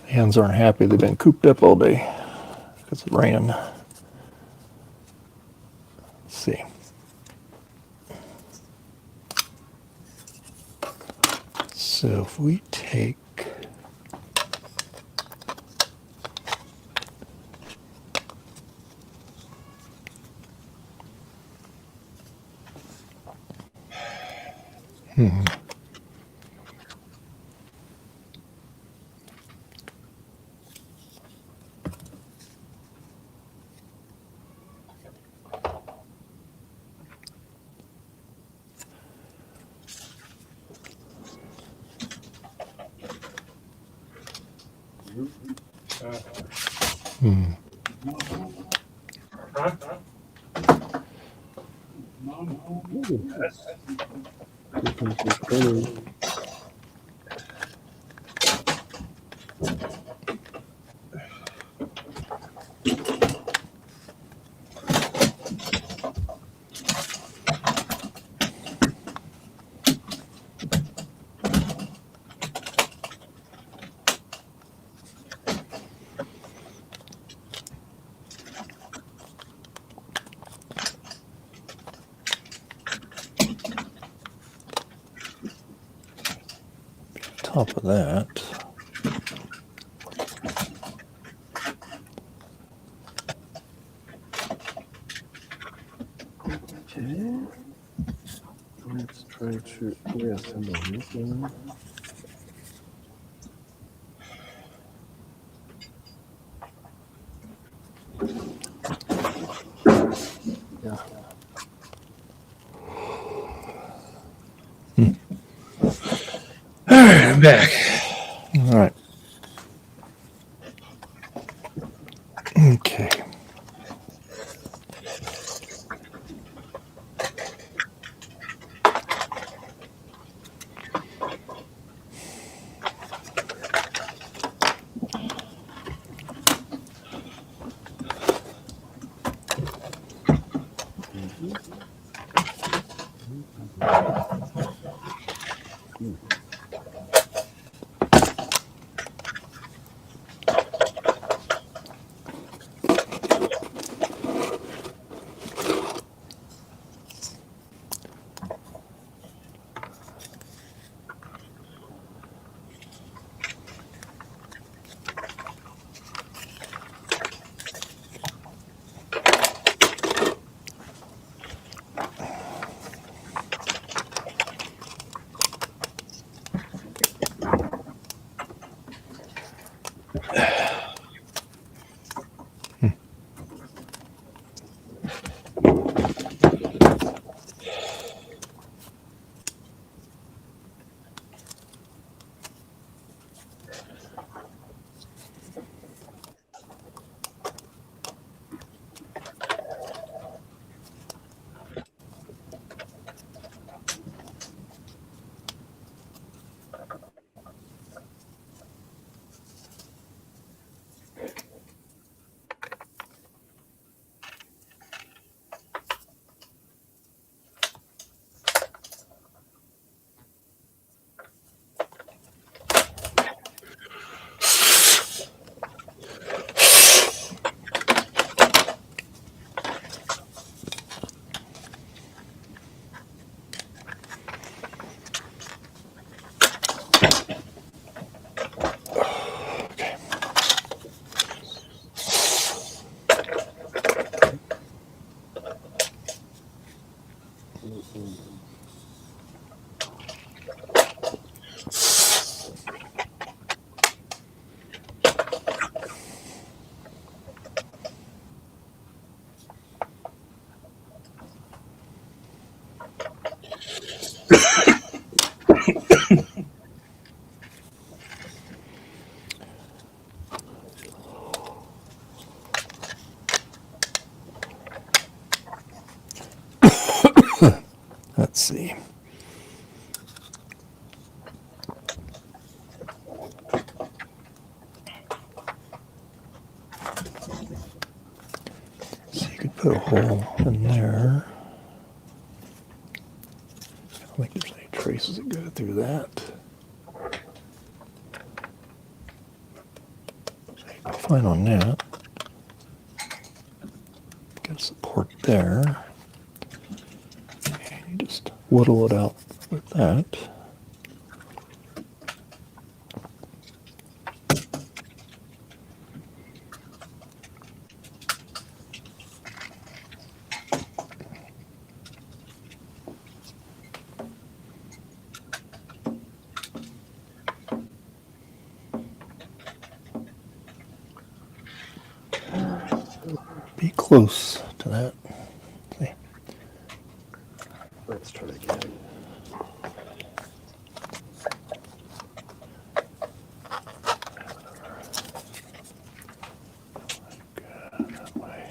hands aren't happy. They've been cooped up all day because of rain. Let's see. So if we take top of that. Okay. Let's try to reassemble this one. back. All right. Okay. Let's see. So you could put a hole in there. I don't think there's any traces that go through that. So you'd be fine on that. Got support there. And you just whittle it out with that. Be close to that. See. Let's try again. That way.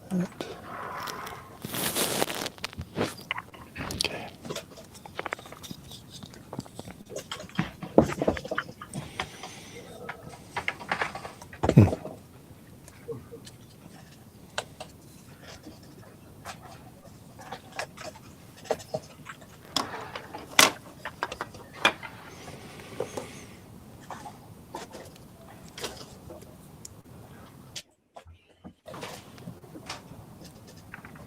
That. Okay.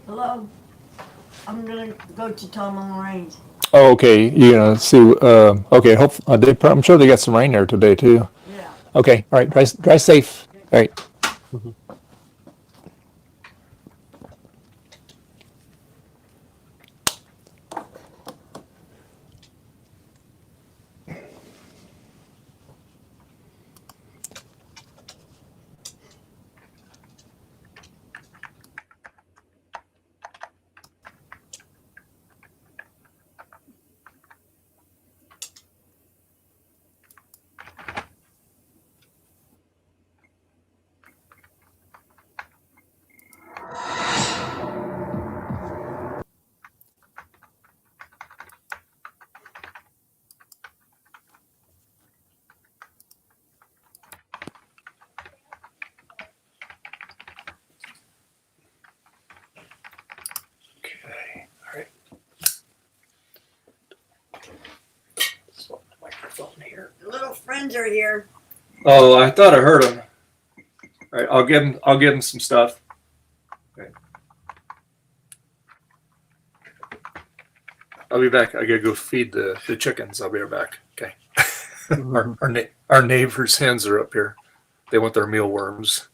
Hello. I'm gonna go to Tom Range. Oh, okay. You gonna see? Okay. I'm sure they got some rain there today too. Yeah. Okay. All right. Drive safe. All right. little friends are here. Oh, I thought I heard him. All right, I'll give him some stuff. Okay. I'll be back. I gotta go feed the chickens. I'll be right back. Okay. Our neighbors' hens are up here. They want their mealworms.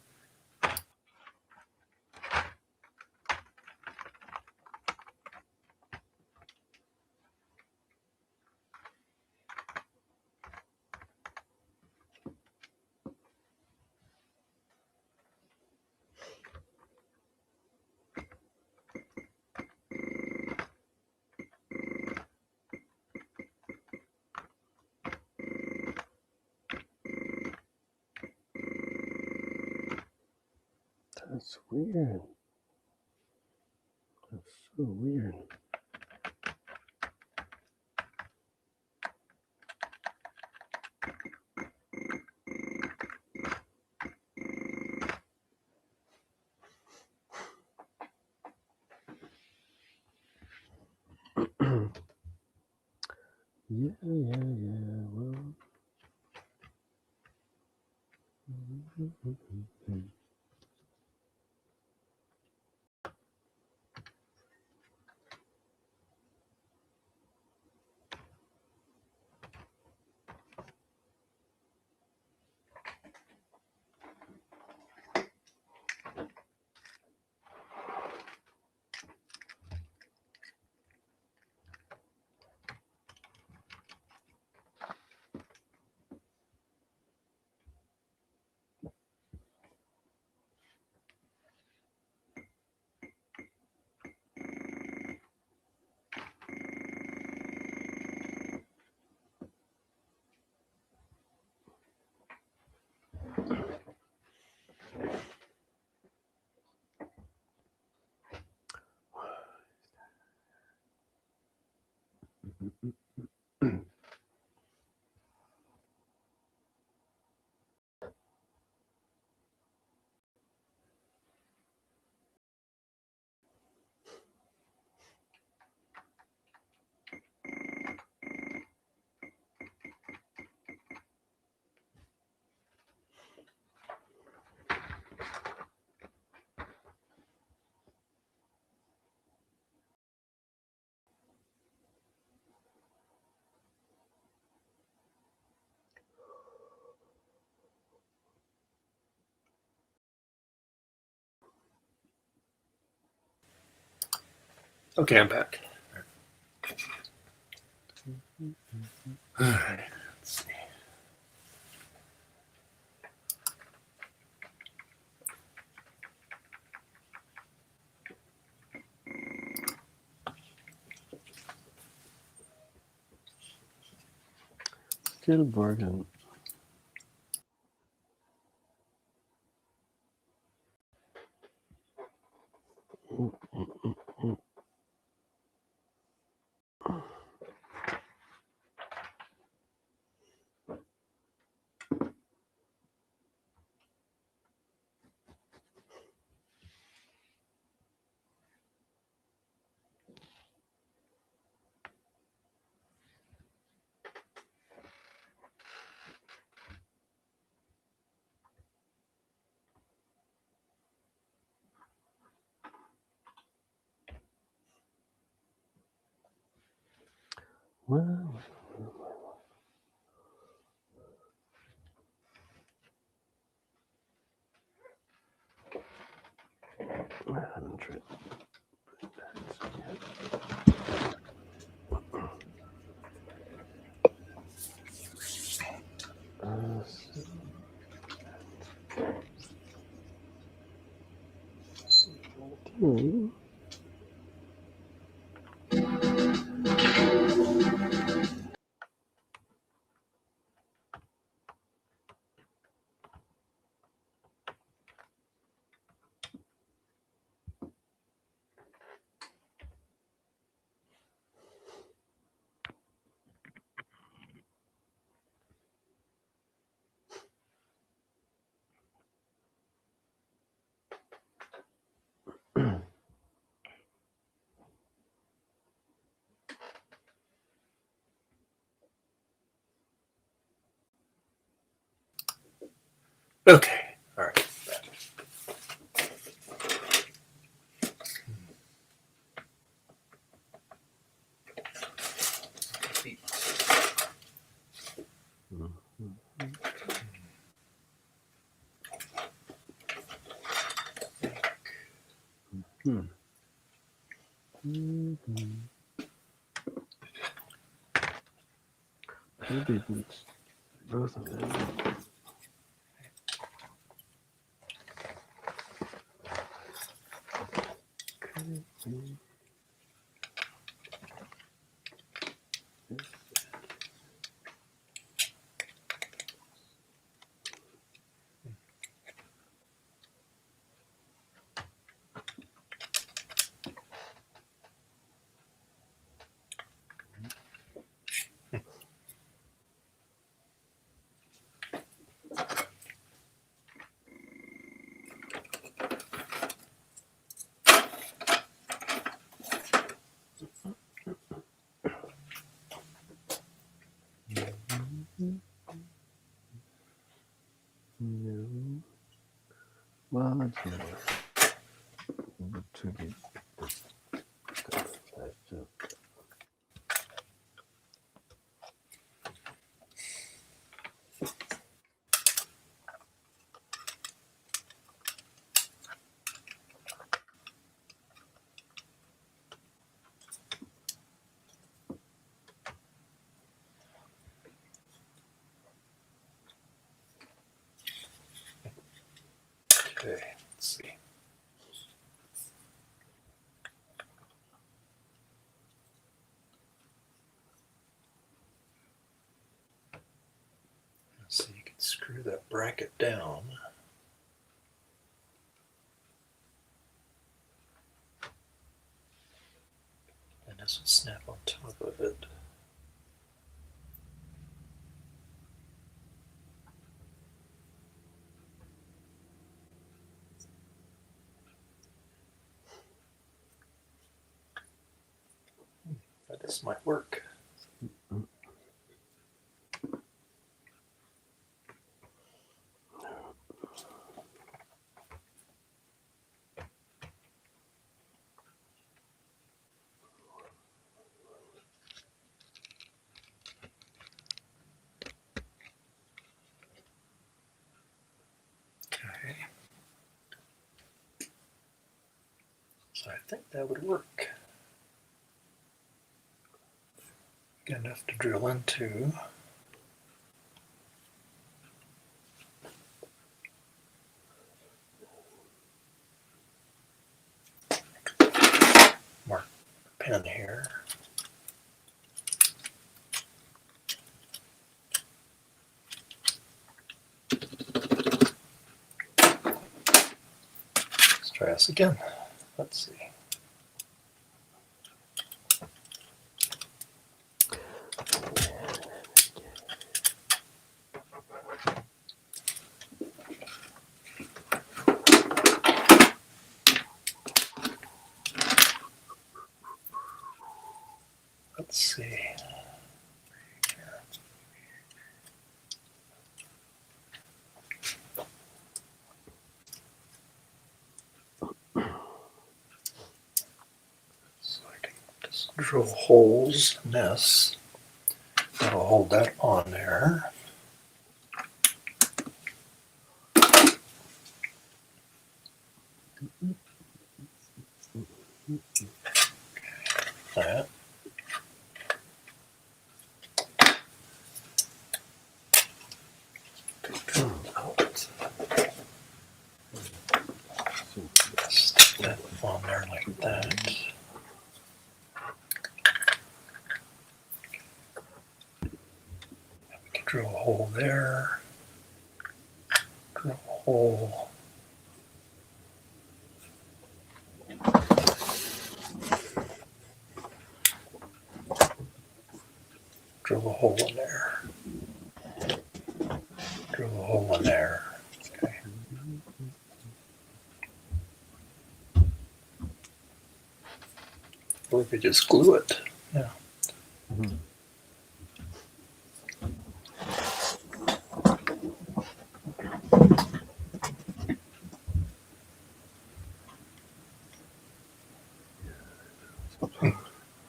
That's weird. That's so weird. Yeah. Well. Okay, I'm back. All right. Let's see. Still bargain. Well, I haven't tried that yet. Okay. All right. Maybe it's both of them. No. Well, that's never to be stuff like that. Okay. Let's see. So you can screw that bracket down. And this will snap on top of it. This might work. Okay. So I think that would work. Got enough to drill into. Mark the pin here. Let's try this again. Let's see. Let's see. So I can just drill holes in this. That'll hold that on there. That. Stick that on there like that. We can drill a hole there. Drill a hole. Drill a hole in there. Drill a hole in there. Okay. Or we could just glue it. Yeah. Mm-hmm.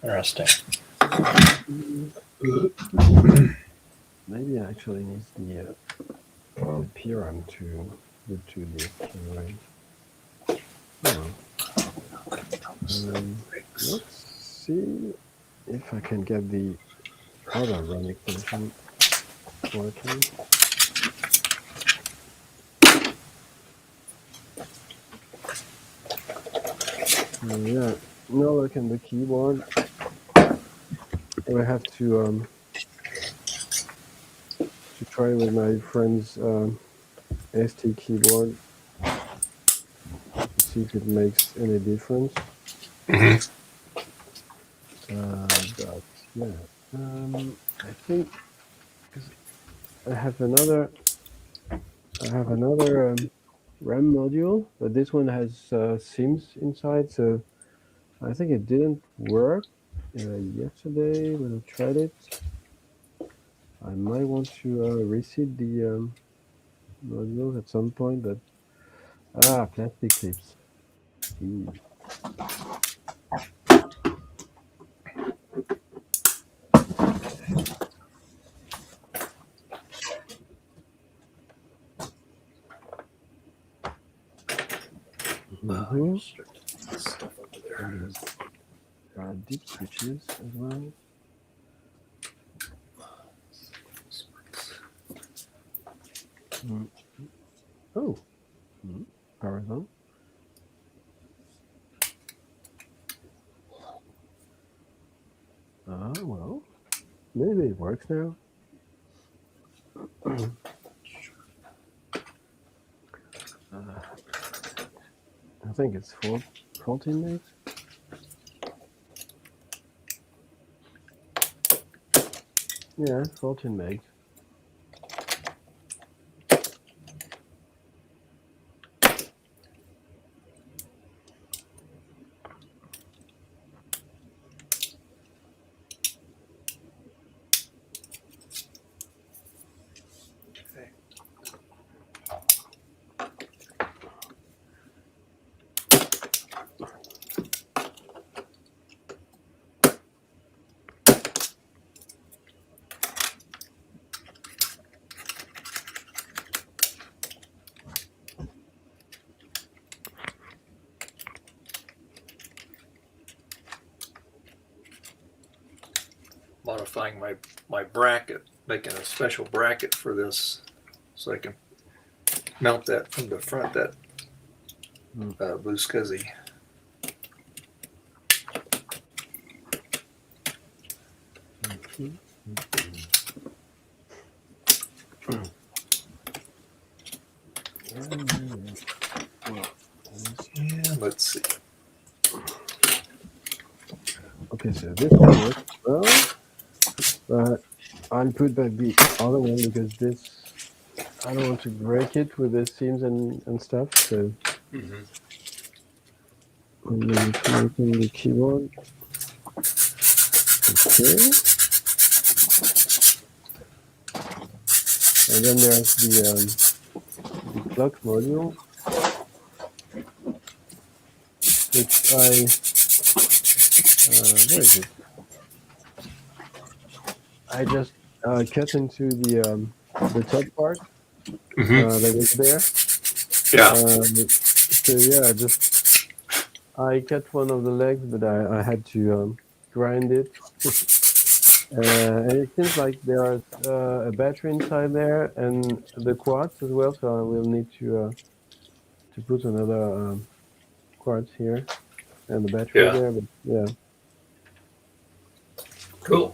Interesting. Maybe I actually need the PRM to the camera. Oh. Let's see if I can get the other run extension working. Yeah, now look in the keyboard. I have to try with my friend's ST keyboard to see if it makes any difference. But yeah, I think because I have another RAM module, but this one has SIMs inside, so I think it didn't work yesterday when I tried it. I might want to reset the modules at some point, but plastic clips. Stuff over there. There are deep switches as well. Oh, power on. Well, maybe it works now. I think it's 14 megs. Yeah, 14 megs. Modifying my bracket, making a special bracket for this so I can mount that from the front, that blue SCSI. And let's see. Okay, so this one works well, but I'll put back the other one because this, I don't want to break it with the seams and stuff, so I'm going to open the keyboard. Okay. And then there's the clock module, which where is it? I just cut into the top part that was there. Yeah. So yeah, I cut one of the legs, but I had to grind it. And it seems like there's a battery inside there and the quartz as well, so I will need to put another quartz here and the battery there, but yeah. Cool.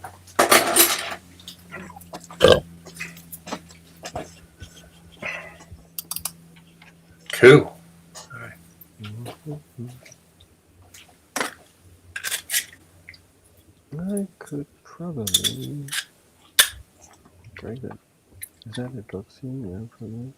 Cool. All right. I could probably break that. Is that epoxy? Yeah, probably.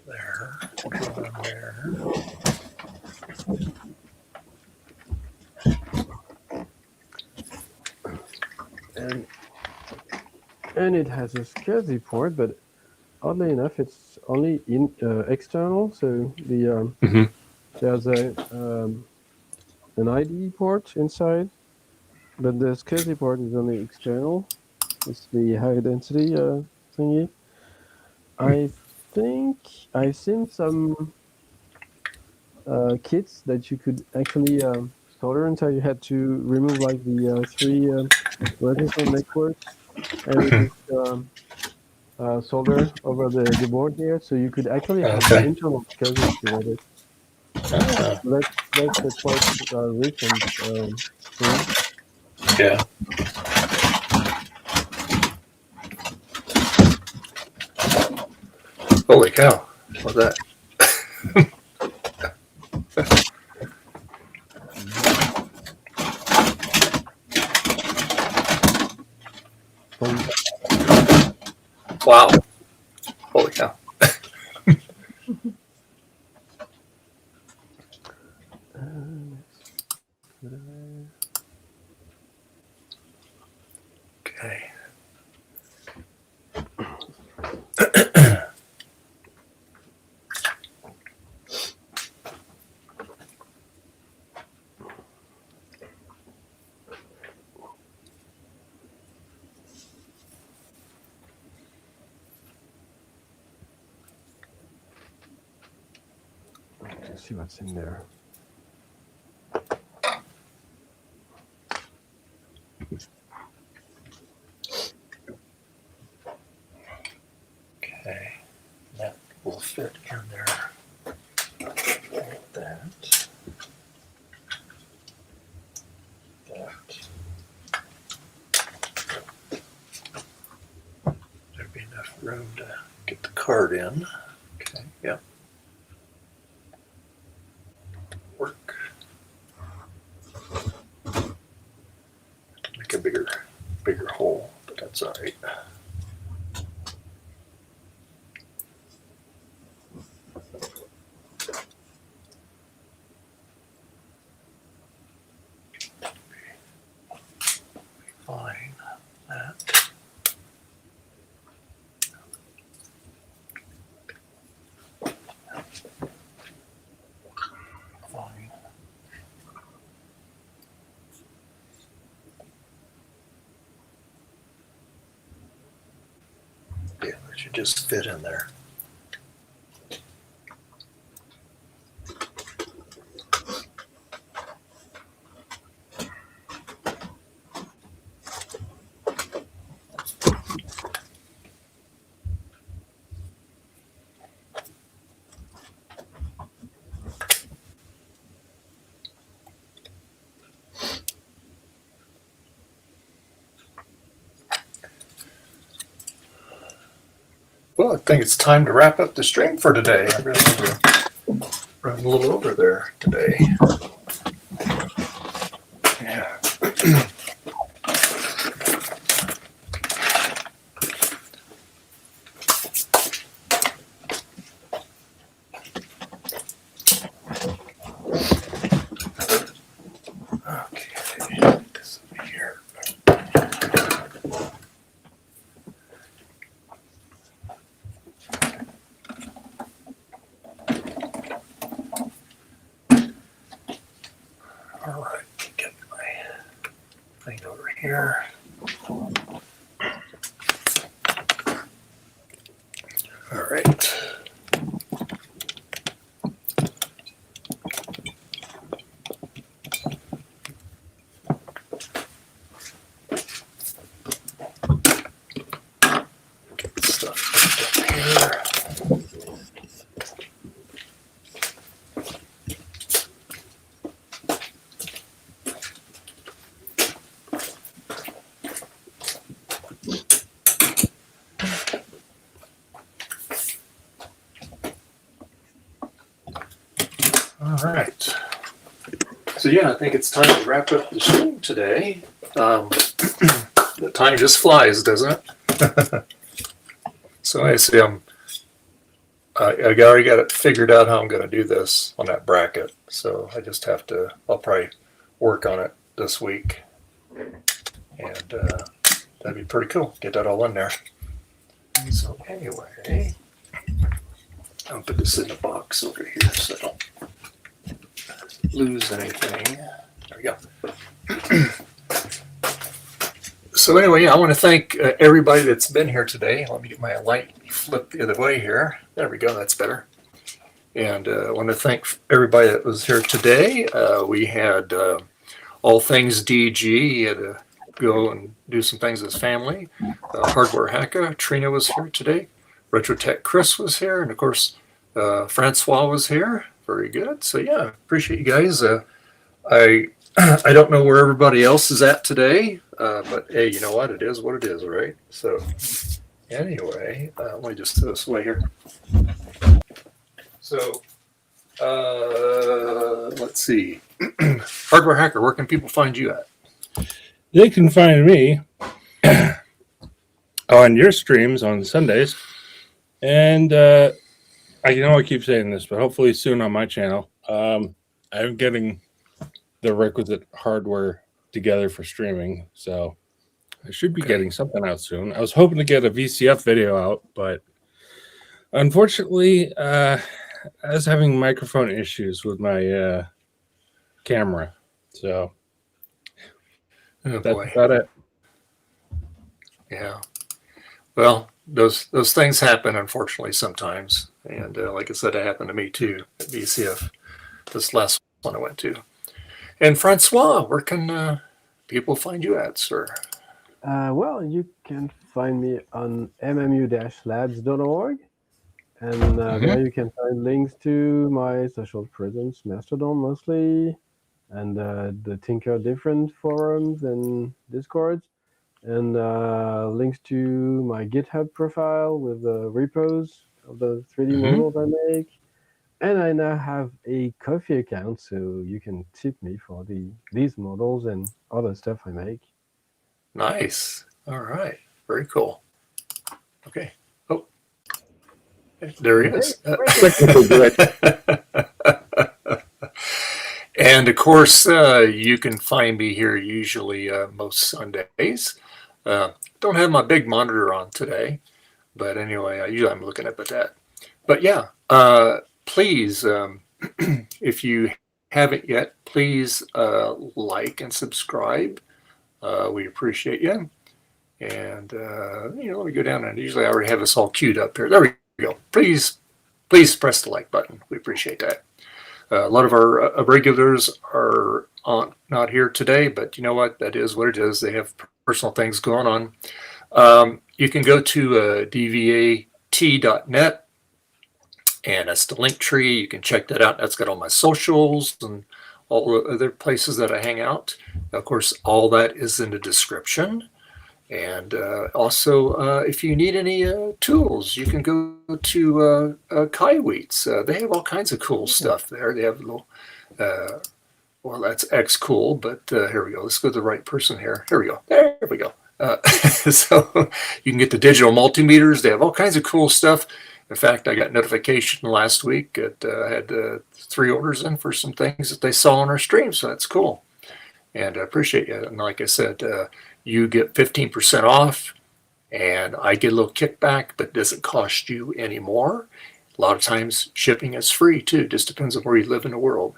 There. and it has a SCSI port, but oddly enough, it's only external. So there's an IDE port inside, but the SCSI port is only external. It's the high density thingy. I think I've seen some kits that you could actually solder inside. You had to remove like the three vertical networks and just solder over the board here, so you could actually have the internal SCSI if you wanted. So that's a quite recent thing. Yeah. Holy cow! What's that? Wow! Holy cow! Okay. Let's see what's in there. Okay, that will fit in there. Like that. There'd be enough room to get the card in. Okay, yeah. Work. Make a bigger hole, but that's all right. Fine. That. Fine. Yeah, that should just fit in there. Well, I think it's time to wrap up the stream for today. I really need to run a little over there today. Yeah. Okay, this over here. All right, get my thing over here. All right. Get the stuff up here. All right. So yeah, I think it's time to wrap up the stream today. The time just flies, doesn't it? So I see I already got it figured out how I'm going to do this on that bracket. So I just have to, I'll probably work on it this week. And That'd be pretty cool. Get that all in there. So anyway, I'll put this in the box over here so I don't lose anything. There we go. So anyway, I want to thank everybody that's been here today. Let me get my light flipped the other way here. There we go. That's better. And I want to thank everybody that was here today. We had All Things DG. He had to go and do some things with his family. Hardware Hacker. Trina was here today. Retrotech Chris was here. And of course, Francois was here. Very good. So yeah, appreciate you guys. I don't know where everybody else is at today, but hey, you know what? It is what it is, right? So anyway, let me just throw this away here. So let's see. Hardware Hacker, where can people find you at? They can find me on your streams on Sundays. And I know I keep saying this, but hopefully soon on my channel. I'm getting the requisite hardware together for streaming, so I should be getting something out soon. I was hoping to get a VCF video out, but unfortunately, I was having microphone issues with my camera, so that's about it. Yeah. Well, those things happen, unfortunately, sometimes. And like I said, it happened to me too at VCF, this last one I went to. And Francois, where can people find you at, sir? Well, you can find me on mmu-labs.org. And there you can find links to my social presence, Mastodon mostly, and the Tinker Different forums and Discords, and links to my GitHub profile with the repos of the 3D models I make. And I now have a Ko-fi account, so you can tip me for these models and other stuff I make. Nice. All right. Very cool. Okay. Oh, there he is. And of course, you can find me here usually most Sundays. Don't have my big monitor on today, but anyway, usually I'm looking up at that. But yeah, please, if you haven't yet, please like and subscribe. We appreciate you. And let me go down, and usually I already have this all queued up here. There we go. Please press the like button. We appreciate that. A lot of our regulars are not here today, but you know what? That is what it is. They have personal things going on. You can go to dvat.net, and that's the link tree. You can check that out. That's got all my socials and all the other places that I hang out. Of course, all that is in the description. And also, if you need any tools, you can go to Kaiweets. They have all kinds of cool stuff there. They have a little, well, that's xCool, but here we go. Let's go to the right person here. Here we go. There we go. So you can get the digital multimeters. They have all kinds of cool stuff. In fact, I got notification last week that I had 3 orders in for some things that they saw on our stream. So that's cool. And I appreciate you. And like I said, you get 15% off, and I get a little kickback, but it doesn't cost you any more. A lot of times shipping is free too. Just depends on where you live in the world.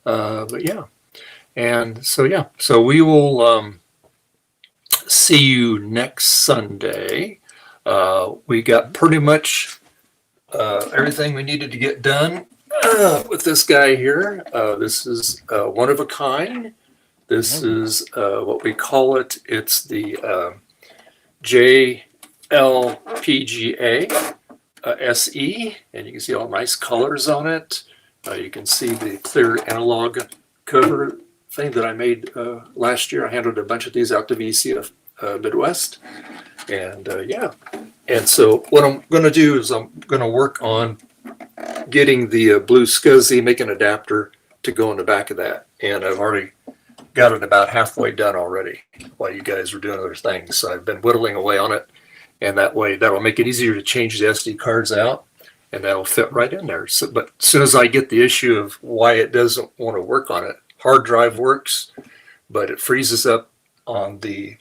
But yeah. And so, yeah. So we will see you next Sunday. We got pretty much everything we needed to get done with this guy here. This is one of a kind. This is what we call it. It's the JLPGA SE, and you can see all nice colors on it. You can see the clear analog cover thing that I made last year. I handed a bunch of these out to VCF Midwest, and yeah. And so what I'm going to do is I'm going to work on getting the blue SCSI, make an adapter to go in the back of that, and I've already got it about halfway done already while you guys were doing other things. So I've been whittling away on it, and that way that'll make it easier to change the SD cards out, and that'll fit right in there. So, but as soon as I get the issue of why it doesn't want to work on it, hard drive works, but it freezes up on the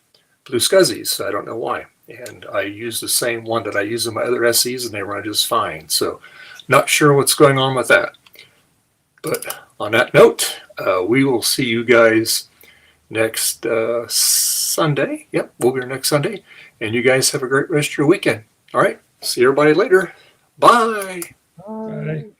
blue scuzzies. I don't know why. And I use the same one that I use in my other SEs, and they run just fine. So not sure what's going on with that. But on that note, we will see you guys next Sunday. Yep, we'll be here next Sunday. And you guys have a great rest of your weekend. All right, see everybody later. Bye. Bye.